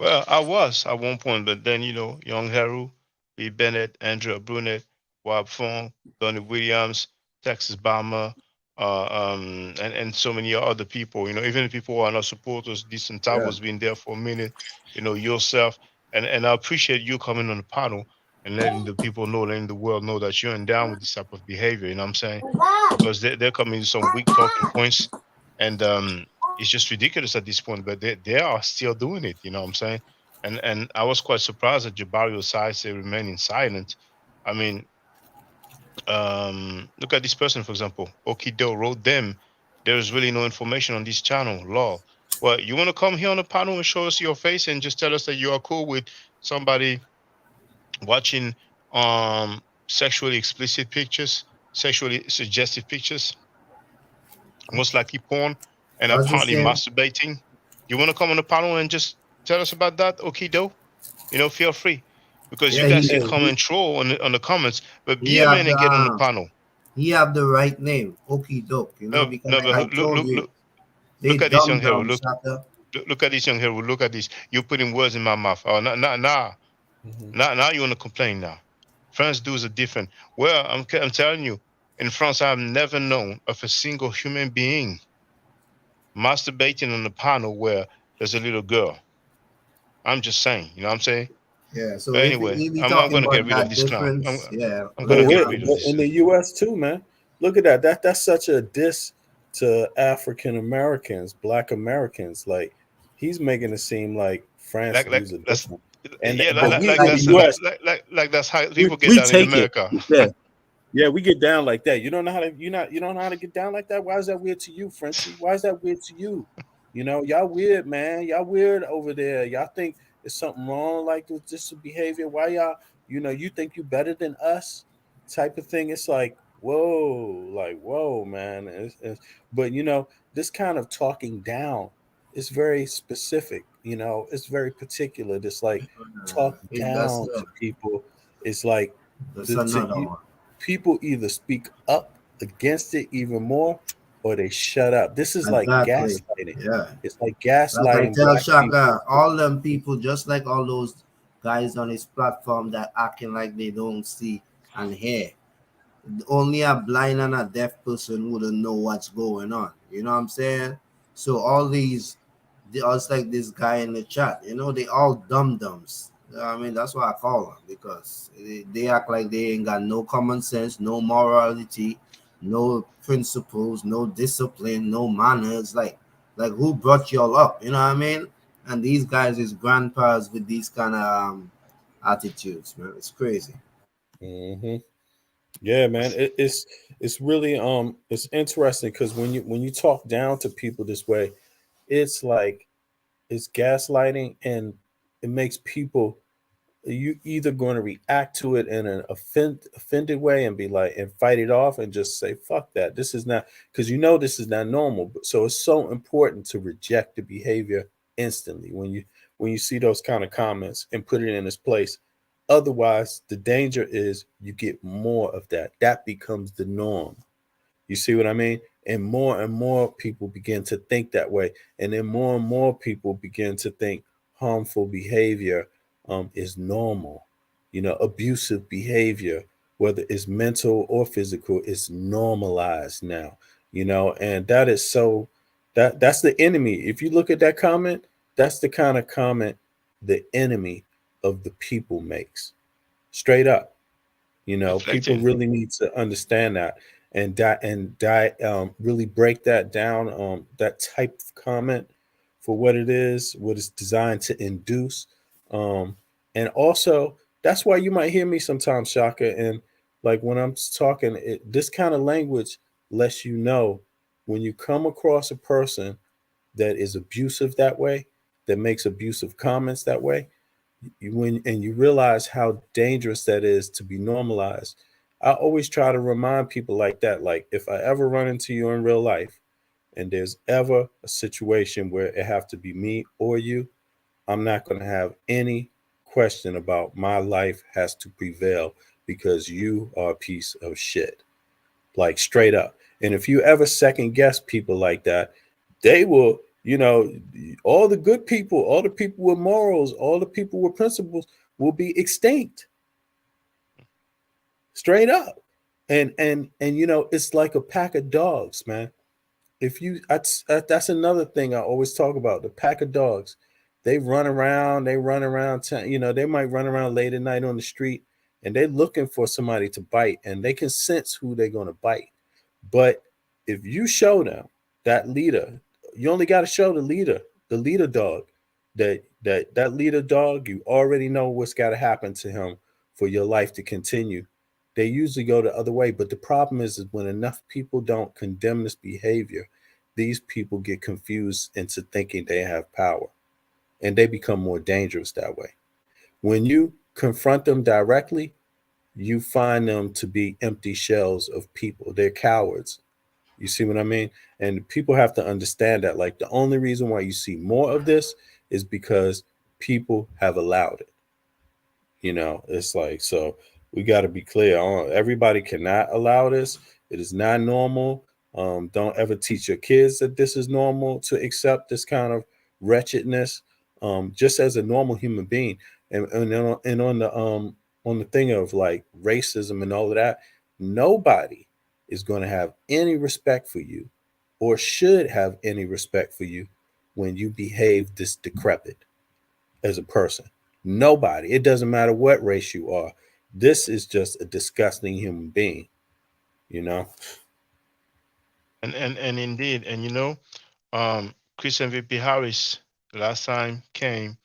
Well, I was at one point, but then Young Heru, B. Bennett, Andrea Brunet, Wab Fong, Donnie Williams, Texas Bama, and so many other people. Even the people who are not supporters, Decent Time Yeah. was been there for a minute. Yourself, and I appreciate you coming on the panel and letting the people know, letting the world know that you're down with this type of behavior. You know what I'm saying? Because they're coming to some weak talking points, and it's just ridiculous at this point, but they are still doing it. You know what I'm saying? And I was quite surprised that Jabari Osai say remaining silent. I mean, look at this person, for example. Okido wrote them. There's really no information on this channel. Law. Well, you want to come here on the panel and show us your face and just tell us that you are cool with somebody watching sexually explicit pictures, sexually suggestive pictures, most likely porn, and What's the apparently same? masturbating. You want to come on the panel and just tell us about that, Okido? Feel free, because you Yeah, guys he can come and troll on the comments, but he be a have man the and get on the panel. he have the right name, Okie Doke, No, because no, but I look, told look, you look, they look at this young dumb hero. dumb Look, Shaka. look at this young hero. Look at this. You're putting words in my mouth. Oh, nah. Now you want to complain now. French dudes are different. Well, I'm telling you, in France, I've never known of a single human being masturbating on the panel where there's a little girl. I'm just saying, you know what I'm saying? Yeah, so But if anyway, we I'm talking gonna get about rid of that this clown. difference, yeah, I'm But gonna get here, rid of but this. in the U.S. too, man. Look at that. That's such a diss to African Americans, Black Americans. Like he's making it seem like France Like views are that's different, yeah, but we we like in like the that's U.S. like that's how we, people get we down in take it. America. Yeah, yeah, we get down like that. You don't know how to. You don't know how to get down like that. Why is that weird to you, Frenchie? Why is that weird to you? Y'all weird, man. Y'all weird over there. Y'all think there's something wrong like with this behavior. Why y'all? You think you better than us, type of thing. It's like whoa, man. But this kind of talking down is very specific. It's very particular. This like talk that's down to people. It's like another one. people either speak up against it even more or they shut up. This is like Exactly. gaslighting. Yeah. It's like Like I gaslighting tell black people. Shaka, all them people, just like all those guys on his platform that acting like they don't see and hear. Only a blind and a deaf person wouldn't know what's going on. You know what I'm saying? So all these, just like this guy in the chat, they all dum-dums. I mean, that's what I call them, because they act like they ain't got no common sense, no morality, no principles, no discipline, no manners. Like who brought y'all up? You know what I mean? And these guys is grandpas with these kind of attitudes, man. It's crazy. Mm-hmm. Yeah, man. It's really it's interesting because when you talk down to people this way, it's like it's gaslighting, and it makes people, you either going to react to it in an offended way and be like and fight it off and just say fuck that, this is not, because this is not normal. But so it's so important to reject the behavior instantly when you see those kind of comments and put it in its place. Otherwise the danger is you get more of that becomes the norm. You see what I mean? And more people begin to think that way. And then more and more people begin to think harmful behavior is normal. Abusive behavior, whether it's mental or physical, is normalized now. And that is so that's the enemy. If you look at that comment, that's the kind of comment the enemy of the people makes. Straight up. People Reflecting. really need to understand that really break that down. That type of comment for what it is, what it's designed to induce. And also, that's why you might hear me sometimes, Shaka, and like when I'm talking, this kind of language lets you know when you come across a person that is abusive that way, that makes abusive comments that way, you realize how dangerous that is to be normalized. I always try to remind people like that, like if I ever run into you in real life and there's ever a situation where it have to be me or you, I'm not going to have any question about my life has to prevail because you are a piece of shit, like straight up. And if you ever second guess people like that, they will You know, all the good people, all the people with morals, all the people with principles will be extinct. Straight up. And you know, it's like a pack of dogs, man. If you that's another thing I always talk about, the pack of dogs. They run around, you know, they might run around late at night on the street and they're looking for somebody to bite, and they can sense who they're going to bite. But if you show them that leader, you only got to show the leader dog, that leader dog, you already know what's got to happen to him for your life to continue. They usually go the other way. But the problem is when enough people don't condemn this behavior, these people get confused into thinking they have power, and they become more dangerous that way. When you confront them directly, you find them to be empty shells of people. They're cowards. You see what I mean? And people have to understand that. Like, the only reason why you see more of this is because people have allowed it. You know, it's like, so we got to be clear on, everybody cannot allow this. It is not normal. Don't ever teach your kids that this is normal to accept this kind of wretchedness, just as a normal human being. And on the thing of like racism and all of that, nobody is going to have any respect for you, or should have any respect for you, when you behave this decrepit as a person. Nobody. It doesn't matter what race you are. This is just a disgusting human being, you know? And indeed, and you know, Christian VP Harris last time came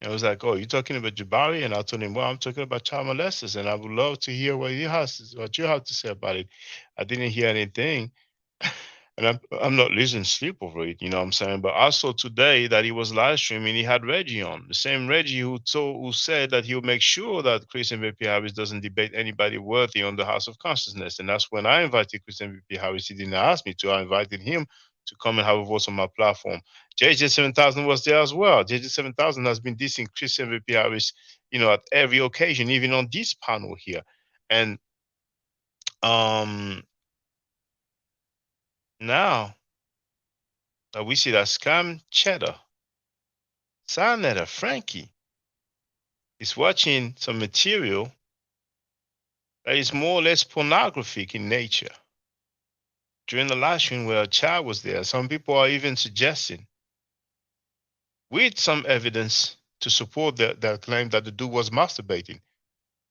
and was like, "Oh, you're talking about Jabari?" And I told him, "Well, I'm talking about child molesters, and I would love to hear what you have to say about it." I didn't hear anything, and I'm not losing sleep over it, you know what I'm saying? But I saw today that he was live streaming. He had Reggie on, the same Reggie who said that he'll make sure that Christian VP Harris doesn't debate anybody worthy on the House of Consciousness. And that's when I invited Christian VP Harris. He didn't ask me to. I invited him to come and have a voice on my platform. JJ7000 was there as well. JJ7000 has been dissing Christian VP Harris, you know, at every occasion, even on this panel here. And now that we see that Scam Cheddar, Sarnetta, Frankie, is watching some material that is more or less pornographic in nature. During the live stream where a child was there, some people are even suggesting, with some evidence to support their claim that the dude was masturbating.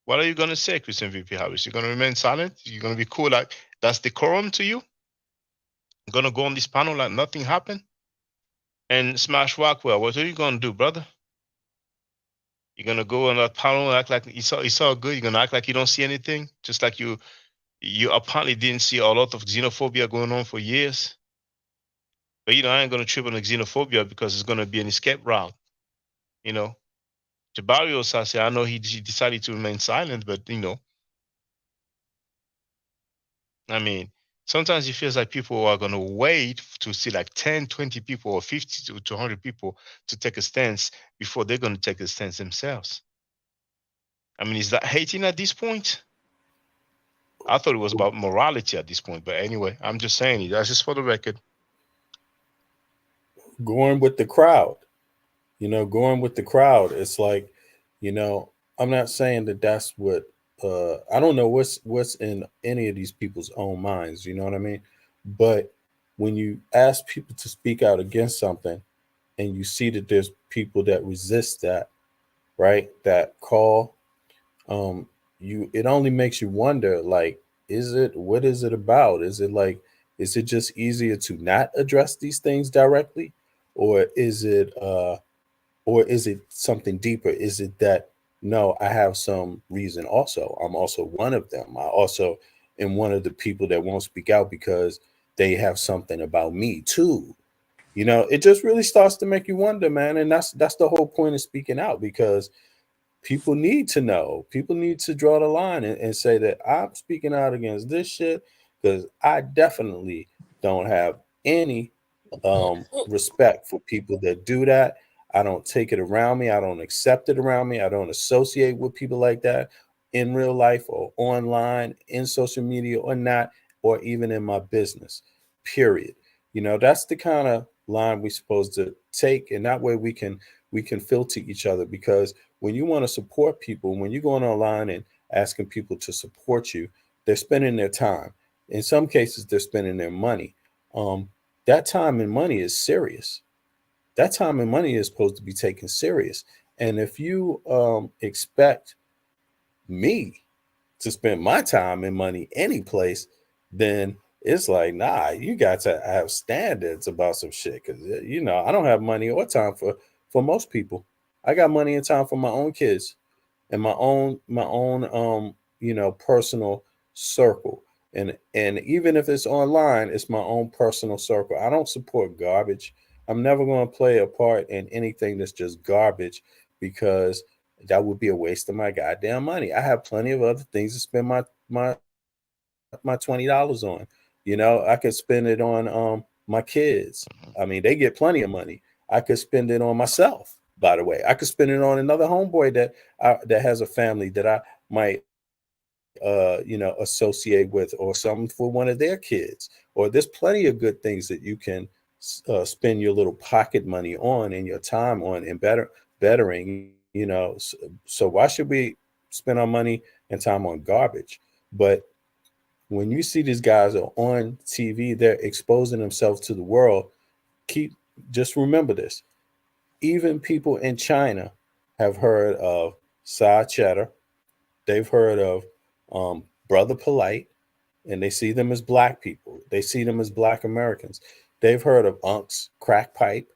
What are you going to say, Christian VP Harris? You're going to remain silent? You're going to be cool like that's decorum to you? You're going to go on this panel like nothing happened? And Smash Rockwell, what are you going to do, brother? You're going to go on that panel and act like it's all good? You're going to act like you don't see anything? Just like you apparently didn't see a lot of xenophobia going on for years? But, you know, I ain't going to trip on the xenophobia because it's going to be an escape route, you know? Jabari Osase, I know he decided to remain silent, but, you know, I mean, sometimes it feels like people are going to wait to see like 10, 20 people or 50 to 100 people to take a stance before they're going to take a stance themselves. I mean, is that hating at this point? I thought it was about morality at this point, but anyway, I'm just saying it. That's just for the record. Going with the crowd, you know, going with the crowd. It's like, you know, I'm not saying that that's what, I don't know what's in any of these people's own minds, you know what I mean? But when you ask people to speak out against something and you see that there's people that resist that, right? That call, it only makes you wonder, like, what is it about? Is it just easier to not address these things directly? Or is it something deeper? Is it that, no, I have some reason also. I'm also one of them. I also am one of the people that won't speak out because they have something about me too. You know, it just really starts to make you wonder, man. And that's the whole point of speaking out, because people need to know. People need to draw the line and say that I'm speaking out against this shit, because I definitely don't have any respect for people that do that. I don't take it around me. I don't accept it around me. I don't associate with people like that in real life or online, in social media or not, or even in my business, period. You know, that's the kind of line we're supposed to take, and that way we can filter each other. Because when you want to support people, when you're going online and asking people to support you, they're spending their time. In some cases, they're spending their money. That time and money is serious. That time and money is supposed to be taken serious. And if you expect me to spend my time and money any place, then it's like, nah, you got to have standards about some shit. Because I don't have money or time for most people. I got money and time for my own kids and my own personal circle. And even if it's online, it's my own personal circle. I don't support garbage. I'm never going to play a part in anything that's just garbage, because that would be a waste of my goddamn money. I have plenty of other things to spend my $20 on. I could spend it on my kids. I mean, they get plenty of money. I could spend it on myself, by the way. I could spend it on another homeboy that has a family that I might associate with, or something for one of their kids. Or there's plenty of good things that you can spend your little pocket money on and your time on, and bettering. So why should we spend our money and time on garbage? But when you see these guys are on TV, they're exposing themselves to the world. Just remember this. Even people in China have heard of Sa Cheddar. They've heard of Brother Polite, and they see them as black people. They see them as black Americans. They've heard of Unc's Crack Pipe,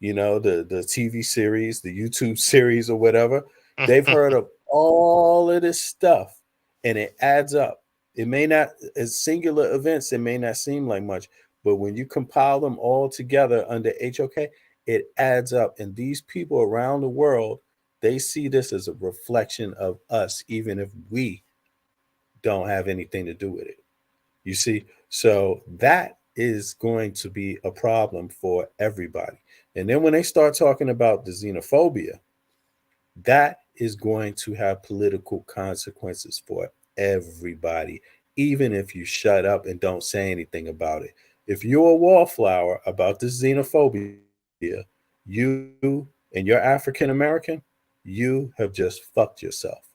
the TV series, the YouTube series or whatever. They've heard of all of this stuff, and it adds up. It may not, as singular events, it may not seem like much, but when you compile them all together under HOK, it adds up. And these people around the world, they see this as a reflection of us, even if we don't have anything to do with it. You see? So that is going to be a problem for everybody. And then when they start talking about the xenophobia, that is going to have political consequences for everybody, even if you shut up and don't say anything about it. If you're a wallflower about this xenophobia, you and you're African American, you have just fucked yourself,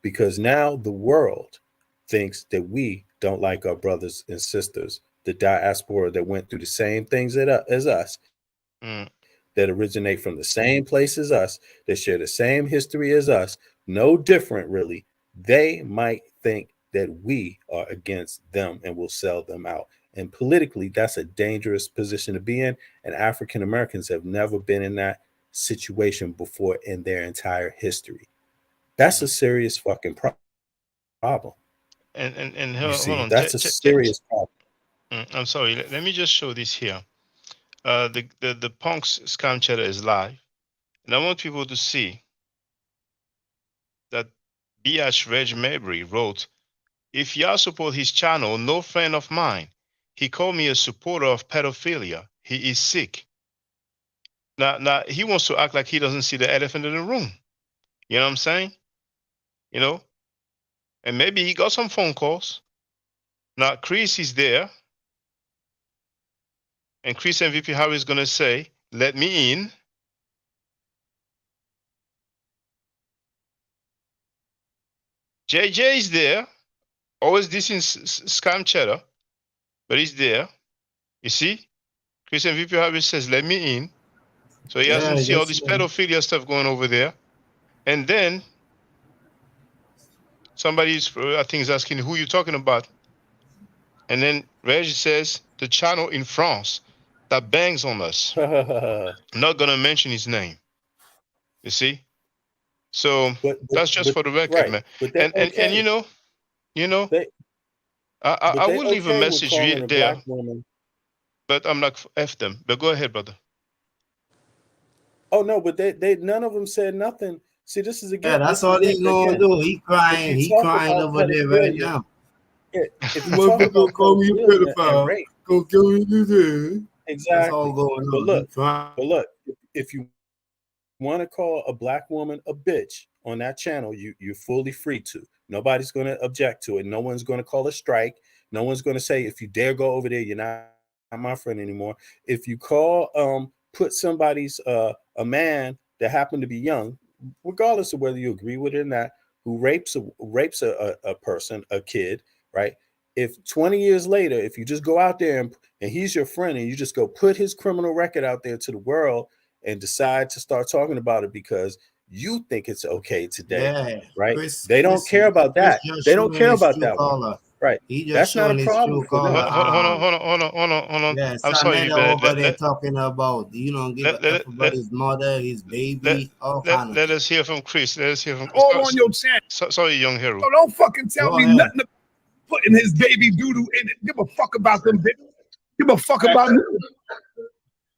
because now the world thinks that we don't like our brothers and sisters, the diaspora that went through the same things as us, that originate from the same place as us, that share the same history as us, no different really. They might think that we are against them and will sell them out. And politically, that's a dangerous position to be in. And African Americans have never been in that situation before in their entire history. That's a serious fucking problem. And You hold see, on. that's a serious problem. I'm sorry. Let me just show this here. The Punk's scam chatter is live, and I want people to see that BH Reg Mabry wrote, "If y'all support his channel, no friend of mine. He called me a supporter of pedophilia. He is sick." Now he wants to act like he doesn't see the elephant in the room. You know what I'm saying? And maybe he got some phone calls. Now Chris is there, and Chris MVP Harris is gonna say, "Let me in." JJ is there, always this in scam chatter, but he's there. You see, Chris MVP Harris says, "Let me in," so he doesn't see all this pedophilia stuff going over there. And then somebody's, I think, is asking who you talking about. And then Reggie says, "The channel in France that bangs on us." Not gonna mention his name. You see? So that's just for the record, right. man. But And you know, I they would leave a okay with message calling a there, black woman. but I'm not F them. But go ahead, brother. Oh no, but they none of them said nothing. See, this is again. Yeah, that's this all is he gonna again, do. He if crying. you He talk crying about over there right pedophilia, now. if you talk Motherfucker about call me a pedophilia and pedophile. rape, Go kill me today. That's all exactly. going But on. He crying. look, if you want to call a black woman a bitch on that channel, you're fully free to. Nobody's going to object to it. No one's going to call a strike. No one's going to say, if you dare go over there, you're not not my friend anymore. If you call, put somebody's a man that happened to be young, regardless of whether you agree with it or not, who rapes a person, a kid, right? If 20 years later, if you just go out there and he's your friend and you just go put his criminal record out there to the world and decide to start talking about it because you think it's okay today, Yeah, right? They don't care about that. They don't care about that one, right? He just That's not showing a his problem true for them. color. Hold on. Yeah, I'm sorry. Saneda over there talking about you don't give a F about his mother, his baby, all kind of. Let us hear from Chris. Let us hear from. All on your channel. Sorry, young hero. So don't fucking tell Go me ahead. nothing about putting his baby doo-doo in it. Give a fuck about them, bitch. Give a fuck about me.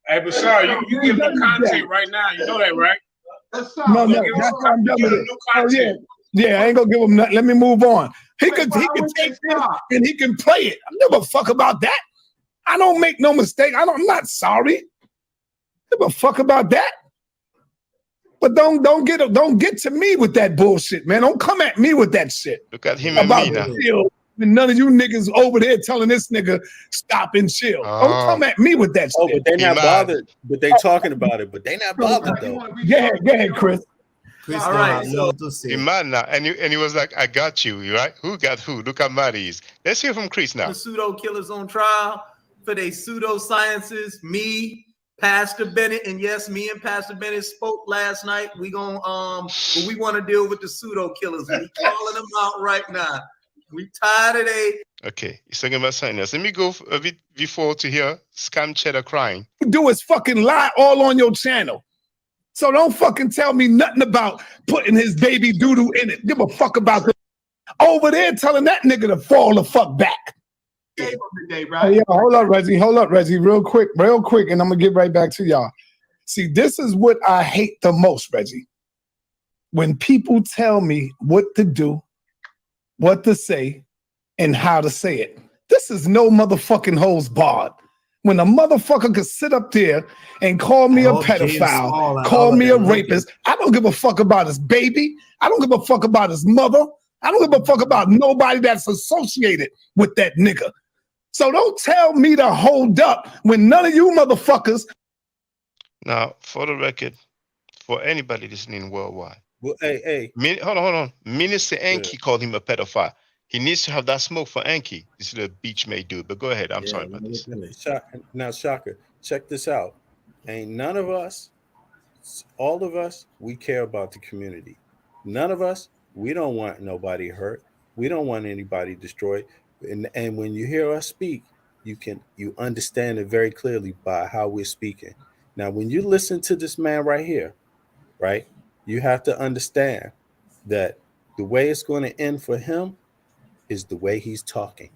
Hey, but sorry, you give them content right now. You know that, right? No, that's why I'm done with it. Oh, yeah. Yeah, I ain't gonna give him nothing. Let me move on. He can take this and he can play it. I never fuck about that. I don't make no mistake. I'm not sorry. Give a fuck about that. But don't get to me with that bullshit, man. Don't come at me with that shit. Look at him about and me now. chill. And none of you niggas over there telling this nigga stop and chill. Don't come at me with that shit. Oh, but they not bothered. But they talking about it. But they not bothered though. Go ahead, Chris. Chris, All right, so to say. He mad now, and he was like, "I got you, right? Who got who? Look how mad he is." Let's hear from Chris now. The pseudo killers on trial for their pseudosciences. Me, Pastor Bennett, and yes, me and Pastor Bennett spoke last night. We gonna but we want to deal with the pseudo killers. We calling them out right now. We tired of they. Okay, he's talking about something else. Let me go a bit before to hear Scam Cheddar crying. Do is fucking lie all on your channel. So don't fucking tell me nothing about putting his baby doo-doo in it. Give a fuck about the over there telling that nigga to fall the fuck back. Today, Hey, right? yeah, hold up, Reggie, real quick, and I'm gonna get right back to y'all. See, this is what I hate the most, Reggie. When people tell me what to do, what to say, and how to say it. This is no motherfucking holds barred. When a motherfucker could sit up there and call me a pedophile, call me a rapist, I don't give a fuck about his baby. I don't give a fuck about his mother. I don't give a fuck about nobody that's associated with that nigga. So don't tell me to hold up when none of you motherfuckers. Now, for the record, for anybody listening worldwide, well, hey, hold on. Minister Enki called him a pedophile. He needs to have that smoke for Enki. This is a beach may do. But go ahead. I'm sorry about this. Now, Shaka, check this out. Ain't none of us, all of us, we care about the community. None of us, we don't want nobody hurt. We don't want anybody destroyed. And when you hear us speak, you understand it very clearly by how we're speaking. Now, when you listen to this man right here, right, you have to understand that the way it's going to end for him is the way he's talking.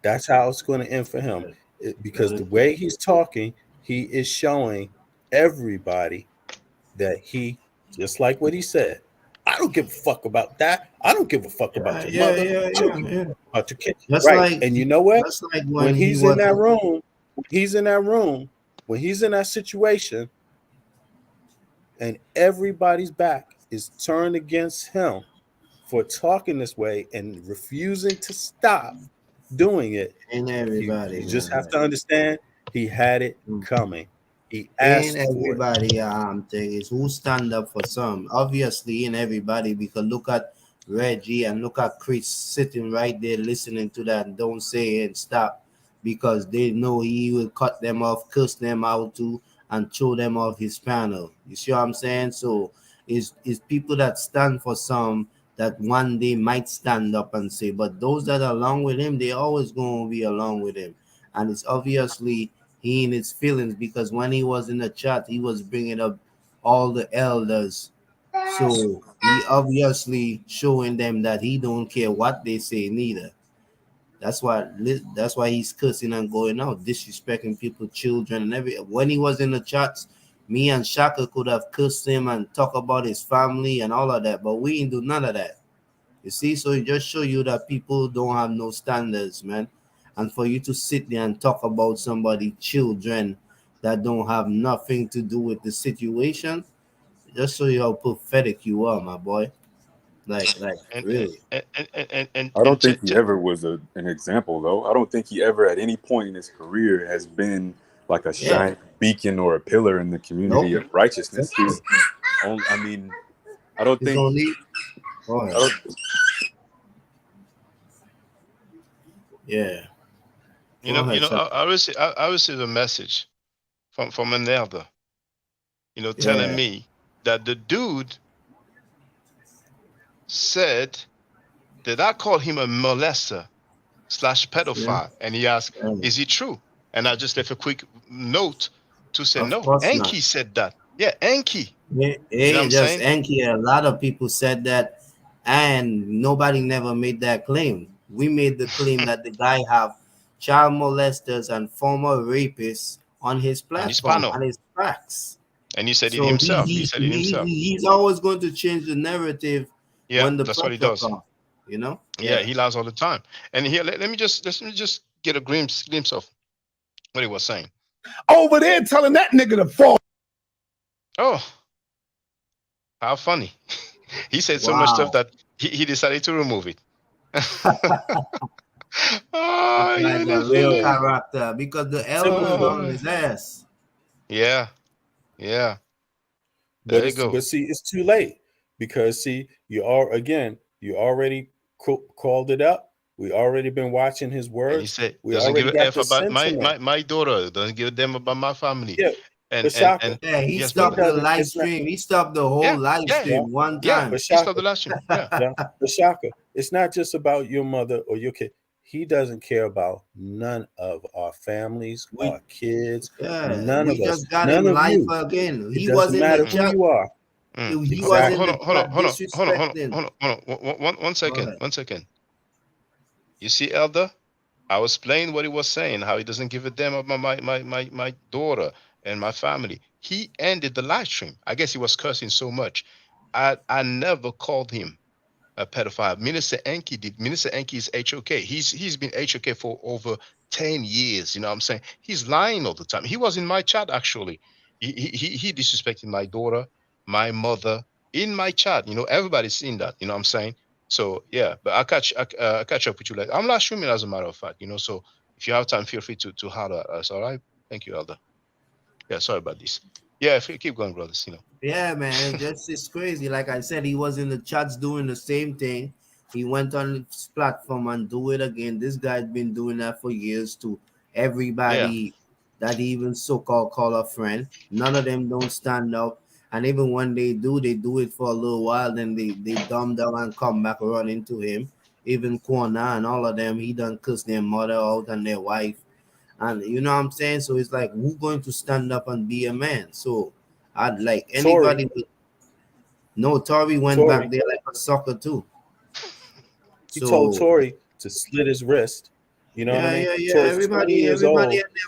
That's how it's going to end for him. Because the way he's talking, he is showing everybody that he, just like what he said, I don't give a fuck about that. I don't give a fuck about your mother. About your kid. That's right. like, and you know what? That's like when he's in that room, when he's in that situation, and everybody's back is turned against him for talking this way and refusing to stop doing it. And everybody, you just have to understand he had it coming. He asked and everybody thing is who stand up for some. Obviously, in everybody, because look at Reggie and look at Chris sitting right there listening to that and don't say it and stop, because they know he will cut them off, curse them out too, and throw them off his panel. You see what I'm saying? So it's people that stand for some that one day might stand up and say, but those that are along with him, they always going to be along with him. And it's obviously he in his feelings, because when he was in the chat, he was bringing up all the elders. So he obviously showing them that he don't care what they say neither. That's why he's cursing and going out, disrespecting people, children, and every. When he was in the chats, me and Shaka could have cursed him and talk about his family and all of that, but we didn't do none of that. You see, so it just show you that people don't have no standards, man. And for you to sit there and talk about somebody's children that don't have nothing to do with the situation, just show you how pathetic you are, my boy. Like really. I don't think he ever was an example, though. I don't think he ever at any point in his career has been like a shining beacon or a pillar in the community of righteousness. He's only, I mean, I don't think. Yeah. I received a message from an elder, telling me that the dude said that I called him a molester / pedophile, and he asked, "Is it true?" And I just left a quick note to say no. Enki said that. Yeah, Enki. Just Enki. A lot of people said that, and nobody never made that claim. We made the claim that the guy have child molesters and former rapists on his platform, on his tracks. And he said it himself. He said it himself. He's always going to change the narrative when the that's what he pressure does. comes, Yeah, he lies all the time. And here, let me just get a glimpse of what he was saying. Over there telling that nigga to fall. Oh, how funny. He said so much stuff that he decided to remove it. Like a real character, because the elder is on his ass. Yeah. But see, it's too late, because see, you already called it up. We already been watching his words. And he said, we doesn't give already a got F the about sentiment. my daughter. Doesn't give a damn about my family. Yeah. And he stopped the live stream. He stopped the whole live stream one time. But Shaka, but Shaka, it's not just about your mother or your kid. He doesn't care about none of our families, our kids, none of us. Just got none him of live you. again. It He doesn't wasn't matter who you are. He wasn't disrespecting. Hold on. One second. You see, Elder, I was playing what he was saying, how he doesn't give a damn about my daughter and my family. He ended the live stream. I guess he was cursing so much. I never called him a pedophile. Minister Enki did. Minister Enki is HOK. He's been HOK for over 10 years. You know what I'm saying? He's lying all the time. He was in my chat, actually. He disrespected my daughter, my mother in my chat. Everybody's seen that. You know what I'm saying? So yeah, but I'll catch up with you later. I'm live streaming, as a matter of fact. So if you have time, feel free to holler at us. All right? Thank you, Elder. Yeah, sorry about this. Yeah, if you keep going, brothers. Yeah, man, it's crazy. Like I said, he was in the chats doing the same thing. He went on his platform and do it again. This guy's been doing that for years to everybody that he even so-called call a friend. None of them don't stand up. And even when they do it for a little while, then they dumb down and come back run into him. Even Kwana and all of them, he done cuss their mother out and their wife. And you know what I'm saying? So it's like, who's going to stand up and be a man? So I'd like anybody. Tory went back there like a sucker too. He told Tory to slit his wrist. You know what I mean? Yeah. Everybody and their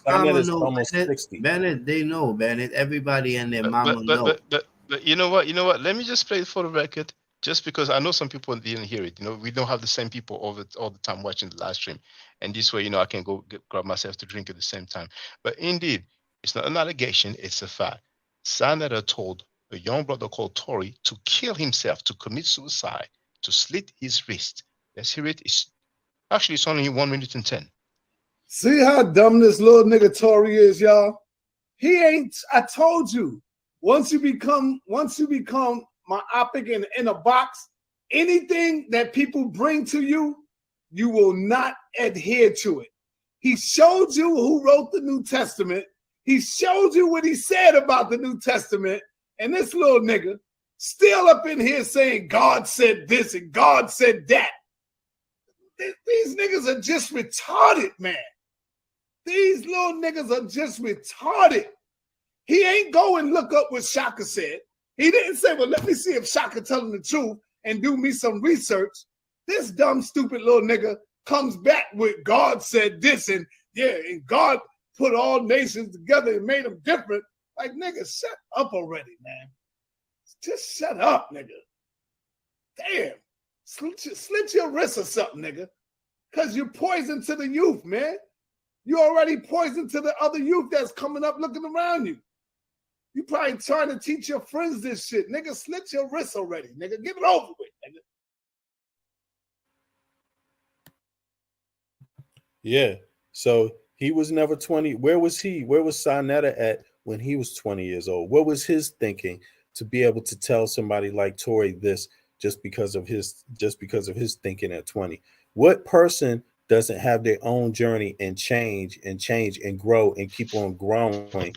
mama know. Almost 60. Bennett, they know, Bennett. Everybody and their mama know. But you know what? Let me just play it for the record, just because I know some people didn't hear it. We don't have the same people all the time watching the live stream, and this way, I can go grab myself to drink at the same time. But indeed, it's not an allegation; it's a fact. Sanada told a young brother called Tory to kill himself, to commit suicide, to slit his wrist. Let's hear it. It's only 1 minute and 10. See how dumb this little nigga Tory is, y'all? He ain't. I told you. Once you become myopic and in a box, anything that people bring to you, you will not adhere to it. He showed you who wrote the New Testament. He showed you what he said about the New Testament. And this little nigga still up in here saying God said this and God said that. These niggas are just retarded, man. These little niggas are just retarded. He ain't go and look up what Shaka said. He didn't say, well, let me see if Shaka telling the truth and do me some research. This dumb, stupid little nigga comes back with God said this and God put all nations together and made them different. Like, nigga, shut up already, man. Just shut up, nigga. Damn. Slit your wrist or something, nigga. Because you're poison to the youth, man. You're already poison to the other youth that's coming up looking around you. You probably trying to teach your friends this shit. Nigga, slit your wrist already, nigga. Get it over with, nigga. Yeah. So he was never 20. Where was he? Where was Sonetta at when he was 20 years old? What was his thinking to be able to tell somebody like Tory this just because of his thinking at 20? What person doesn't have their own journey and change and grow and keep on growing?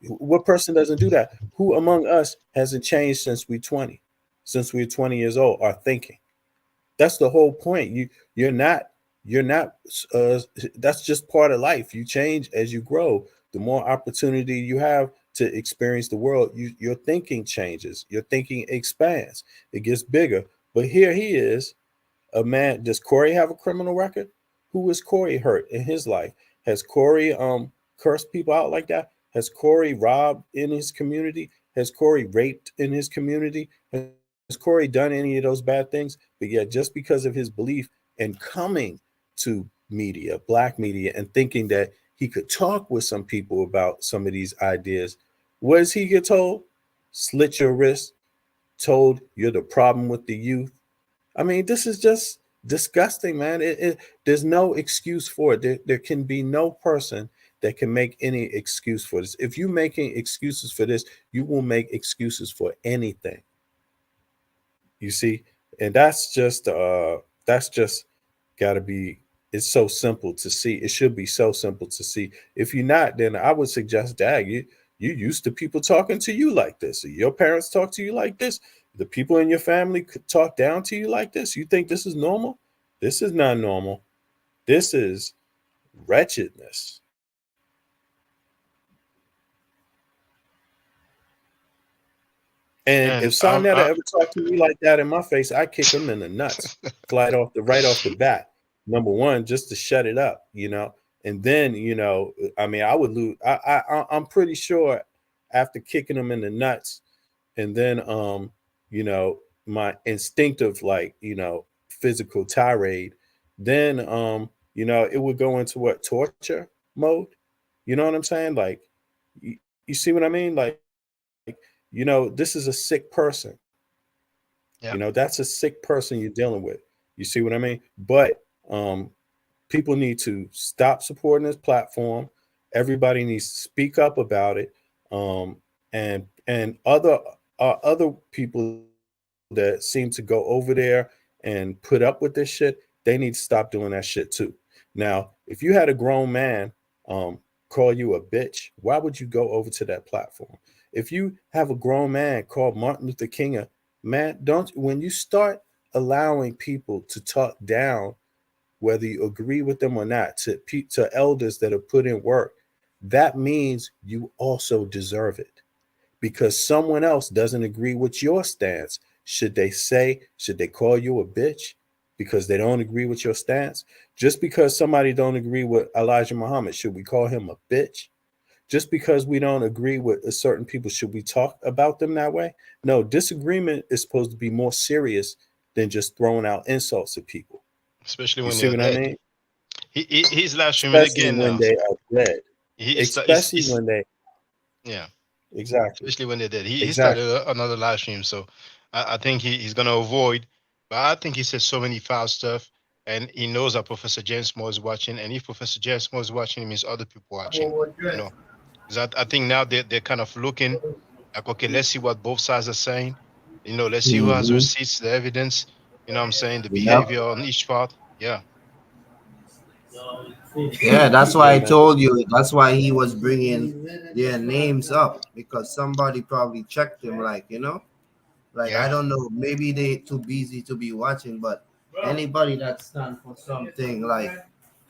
What person doesn't do that? Who among us hasn't changed since we're 20? Since we're 20 years old, our thinking. That's the whole point. You're not that's just part of life. You change as you grow. The more opportunity you have to experience the world, your thinking changes, your thinking expands, it gets bigger. But here he is, a man. Does Corey have a criminal record? Who has Corey hurt in his life? Has Corey cursed people out like that? Has Corey robbed in his community? Has Corey raped in his community? Has Corey done any of those bad things? But yet, just because of his belief and coming to media, black media, and thinking that he could talk with some people about some of these ideas, what does he get told? Slit your wrist, told you're the problem with the youth. I mean, this is just disgusting, man. There's no excuse for it. There can be no person that can make any excuse for this. If you're making excuses for this, you will make excuses for anything. You see, and that's just got to be. It's so simple to see. It should be so simple to see. If you're not, then I would suggest, Dag, you used to people talking to you like this. Your parents talk to you like this. The people in your family could talk down to you like this. You think this is normal? This is not normal. This is wretchedness. And if Sonetta ever talked to me like that in my face, I kick him in the nuts, right off the bat. Number one, just to shut it up, and then I mean, I would lose. I'm pretty sure after kicking him in the nuts, and then my instinctive physical tirade, then it would go into what, torture mode. You know what I'm saying? Like, you see what I mean? Like, this is a sick person. Yeah. That's a sick person you're dealing with. You see what I mean? But people need to stop supporting this platform. Everybody needs to speak up about it. And other people that seem to go over there and put up with this shit, they need to stop doing that shit too. Now, if you had a grown man call you a bitch, why would you go over to that platform? If you have a grown man called Martin Luther King, when you start allowing people to talk down, whether you agree with them or not, to elders that have put in work, that means you also deserve it, because someone else doesn't agree with your stance. Should they call you a bitch because they don't agree with your stance? Just because somebody don't agree with Elijah Muhammad, should we call him a bitch? Just because we don't agree with certain people, should we talk about them that way? No, disagreement is supposed to be more serious than just throwing out insults at people. Especially when you see what dead. I mean? He's live streaming again when now. They are dead. When they. Yeah. Exactly. Especially when they're dead. He started another live stream, so I think he's gonna avoid. But I think he said so many foul stuff, and he knows that Professor James Moore is watching. And if Professor James Moore is watching, it means other people watching. Because I think now they're kind of looking like, okay, let's see what both sides are saying. Let's see who has receipts, the evidence. You know what I'm saying? The behavior on each part. Yeah. Yeah, that's why I told you. That's why he was bringing their names up, because somebody probably checked him, I don't know, maybe they too busy to be watching, but anybody that stands for something like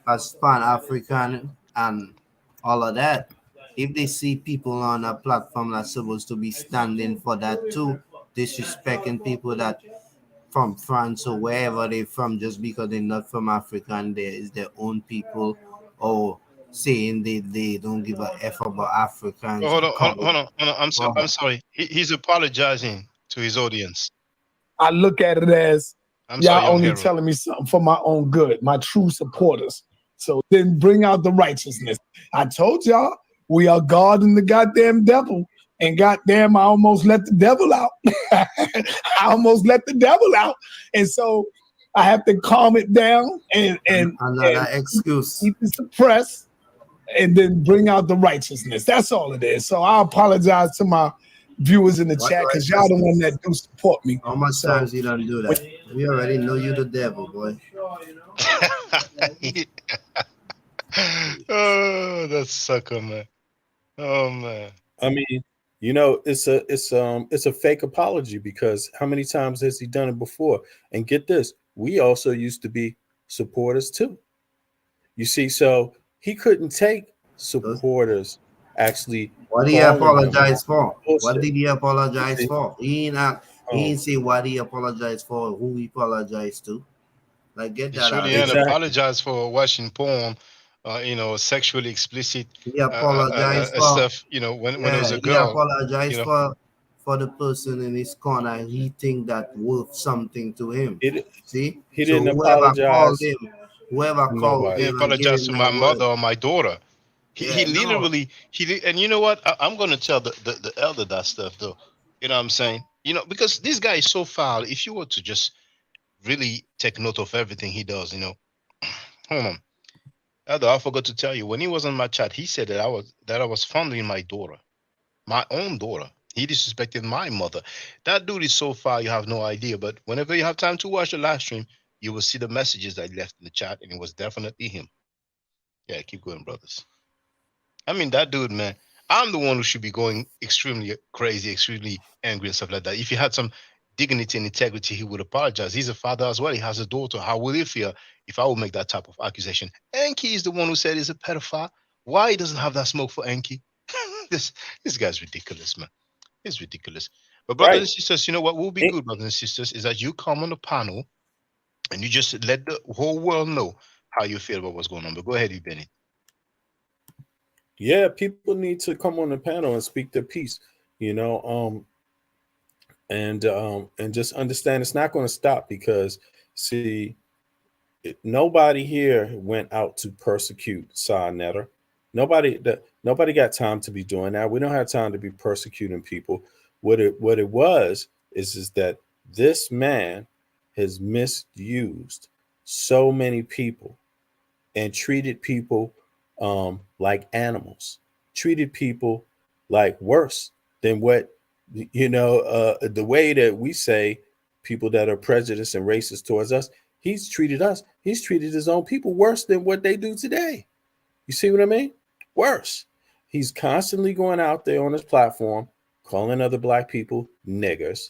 as Pan-African and all of that, if they see people on a platform that's supposed to be standing for that too, disrespecting people that from France or wherever they're from, just because they're not from Africa and there is their own people, or saying they don't give a F about Africans. Hold on. I'm sorry. He's apologizing to his audience. I look at it as y'all only telling me something for my own good, my true supporters. So then bring out the righteousness. I told y'all we are God and the goddamn devil. And goddamn, I almost let the devil out. And so I have to calm it down and another excuse. Keep it suppressed, and then bring out the righteousness. That's all it is. So I apologize to my viewers in the chat because y'all the one that do support me. How much times you don't do that? We already know you the devil, boy. Oh, that sucker, man. Oh man. I mean, you know, it's a fake apology because how many times has he done it before? And get this, we also used to be supporters too. You see, so he couldn't take supporters actually. What did he apologize for? What did he apologize See? for? He ain't say what he apologized for, who he apologized to. Like, get He that out. surely ain't apologized for watching porn, sexually explicit He apologized for stuff. You know, when it was a he girl. apologized You know. for the person in his corner. He think that worth something to him. See, he so didn't whoever apologize. called him, whoever called He him, apologized to my mother or my daughter. He Yeah, literally and you know what? I'm gonna tell the elder that stuff though. You know what I'm saying? You know, because this guy is so foul. If you were to just really take note of everything he does, you know. Hold on. Elder, I forgot to tell you, when he was on my chat, he said that I was fondling my daughter, my own daughter. He disrespected my mother. That dude is so foul, you have no idea. But whenever you have time to watch the live stream, you will see the messages that he left in the chat, and it was definitely him. Yeah, keep going, brothers. I mean, that dude, man, I'm the one who should be going extremely crazy, extremely angry and stuff like that. If he had some dignity and integrity, he would apologize. He's a father as well. He has a daughter. How will he feel if I would make that type of accusation? Enki is the one who said he's a pedophile. Why he doesn't have that smoke for Enki? This guy's ridiculous, man. It's ridiculous. But brothers and sisters, you know what will be good, brothers and sisters, is that you come on the panel and you just let the whole world know how you feel about what's going on. But go ahead, Benny. Yeah, people need to come on the panel and speak their piece, you know, and just understand it's not going to stop because, see, nobody here went out to persecute Sa Neter. Nobody got time to be doing that. We don't have time to be persecuting people. What it was is that this man has misused so many people and treated people like animals, treated people like worse than what, you know, the way that we say people that are prejudiced and racist towards us, he's treated his own people worse than what they do today. You see what I mean? Worse. He's constantly going out there on his platform, calling other black people niggers,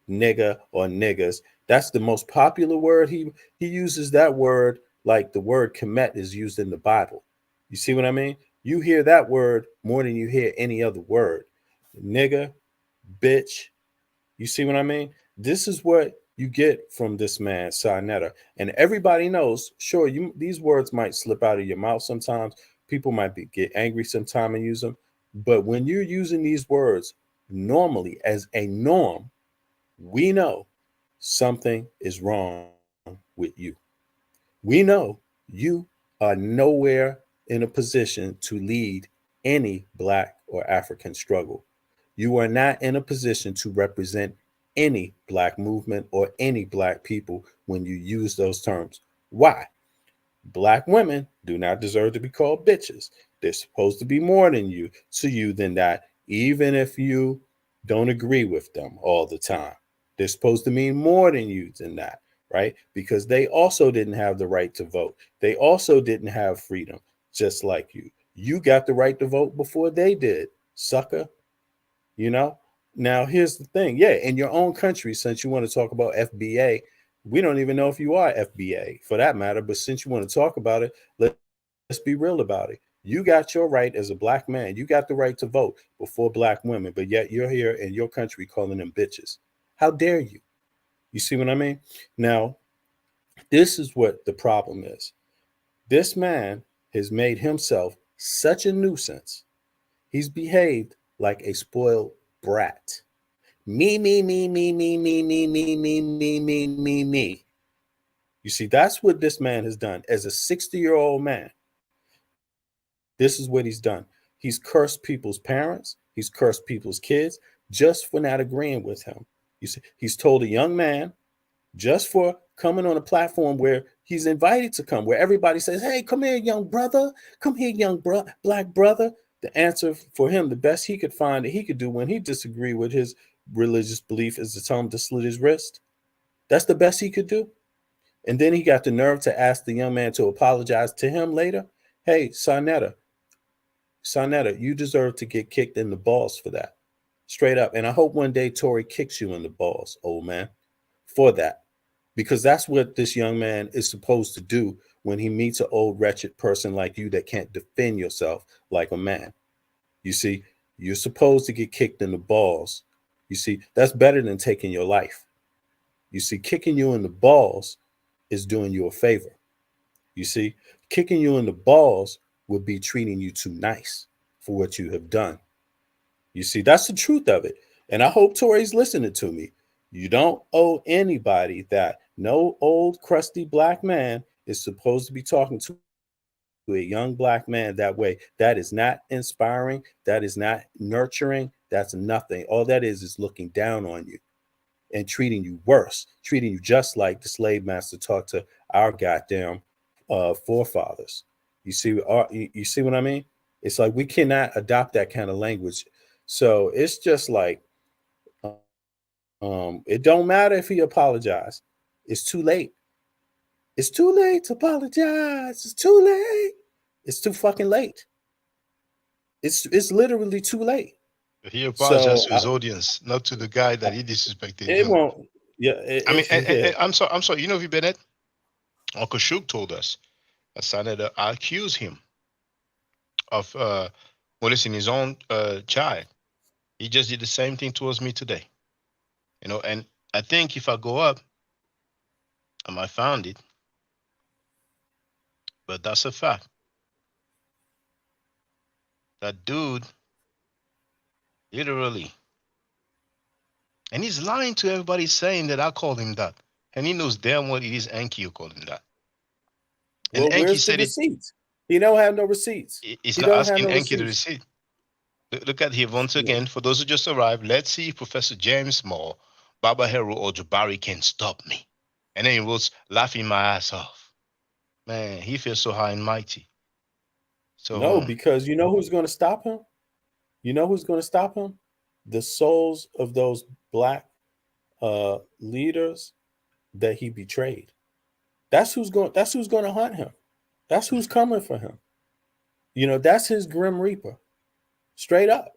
nigger or niggers. That's the most popular word. He uses that word like the word Kemet is used in the Bible. You see what I mean? You hear that word more than you hear any other word. Nigger, bitch. You see what I mean? This is what you get from this man, Sa Neter. And everybody knows, sure, these words might slip out of your mouth sometimes. People might get angry sometime and use them. But when you're using these words normally as a norm, we know something is wrong with you. We know you are nowhere in a position to lead any Black or African struggle. You are not in a position to represent any Black movement or any Black people when you use those terms. Why? Black women do not deserve to be called bitches. They're supposed to be more than you to you than that, even if you don't agree with them all the time. They're supposed to mean more than you than that, right? Because they also didn't have the right to vote. They also didn't have freedom, just like you. You got the right to vote before they did, sucker. You know? Now, here's the thing. Yeah, in your own country, since you want to talk about FBA, we don't even know if you are FBA for that matter. But since you want to talk about it, let's be real about it. You got your right as a Black man. You got the right to vote before Black women, but yet you're here in your country calling them bitches. How dare you? You see what I mean? Now, this is what the problem is. This man has made himself such a nuisance. He's behaved like a spoiled brat. Me. You see, that's what this man has done. As a 60-year-old man, this is what he's done. He's cursed people's parents. He's cursed people's kids just for not agreeing with him. You see, he's told a young man, just for coming on a platform where he's invited to come, where everybody says, hey, come here, young brother. Come here, young black brother. The answer for him, the best he could find that he could do when he disagreed with his religious belief is to tell him to slit his wrist. That's the best he could do. And then he got the nerve to ask the young man to apologize to him later. Hey, Sarnetta, you deserve to get kicked in the balls for that. Straight up. And I hope one day Tory kicks you in the balls, old man, for that. Because that's what this young man is supposed to do when he meets an old wretched person like you that can't defend yourself like a man. You see, you're supposed to get kicked in the balls. You see, that's better than taking your life. You see, kicking you in the balls is doing you a favor. You see, kicking you in the balls would be treating you too nice for what you have done. You see, that's the truth of it. And I hope Tory's listening to me. You don't owe anybody that. No old crusty black man is supposed to be talking to a young black man that way. That is not inspiring. That is not nurturing. That's nothing. All that is looking down on you and treating you worse, treating you just like the slave master talked to our goddamn forefathers. You see, you see what I mean? It's like we cannot adopt that kind of language. So it's just like, it don't matter if he apologized. It's too late. It's too late to apologize. It's too late. It's too fucking late. It's literally too late. He apologized So to his audience, not to the guy that he disrespected. it won't. Yeah. I mean, yeah. I'm sorry. You know, V. Bennett, Uncle Shuk told us that Saneda accused him of molesting his own child. He just did the same thing towards me today. You know, and I think if I go up, I might find it. But that's a fact. That dude, literally, and he's lying to everybody saying that I called him that. And he knows damn well it is Enki who called him that. And Well, Enki where's the said receipts? He don't have no receipts. He's He not don't have asking no Enki the receipts. receipt. Look at here once again. For those who just arrived, let's see if Professor James Moore, Baba Hero, or Jabari can stop me. And then he was laughing my ass off. Man, he feels so high and mighty. So No, because you know who's going to stop him? You know who's going to stop him? The souls of those black leaders that he betrayed. That's who's going to hunt him. That's who's coming for him. You know, that's his grim reaper. Straight up.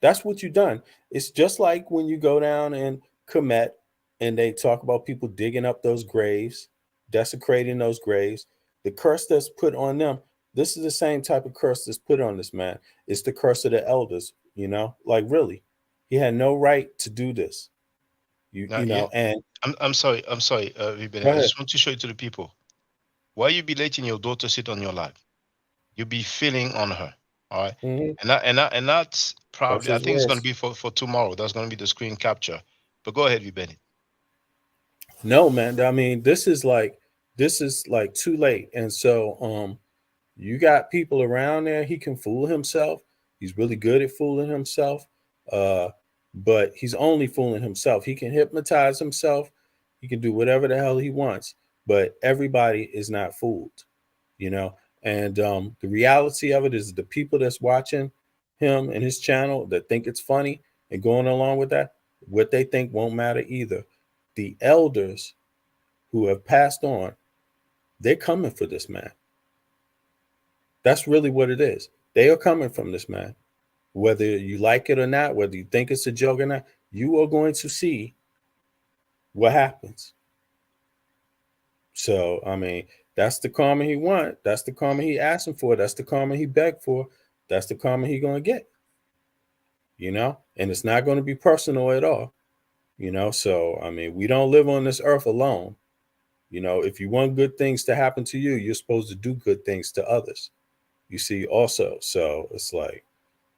That's what you've done. It's just like when you go down in Kemet and they talk about people digging up those graves, desecrating those graves. The curse that's put on them, this is the same type of curse that's put on this man. It's the curse of the elders, you know, like really. He had no right to do this. You know, and I'm sorry, Ruben. I just want to show it to the people. Why you be letting your daughter sit on your lap? You be feeling on her. All right. Mm-hmm. And that's probably, I think it's going to be for tomorrow. That's going to be the screen capture. But go ahead, Ruben. No, man. I mean, this is like too late. And so you got people around there. He can fool himself. He's really good at fooling himself. But he's only fooling himself. He can hypnotize himself. He can do whatever the hell he wants. But everybody is not fooled, you know. And the reality of it is the people that's watching him and his channel that think it's funny and going along with that, what they think won't matter either. The elders who have passed on, they're coming for this man. That's really what it is. They are coming from this man. Whether you like it or not, whether you think it's a joke or not, you are going to see what happens. So, I mean, that's the karma he want. That's the karma he asking for. That's the karma he begged for. That's the karma he going to get. You know, and it's not going to be personal at all. You know, so, I mean, we don't live on this earth alone. You know, if you want good things to happen to you, you're supposed to do good things to others. You see, also. So it's like,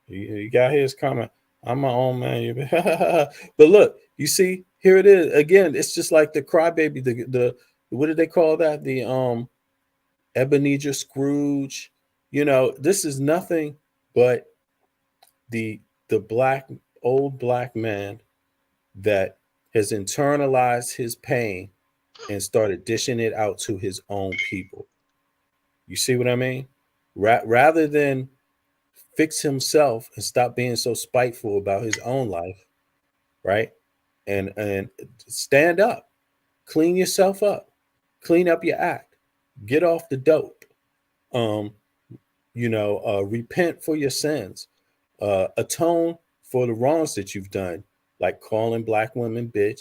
you got his comment. I'm my own man. But look, you see, here it is. Again, it's just like the crybaby, the what did they call that? The Ebenezer Scrooge. You know, this is nothing but the old black man that has internalized his pain and started dishing it out to his own people. You see what I mean? Rather than fix himself and stop being so spiteful about his own life, right? And stand up, clean yourself up, clean up your act, get off the dope. Repent for your sins, atone for the wrongs that you've done, like calling black women bitch,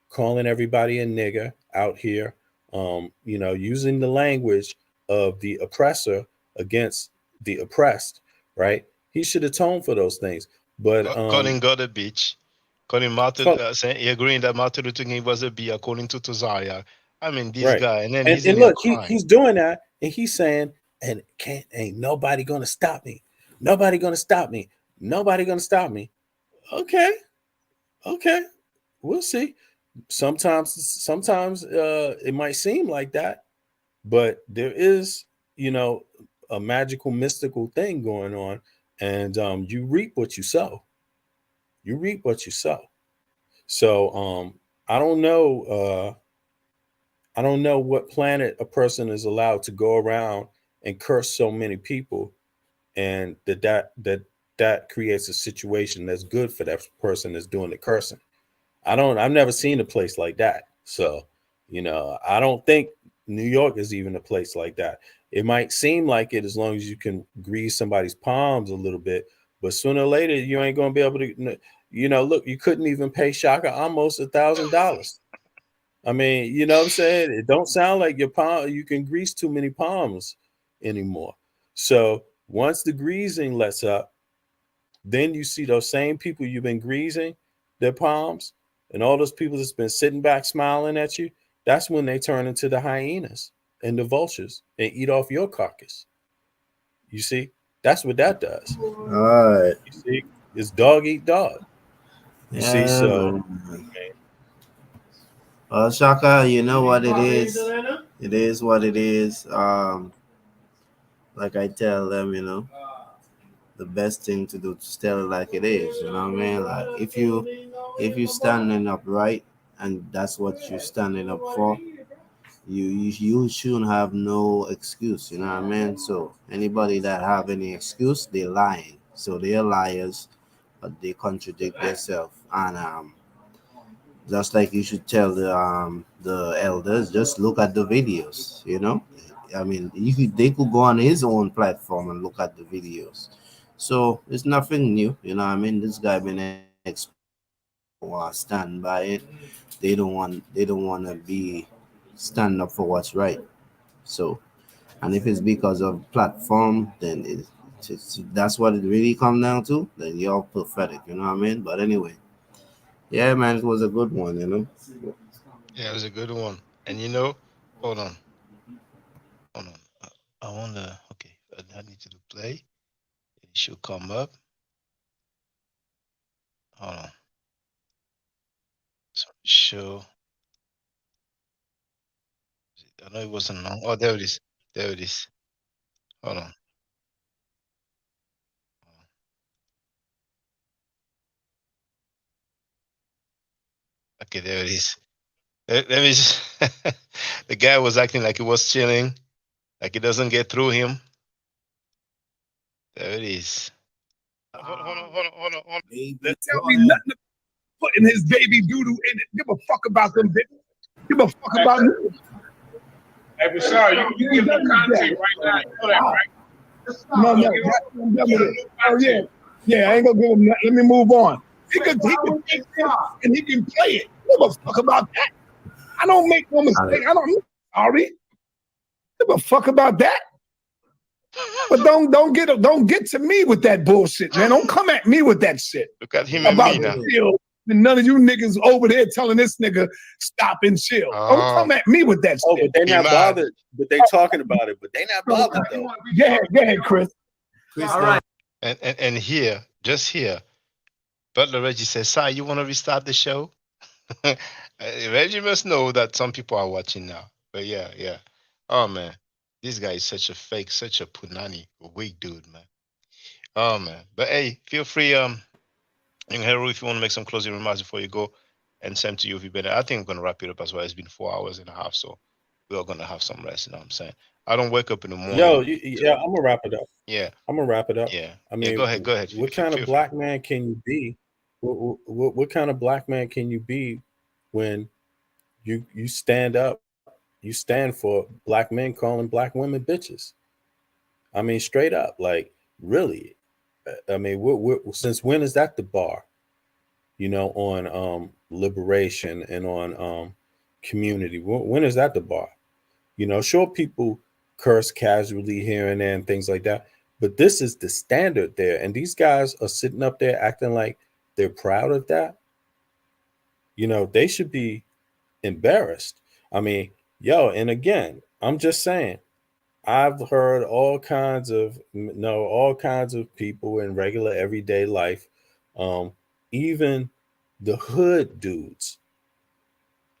calling everybody a nigger out here, using the language of the oppressor against the oppressed, right? He should atone for those things. But calling God a bitch, calling Martin, saying agreeing that Martin Luther King was a B according to Tazaria. I mean, this right. guy, and then and, he's and in there look, crying. he's doing that, and he's saying, and ain't nobody gonna stop me. Nobody gonna stop me. Nobody gonna stop me. Okay, we'll see. Sometimes it might seem like that, but there is, a magical, mystical thing going on, and you reap what you sow. You reap what you sow. So I don't know. I don't know what planet a person is allowed to go around and curse so many people, and that creates a situation that's good for that person that's doing the cursing. I've never seen a place like that. So, I don't think New York is even a place like that. It might seem like it as long as you can grease somebody's palms a little bit, but sooner or later you ain't gonna be able to. Look, you couldn't even pay Shaka almost $1,000. I mean, you know what I'm saying? It don't sound like your palm, you can grease too many palms anymore. So once the greasing lets up, then you see those same people you've been greasing their palms, and all those people that's been sitting back smiling at you, that's when they turn into the hyenas and the vultures and eat off your carcass. You see? That's what that does. All right. You see? It's dog eat dog. You see? Yeah, So man. Shaka, you know what it is? It is what it is. Like I tell them, the best thing to do to tell it like it is. You know what I mean? Like if you standing up right, and that's what you're standing up for, you shouldn't have no excuse. You know what I mean? So anybody that have any excuse, they're lying. So they're liars, but they contradict themselves. And just like you should tell the elders, just look at the videos. I mean, they could go on his own platform and look at the videos. So it's nothing new. You know what I mean? This guy been stand by it. They don't want to be stand up for what's right. So, and if it's because of platform, then that's what it really come down to. Then you're pathetic. You know what I mean? But anyway, yeah, man, it was a good one. Yeah, it was a good one. And hold on. I wonder. Okay, I need to do play. It should come up. Hold on. So show. I know it wasn't long. Oh, there it is. There it is. Hold on. Okay, there it is. Let me just. The guy was acting like he was chilling, like it doesn't get through him. There it is. Hold on. Tell me nothing about putting his baby doodoo in it. Give a fuck about them bitches. Give a fuck about me. Hey, Bashar, you give them content right now. You know that, right? No. Oh yeah. Yeah, I ain't gonna give him that. Let me move on. He can take this and he can play it. Give a fuck about that. I don't make no mistake. I don't sorry. Give a fuck about that. But don't get to me with that bullshit, man. Don't come at me with that shit. Look at him about and me now. chill. And none of you niggas over there telling this nigga stop and chill. Don't come at me with that shit. Oh, but they not bothered. But they talking about it. But they not bothered though. Go ahead, Chris. All right. And here, just here, Butler Reggie says, "Sir, you want to restart the show?" Reggie must know that some people are watching now. But yeah. Oh man, this guy is such a fake, such a punani, a weak dude, man. Oh man. But hey, feel free, Young Hero, if you want to make some closing remarks before you go. And same to you, V Bennett. I think I'm gonna wrap it up as well. It's been 4 hours and a half, so we're gonna have some rest. You know what I'm saying? I don't wake up in the morning. Yo, yeah, I'm gonna wrap it up. Yeah. I'm gonna wrap it up. Yeah. I Yeah. mean, Go ahead. Go ahead. what kind of black man can you be? What kind of black man can you be when you stand up, you stand for black men calling black women bitches? I mean, straight up, like really. I mean, since when is that the bar? You know, on liberation and on community. When is that the bar? You know, sure, people curse casually here and there and things like that, but this is the standard there. And these guys are sitting up there acting like they're proud of that. You know, they should be embarrassed. I mean, yo, and again, I'm just saying, I've heard all kinds of people in regular everyday life, even the hood dudes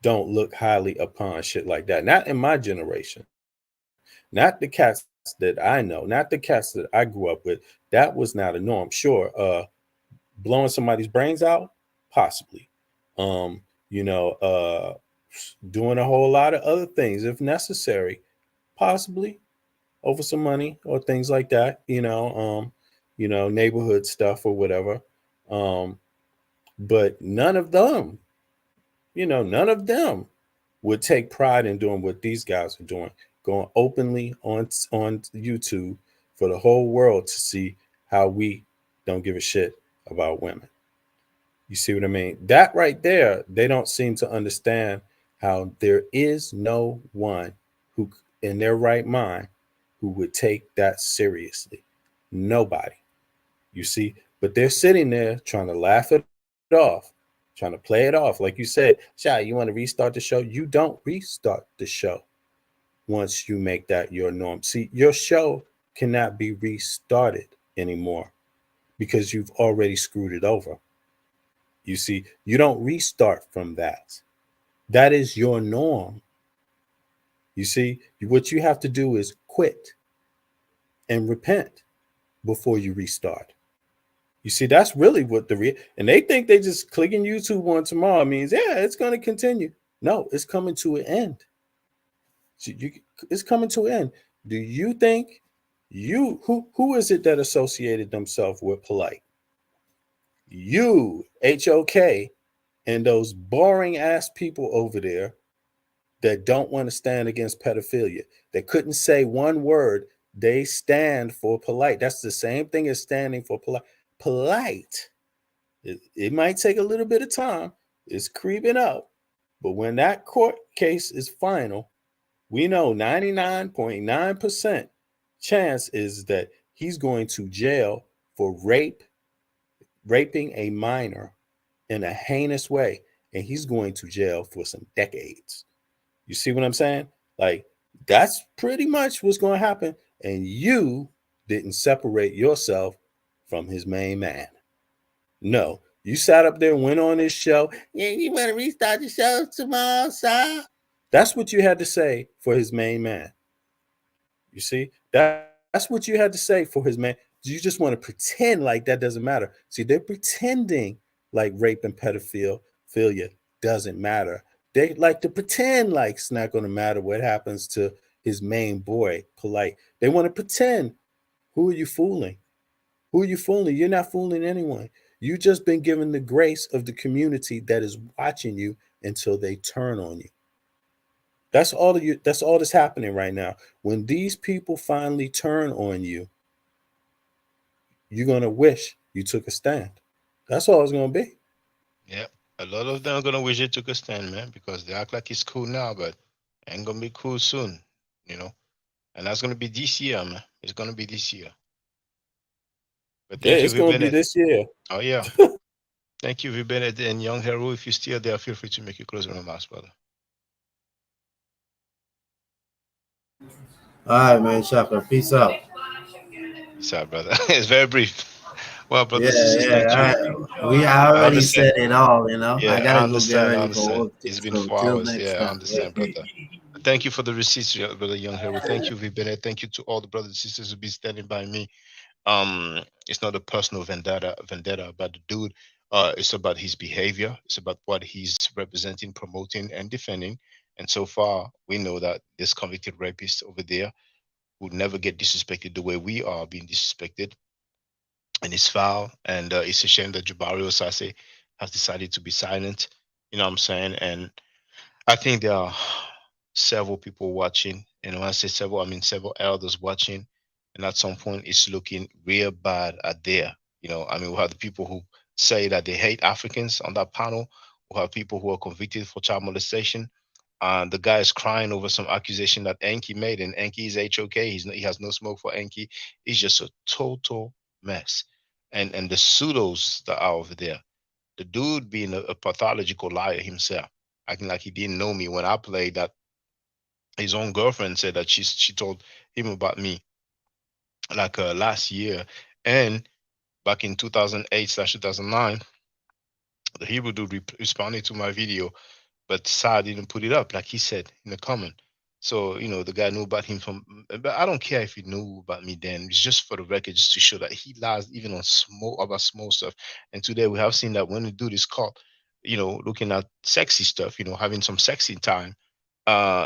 don't look highly upon shit like that. Not in my generation. Not the cats that I know, not the cats that I grew up with. That was not a norm. Sure, blowing somebody's brains out, possibly. You know, doing a whole lot of other things if necessary, possibly over some money or things like that. You know, neighborhood stuff or whatever. But none of them, none of them would take pride in doing what these guys are doing, going openly on YouTube for the whole world to see how we don't give a shit about women. You see what I mean? That right there, they don't seem to understand how there is no one who in their right mind who would take that seriously. Nobody. You see, but they're sitting there trying to laugh it off, trying to play it off. Like you said, Shaka, you want to restart the show? You don't restart the show once you make that your norm. See, your show cannot be restarted anymore because you've already screwed it over. You see, you don't restart from that. That is your norm. You see, what you have to do is quit and repent before you restart. You see, that's really what and they think they just clicking YouTube on tomorrow means, yeah, it's going to continue. No, it's coming to an end. It's coming to an end. Do you think who is it that associated themselves with polite? You, HOK, and those boring ass people over there that don't want to stand against pedophilia, that couldn't say one word. They stand for polite. That's the same thing as standing for polite. Polite. It might take a little bit of time. It's creeping up. But when that court case is final, we know 99.9% chance is that he's going to jail for raping a minor in a heinous way. And he's going to jail for some decades. You see what I'm saying? Like, that's pretty much what's going to happen. And you didn't separate yourself from his main man. No, you sat up there and went on this show. Yeah, you want to restart the show tomorrow, sir? That's what you had to say for his main man. You see, that's what you had to say for his man. You just want to pretend like that doesn't matter. See, they're pretending like rape and pedophilia doesn't matter. They like to pretend like it's not going to matter what happens to his main boy, polite. They want to pretend. Who are you fooling? Who are you fooling? You're not fooling anyone. You've just been given the grace of the community that is watching you until they turn on you. That's all that's happening right now. When these people finally turn on you, you're going to wish you took a stand. That's all it's going to be. Yeah. A lot of them are going to wish they took a stand, man, because they act like it's cool now, but ain't going to be cool soon, And that's going to be this year, man. It's going to be this year. But thank you, it's going to be this year. Oh, yeah. Thank you, V. Bennett and Young Hero. If you're still there, feel free to make your closing remarks, brother. All right, man, Shaka. Peace out. Peace out, brother. It's very brief. Well, brothers Yeah, and sisters, thank you. I already said it all, Yeah, I gotta go get ready I understand. for work. It's been So 4 till hours. next Yeah, I time. understand, brother. Thank you for the receipts, brother Young Hero. Thank you, V. Bennett. Thank you to all the brothers and sisters who be standing by me. It's not a personal vendetta about the dude. It's about his behavior. It's about what he's representing, promoting, and defending. And so far, we know that this convicted rapist over there would never get disrespected the way we are being disrespected. And it's foul. And it's a shame that Jabari Osase has decided to be silent. You know what I'm saying? And I think there are several people watching. And when I say several, I mean several elders watching. And at some point, it's looking real bad at there. You know, I mean, we have the people who say that they hate Africans on that panel. We have people who are convicted for child molestation. The guy is crying over some accusation that Enki made, and Enki is HOK. He has no smoke for Enki. It's just a total mess. And the pseudos that are over there, the dude being a pathological liar himself, acting like he didn't know me when I played that. His own girlfriend said that she told him about me like last year, and back in 2008/2009, the Hebrew dude responded to my video, but Sa didn't put it up like he said in the comment. So, you know, the guy knew about him from, but I don't care if he knew about me then. It's just for the record, just to show that he lies even on small stuff. And today we have seen that when the dude is caught, you know, looking at sexy stuff, you know, having some sexy time,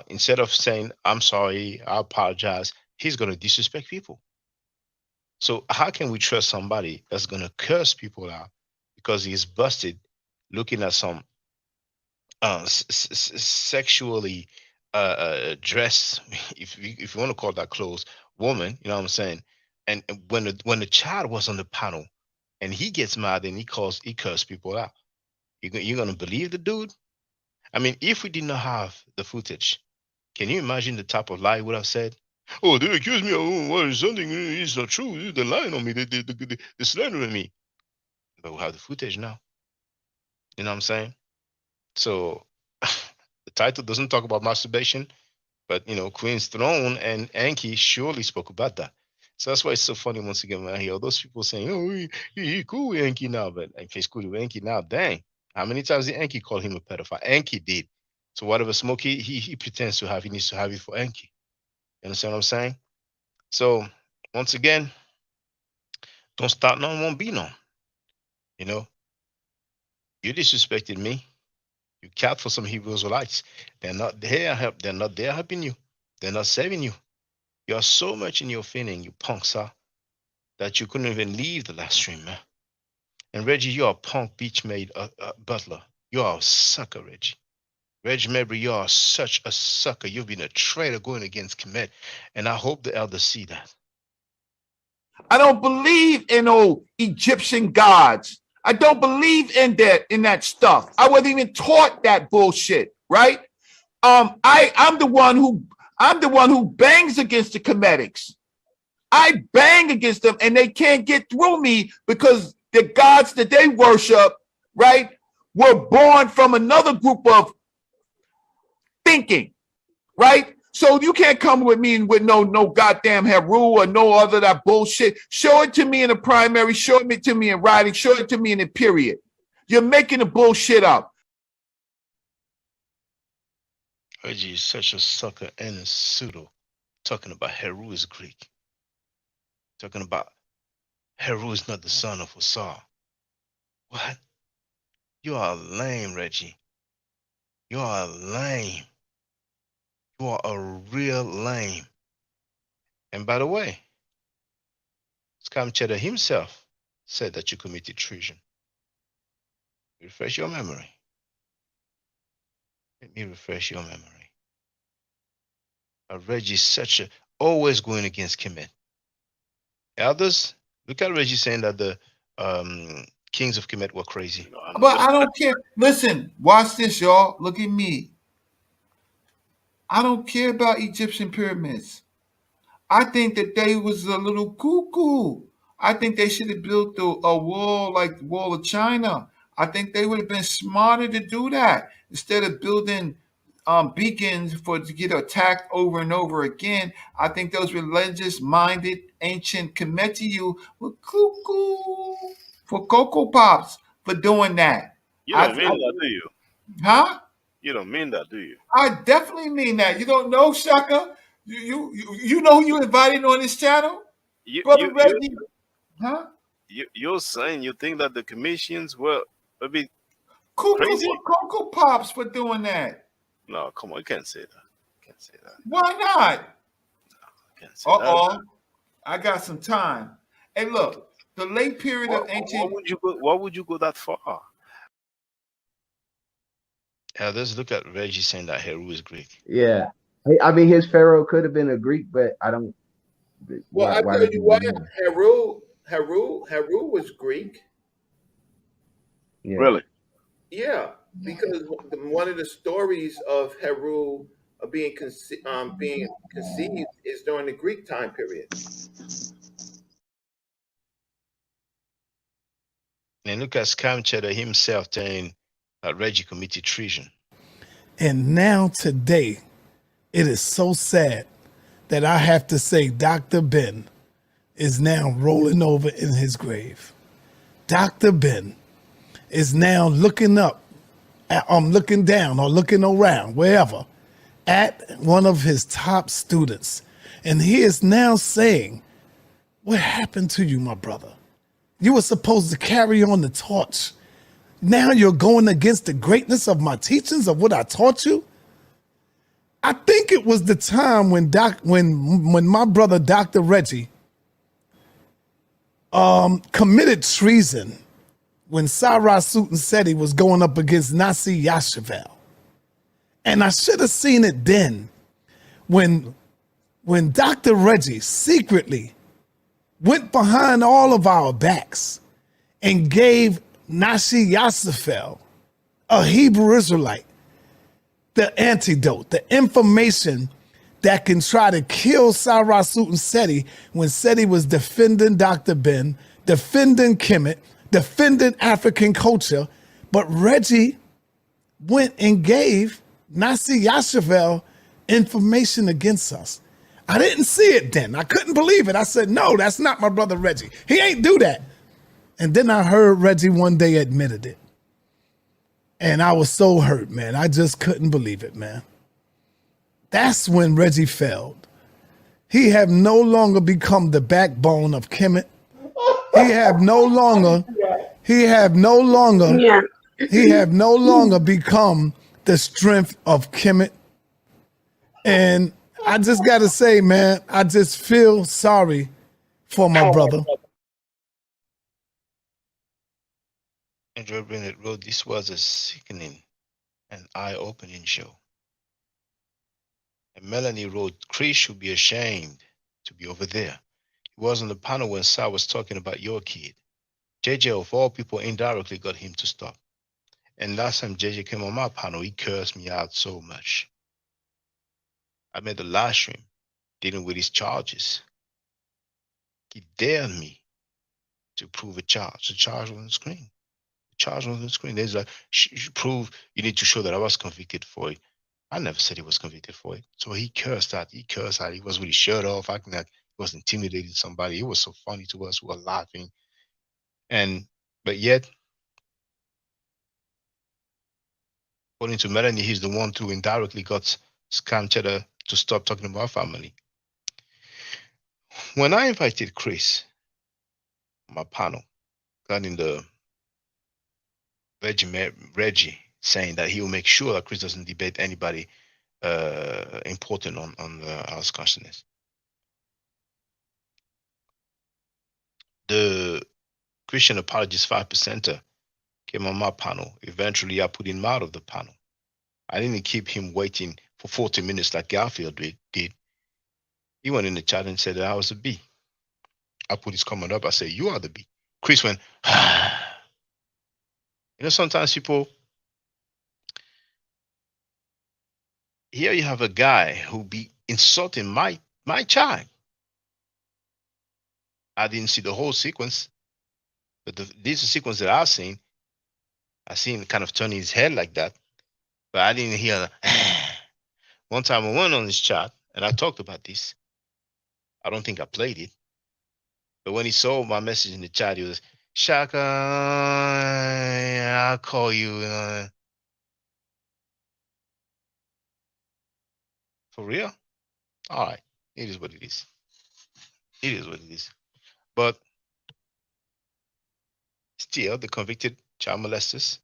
instead of saying, I'm sorry, I apologize, he's going to disrespect people. So how can we trust somebody that's going to curse people out because he's busted looking at some sexually dressed, if you want to call that clothes, woman, you know what I'm saying? And when the child was on the panel and he gets mad and he cursed people out, you're going to believe the dude? I mean, if we did not have the footage, can you imagine the type of lie he would have said? Oh, they accuse me of something is not true. They're lying on me. They're slandering me. But we have the footage now. You know what I'm saying? So the title doesn't talk about masturbation, but you know, Queen's Throne and Anki surely spoke about that. So that's why it's so funny once again when I hear all those people saying, "Oh, he cool with Anki now," but if he's cool with Anki now, dang, how many times did Anki call him a pedophile? Anki did. So whatever smoke he pretends to have, he needs to have it for Anki. You understand what I'm saying? So once again, don't start none, won't be none. You know, you disrespected me. You cat for some Hebrew Israelites. They're not there help. They're not there helping you. They're not saving you. You are so much in your feeling, you punks are, that you couldn't even leave the last stream, man. And Reggie, you're a punk beach made butler. You are a sucker, Reggie. Reggie Mabry, you are such a sucker. You've been a traitor going against Kemet. And I hope the elders see that. I don't believe in old Egyptian gods. I don't believe in that stuff. I wasn't even taught that bullshit, right? I'm the one who bangs against the Kemetics. I bang against them and they can't get through me because the gods that they worship, right, were born from another group of thinking, right? So you can't come with me with no goddamn Heru or no other that bullshit. Show it to me in the primary, show it to me in writing, show it to me in the period. You're making the bullshit up. Reggie is such a sucker and a pseudo. Talking about Heru is Greek. Talking about Heru is not the son of Osar. What? You are lame, Reggie. You are lame. You are a real lame. And by the way, Scam Cheddar himself said that you committed treason. Refresh your memory. Let me refresh your memory. Reggie is always going against Kemet. Elders, look at Reggie saying that the kings of Kemet were crazy. But I don't care. Listen, watch this, y'all. Look at me. I don't care about Egyptian pyramids. I think that they was a little cuckoo. I think they should have built a wall like the Wall of China. I think they would have been smarter to do that instead of building beacons to get attacked over and over again. I think those religious-minded ancient Kemetiyu were cuckoo for Cocoa Pops for doing that. You don't mean that, do you? Huh? You don't mean that, do you? I definitely mean that. You don't know, Shaka? You know who you invited on this channel? Brother Reggie? Huh? you're saying you think that the commissions were a bit Cuckoo crazy? for Cocoa Pops for doing that. No, come on, you can't say that. Can't say that. Why not? Can't say that. I got some time. Hey, look, the late period of ancient. Why would you go that far? Let's look at Reggie saying that Heru is Greek. Yeah. I mean, his pharaoh could have been a Greek, but I don't. Well, I tell you what, Heru was Greek. Yeah. Really? Yeah, because one of the stories of Heru being conceived is during the Greek time period. And look at Scam Cheddar himself saying that Reggie committed treason. And now today, it is so sad that I have to say Dr. Ben is now rolling over in his grave. Dr. Ben is now looking up, looking down or looking around, wherever, at one of his top students. And he is now saying, what happened to you, my brother? You were supposed to carry on the torch. Now you're going against the greatness of my teachings, of what I taught you. I think it was the time when my brother, Dr. Reggie, committed treason when Sarah Sutan said he was going up against Nasi Yashavel. And I should have seen it then when Dr. Reggie secretly went behind all of our backs and gave Nasi Yashavel, a Hebrew Israelite, the antidote, the information that can try to kill Sarah Sutan Seti when Seti was defending Dr. Ben, defending Kemet, defending African culture. But Reggie went and gave Nasi Yashavel information against us. I didn't see it then. I couldn't believe it. I said, no, that's not my brother Reggie. He ain't do that. And then I heard Reggie one day admitted it. And I was so hurt, man. I just couldn't believe it, man. That's when Reggie failed. He have no longer become the backbone of Kemet. He have no longer become the strength of Kemet. And I just got to say, man, I just feel sorry for my brother. Andrew Bennett wrote, this was a sickening and eye-opening show. And Melanie wrote, Chris should be ashamed to be over there. He was on the panel when Sa was talking about your kid. JJ, of all people, indirectly got him to stop. And last time JJ came on my panel, he cursed me out so much. I made a live stream dealing with his charges. He dared me to prove a charge. The charge was on the screen. The charge was on the screen. There's like, you need to show that I was convicted for it. I never said he was convicted for it. So he cursed out. He was with his shirt off, acting like he was intimidating somebody. It was so funny to us. We were laughing. But yet, according to Melanie, he's the one who indirectly got Scam Cheddar to stop talking about family. When I invited Chris on my panel, regarding the Reggie saying that he will make sure that Chris doesn't debate anybody important on the House consciousness. The Christian Apologist 5%er came on my panel. Eventually, I put him out of the panel. I didn't keep him waiting for 40 minutes like Garfield did. He went in the chat and said that I was a B. I put his comment up. I said, you are the B. Chris went, You know, sometimes people, here you have a guy who be insulting my child. I didn't see the whole sequence, but this is a sequence that I've seen. I seen him kind of turning his head like that, but I didn't hear. One time I went on his chat and I talked about this. I don't think I played it, but when he saw my message in the chat, he was, Shaka, I'll call you. For real? All right. It is what it is. It is what it is. But still the convicted child molesters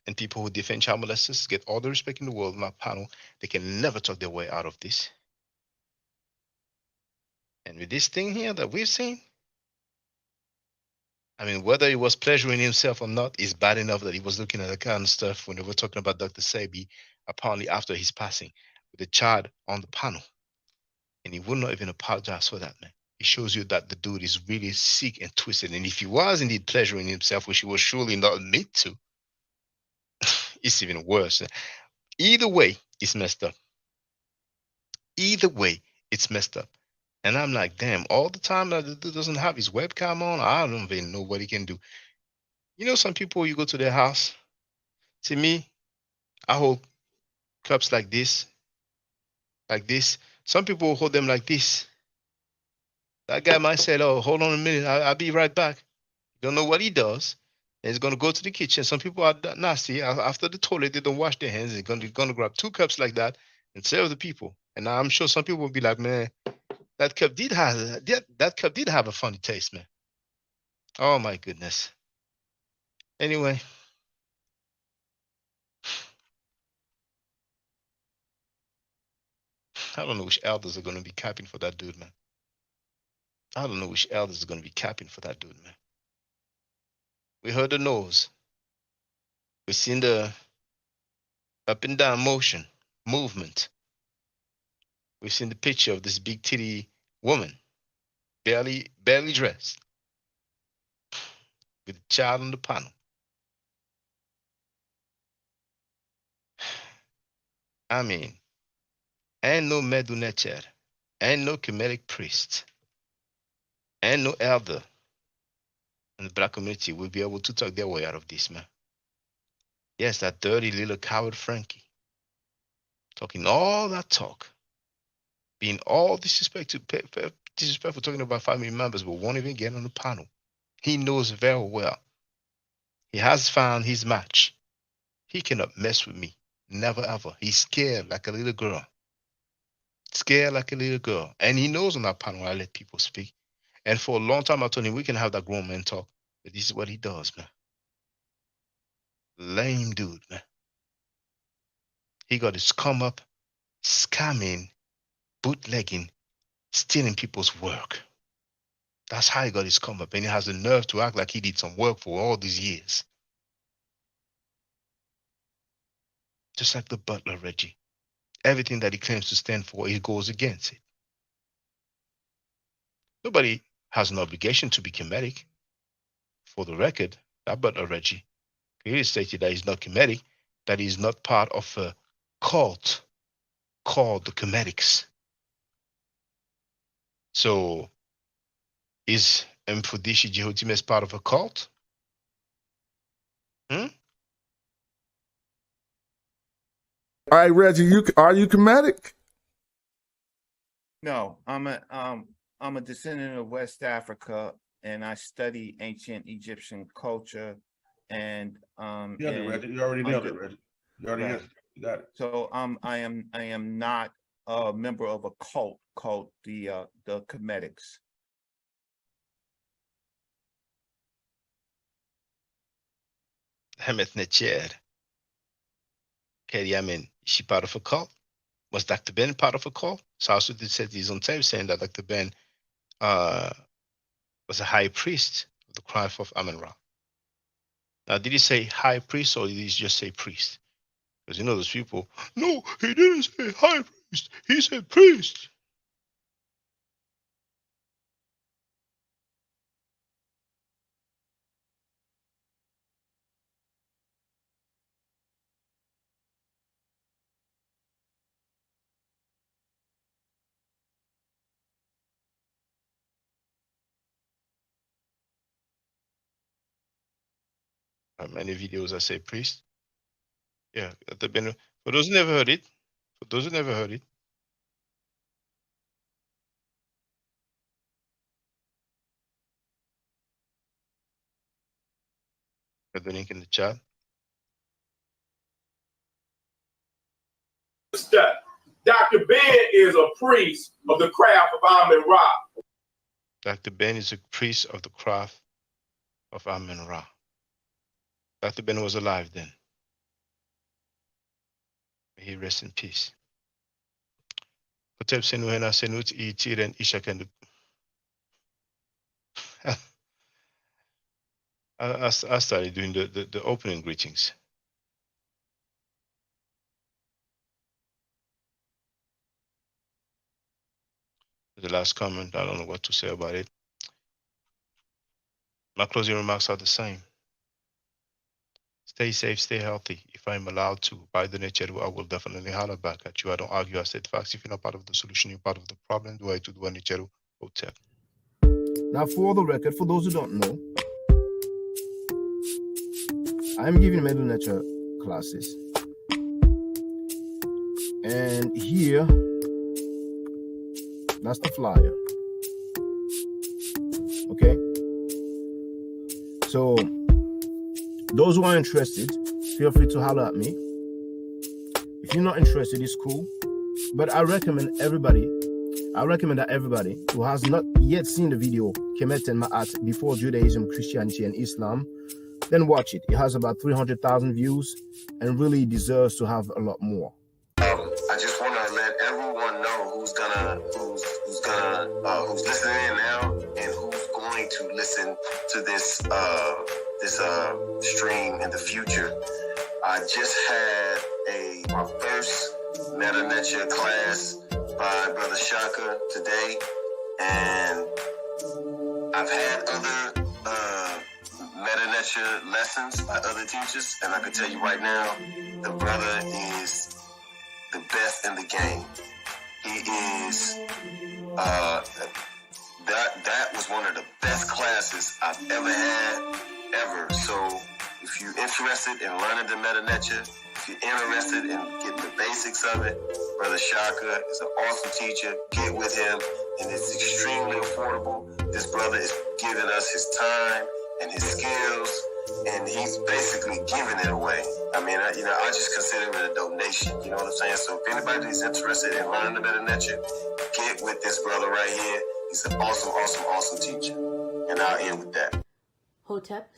and people who defend child molesters get all the respect in the world in my panel. They can never talk their way out of this. And with this thing here that we've seen, I mean, whether he was pleasuring himself or not is bad enough that he was looking at the kind of stuff when they were talking about Dr. Sebi, apparently after his passing, with the child on the panel. And he would not even apologize for that, man. It shows you that the dude is really sick and twisted. And if he was indeed pleasuring himself, which he was surely not admit to, it's even worse. Either way, it's messed up. Either way, it's messed up. And I'm like, damn, all the time that the dude doesn't have his webcam on, I don't even know what he can do. You know, some people, you go to their house. See me, I hold cups like this. Some people hold them like this. That guy might say, oh, hold on a minute, I'll be right back. Don't know what he does. And he's going to go to the kitchen. Some people are that nasty. After the toilet, they don't wash their hands. They're going to grab 2 cups like that and serve the people. And I'm sure some people will be like, man, that cup did have a funny taste, man. Oh, my goodness. Anyway. I don't know which elders are going to be capping for that dude, man. I don't know which elders are going to be capping for that dude, man. We heard the noise. We've seen the up and down movement. We've seen the picture of this big titty woman, barely dressed, with a child on the panel. I mean, ain't no medunecher, ain't no Kemetic priest, ain't no elder in the black community will be able to talk their way out of this, man. Yes, that dirty little coward Frankie, talking all that talk, being all disrespectful, talking about family members, but won't even get on the panel. He knows very well. He has found his match. He cannot mess with me. Never ever. He's scared like a little girl. Scared like a little girl. And he knows on that panel I let people speak. And for a long time I told him we can have that grown man talk. But this is what he does, man. Lame dude, man. He got his come up, scamming, bootlegging, stealing people's work. That's how he got his come up. And he has the nerve to act like he did some work for all these years. Just like the butler, Reggie. Everything that he claims to stand for, he goes against it. Nobody has an obligation to be Kemetic. For the record, that butler, Reggie, clearly stated that he's not Kemetic, that he's not part of a cult called the Kemetics. So, is Mfudishi Jehotimes part of a cult? All right, Reggie, are you Kemetic? No, I'm a descendant of West Africa, and I study ancient Egyptian culture. And You already nailed it, Reggie. You already right. answered it. You got it. So I am not a member of a cult called the Kemetics. Hemet Necher. Is she part of a cult? Was Dr. Ben part of a cult? So also did said he's on tape saying that Dr. Ben was a high priest of the cry of Amen-Ra. Now, did he say high priest or did he just say priest? Because you know those people, no, he didn't say high priest, he said priest. Many videos that say priest. Yeah, for those who never heard it, got the link in the chat. Dr. Ben is a priest of the craft of Amen-Ra. Dr. Ben is a priest of the craft of Amen-Ra. Dr. Ben was alive then. May he rest in peace. I started doing the opening greetings. The last comment, I don't know what to say about it. My closing remarks are the same. Stay safe, stay healthy. If I'm allowed to, by the nature, I will definitely holler back at you. I don't argue, I said facts. If you're not part of the solution, you're part of the problem. Do I to do a nature hotel? Now, for the record, for those who don't know, I'm giving middle nature classes. And here, that's the flyer. Okay? So, those who are interested, feel free to holler at me. If you're not interested, it's cool. But I recommend that everybody who has not yet seen the video, Kemet and Ma'at, Before Judaism, Christianity, and Islam, then watch it. It has about 300,000 views and really deserves to have a lot more. I just want to let everyone know who's listening in now and who's going to listen to this stream in the future. I just had my first meta nature class by Brother Shaka today, and I've had other meta nature lessons by other teachers, and I can tell you right now, the brother is the best in the game. He is that was one of the best classes I've ever had, ever. So if you're interested in learning the meta nature, if you're interested in getting the basics of it, Brother Shaka is an awesome teacher. Get with him, and it's extremely affordable. This brother is giving us his time and his skills, and he's basically giving it away. I mean, I just consider it a donation. You know what I'm saying? So if anybody's interested in learning the meta nature, get with this brother right here. He's an awesome, awesome, awesome teacher. And I'll end with that. Hotep,